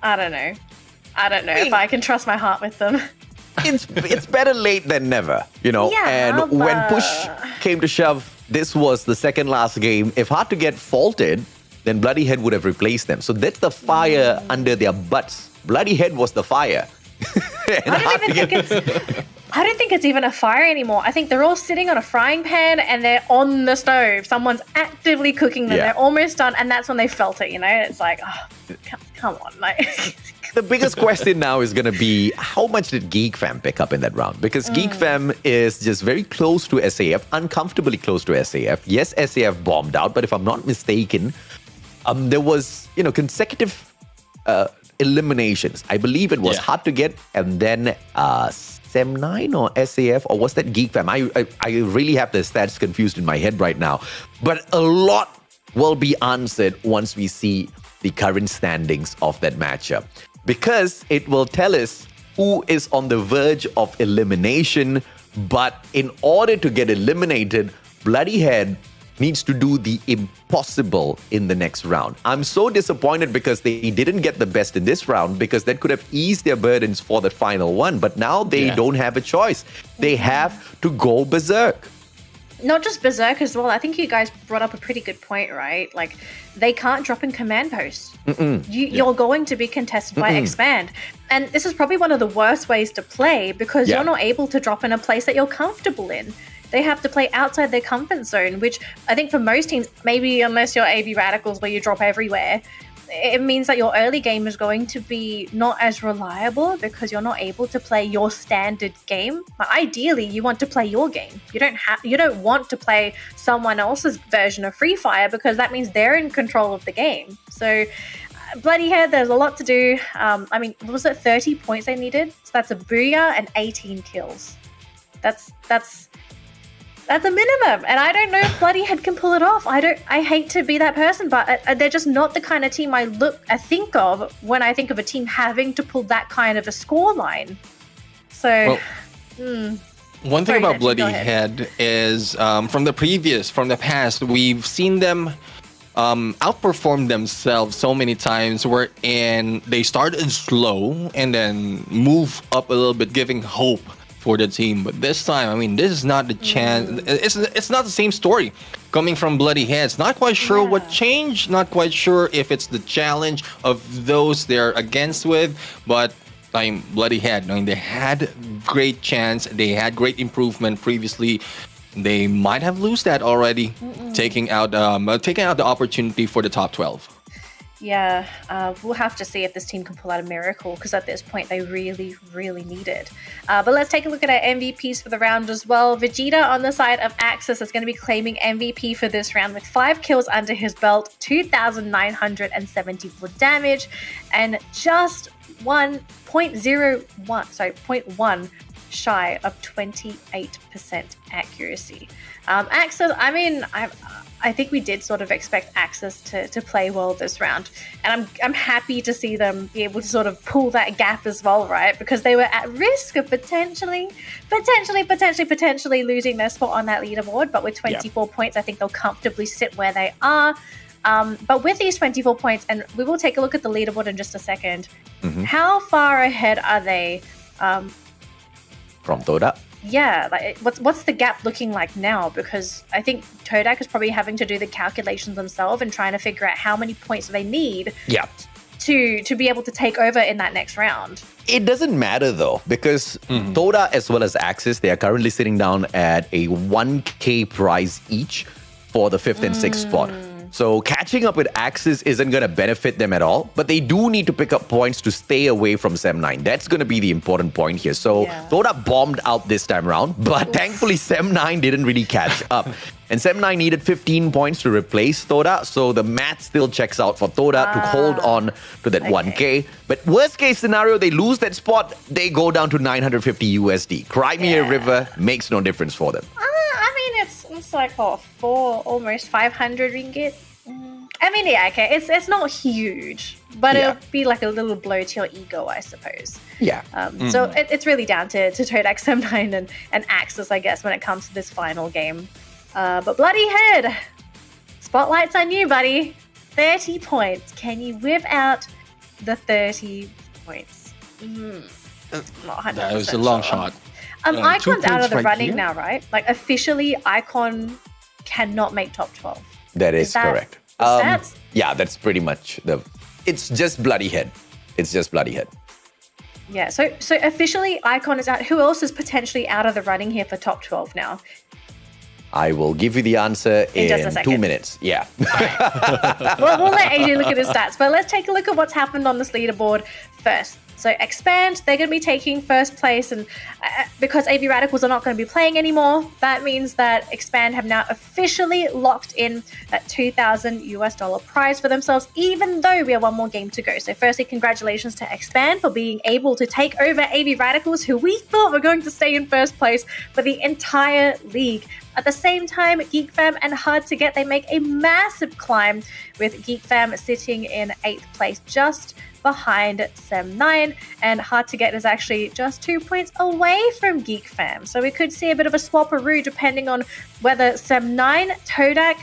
Speaker 1: I don't know if I can trust my heart with them.
Speaker 2: It's better late than never, you know.
Speaker 1: Yeah,
Speaker 2: and when push came to shove, this was the second last game. If Hard to Get faulted, then Bloody Head would have replaced them. So that's the fire under their butts. Bloody Head was the fire.
Speaker 1: I don't think it's even a fire anymore. I think they're all sitting on a frying pan and they're on the stove. Someone's actively cooking them. They're almost done, and that's when they felt it, you know? It's like, oh, come on. Like,
Speaker 2: the biggest question now is going to be, how much did Geek Fam pick up in that round? Because Geek Fam is just very close to SAF, uncomfortably close to SAF. Yes, SAF bombed out, but if I'm not mistaken, there was, consecutive eliminations. I believe it was Hard to Get, and then Sem9 or SAF, or was that Geek Fam? I really have the stats confused in my head right now. But a lot will be answered once we see the current standings of that matchup, because it will tell us who is on the verge of elimination. But in order to get eliminated, Bloody Head needs to do the impossible in the next round. I'm so disappointed because they didn't get the best in this round, because that could have eased their burdens for the final one. But now they don't have a choice. They have to go berserk.
Speaker 1: Not just berserk as well. I think you guys brought up a pretty good point, right? Like, they can't drop in command post. You're going to be contested by expand. And this is probably one of the worst ways to play, because you're not able to drop in a place that you're comfortable in. They have to play outside their comfort zone, which I think for most teams, maybe unless you're AB Radicals where you drop everywhere, it means that your early game is going to be not as reliable, because you're not able to play your standard game. But ideally, you want to play your game. You don't want to play someone else's version of Free Fire, because that means they're in control of the game. So Bloody Head, there's a lot to do. I mean, was it 30 points they needed? So that's a booyah and 18 kills. That's a minimum, and I don't know if Bloody Head can pull it off. I hate to be that person, but they're just not the kind of team I think of when I think of a team having to pull that kind of a score line. So,
Speaker 3: one thing about Bloody Head is from the past, we've seen them outperform themselves so many times, wherein they started slow and then move up a little bit, giving hope for the team. But this time, I mean, this is not the chance. It's not the same story coming from Bloody Heads. Not quite sure what changed. Not quite sure if it's the challenge of those they're against with. But Bloody Head, they had great chance. They had great improvement previously. They might have lost that already, taking out the opportunity for the top 12.
Speaker 1: Yeah, we'll have to see if this team can pull out a miracle, because at this point they really, really need it. But let's take a look at our MVPs for the round as well. Vegeta on the side of Axis is going to be claiming MVP for this round with 5 kills under his belt, 2,974 damage, and just 0.1 shy of 28% accuracy. Axis, I mean, I think we did sort of expect Axis to play well this round, and I'm happy to see them be able to sort of pull that gap as well, right? Because they were at risk of potentially losing their spot on that leaderboard. But with 24 points, I think they'll comfortably sit where they are. But with these 24 points, and we will take a look at the leaderboard in just a second, how far ahead are they
Speaker 2: from Toda?
Speaker 1: Yeah, like what's the gap looking like now? Because I think Todak is probably having to do the calculations themselves and trying to figure out how many points they need to be able to take over in that next round.
Speaker 2: It doesn't matter though, because Toda as well as Axis, they are currently sitting down at a 1K prize each for the 5th and 6th spot. So catching up with Axis isn't going to benefit them at all, but they do need to pick up points to stay away from Sem9. That's going to be the important point here. So Toda bombed out this time around, but thankfully Sem9 didn't really catch up. And Sem9 needed 15 points to replace Toda, so the math still checks out for Toda to hold on to that 1K. But worst case scenario, they lose that spot, they go down to 950 USD. Crimea River makes no difference for them.
Speaker 1: I mean, it's like, almost 500 ringgit. I mean, yeah, okay, it's not huge, but it'll be like a little blow to your ego, I suppose.
Speaker 2: Yeah.
Speaker 1: So it's really down to Todak, Sem9 and Axis, I guess, when it comes to this final game. But Bloody Head, spotlight's on you, buddy. 30 points. Can you whip out the 30 points? Not 100%
Speaker 3: That was a long shot.
Speaker 1: Icon's out of the running now, right? Like, officially, Icon cannot make top 12.
Speaker 2: That is correct.
Speaker 1: Stats?
Speaker 2: Yeah, that's pretty much it's just Bloody Head. It's just Bloody Head.
Speaker 1: Yeah, so officially Icon is out. Who else is potentially out of the running here for top 12 now?
Speaker 2: I will give you the answer in
Speaker 1: just a second.
Speaker 2: 2 minutes. Yeah.
Speaker 1: Well, we'll let AJ look at his stats, but let's take a look at what's happened on this leaderboard first. So Expand, they're going to be taking first place, and because AB Radicals are not going to be playing anymore, that means that Expand have now officially locked in that $2,000 prize for themselves, even though we have one more game to go. So firstly, congratulations to Expand for being able to take over AB Radicals, who we thought were going to stay in first place for the entire league. At the same time, Geek Fam and Hard to Get, they make a massive climb, with Geek Fam sitting in 8th place, just behind Sem9, and Hard to Get is actually just 2 points away from Geek Fam. So we could see a bit of a swapperoo depending on whether Sem9, Todak,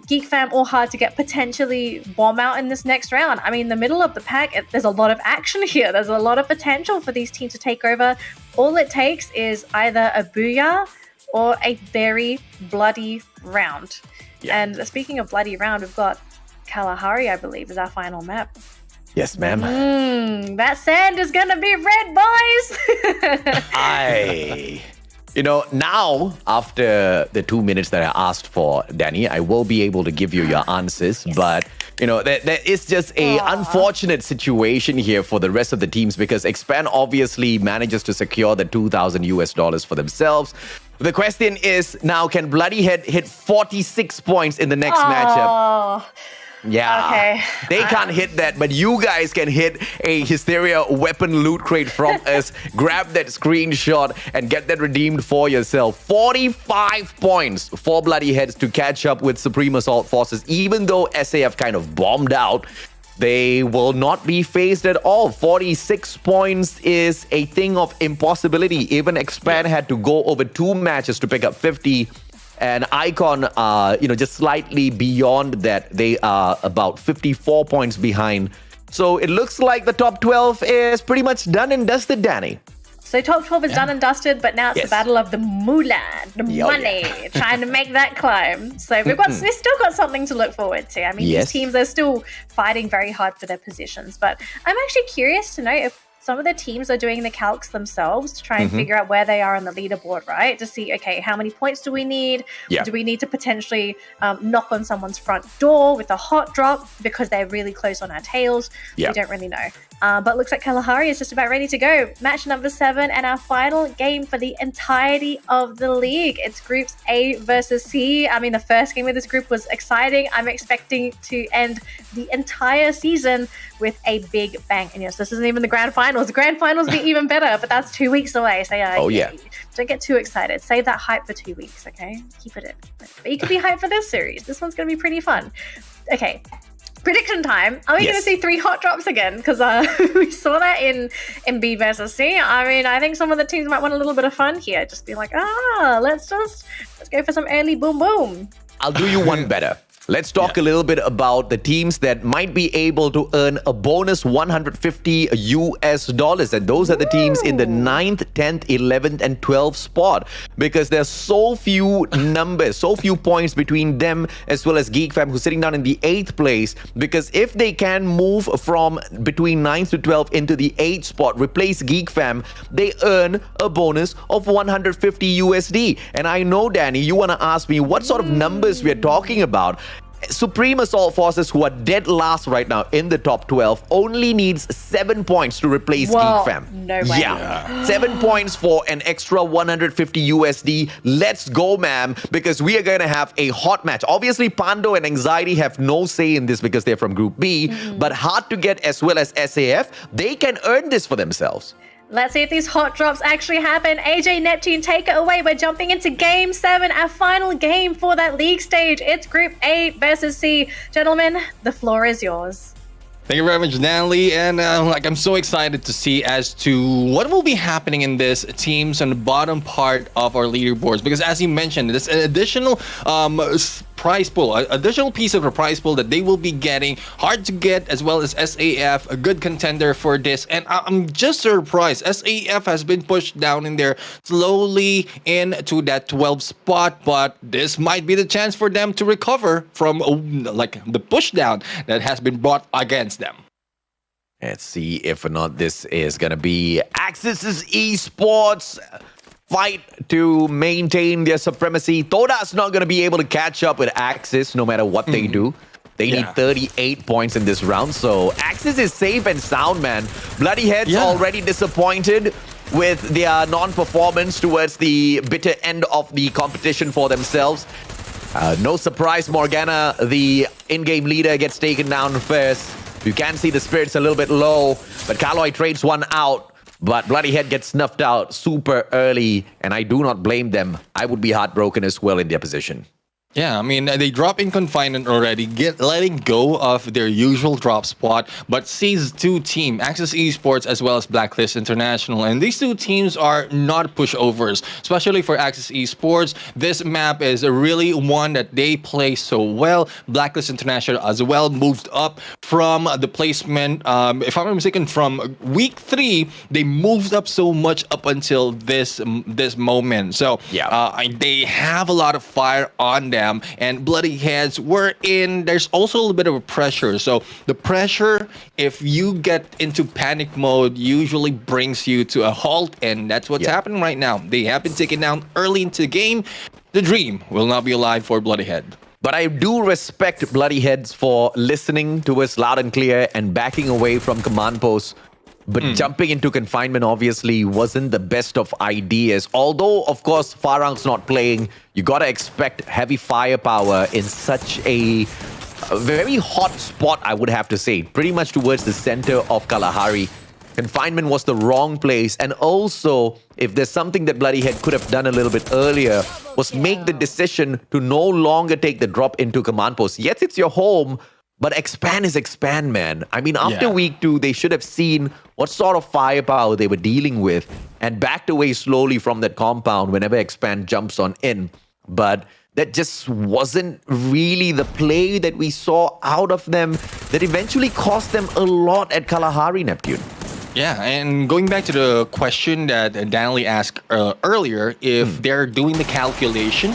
Speaker 1: Geek Fam or Hard to Get potentially bomb out in this next round. I mean, the middle of the pack, there's a lot of action here. There's a lot of potential for these teams to take over. All it takes is either a booyah or a very bloody round. Yeah. And speaking of bloody round, we've got Kalahari, I believe, is our final map.
Speaker 2: Yes, ma'am.
Speaker 1: That sand is gonna be red, boys.
Speaker 2: Now, after the 2 minutes that I asked for, Danny, I will be able to give you your answers. Yes. But, there is just a unfortunate situation here for the rest of the teams, because Expand obviously manages to secure the $2,000 for themselves. The question is now, can Bloody Head hit 46 points in the next matchup? Yeah,
Speaker 1: okay.
Speaker 2: They can't hit that, but you guys can hit a Hysteria weapon loot crate from us. Grab that screenshot and get that redeemed for yourself. 45 points for Bloody Heads to catch up with Supreme Assault Forces. Even though SAF kind of bombed out, they will not be phased at all. 46 points is a thing of impossibility. Even Expand had to go over 2 matches to pick up 50. And Icon, just slightly beyond that. They are about 54 points behind. So it looks like the top 12 is pretty much done and dusted, Danny.
Speaker 1: So top 12 is done and dusted, but now it's the battle of the moolah, the money, trying to make that climb. So we've still got something to look forward to. I mean, these teams are still fighting very hard for their positions. But I'm actually curious to know if some of the teams are doing the calcs themselves to try and figure out where they are on the leaderboard, right? To see, okay, how many points do we need? Yeah. Do we need to potentially knock on someone's front door with a hot drop because they're really close on our tails? Yeah. We don't really know. But looks like Kalahari is just about ready to go. Match number 7 and our final game for the entirety of the league. It's groups A versus C. I mean, the first game of this group was exciting. I'm expecting to end the entire season with a big bang. And yes, this isn't even the grand finals. The grand finals will be even better, but that's 2 weeks away. So don't get too excited. Save that hype for 2 weeks, okay? Keep it in. But you could be hyped for this series. This one's going to be pretty fun. Okay. Prediction time. Are we going to see 3 hot drops again? Because we saw that in B versus C. I mean, I think some of the teams might want a little bit of fun here. Just be like, let's go for some early boom boom.
Speaker 2: I'll do you one better. Let's talk a little bit about the teams that might be able to earn a bonus $150. And those are the teams in the 9th, 10th, 11th, and 12th spot. Because there's so few numbers, so few points between them as well as Geek Fam, who's sitting down in the 8th place. Because if they can move from between 9th to 12th into the 8th spot, replace Geek Fam, they earn a bonus of $150. And I know, Danny, you want to ask me what sort of numbers we're talking about. Supreme Assault Forces, who are dead last right now in the top 12, only needs 7 points to replace
Speaker 1: Whoa,
Speaker 2: Geek Fam.
Speaker 1: no way.
Speaker 2: Yeah. 7 points for an extra 150 USD. Let's go, ma'am, because we are going to have a hot match. Obviously, Pando and Anxiety have no say in this because they're from Group B, but Hard to Get as well as SAF, they can earn this for themselves.
Speaker 1: Let's see if these hot drops actually happen. AJ Neptune, take it away. We're jumping into Game 7, our final game for that league stage. It's Group A versus C. Gentlemen, the floor is yours.
Speaker 3: Thank you very much, Danley. And I'm so excited to see as to what will be happening in this teams on the bottom part of our leaderboards. Because as you mentioned, there's an additional prize pool, an additional piece of a prize pool that they will be getting. Hard to Get as well as SAF, a good contender for this. And I'm just surprised. SAF has been pushed down in there slowly into that 12th spot. But this might be the chance for them to recover from the push down that has been brought against them.
Speaker 2: Let's see if or not this is going to be Axis' esports fight to maintain their supremacy. Toda's not going to be able to catch up with Axis no matter what they do. They need 38 points in this round, so Axis is safe and sound, man. Bloody Head's already disappointed with their non-performance towards the bitter end of the competition for themselves. No surprise, Morgana, the in-game leader, gets taken down first. You can see the spirits a little bit low, but Kaloy trades one out. But Bloody Head gets snuffed out super early, and I do not blame them. I would be heartbroken as well in their position.
Speaker 3: Yeah, I mean, they drop in confinement already, letting go of their usual drop spot, but sees two teams, Axis Esports as well as Blacklist International. And these two teams are not pushovers, especially for Axis Esports. This map is really one that they play so well. Blacklist International as well moved up from the placement, if I'm not mistaken, from week 3, they moved up so much up until this moment. So they have a lot of fire on them. And Bloody Heads were in. There's also a little bit of a pressure. So the pressure, if you get into panic mode, usually brings you to a halt. And that's what's happening right now. They have been taken down early into the game. The dream will not be alive for Bloody Head.
Speaker 2: But I do respect Bloody Heads for listening to us loud and clear and backing away from command posts. But jumping into confinement obviously wasn't the best of ideas. Although, of course, Farang's not playing, you got to expect heavy firepower in such a very hot spot, I would have to say. Pretty much towards the center of Kalahari. Confinement was the wrong place. And also, if there's something that Bloody Head could have done a little bit earlier, was make the decision to no longer take the drop into command post. Yes, it's your home, but expand is expand, man. I mean, after week 2, they should have seen what sort of firepower they were dealing with and backed away slowly from that compound whenever expand jumps on in. But that just wasn't really the play that we saw out of them that eventually cost them a lot at Kalahari, Neptune.
Speaker 3: Yeah, and going back to the question that Danley asked earlier, if they're doing the calculation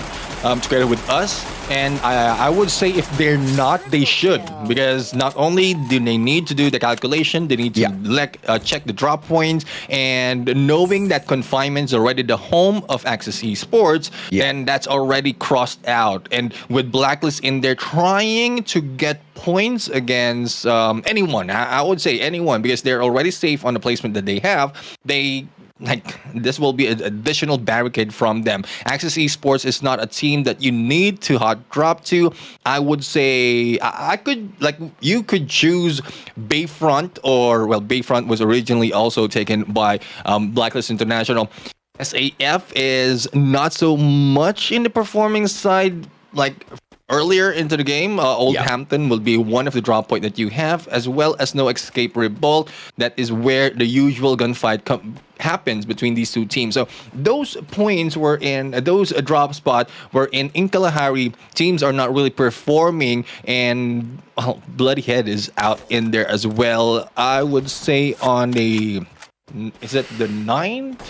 Speaker 3: together with us, and I would say if they're not, they should, because not only do they need to do the calculation, they need to check the drop points, and knowing that confinement is already the home of Axis Esports, then that's already crossed out. And with Blacklist in there trying to get points against anyone, I would say anyone, because they're already safe on the placement that they have, this will be an additional barricade from them. Axis Esports is not a team that you need to hot drop to. I would say you could choose Bayfront, or Bayfront was originally also taken by Blacklist International. SAF is not so much in the performing side, earlier into the game. Old Hampton will be one of the drop point that you have, as well as No Escape Revolt. That is where the usual gunfight happens between these two teams. So those points were in, those drop spot were in Kalahari. Teams are not really performing, and Bloody Head is out in there as well. I would say on the, is it the 9th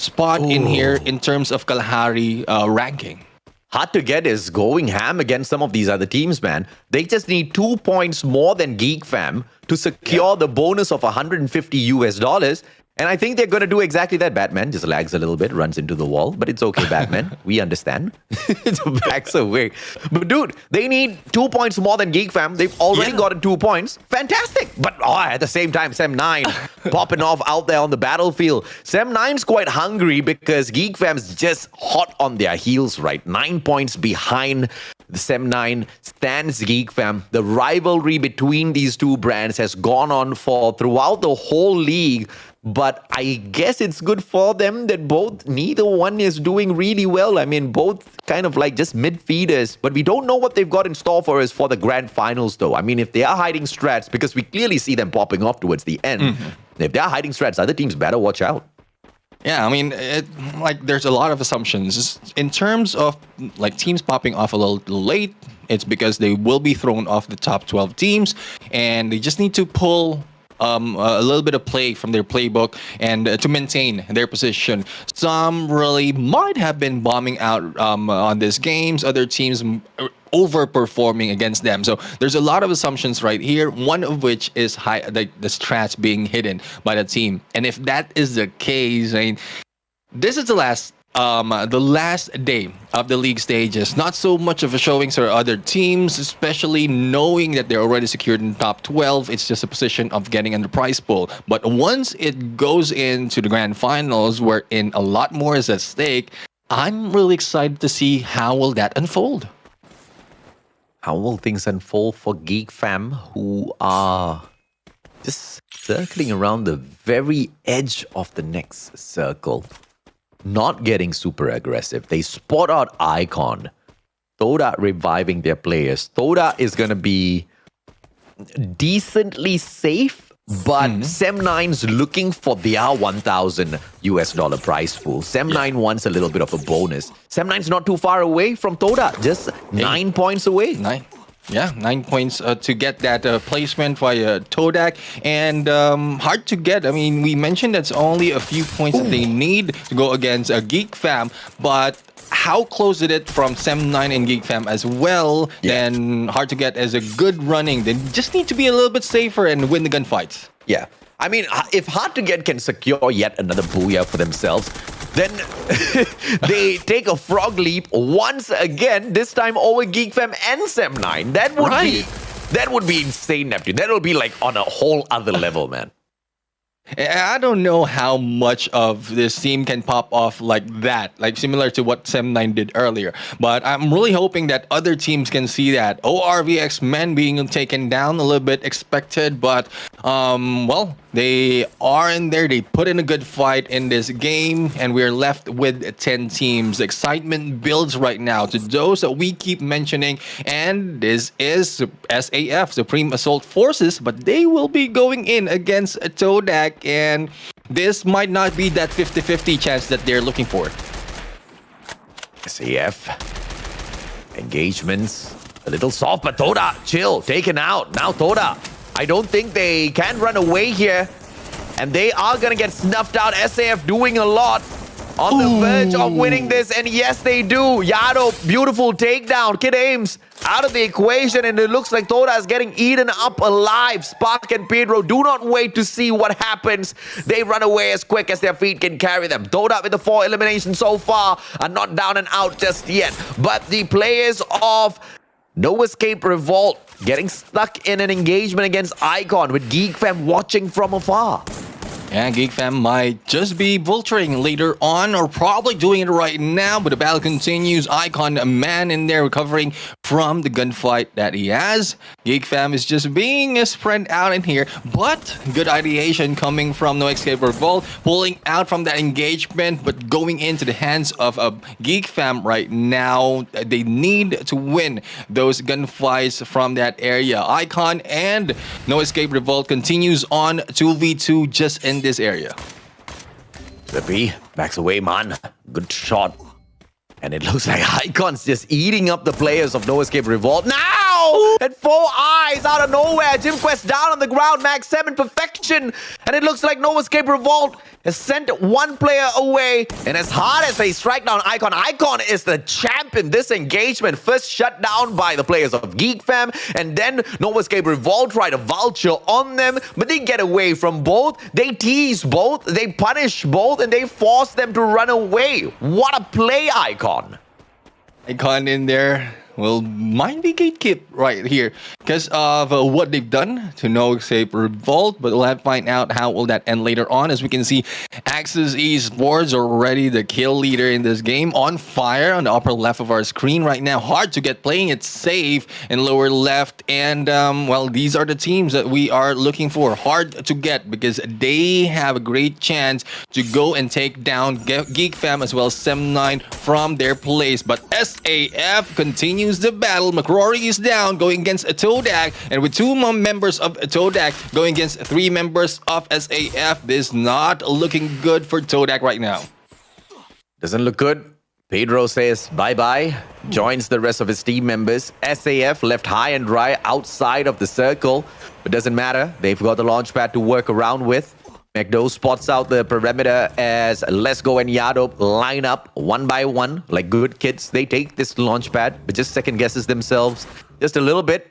Speaker 3: spot in here in terms of Kalahari ranking.
Speaker 2: Hard to Get is going ham against some of these other teams, man. They just need 2 points more than Geek Fam to secure the bonus of $150 US. And I think they're going to do exactly that. Batman just lags a little bit, runs into the wall, but it's okay, Batman. We understand. It backs away. But dude, they need 2 points more than Geek Fam. They've already gotten 2 points. Fantastic. But at the same time, Sem9 popping off out there on the battlefield. Sem9's quite hungry because Geek Fam's just hot on their heels, right? 9 points behind the Sem9 stands Geek Fam. The rivalry between these two brands has gone on for throughout the whole league. But I guess it's good for them that neither one is doing really well. I mean, both kind of like just mid-feeders. But we don't know what they've got in store for us for the grand finals, though. I mean, if they are hiding strats, because we clearly see them popping off towards the end. If they are hiding strats, other teams better watch out.
Speaker 3: Yeah, I mean, there's a lot of assumptions. In terms of like teams popping off a little late, it's because they will be thrown off the top 12 teams, and they just need to pull a little bit of play from their playbook and to maintain their position. Some really might have been bombing out on these games. Other teams overperforming against them. So there's a lot of assumptions right here. One of which is the strats being hidden by the team. And if that is the case, I mean, this is the last day of the league stages. Not so much of a showing for other teams, especially knowing that they're already secured in top 12. It's just a position of getting in the prize pool. But once it goes into the grand finals, wherein a lot more is at stake, I'm really excited to see how will that unfold.
Speaker 2: How will things unfold for Geek Fam, who are just circling around the very edge of the next circle? Not getting super aggressive. They spot out Icon. Toda reviving their players. Toda is going to be decently safe, but Sem9's looking for their $1,000 prize pool. Sem9 wants a little bit of a bonus. Sem9's not too far away from Toda, just 9 points away.
Speaker 3: 9 points to get that placement via Todak, and hard to get. I mean, we mentioned that's only a few points that they need to go against a Geek Fam, but how close is it from Sem9 and Geek Fam as well? Then hard to get as a good running. They just need to be a little bit safer and win the gunfights.
Speaker 2: Yeah. I mean, if Hard to Get can secure yet another booyah for themselves, then they take a frog leap once again, this time over Geek Fam and Sem9. That would be insane, Neptune. That will be like on a whole other level, man.
Speaker 3: I don't know how much of this team can pop off like that, like similar to what Sem9 did earlier. But I'm really hoping that other teams can see that. ORVX men being taken down a little bit expected, but well, they are in there. They put in a good fight in this game, and we're left with 10 teams. Excitement builds right now to those that we keep mentioning, and this is SAF, Supreme Assault Forces, but they will be going in against Todak, and this might not be that 50-50 chance that they're looking for.
Speaker 2: SAF engagements a little soft, but Toda chill, taken out. Now Toda, I don't think they can run away here, and they are gonna get snuffed out. SAF doing a lot on the verge of winning this, and yes, they do. Yado, beautiful takedown. Kid Ames out of the equation, and it looks like Toda is getting eaten up alive. Spark and Pedro do not wait to see what happens. They run away as quick as their feet can carry them. Toda with the 4 eliminations so far are not down and out just yet, but the players of No Escape Revolt getting stuck in an engagement against Icon with Geek Fam watching from afar.
Speaker 3: Yeah, Geek Fam might just be vulturing later on, or probably doing it right now, but the battle continues. Icon, a man in there recovering from the gunfight that he has. Geek Fam is just being spread out in here, but good ideation coming from No Escape Revolt, pulling out from that engagement, but going into the hands of a Geek Fam right now. They need to win those gunfights from that area. Icon and No Escape Revolt continues on 2v2 just in this area.
Speaker 2: Zippy backs away, man. Good shot. And it looks like Icon's just eating up the players of No Escape Revolt. Now no! And 4 eyes out of nowhere. Jim Quest down on the ground. Max 7 perfection. And it looks like No Escape Revolt has sent one player away. And as hard as they strike down Icon, Icon is the champ in this engagement. First shut down by the players of Geek Fam, and then No Escape Revolt tried to vulture on them, but they get away from both. They tease both, they punish both, and they force them to run away. What a play, Icon.
Speaker 3: Icon in there might be gatekept right here because of what they've done to No Escape Revolt, but we'll have to find out how will that end later on. As we can see, Axis Esports already the kill leader in this game, on fire on the upper left of our screen right now. Hard to get, playing it safe in lower left, and well, these are the teams that we are looking for. Hard to get because they have a great chance to go and take down Geek Fam as well as Sem9 from their place, but SAF continues the battle. McRory is down, going against Todak, and with 2 more members of Todak going against 3 members of SAF, this is not looking good for Todak right now.
Speaker 2: Doesn't look good. Pedro says bye-bye, joins the rest of his team members. SAF left high and dry outside of the circle, but doesn't matter. They've got the launch pad to work around with. McDo spots out the perimeter as Lesko and Yadop line up one by one. Like good kids, they take this launch pad, but just second guesses themselves just a little bit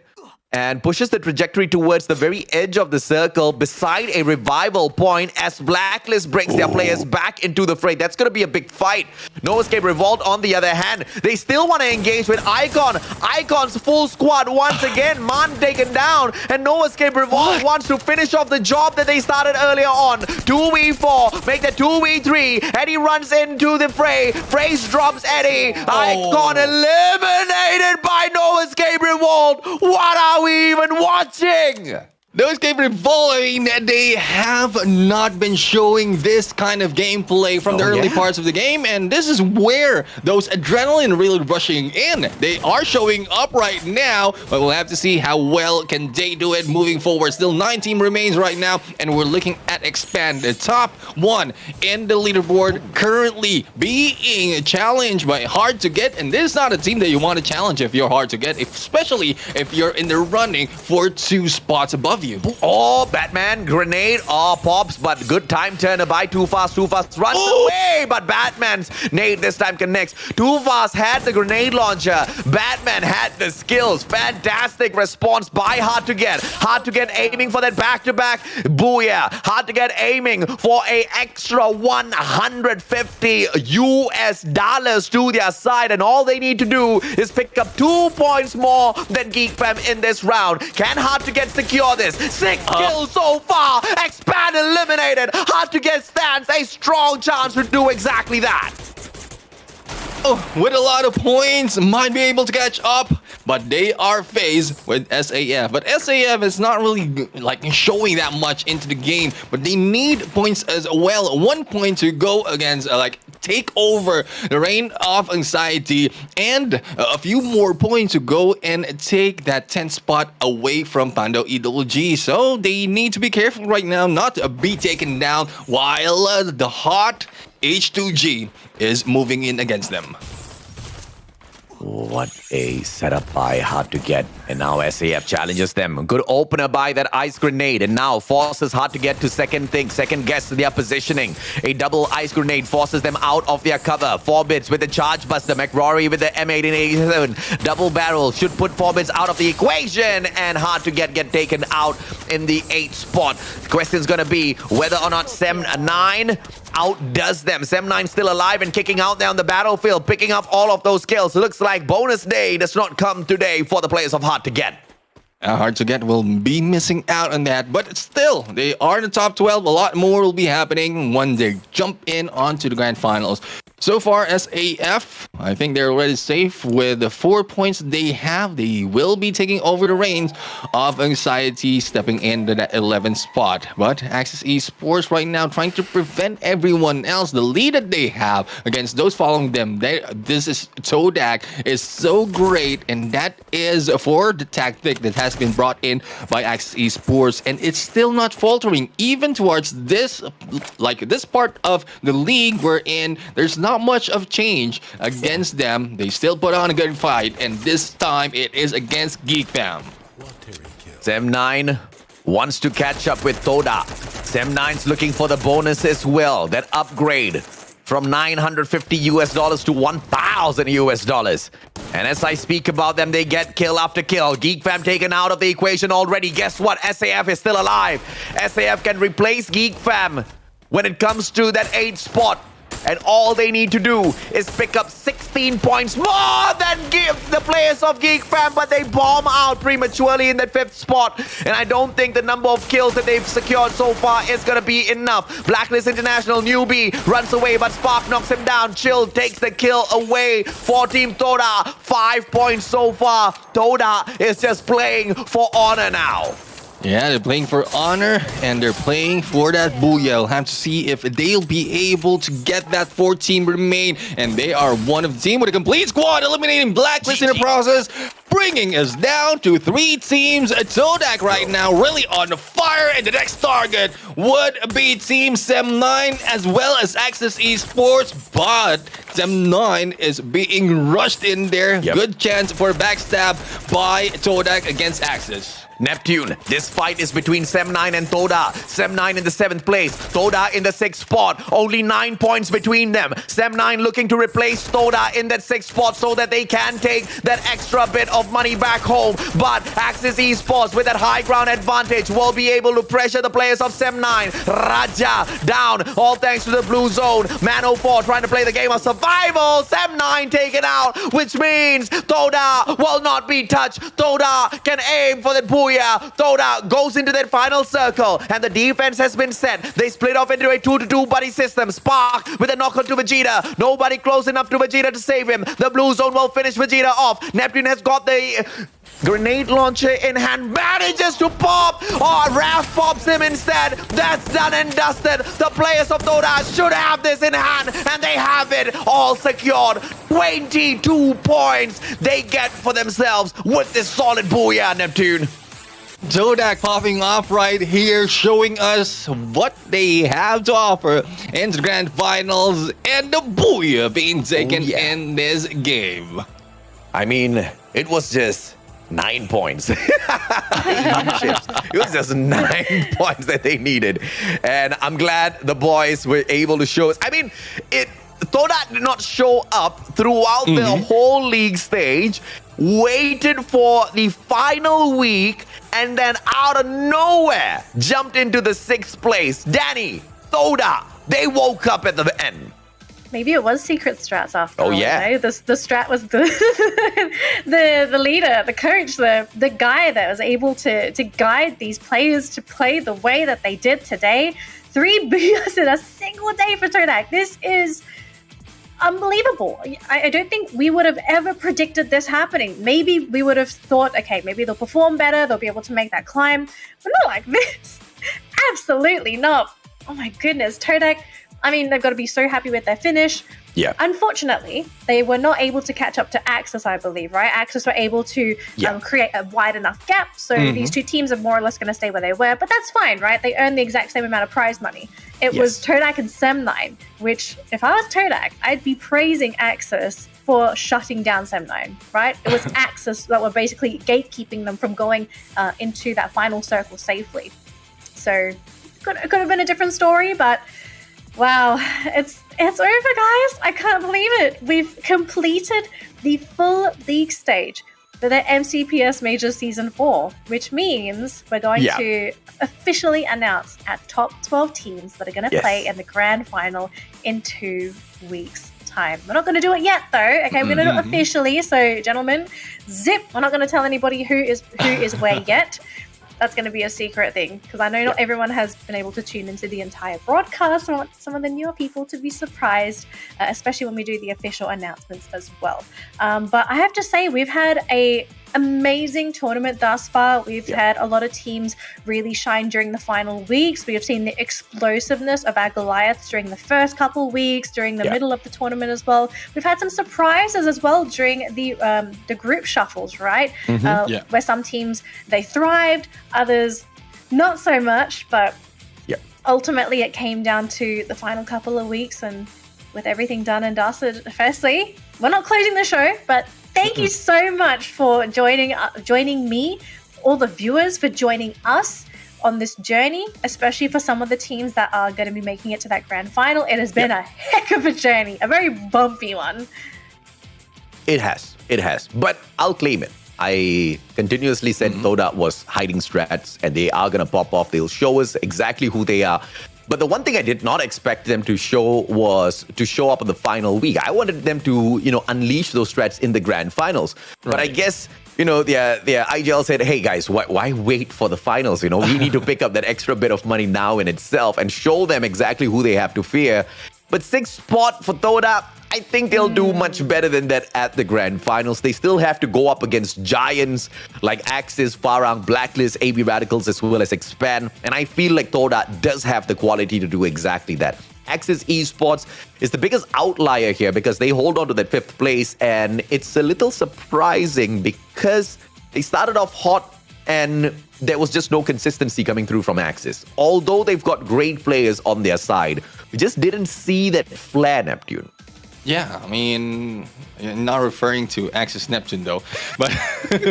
Speaker 2: and pushes the trajectory towards the very edge of the circle beside a revival point as Blacklist brings their players back into the fray. That's going to be a big fight. No Escape Revolt, on the other hand, they still want to engage with Icon. Icon's full squad once again. Man taken down, and No Escape Revolt wants to finish off the job that they started earlier on. 2v4, make that 2v3. Eddie runs into the fray. Frace drops Eddie. Icon eliminated by No Escape Revolt. What are we even watching?
Speaker 3: No Escape Revolt, I mean, they have not been showing this kind of gameplay from the early parts of the game, and this is where those adrenaline really rushing in. They are showing up right now, but we'll have to see how well can they do it moving forward. Still 9 team remains right now, and we're looking at expand. The top 1 in the leaderboard currently being challenged by Hard to Get, and this is not a team that you want to challenge if you're Hard to Get, especially if you're in the running for 2 spots above you.
Speaker 2: Oh, Batman, grenade, pops, but good time turner by Too Fast runs away, but Batman's nade this time connects. Too Fast had the grenade launcher. Batman had the skills. Fantastic response by Hard to Get. Hard to Get aiming for that back-to-back. Booyah. Hard to Get aiming for a extra $150 US to their side, and all they need to do is pick up 2 points more than Geek Fam in this round. Can Hard to Get secure this? 6 kills so far. Expand eliminated. Hard to Get stands a strong chance to do exactly that.
Speaker 3: With a lot of points, might be able to catch up, but they are faced with SAF. But SAF is not really like showing that much into the game, but they need points as well. 1 point to go against take over the Reign of Anxiety, and a few more points to go and take that 10th spot away from Pando EWG. So they need to be careful right now not to be taken down while the hot H2G is moving in against them.
Speaker 2: What a setup by Hard to Get. And now SAF challenges them. Good opener by that ice grenade. And now forces Hard to Get to second guess their positioning. A double ice grenade forces them out of their cover. Forbits with the charge buster. McRory with the M1887. Double barrel should put Forbits out of the equation. And Hard to Get taken out in the 8th spot. The question's gonna be whether or not Sem9 outdoes them. Sem9 still alive and kicking out there on the battlefield, picking up all of those kills. Looks like bonus day does not come today for the players of Hard to Get.
Speaker 3: Hard to Get will be missing out on that, but still, they are in the top 12. A lot more will be happening when they jump in onto the grand finals. So far, SAF, I think they're already safe with the 4 points they have. They will be taking over the reins of Anxiety, stepping into that 11th spot. But Axis Esports right now trying to prevent everyone else. The lead that they have against those following them, this is Todak, is so great, and that is for the tactic that has been brought in by Axis Esports, and it's still not faltering even towards this part of the league wherein there's not not much of change against them. They still put on a good fight, and this time it is against Geek Fam.
Speaker 2: Sem9 wants to catch up with Toda. Sem9's looking for the bonus as well, that upgrade from $950 to $1,000. And as I speak about them, they get kill after kill. Geek Fam taken out of the equation already. Guess what? SAF is still alive. SAF can replace Geek Fam when it comes to that 8th spot. And all they need to do is pick up 16 points more than give the players of Geek Fam, but they bomb out prematurely in that 5th spot. And I don't think the number of kills that they've secured so far is going to be enough. Blacklist International newbie runs away, but Spark knocks him down. Chill takes the kill away for Team Toda. 5 points so far. Toda is just playing for honor now.
Speaker 3: Yeah, they're playing for honor and they're playing for that booyah. We'll have to see if they'll be able to get that 4-team remain. And they are one of the team with a complete squad, eliminating Blacklist in the process, bringing us down to 3 teams. Todak right now really on fire, and the next target would be Team Sem9 as well as Access Esports. But Sem9 is being rushed in there.
Speaker 2: Yep.
Speaker 3: Good chance for a backstab by Todak against Access.
Speaker 2: Neptune, this fight is between Sem9 and Toda. Sem9 in the 7th place, Toda in the 6th spot. Only 9 points between them. Sem9 looking to replace Toda in that 6th spot so that they can take that extra bit of money back home. But Axis Esports with that high ground advantage will be able to pressure the players of Sem9. Raja down, all thanks to the blue zone. Man04 trying to play the game of survival. Sem9 taken out, which means Toda will not be touched. Toda can aim for that booyah. Toda goes into that final circle, and the defense has been set. They split off into a 2-2 buddy system. Spark with a knock onto Vegeta. Nobody close enough to Vegeta to save him. The blue zone will finish Vegeta off. Neptune has got the grenade launcher in hand, manages to pop. Oh, Raph pops him instead. That's done and dusted. The players of Toda should have this in hand, and they have it all secured. 22 points they get for themselves with this solid booyah, Neptune.
Speaker 3: Zodak popping off right here, showing us what they have to offer in the grand finals, and the booyah being taken in this game.
Speaker 2: I mean, it was just 9 points. It was just 9 points that they needed. And I'm glad the boys were able to show us. I mean, Toda did not show up throughout the whole league stage, waited for the final week, and then out of nowhere jumped into the 6th place. Danny, Toda, they woke up at the end.
Speaker 1: Maybe it was secret strats after all.
Speaker 2: Yeah.
Speaker 1: You know? The strat was the the leader, the coach, the guy that was able to guide these players to play the way that they did today. 3 booyahs in a single day for Todak. This is unbelievable. I don't think we would have ever predicted this happening. Maybe we would have thought, okay, maybe they'll perform better, they'll be able to make that climb, but not like this. Absolutely not. Oh my goodness, Todak, I mean, they've got to be so happy with their finish.
Speaker 2: Yeah.
Speaker 1: Unfortunately, they were not able to catch up to Axis, I believe, right? Axis were able to create a wide enough gap, so these two teams are more or less going to stay where they were, but that's fine, right? They earned the exact same amount of prize money. It was Todak and Sem9, which, if I was Todak, I'd be praising Axis for shutting down Sem9, right? It was Axis that were basically gatekeeping them from going into that final circle safely. So it could have been a different story, but wow, it's over, guys. I can't believe it. We've completed the full league stage for the MCPS Majors Season 4, which means we're going to officially announce our top 12 teams that are going to play in the grand final in 2 weeks' time. We're not going to do it yet, though. Okay, we're going to do it officially. So, gentlemen, zip. We're not going to tell anybody who is where yet. That's going to be a secret thing, because I know not everyone has been able to tune into the entire broadcast. I want some of the newer people to be surprised, especially when we do the official announcements as well. But I have to say, we've had a amazing tournament thus far. We've had a lot of teams really shine during the final weeks. We have seen the explosiveness of our Goliaths during the first couple weeks, during the middle of the tournament as well. We've had some surprises as well during the group shuffles, right? Where some teams, they thrived, others not so much, but ultimately it came down to the final couple of weeks, and with everything done and dusted, firstly, we're not closing the show, but thank you so much for joining me, all the viewers for joining us on this journey, especially for some of the teams that are going to be making it to that grand final. It has been a heck of a journey, a very bumpy one.
Speaker 2: It has. But I'll claim it. I continuously said Toda was hiding strats, and they are going to pop off. They'll show us exactly who they are. But the one thing I did not expect them to show was to show up in the final week. I wanted them to, unleash those strats in the grand finals. Right. But I guess, their IGL said, hey guys, why wait for the finals? We need to pick up that extra bit of money now in itself and show them exactly who they have to fear. But 6th spot for Toda, I think they'll do much better than that at the grand finals. They still have to go up against giants like Axis, Farang, Blacklist, AB Radicals, as well as Expand. And I feel like Toda does have the quality to do exactly that. Axis Esports is the biggest outlier here because they hold on to that 5th place. And it's a little surprising because they started off hot and there was just no consistency coming through from Axis. Although they've got great players on their side, we just didn't see that flair, Neptune.
Speaker 3: Yeah, I mean, not referring to Axis Neptune though, but sorry,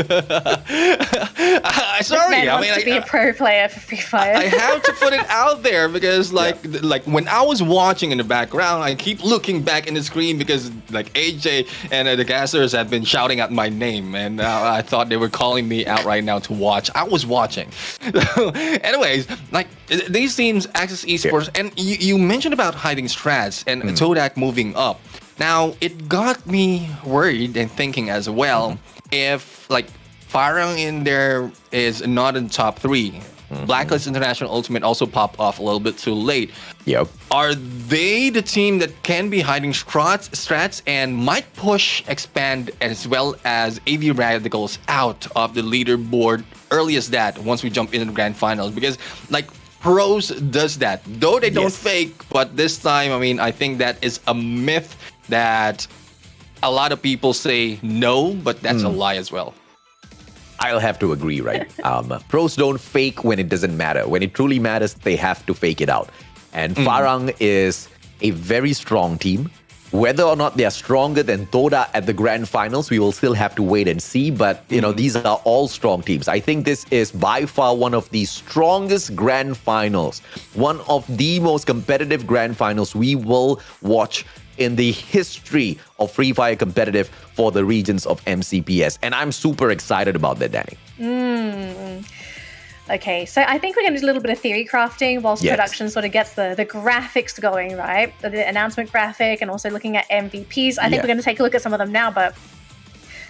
Speaker 1: this man wants to be a pro player for Free Fire.
Speaker 3: I have to put it out there because, like when I was watching in the background, I keep looking back in the screen because like AJ and the casters had been shouting out my name, and I thought they were calling me out right now to watch. I was watching. Anyways, like these teams, Axis Esports, and you mentioned about hiding strats and Todak moving up. Now, it got me worried and thinking as well if, like, Farang in there is not in top 3. Blacklist International Ultimate also popped off a little bit too late.
Speaker 2: Yep.
Speaker 3: Are they the team that can be hiding strats and might push Expand as well as AV Radicals out of the leaderboard early as that once we jump into the grand finals? Because, like, Pros does that. Though they don't fake, but this time, I mean, I think that is a myth that a lot of people say no, but that's a lie as well.
Speaker 2: I'll have to agree, right? Pros don't fake when it doesn't matter. When it truly matters, they have to fake it out. And Farang is a very strong team. Whether or not they are stronger than Toda at the grand finals, we will still have to wait and see. But, these are all strong teams. I think this is by far one of the strongest grand finals. One of the most competitive grand finals we will watch in the history of Free Fire competitive for the regions of MCPS. And I'm super excited about that, Danny.
Speaker 1: Okay, so I think we're going to do a little bit of theory crafting whilst production sort of gets the graphics going, right? The announcement graphic and also looking at MVPs. I think we're going to take a look at some of them now, but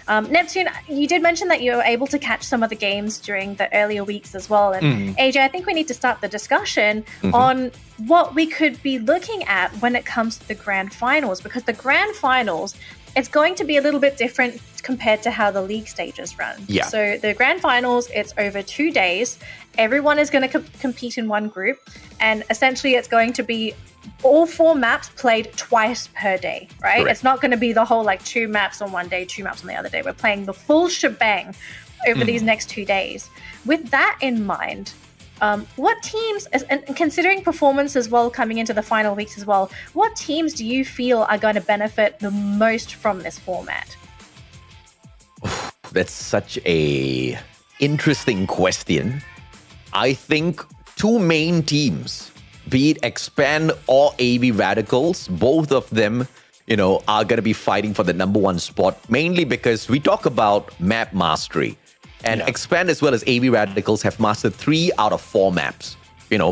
Speaker 1: Neptune, you did mention that you were able to catch some of the games during the earlier weeks as well. And AJ, I think we need to start the discussion on what we could be looking at when it comes to the grand finals, because the grand finals, it's going to be a little bit different compared to how the league stages run.
Speaker 2: Yeah.
Speaker 1: So the grand finals, it's over 2 days. Everyone is going to compete in one group, and essentially it's going to be all 4 maps played twice per day, right?
Speaker 2: Correct.
Speaker 1: It's not going to be the whole 2 maps on one day, 2 maps on the other day. We're playing the full shebang over these next 2 days. With that in mind, what teams, and considering performance as well coming into the final weeks as well, what teams do you feel are going to benefit the most from this format?
Speaker 2: That's such a interesting question. I think 2 main teams, be it Expand or AV Radicals, both of them, are going to be fighting for the number 1 spot, mainly because we talk about map mastery. And Expand as well as AV Radicals have mastered 3 out of 4 maps.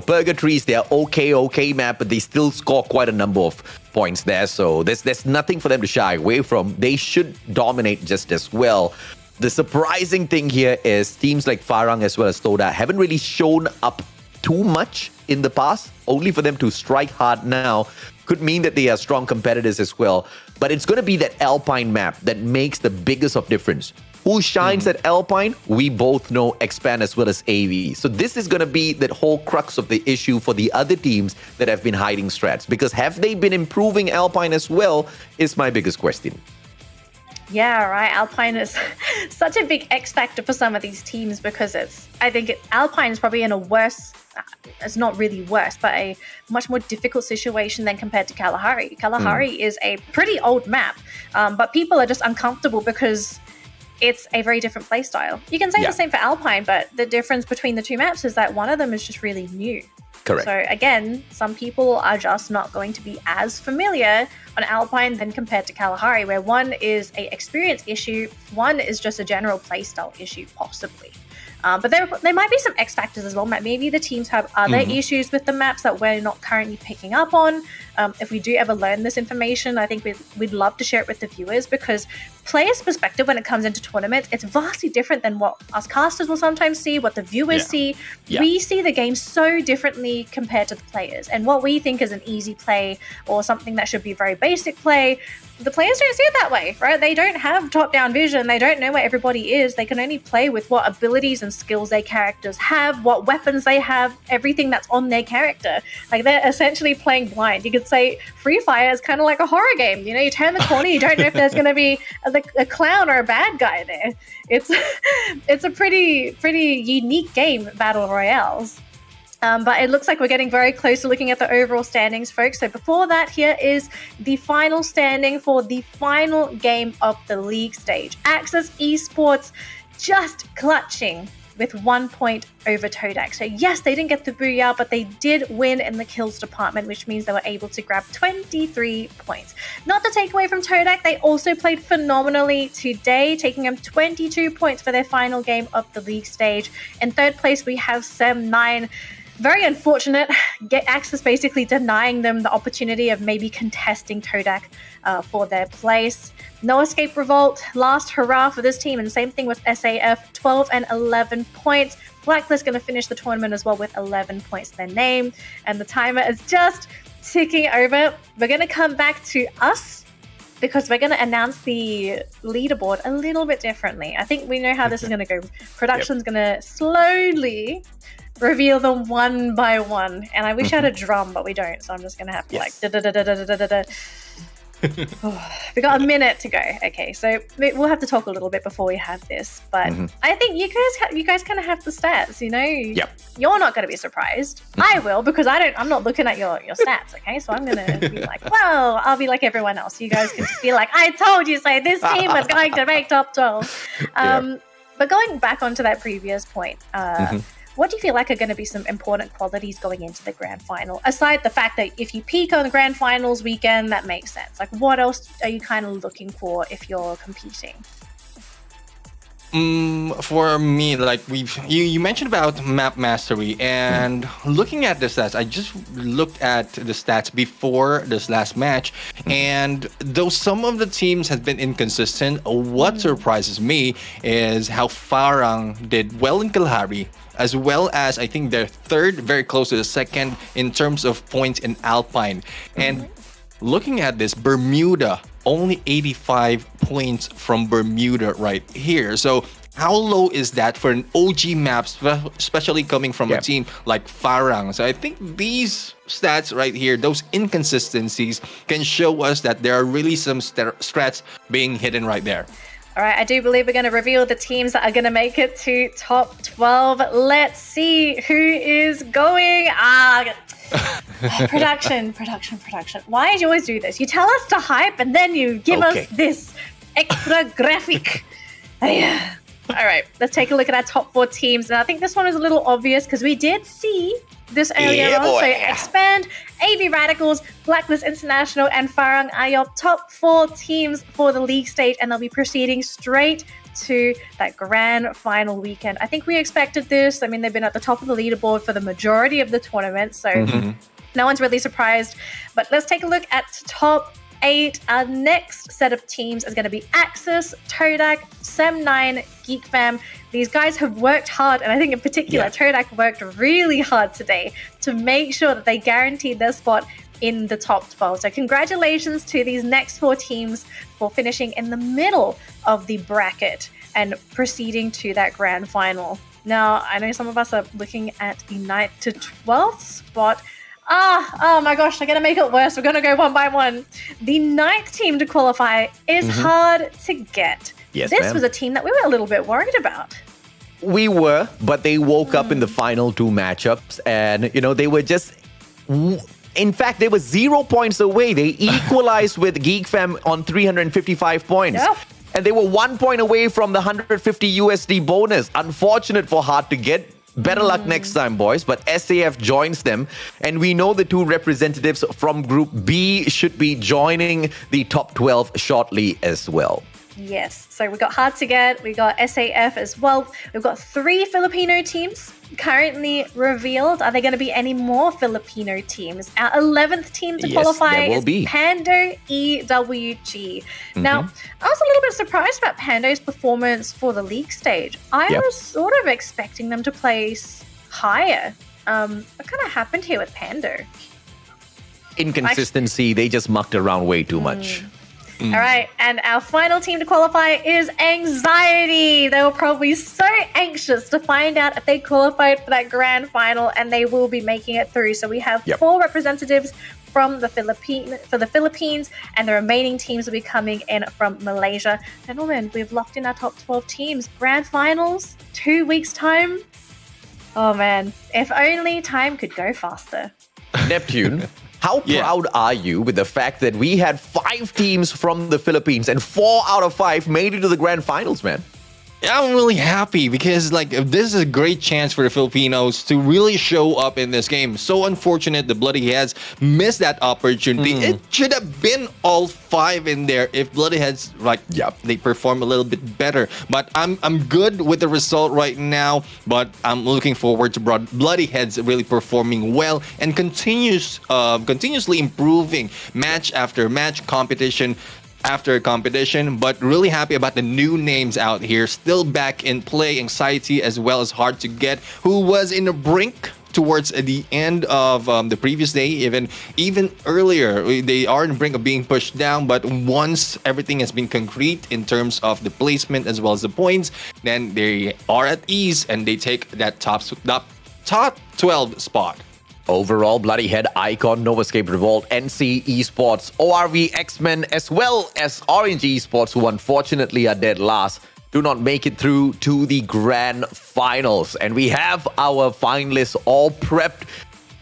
Speaker 2: Purgatories, they're okay map, but they still score quite a number of points there. So there's nothing for them to shy away from. They should dominate just as well. The surprising thing here is teams like Farang as well as Toda haven't really shown up too much in the past. Only for them to strike hard now could mean that they are strong competitors as well. But it's going to be that Alpine map that makes the biggest of difference. Who shines at Alpine? We both know Expand as well as AV. So this is going to be that whole crux of the issue for the other teams that have been hiding strats. Because have they been improving Alpine as well is my biggest question.
Speaker 1: Yeah, right. Alpine is such a big X factor for some of these teams because Alpine is probably in a worse, it's not really worse, but a much more difficult situation than compared to Kalahari. Kalahari is a pretty old map, but people are just uncomfortable because it's a very different playstyle. You can say the same for Alpine, but the difference between the two maps is that one of them is just really new.
Speaker 2: Correct.
Speaker 1: So again, some people are just not going to be as familiar on Alpine than compared to Kalahari, where one is a experience issue, one is just a general playstyle issue, possibly. But there might be some X factors as well. Maybe the teams have other issues with the maps that we're not currently picking up on. If we do ever learn this information, I think we'd love to share it with the viewers, because players' perspective when it comes into tournaments, it's vastly different than what us casters will sometimes see, what the viewers see. We see the game so differently compared to the players. And what we think is an easy play or something that should be very basic play, the players don't see it that way, right? They don't have top-down vision. They don't know where everybody is. They can only play with what abilities and skills their characters have, what weapons they have, everything that's on their character. Like, they're essentially playing blind. You could say Free Fire is kind of like a horror game. You know, you turn the corner, you don't know if there's going to be a clown or a bad guy there. It's a pretty unique game, Battle Royales. But it looks like we're getting very close to looking at the overall standings, folks. So before that, here is the final standing for the final game of the league stage. Axis Esports just clutching with 1 point over Todak. So yes, they didn't get the booyah, but they did win in the kills department, which means they were able to grab 23 points. Not to take away from Todak, they also played phenomenally today, taking them 22 points for their final game of the league stage. In third place, we have Sem9. Very unfortunate. Axis basically denying them the opportunity of maybe contesting Todak for their place. No Escape Revolt, last hurrah for this team, and same thing with SAF, 12 and 11 points. Blacklist going to finish the tournament as well with 11 points to their name, and the timer is just ticking over. We're going to come back to us because we're going to announce the leaderboard a little bit differently. I think we know how this is going to go. Production's going to slowly reveal them one by one, and I wish I had a drum, but we don't, so I'm just gonna have to like da-da-da-da-da-da-da. We got a minute to go. Okay, so we'll have to talk a little bit before we have this, but I think you guys kind of have the stats, you know. You're not going to be surprised. I will, because I'm not looking at your stats. Okay, so I'm gonna be like, well, I'll be like everyone else. You guys can just be like, I told you so. This team was going to make top 12. But going back onto that previous point, what do you feel like are going to be some important qualities going into the grand final? Aside the fact that if you peak on the grand finals weekend, that makes sense. Like, what else are you kind of looking for if you're competing?
Speaker 3: For me, like you mentioned about map mastery, and looking at the stats, I just looked at the stats before this last match, and though some of the teams have been inconsistent, what surprises me is how Farang did well in Kalahari, as well as I think they're third, very close to the second in terms of points in Alpine. And looking at this, Bermuda, only 85 points from Bermuda right here. So how low is that for an OG map, especially coming from a team like Farang? So I think these stats right here, those inconsistencies, can show us that there are really some strats being hidden right there.
Speaker 1: All right, I do believe we're going to reveal the teams that are going to make it to top 12. Let's see who is going. Production. Why do you always do this? You tell us to hype and then you give us this extra graphic. All right, let's take a look at our top 4 teams. And I think this one is a little obvious because we did see this earlier on. So Expand, AV Radicals, Blacklist International, and Farang are your top 4 teams for the league stage, and they'll be proceeding straight to that grand final weekend. I think we expected this. I mean, they've been at the top of the leaderboard for the majority of the tournament, so no one's really surprised. But let's take a look at top 8. Our next set of teams is going to be Axis, Todak, Sem9, Geek Fam. These guys have worked hard, and I think in particular, Todak worked really hard today to make sure that they guaranteed their spot in the top 12. So congratulations to these next 4 teams for finishing in the middle of the bracket and proceeding to that grand final. Now, I know some of us are looking at the 9th to 12th spot. Oh my gosh, they're going to make it worse. We're going to go one by one. The 9th team to qualify is hard to get.
Speaker 2: Yes,
Speaker 1: this
Speaker 2: ma'am.
Speaker 1: was a team that we were a little bit worried about.
Speaker 2: We were, but they woke up in the final 2 matchups and, they were just... In fact, they were 0 points away. They equalized with Geek Fam on 355 points.
Speaker 1: Yep.
Speaker 2: And they were 1 point away from the 150 USD bonus. Unfortunate for Hard to Get. Better luck next time, boys. But SAF joins them. And we know the 2 representatives from Group B should be joining the top 12 shortly as well.
Speaker 1: Yes, so we got Hard to Get, we got SAF as well. We've got 3 Filipino teams currently revealed. Are there going to be any more Filipino teams? Our 11th team to qualify
Speaker 2: there will
Speaker 1: is
Speaker 2: be.
Speaker 1: Pando EWG. Now, I was a little bit surprised about Pando's performance for the league stage. I was sort of expecting them to place higher. What kind of happened here with Pando?
Speaker 2: Inconsistency. They just mucked around way too much.
Speaker 1: All right, and our final team to qualify is Anxiety. They were probably so anxious to find out if they qualified for that grand final, and they will be making it through. So we have 4 representatives from the Philippines, and the remaining teams will be coming in from Malaysia. Gentlemen, we've locked in our top 12 teams. Grand finals, 2 weeks' time. Oh man, if only time could go faster.
Speaker 2: Neptune, how proud are you with the fact that we had 5 teams from the Philippines and 4 out of 5 made it to the grand finals, man?
Speaker 3: Yeah, I'm really happy because this is a great chance for the Filipinos to really show up in this game. So unfortunate the Bloody Heads missed that opportunity. It should have been all 5 in there if Bloody Heads they perform a little bit better. But I'm good with the result right now. But I'm looking forward to Bloody Heads really performing well and continuously improving match after match, competition after competition, but really happy about the new names out here still back in play. Anxiety as well as Hard to Get, who was in the brink towards the end of the previous day, even earlier. They are in the brink of being pushed down, but once everything has been concrete in terms of the placement as well as the points, then they are at ease and they take that top 12 spot.
Speaker 2: Overall, Bloody Head, Icon, No Escape Revolt, NC Esports, ORV X-Men, as well as Orange Esports, who unfortunately are dead last, do not make it through to the grand finals. And we have our finalists all prepped.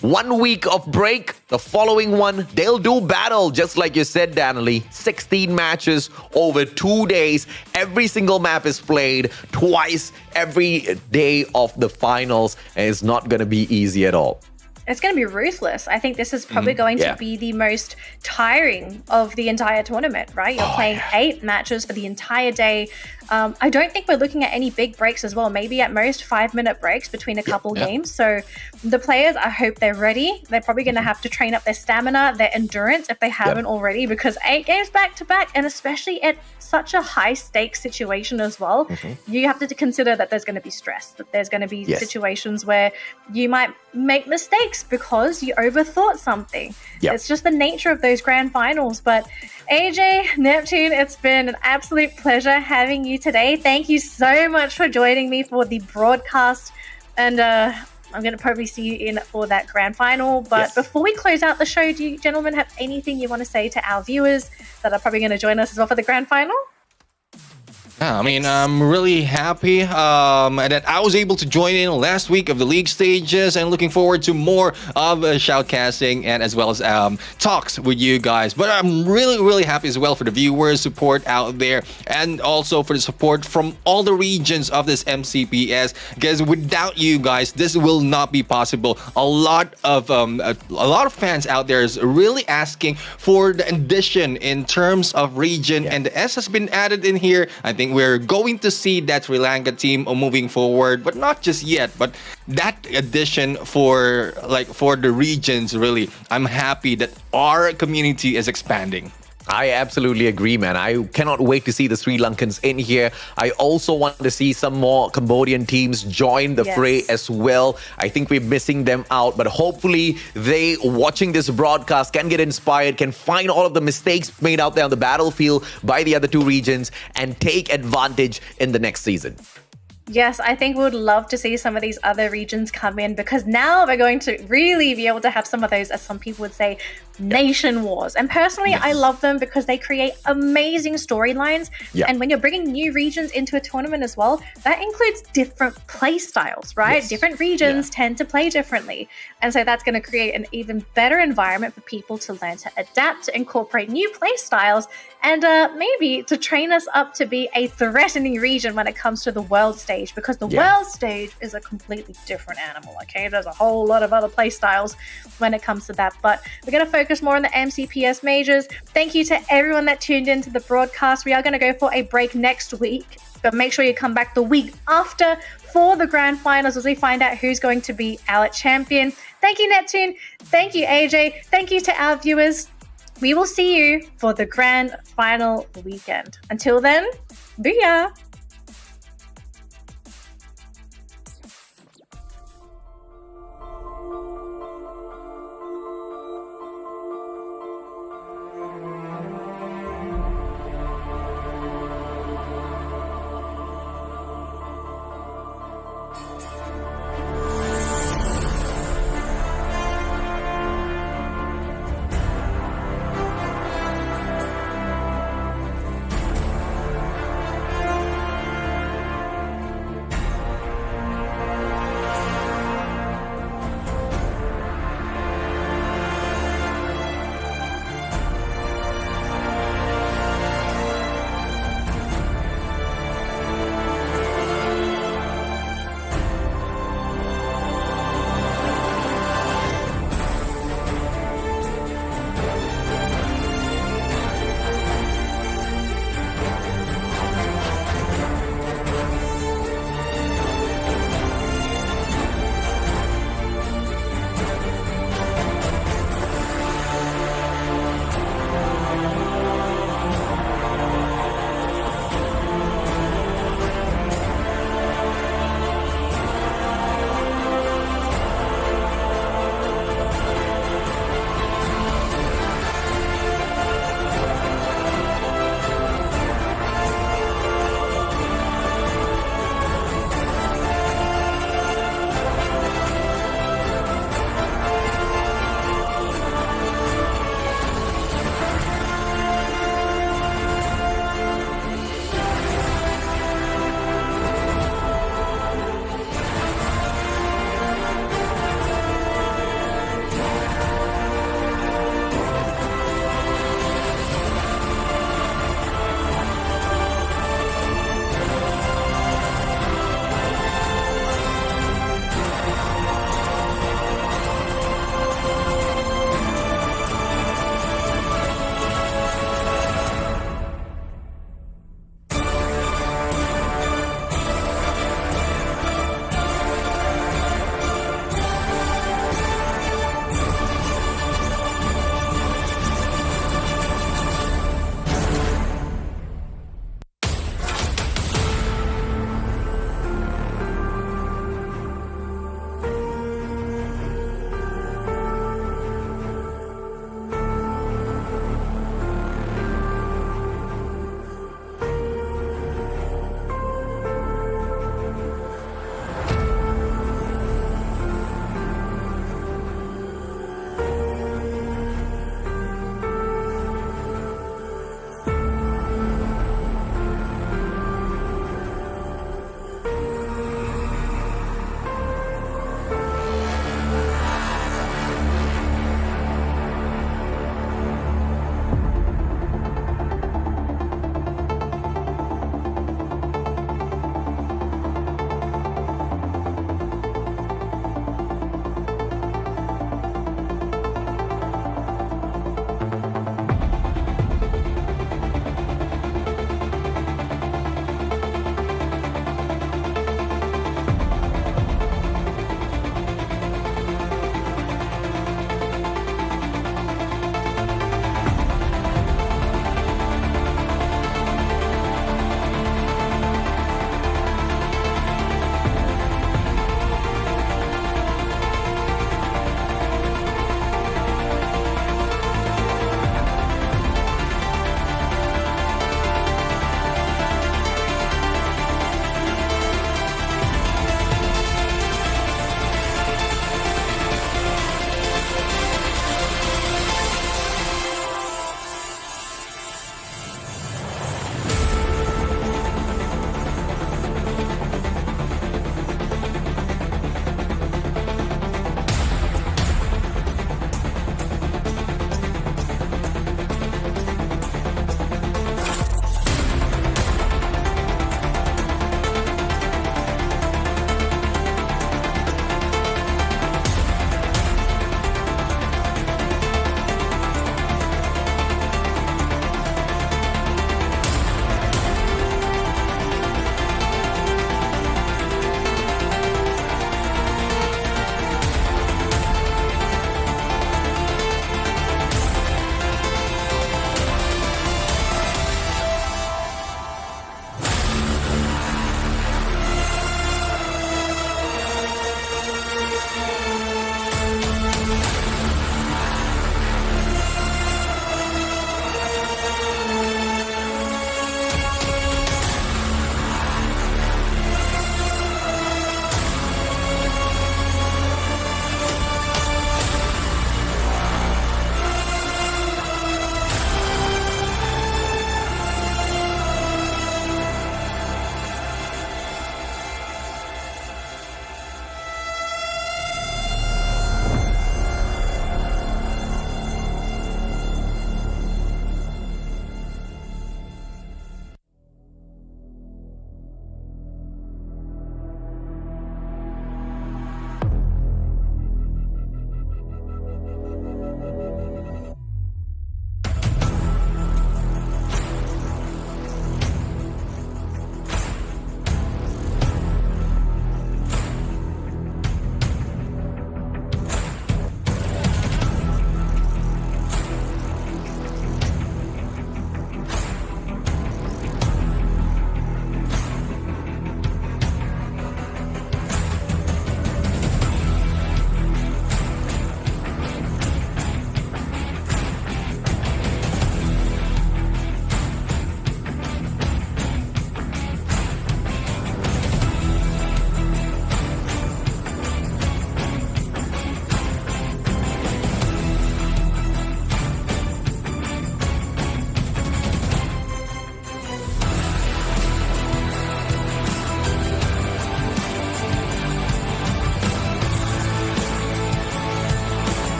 Speaker 2: 1 week of break. The following one, they'll do battle, just like you said, Danley. 16 matches over 2 days. Every single map is played twice every day of the finals. And it's not going to be easy at all.
Speaker 1: It's going to be ruthless. I think this is probably going to be the most tiring of the entire tournament, right? You're playing 8 matches for the entire day. I don't think we're looking at any big breaks as well. Maybe at most 5-minute breaks between a couple games. So the players, I hope they're ready. They're probably going to have to train up their stamina, their endurance if they haven't already, because 8 games back to back, and especially at such a high stakes situation as well, you have to consider that there's going to be stress, that there's going to be situations where you might make mistakes because you overthought something. It's just the nature of those grand finals. But AJ, Neptune, it's been an absolute pleasure having you today. Thank you so much for joining me for the broadcast. And I'm going to probably see you in for that grand final. But before we close out the show, do you gentlemen have anything you want to say to our viewers that are probably going to join us as well for the grand final?
Speaker 3: Yeah, I mean, I'm really happy that I was able to join in last week of the league stages and looking forward to more of shoutcasting and as well as talks with you guys. But I'm really, really happy as well for the viewers support out there and also for the support from all the regions of this MCPS, because without you guys, this will not be possible. A lot of fans out there is really asking for the addition in terms of region, and the S has been added in here. I think we're going to see that Sri Lanka team moving forward, but not just yet. But that addition for the regions, really, I'm happy that our community is expanding.
Speaker 2: I absolutely agree, man. I cannot wait to see the Sri Lankans in here. I also want to see some more Cambodian teams join the fray as well. I think we're missing them out, but hopefully they, watching this broadcast, can get inspired, can find all of the mistakes made out there on the battlefield by the other 2 regions and take advantage in the next season.
Speaker 1: Yes, I think we would love to see some of these other regions come in, because now we're going to really be able to have some of those, as some people would say, nation wars. And personally, I love them because they create amazing storylines.
Speaker 2: Yeah.
Speaker 1: And when you're bringing new regions into a tournament as well, that includes different play styles, right?
Speaker 2: Yes.
Speaker 1: Different regions tend to play differently. And so that's going to create an even better environment for people to learn to adapt, to incorporate new play styles, and maybe to train us up to be a threatening region when it comes to the world stage, because the world stage is a completely different animal, okay? There's a whole lot of other play styles when it comes to that, but we're going to focus more on the MCPS Majors. Thank you to everyone that tuned into the broadcast. We are going to go for a break next week, but make sure you come back the week after for the grand finals as we find out who's going to be our champion. Thank you, Neptune. Thank you, AJ. Thank you to our viewers. We will see you for the grand final weekend. Until then, booyah!